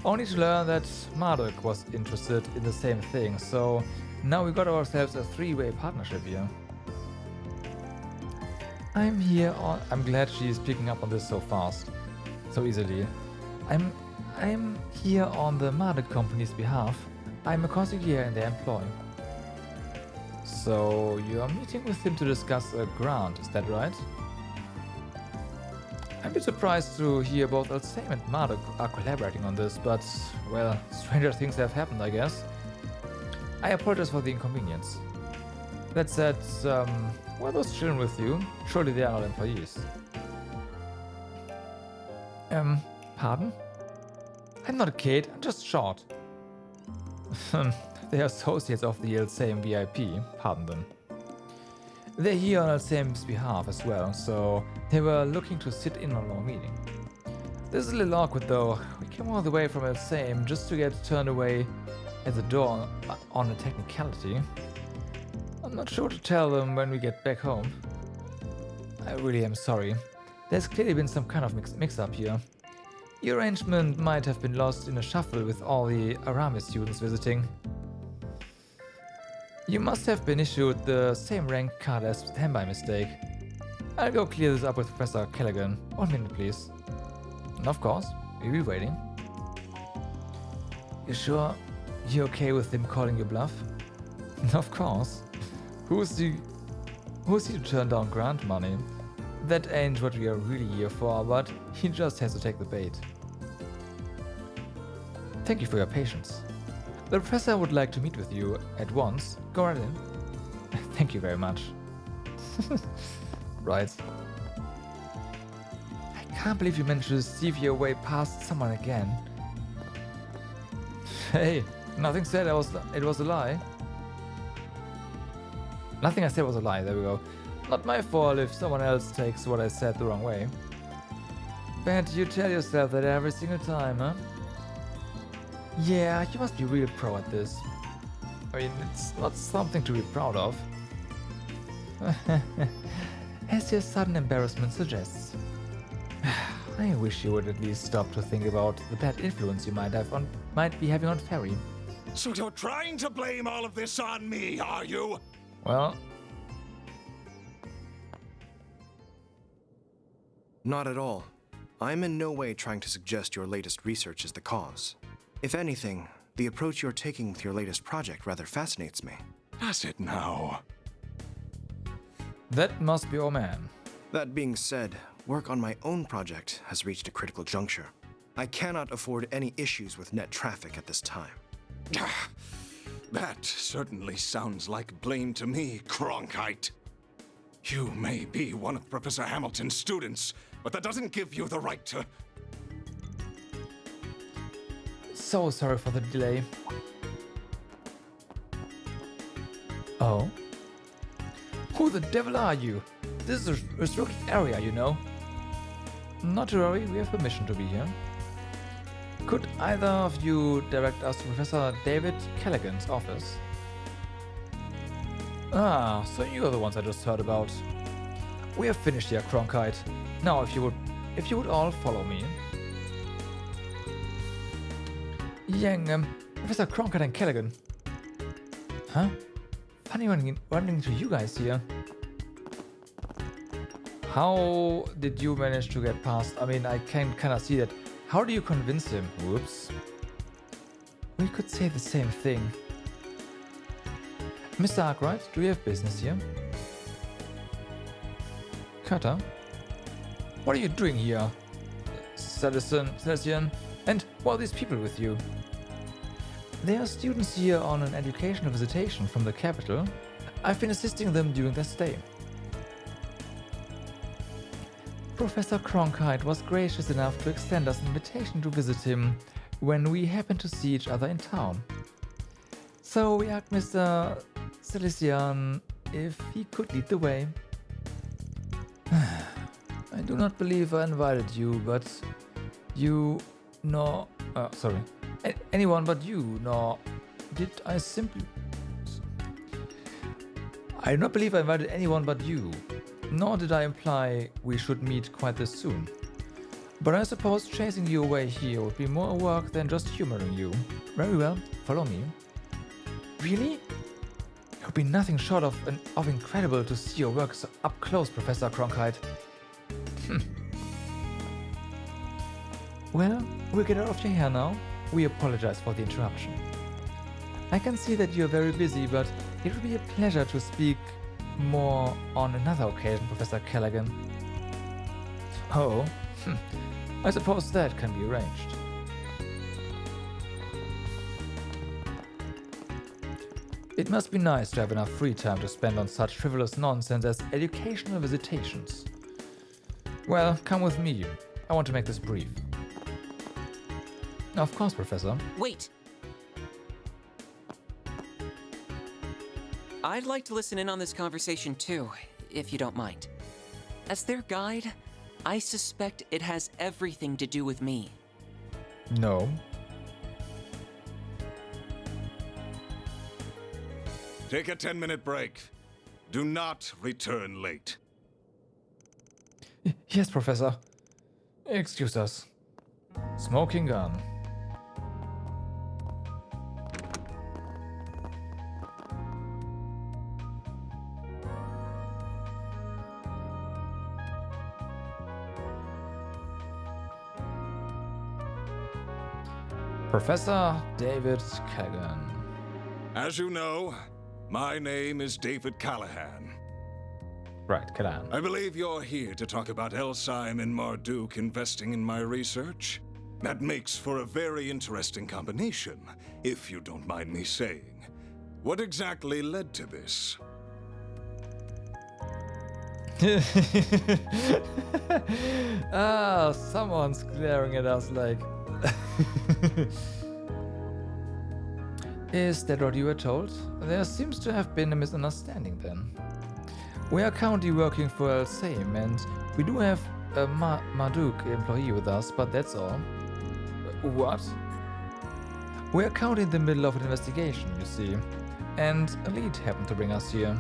Only to learn that Marduk was interested in the same thing, so now we got ourselves a 3-way partnership here. I'm glad she's picking up on this so fast, so easily. I'm here on the Marduk company's behalf. I'm a consigliere in their employ. So you're meeting with him to discuss a grant, is that right? I'd be surprised to hear both Alsame and Marduk are collaborating on this, but, well, stranger things have happened, I guess. I apologize for the inconvenience. That said, were those children with you? Surely they are not employees. Pardon? I'm not a kid, I'm just short. They are associates of the Alsame VIP, pardon them. They're here on Alsame's behalf as well, so they were looking to sit in on our meeting. This is a little awkward though. We came all the way from Alsame just to get turned away at the door on a technicality. I'm not sure what to tell them when we get back home. I really am sorry. There's clearly been some kind of mix-up here. The arrangement might have been lost in a shuffle with all the Aramis students visiting. You must have been issued the same rank card as them by mistake. I'll go clear this up with Professor Callaghan. 1 minute, please. And of course, we'll be waiting. You sure you're okay with him calling you bluff? Of course. Who's he to turn down grant money? That ain't what we are really here for, but he just has to take the bait. Thank you for your patience. The professor would like to meet with you at once. Go right in. Thank you very much. Right. I can't believe you managed to deceive your way past someone again. Hey, nothing said it was a lie. Nothing I said was a lie, there we go. Not my fault if someone else takes what I said the wrong way. But you tell yourself that every single time, huh? Yeah, you must be real pro at this. I mean, it's not something to be proud of. As your sudden embarrassment suggests. I wish you would at least stop to think about the bad influence you might be having on Ferry. So you're trying to blame all of this on me, are you? Well... Not at all. I'm in no way trying to suggest your latest research is the cause. If anything, the approach you're taking with your latest project rather fascinates me. Does it now? That must be your man. That being said, work on my own project has reached a critical juncture. I cannot afford any issues with net traffic at this time. That certainly sounds like blame to me, Cronkite. You may be one of Professor Hamilton's students, but that doesn't give you the right to... So sorry for the delay. Oh? Who the devil are you? This is a restricted area, you know. Not to worry, we have permission to be here. Could either of you direct us to Professor David Callaghan's office? Ah, so you're the ones I just heard about. We have finished here, Cronkite. Now, if you would all follow me. Yang, Professor Cronkite and Callaghan. Huh? Funny running into you guys here. How did you manage to get past? I mean, I can kind of see that. How do you convince him? Whoops. We could say the same thing. Mr. Arkwright, do you have business here? Cutter? What are you doing here? Celestian? And who are these people with you? They are students here on an educational visitation from the capital. I've been assisting them during their stay. Professor Cronkite was gracious enough to extend us an invitation to visit him when we happened to see each other in town. So we asked Mr. Celestian if he could lead the way. I do not believe I invited you, but you, nor... sorry. Anyone but you, nor did I simply... I do not believe I invited anyone but you, nor did I imply we should meet quite this soon. But I suppose chasing you away here would be more work than just humoring you. Very well, follow me. Really? It would be nothing short of incredible to see your work so up close, Professor Cronkite. Well, we'll get out of your hair now. We apologize for the interruption. I can see that you're very busy, but it would be a pleasure to speak more on another occasion, Professor Callaghan. Oh, I suppose that can be arranged. It must be nice to have enough free time to spend on such frivolous nonsense as educational visitations. Well, come with me. I want to make this brief. Of course, Professor. Wait! I'd like to listen in on this conversation too, if you don't mind. As their guide, I suspect it has everything to do with me. No. Take a 10-minute break. Do not return late. Yes, Professor. Excuse us. Smoking gun. Professor David Callaghan. As you know, my name is David Callaghan. Right, Callaghan. I believe you're here to talk about Elsyme and Marduk investing in my research. That makes for a very interesting combination, if you don't mind me saying. What exactly led to this? Ah, someone's glaring at us like... Is that what you were told? There seems to have been a misunderstanding then. We are currently working for Elsyme, and we do have a Marduk employee with us, but that's all. What? We are currently in the middle of an investigation, you see, and a lead happened to bring us here.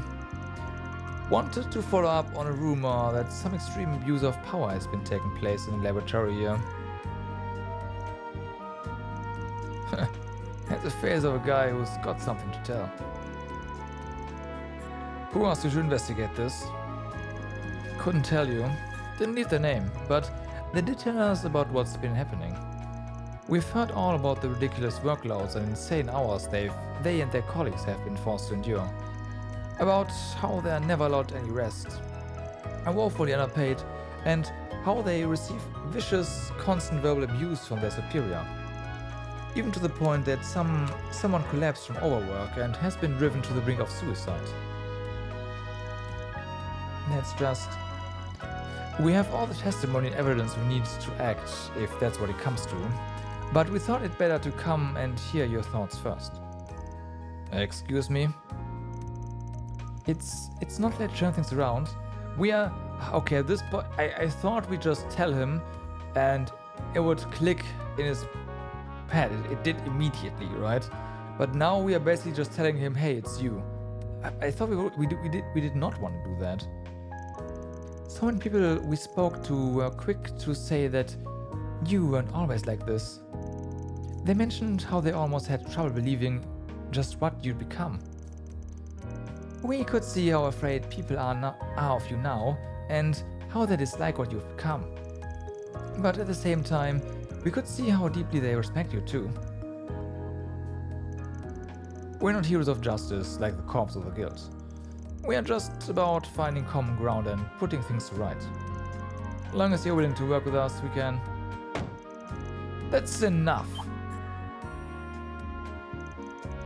Wanted to follow up on a rumor that some extreme abuse of power has been taking place in the laboratory here. Had the face of a guy who's got something to tell. Who asked you to investigate this? Couldn't tell you. Didn't leave their name, but they did tell us about what's been happening. We've heard all about the ridiculous workloads and insane hours they and their colleagues have been forced to endure. About how they are never allowed any rest, are woefully underpaid, and how they receive vicious, constant verbal abuse from their superior. Even to the point that someone collapsed from overwork and has been driven to the brink of suicide. That's just... We have all the testimony and evidence we need to act, if that's what it comes to, but we thought it better to come and hear your thoughts first. Excuse me? It's not let's turn things around. We are... Okay, at this point, I thought we'd just tell him and it would click in his pad. It did immediately, right? But now we are basically just telling him, hey, it's you. I thought we did not want to do that. So many people we spoke to were quick to say that you weren't always like this. They mentioned how they almost had trouble believing just what you'd become. We could see how afraid people are of you now, and how they dislike what you've become. But at the same time, we could see how deeply they respect you too. We're not heroes of justice like the corps of the guild. We are just about finding common ground and putting things right. As long as you're willing to work with us, we can... That's enough!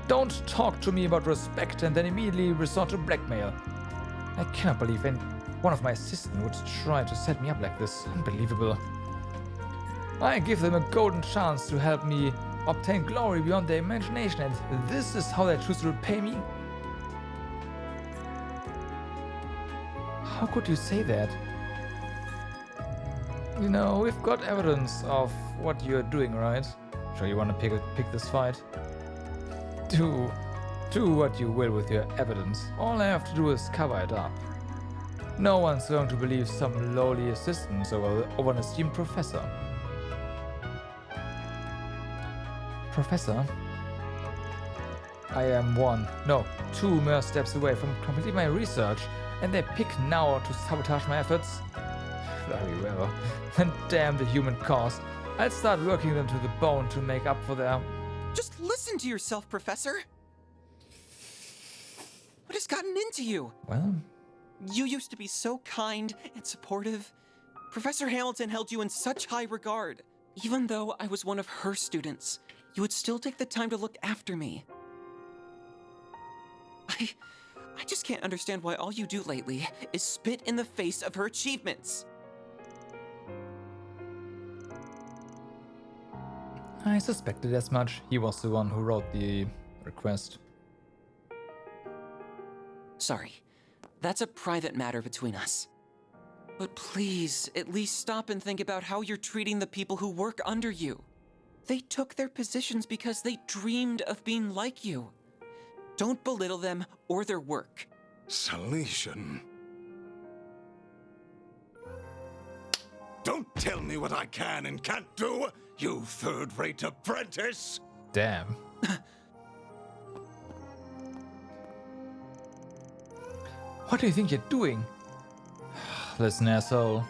Don't talk to me about respect and then immediately resort to blackmail. I cannot believe one of my assistants would try to set me up like this. Unbelievable. I give them a golden chance to help me obtain glory beyond their imagination, and this is how they choose to repay me? How could you say that? You know, we've got evidence of what you're doing, right? Sure you want to pick this fight? Do what you will with your evidence. All I have to do is cover it up. No one's going to believe some lowly assistant over an esteemed professor. Professor? I am two more steps away from completing my research, and they pick now to sabotage my efforts? Very well. Then damn the human cost. I'll start working them to the bone to make up for their... Just listen to yourself, Professor! What has gotten into you? Well... You used to be so kind and supportive, Professor Hamilton held you in such high regard. Even though I was one of her students, you would still take the time to look after me. I just can't understand why all you do lately is spit in the face of her achievements. I suspected as much. He was the one who wrote the request. Sorry, that's a private matter between us. But please, at least stop and think about how you're treating the people who work under you. They took their positions because they dreamed of being like you. Don't belittle them or their work. Salesian. Don't tell me what I can and can't do, you third-rate apprentice! Damn. What do you think you're doing? Listen, asshole.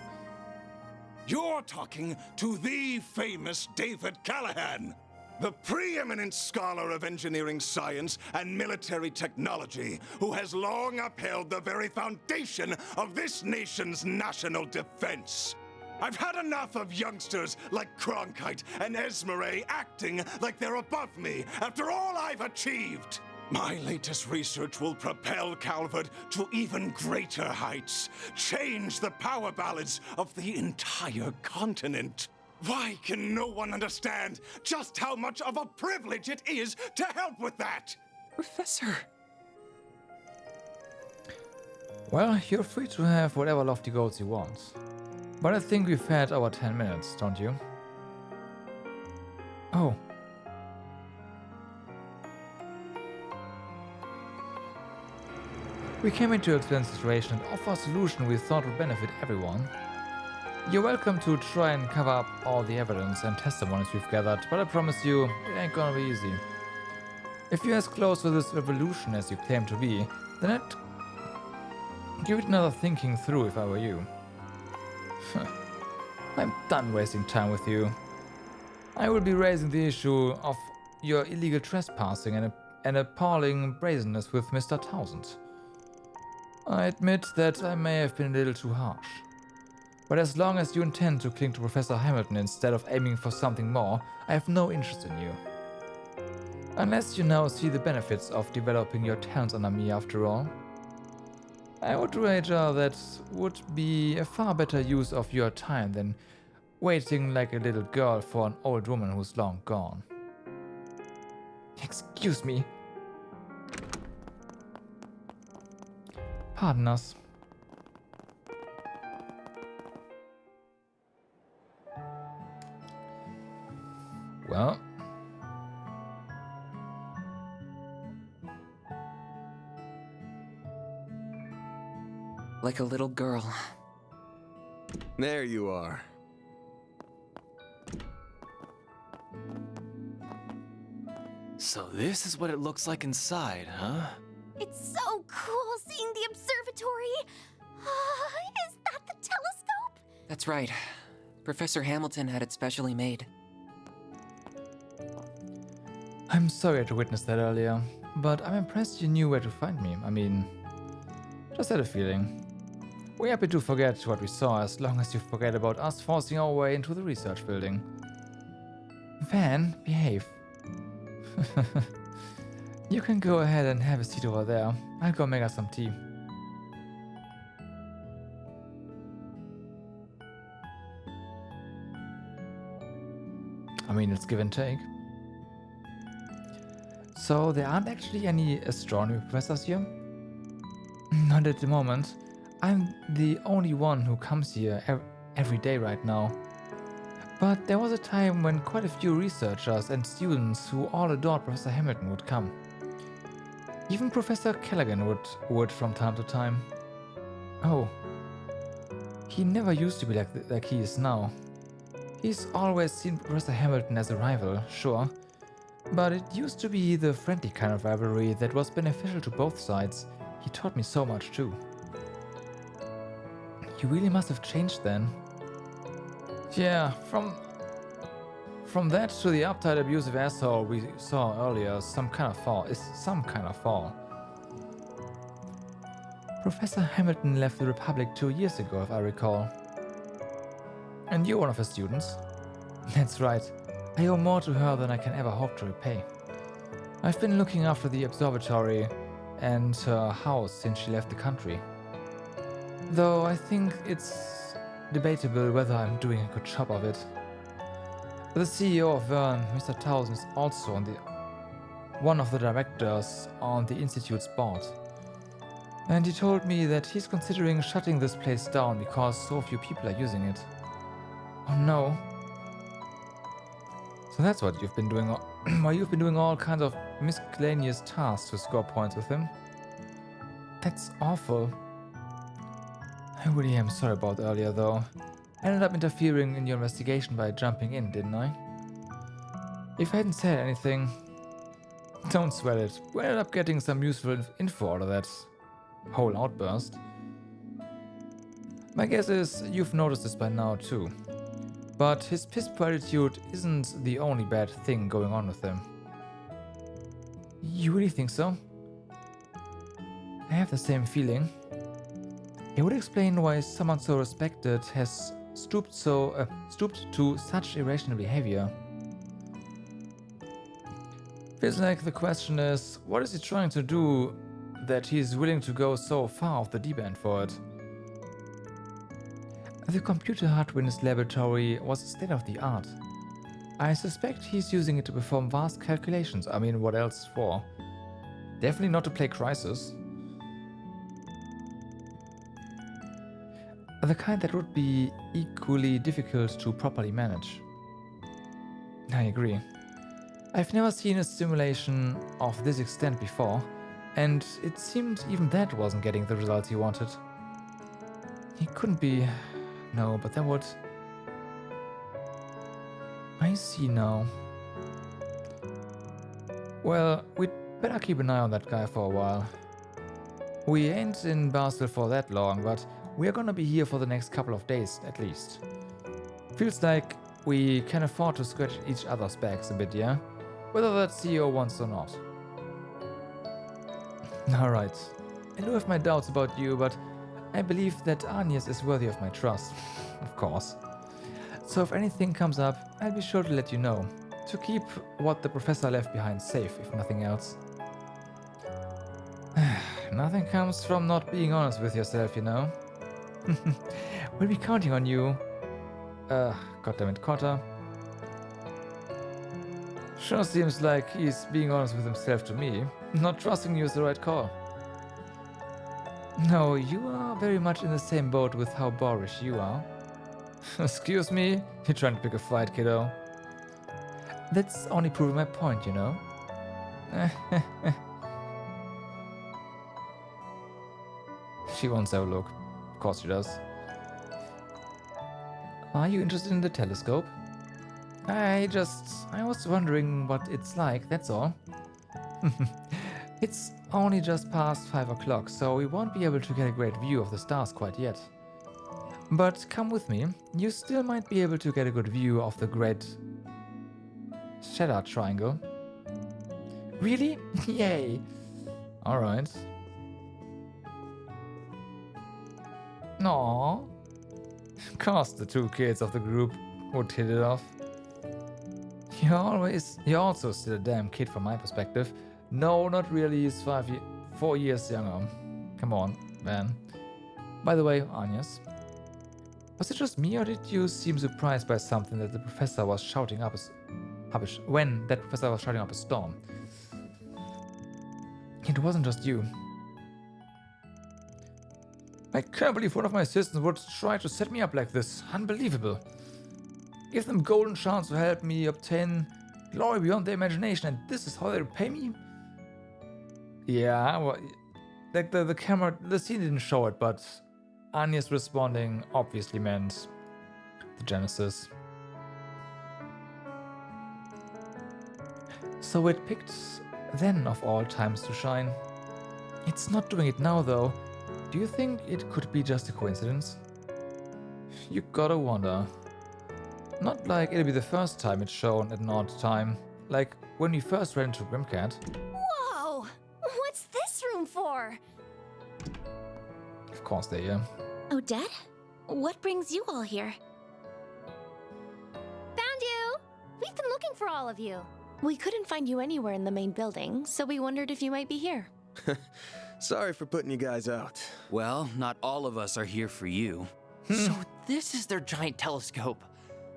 You're talking to the famous David Callaghan, the preeminent scholar of engineering science and military technology, who has long upheld the very foundation of this nation's national defense. I've had enough of youngsters like Cronkite and Esmeralda acting like they're above me after all I've achieved. My latest research will propel Calvert to even greater heights, change the power balance of the entire continent. Why can no one understand just how much of a privilege it is to help with that? Professor. Well, you're free to have whatever lofty goals you want. But I think we've had our 10 minutes, don't you? Oh. We came in to explain the situation and offer a solution we thought would benefit everyone. You're welcome to try and cover up all the evidence and testimonies we've gathered, but I promise you, it ain't gonna be easy. If you're as close to this revolution as you claim to be, then I'd give it another thinking through if I were you. I'm done wasting time with you. I will be raising the issue of your illegal trespassing and appalling brazenness with Mr. Townsend. I admit that I may have been a little too harsh. But as long as you intend to cling to Professor Hamilton instead of aiming for something more, I have no interest in you. Unless you now see the benefits of developing your talents under me after all. I would wager that would be a far better use of your time than waiting like a little girl for an old woman who's long gone. Excuse me. Pardon us. Well. Like a little girl. There you are. So this is what it looks like inside, huh? It's so cool seeing the observatory. Is that the telescope? That's right. Professor Hamilton had it specially made. I'm sorry to witness that earlier, but I'm impressed you knew where to find me. I mean, just had a feeling. We're happy to forget what we saw as long as you forget about us forcing our way into the research building. Van, behave. You can go ahead and have a seat over there. I'll go make us some tea. I mean, it's give and take. So, there aren't actually any astronomy professors here? Not at the moment. I'm the only one who comes here every day right now. But there was a time when quite a few researchers and students who all adored Professor Hamilton would come. Even Professor Callaghan would from time to time. Oh. He never used to be like he is now. He's always seen Professor Hamilton as a rival, sure. But it used to be the friendly kind of rivalry that was beneficial to both sides. He taught me so much too. You really must have changed then. Yeah, from that to the uptight abusive asshole we saw earlier, some kind of fall. Professor Hamilton left the Republic 2 years ago, if I recall. And you're one of her students. That's right. I owe more to her than I can ever hope to repay. I've been looking after the observatory and her house since she left the country. Though I think it's debatable whether I'm doing a good job of it. The CEO of Vern, Mr. Towson, is also one of the directors on the Institute's board. And he told me that he's considering shutting this place down because so few people are using it. Oh no. So that's what you've been doing, while you've been doing all kinds of miscellaneous tasks to score points with him. That's awful. I really am sorry about earlier though. I ended up interfering in your investigation by jumping in, didn't I? If I hadn't said anything... Don't sweat it. We ended up getting some useful info out of that whole outburst. My guess is you've noticed this by now too. But his piss-poor attitude isn't the only bad thing going on with him. You really think so? I have the same feeling. It would explain why someone so respected has stooped to such irrational behavior. Feels like the question is, what is he trying to do that he's willing to go so far off the deep end for it? The computer hardware in his laboratory was state-of-the-art. I suspect he's using it to perform vast calculations. I mean, what else for? Definitely not to play Crisis. The kind that would be equally difficult to properly manage. I agree. I've never seen a simulation of this extent before, and it seemed even that wasn't getting the results he wanted. He couldn't be... No, but that would... I see now. Well, we'd better keep an eye on that guy for a while. We ain't in Basel for that long, but we're gonna be here for the next couple of days, at least. Feels like we can afford to scratch each other's backs a bit, yeah? Whether that CEO wants or not. Alright. I do have my doubts about you, but I believe that Agnes is worthy of my trust. Of course. So if anything comes up, I'll be sure to let you know. To keep what the professor left behind safe, if nothing else. Nothing comes from not being honest with yourself, you know. We'll be counting on you. Goddammit, Cotter. Sure seems like he's being honest with himself to me. Not trusting you is the right call. No, you are very much in the same boat with how boorish you are. Excuse me? You're trying to pick a fight, kiddo. That's only proving my point, you know. She wants to have a look. Of course she does. Are you interested in the telescope? I was wondering what it's like, that's all. It's only just past 5 o'clock, so we won't be able to get a great view of the stars quite yet. But come with me, you still might be able to get a good view of the great Shadow Triangle. Really? Yay! Alright. Aww. Of course the two kids of the group would hit it off. You're also still a damn kid from my perspective. No, not really, he's 4 years younger. Come on, man. By the way, Agnes, was it just me or did you seem surprised by something that the professor was shouting up when that professor was shouting up a storm? It wasn't just you. I can't believe one of my assistants would try to set me up like this. Unbelievable. Give them golden chance to help me obtain glory beyond their imagination, and this is how they repay me? Yeah, well, like the camera, the scene didn't show it, but Agnes responding obviously meant the Genesis. So it picked then of all times to shine. It's not doing it now though. Do you think it could be just a coincidence? You gotta wonder. Not like it'll be the first time it's shown at an odd time. Like when we first ran into Grimcat. Whoa! What's this room for? Of course they're here. Odette? What brings you all here? for all of you. We couldn't find you anywhere in the main building, so we wondered if you might be here. Sorry for putting you guys out. Well, not all of us are here for you. So this is their giant telescope.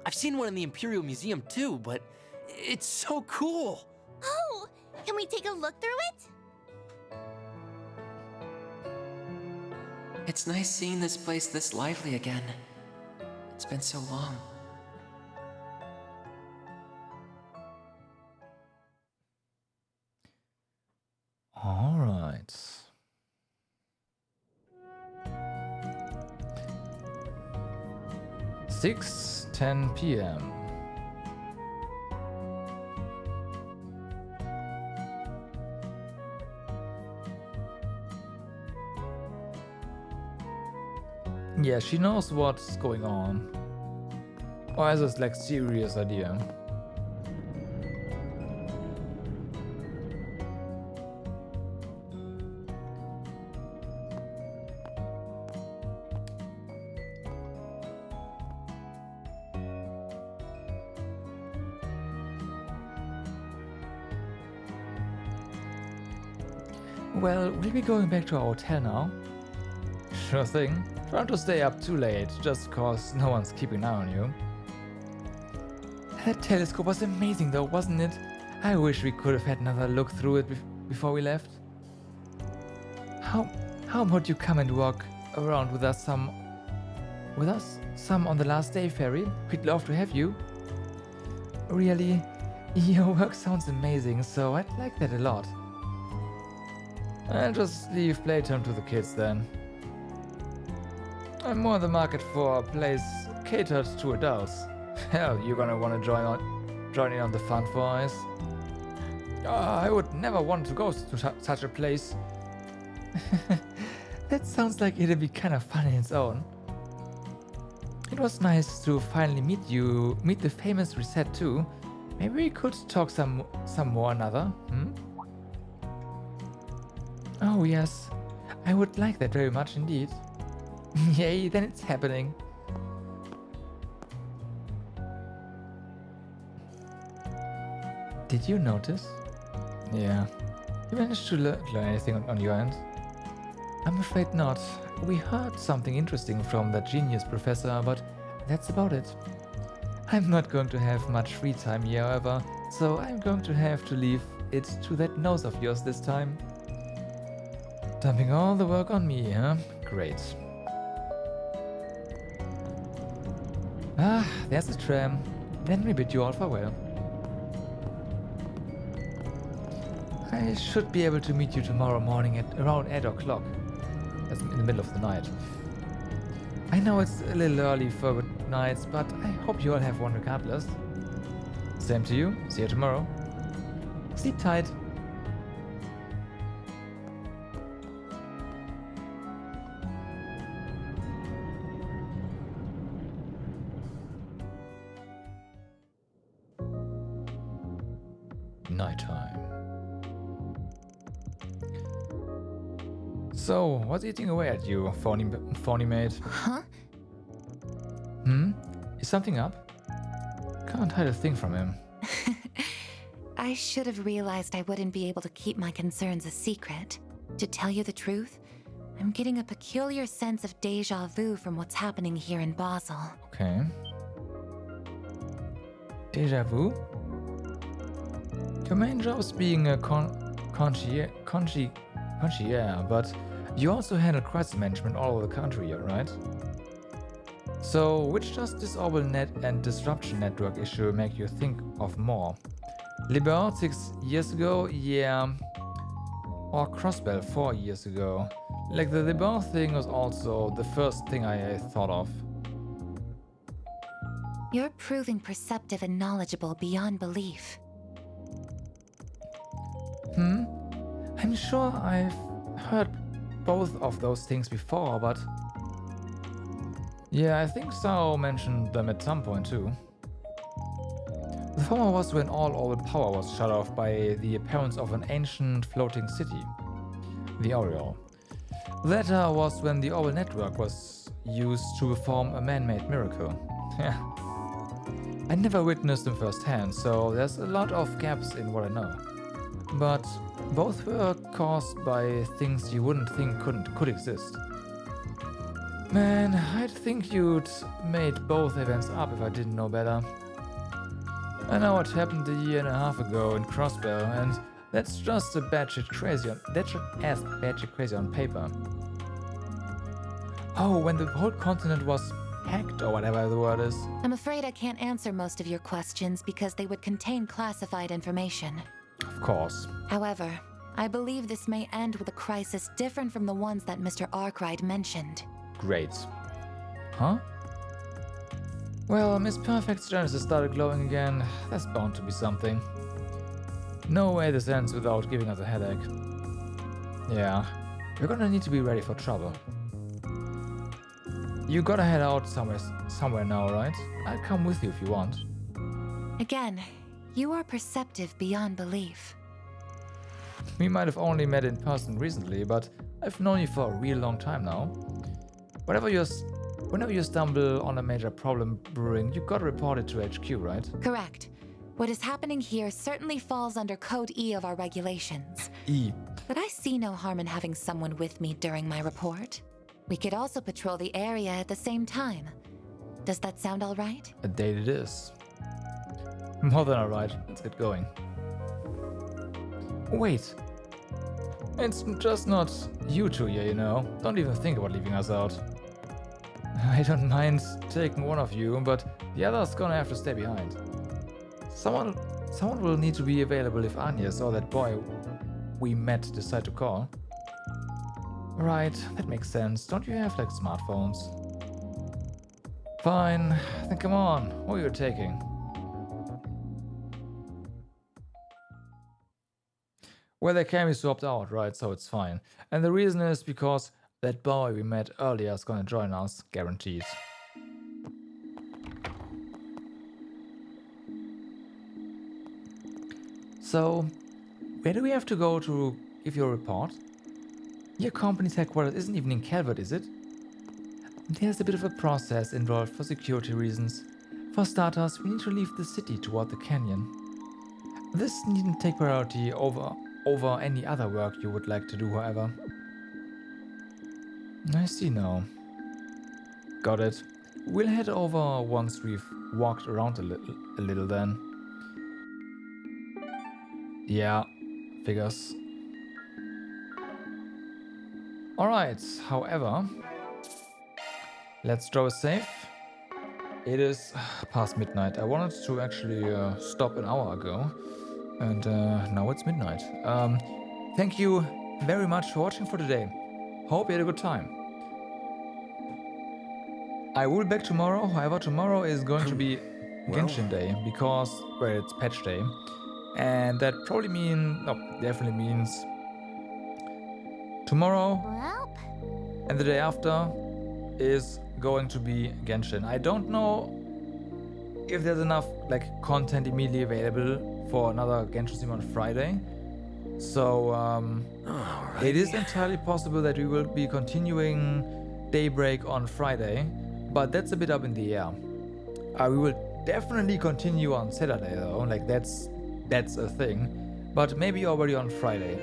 I've seen one in the Imperial Museum too, but it's so cool. Oh, can we take a look through it? It's nice seeing this place this lively again. It's been so long. All right. 6:10 p.m. Yeah, she knows what's going on. Or is this like serious idea? Well, we'll be going back to our hotel now. Sure thing. Trying to stay up too late, just cause no one's keeping an eye on you. That telescope was amazing though, wasn't it? I wish we could have had another look through it before we left. How about you come and walk around with us some on the last day, Fairy? We'd love to have you. Really? Your work sounds amazing, so I'd like that a lot. I'll just leave playtime to the kids then. I'm more in the market for a place catered to adults. Hell, you're gonna want to join in on the fun, boys. I would never want to go to such a place. That sounds like it'd be kind of fun in its own. It was nice to finally meet the famous Reset too. Maybe we could talk some more another, Oh yes, I would like that very much indeed. Yay, then it's happening. Did you notice? Yeah. You managed to learn anything on your end? I'm afraid not. We heard something interesting from that genius professor, but that's about it. I'm not going to have much free time here, however, so I'm going to have to leave it to that nose of yours this time. Dumping all the work on me, huh? Great. Ah, there's the tram. Let me bid you all farewell. I should be able to meet you tomorrow morning at around 8 o'clock. That's in the middle of the night. I know it's a little early for good nights, but I hope you all have one regardless. Same to you. See you tomorrow. Sleep tight. Nighttime. So, what's eating away at you, phony mate? Huh? Is something up? Can't hide a thing from him. I should have realized I wouldn't be able to keep my concerns a secret. To tell you the truth, I'm getting a peculiar sense of déjà vu from what's happening here in Basel. Okay. Déjà vu? Your main job is being a concierge, but you also handle crisis management all over the country, right? So, which does this Orbital Net and Disruption Network issue make you think of more? Liberal 6 years ago, yeah. Or Crossbell 4 years ago. Like the Liberal thing was also the first thing I thought of. You're proving perceptive and knowledgeable beyond belief. I'm sure I've heard both of those things before, but... Yeah, I think Sao mentioned them at some point too. The former was when all Orbital power was shut off by the appearance of an ancient floating city, the Oriole. The latter was when the Orbital network was used to perform a man-made miracle. Yeah. I never witnessed them firsthand, so there's a lot of gaps in what I know. But both were caused by things you wouldn't think could exist. Man, I'd think you'd made both events up if I didn't know better. I know what happened a year and a half ago in Crossbell, and that's just a batshit crazy on paper. Oh, when the whole continent was hacked or whatever the word is. I'm afraid I can't answer most of your questions because they would contain classified information. Of course. However, I believe this may end with a crisis different from the ones that Mr. Arkwright mentioned. Great. Huh? Well, Miss Perfect's genesis started glowing again. That's bound to be something. No way this ends without giving us a headache. Yeah, we're gonna need to be ready for trouble. You gotta head out somewhere now, right? I'll come with you if you want. Again, you are perceptive beyond belief. We might have only met in person recently, but I've known you for a real long time now. Whenever you stumble on a major problem brewing, you gotta report it to HQ, right? Correct. What is happening here certainly falls under Code E of our regulations. E. But I see no harm in having someone with me during my report. We could also patrol the area at the same time. Does that sound all right? A date it is. More than alright, let's get going. Wait. It's just not you two here, you know. Don't even think about leaving us out. I don't mind taking one of you, but the other's gonna have to stay behind. Someone will need to be available if Agnes or that boy we met decide to call. Right, that makes sense. Don't you have like smartphones? Fine, then come on. Who are you taking? Well, they can be swapped out, right? So it's fine. And the reason is because that boy we met earlier is gonna join us, guaranteed. So, where do we have to go to give your report? Your company's headquarters isn't even in Calvert, is it? There's a bit of a process involved for security reasons. For starters, we need to leave the city toward the canyon. This needn't take priority over any other work you would like to do, however. I see now. Got it. We'll head over once we've walked around a little then. Yeah, figures. Alright, however, let's draw a safe. It is past midnight. I wanted to actually stop an hour ago, and now it's midnight. Thank you very much for watching for today. Hope you had a good time. I will be back tomorrow, however tomorrow is going to be Genshin Day, because, well, it's patch day. And that probably definitely means tomorrow and the day after is going to be Genshin. I don't know if there's enough content immediately available for another Genshin stream on Friday. So it is entirely possible that we will be continuing Daybreak on Friday, but that's a bit up in the air. We will definitely continue on Saturday though, that's a thing, but maybe already on Friday.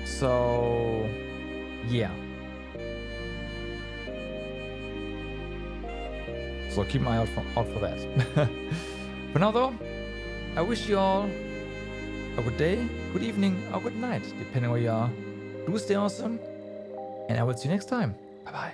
So yeah. So keep my eye out for that. For now though, I wish you all a good day, good evening, or good night, depending where you are. Do stay awesome, and I will see you next time. Bye bye.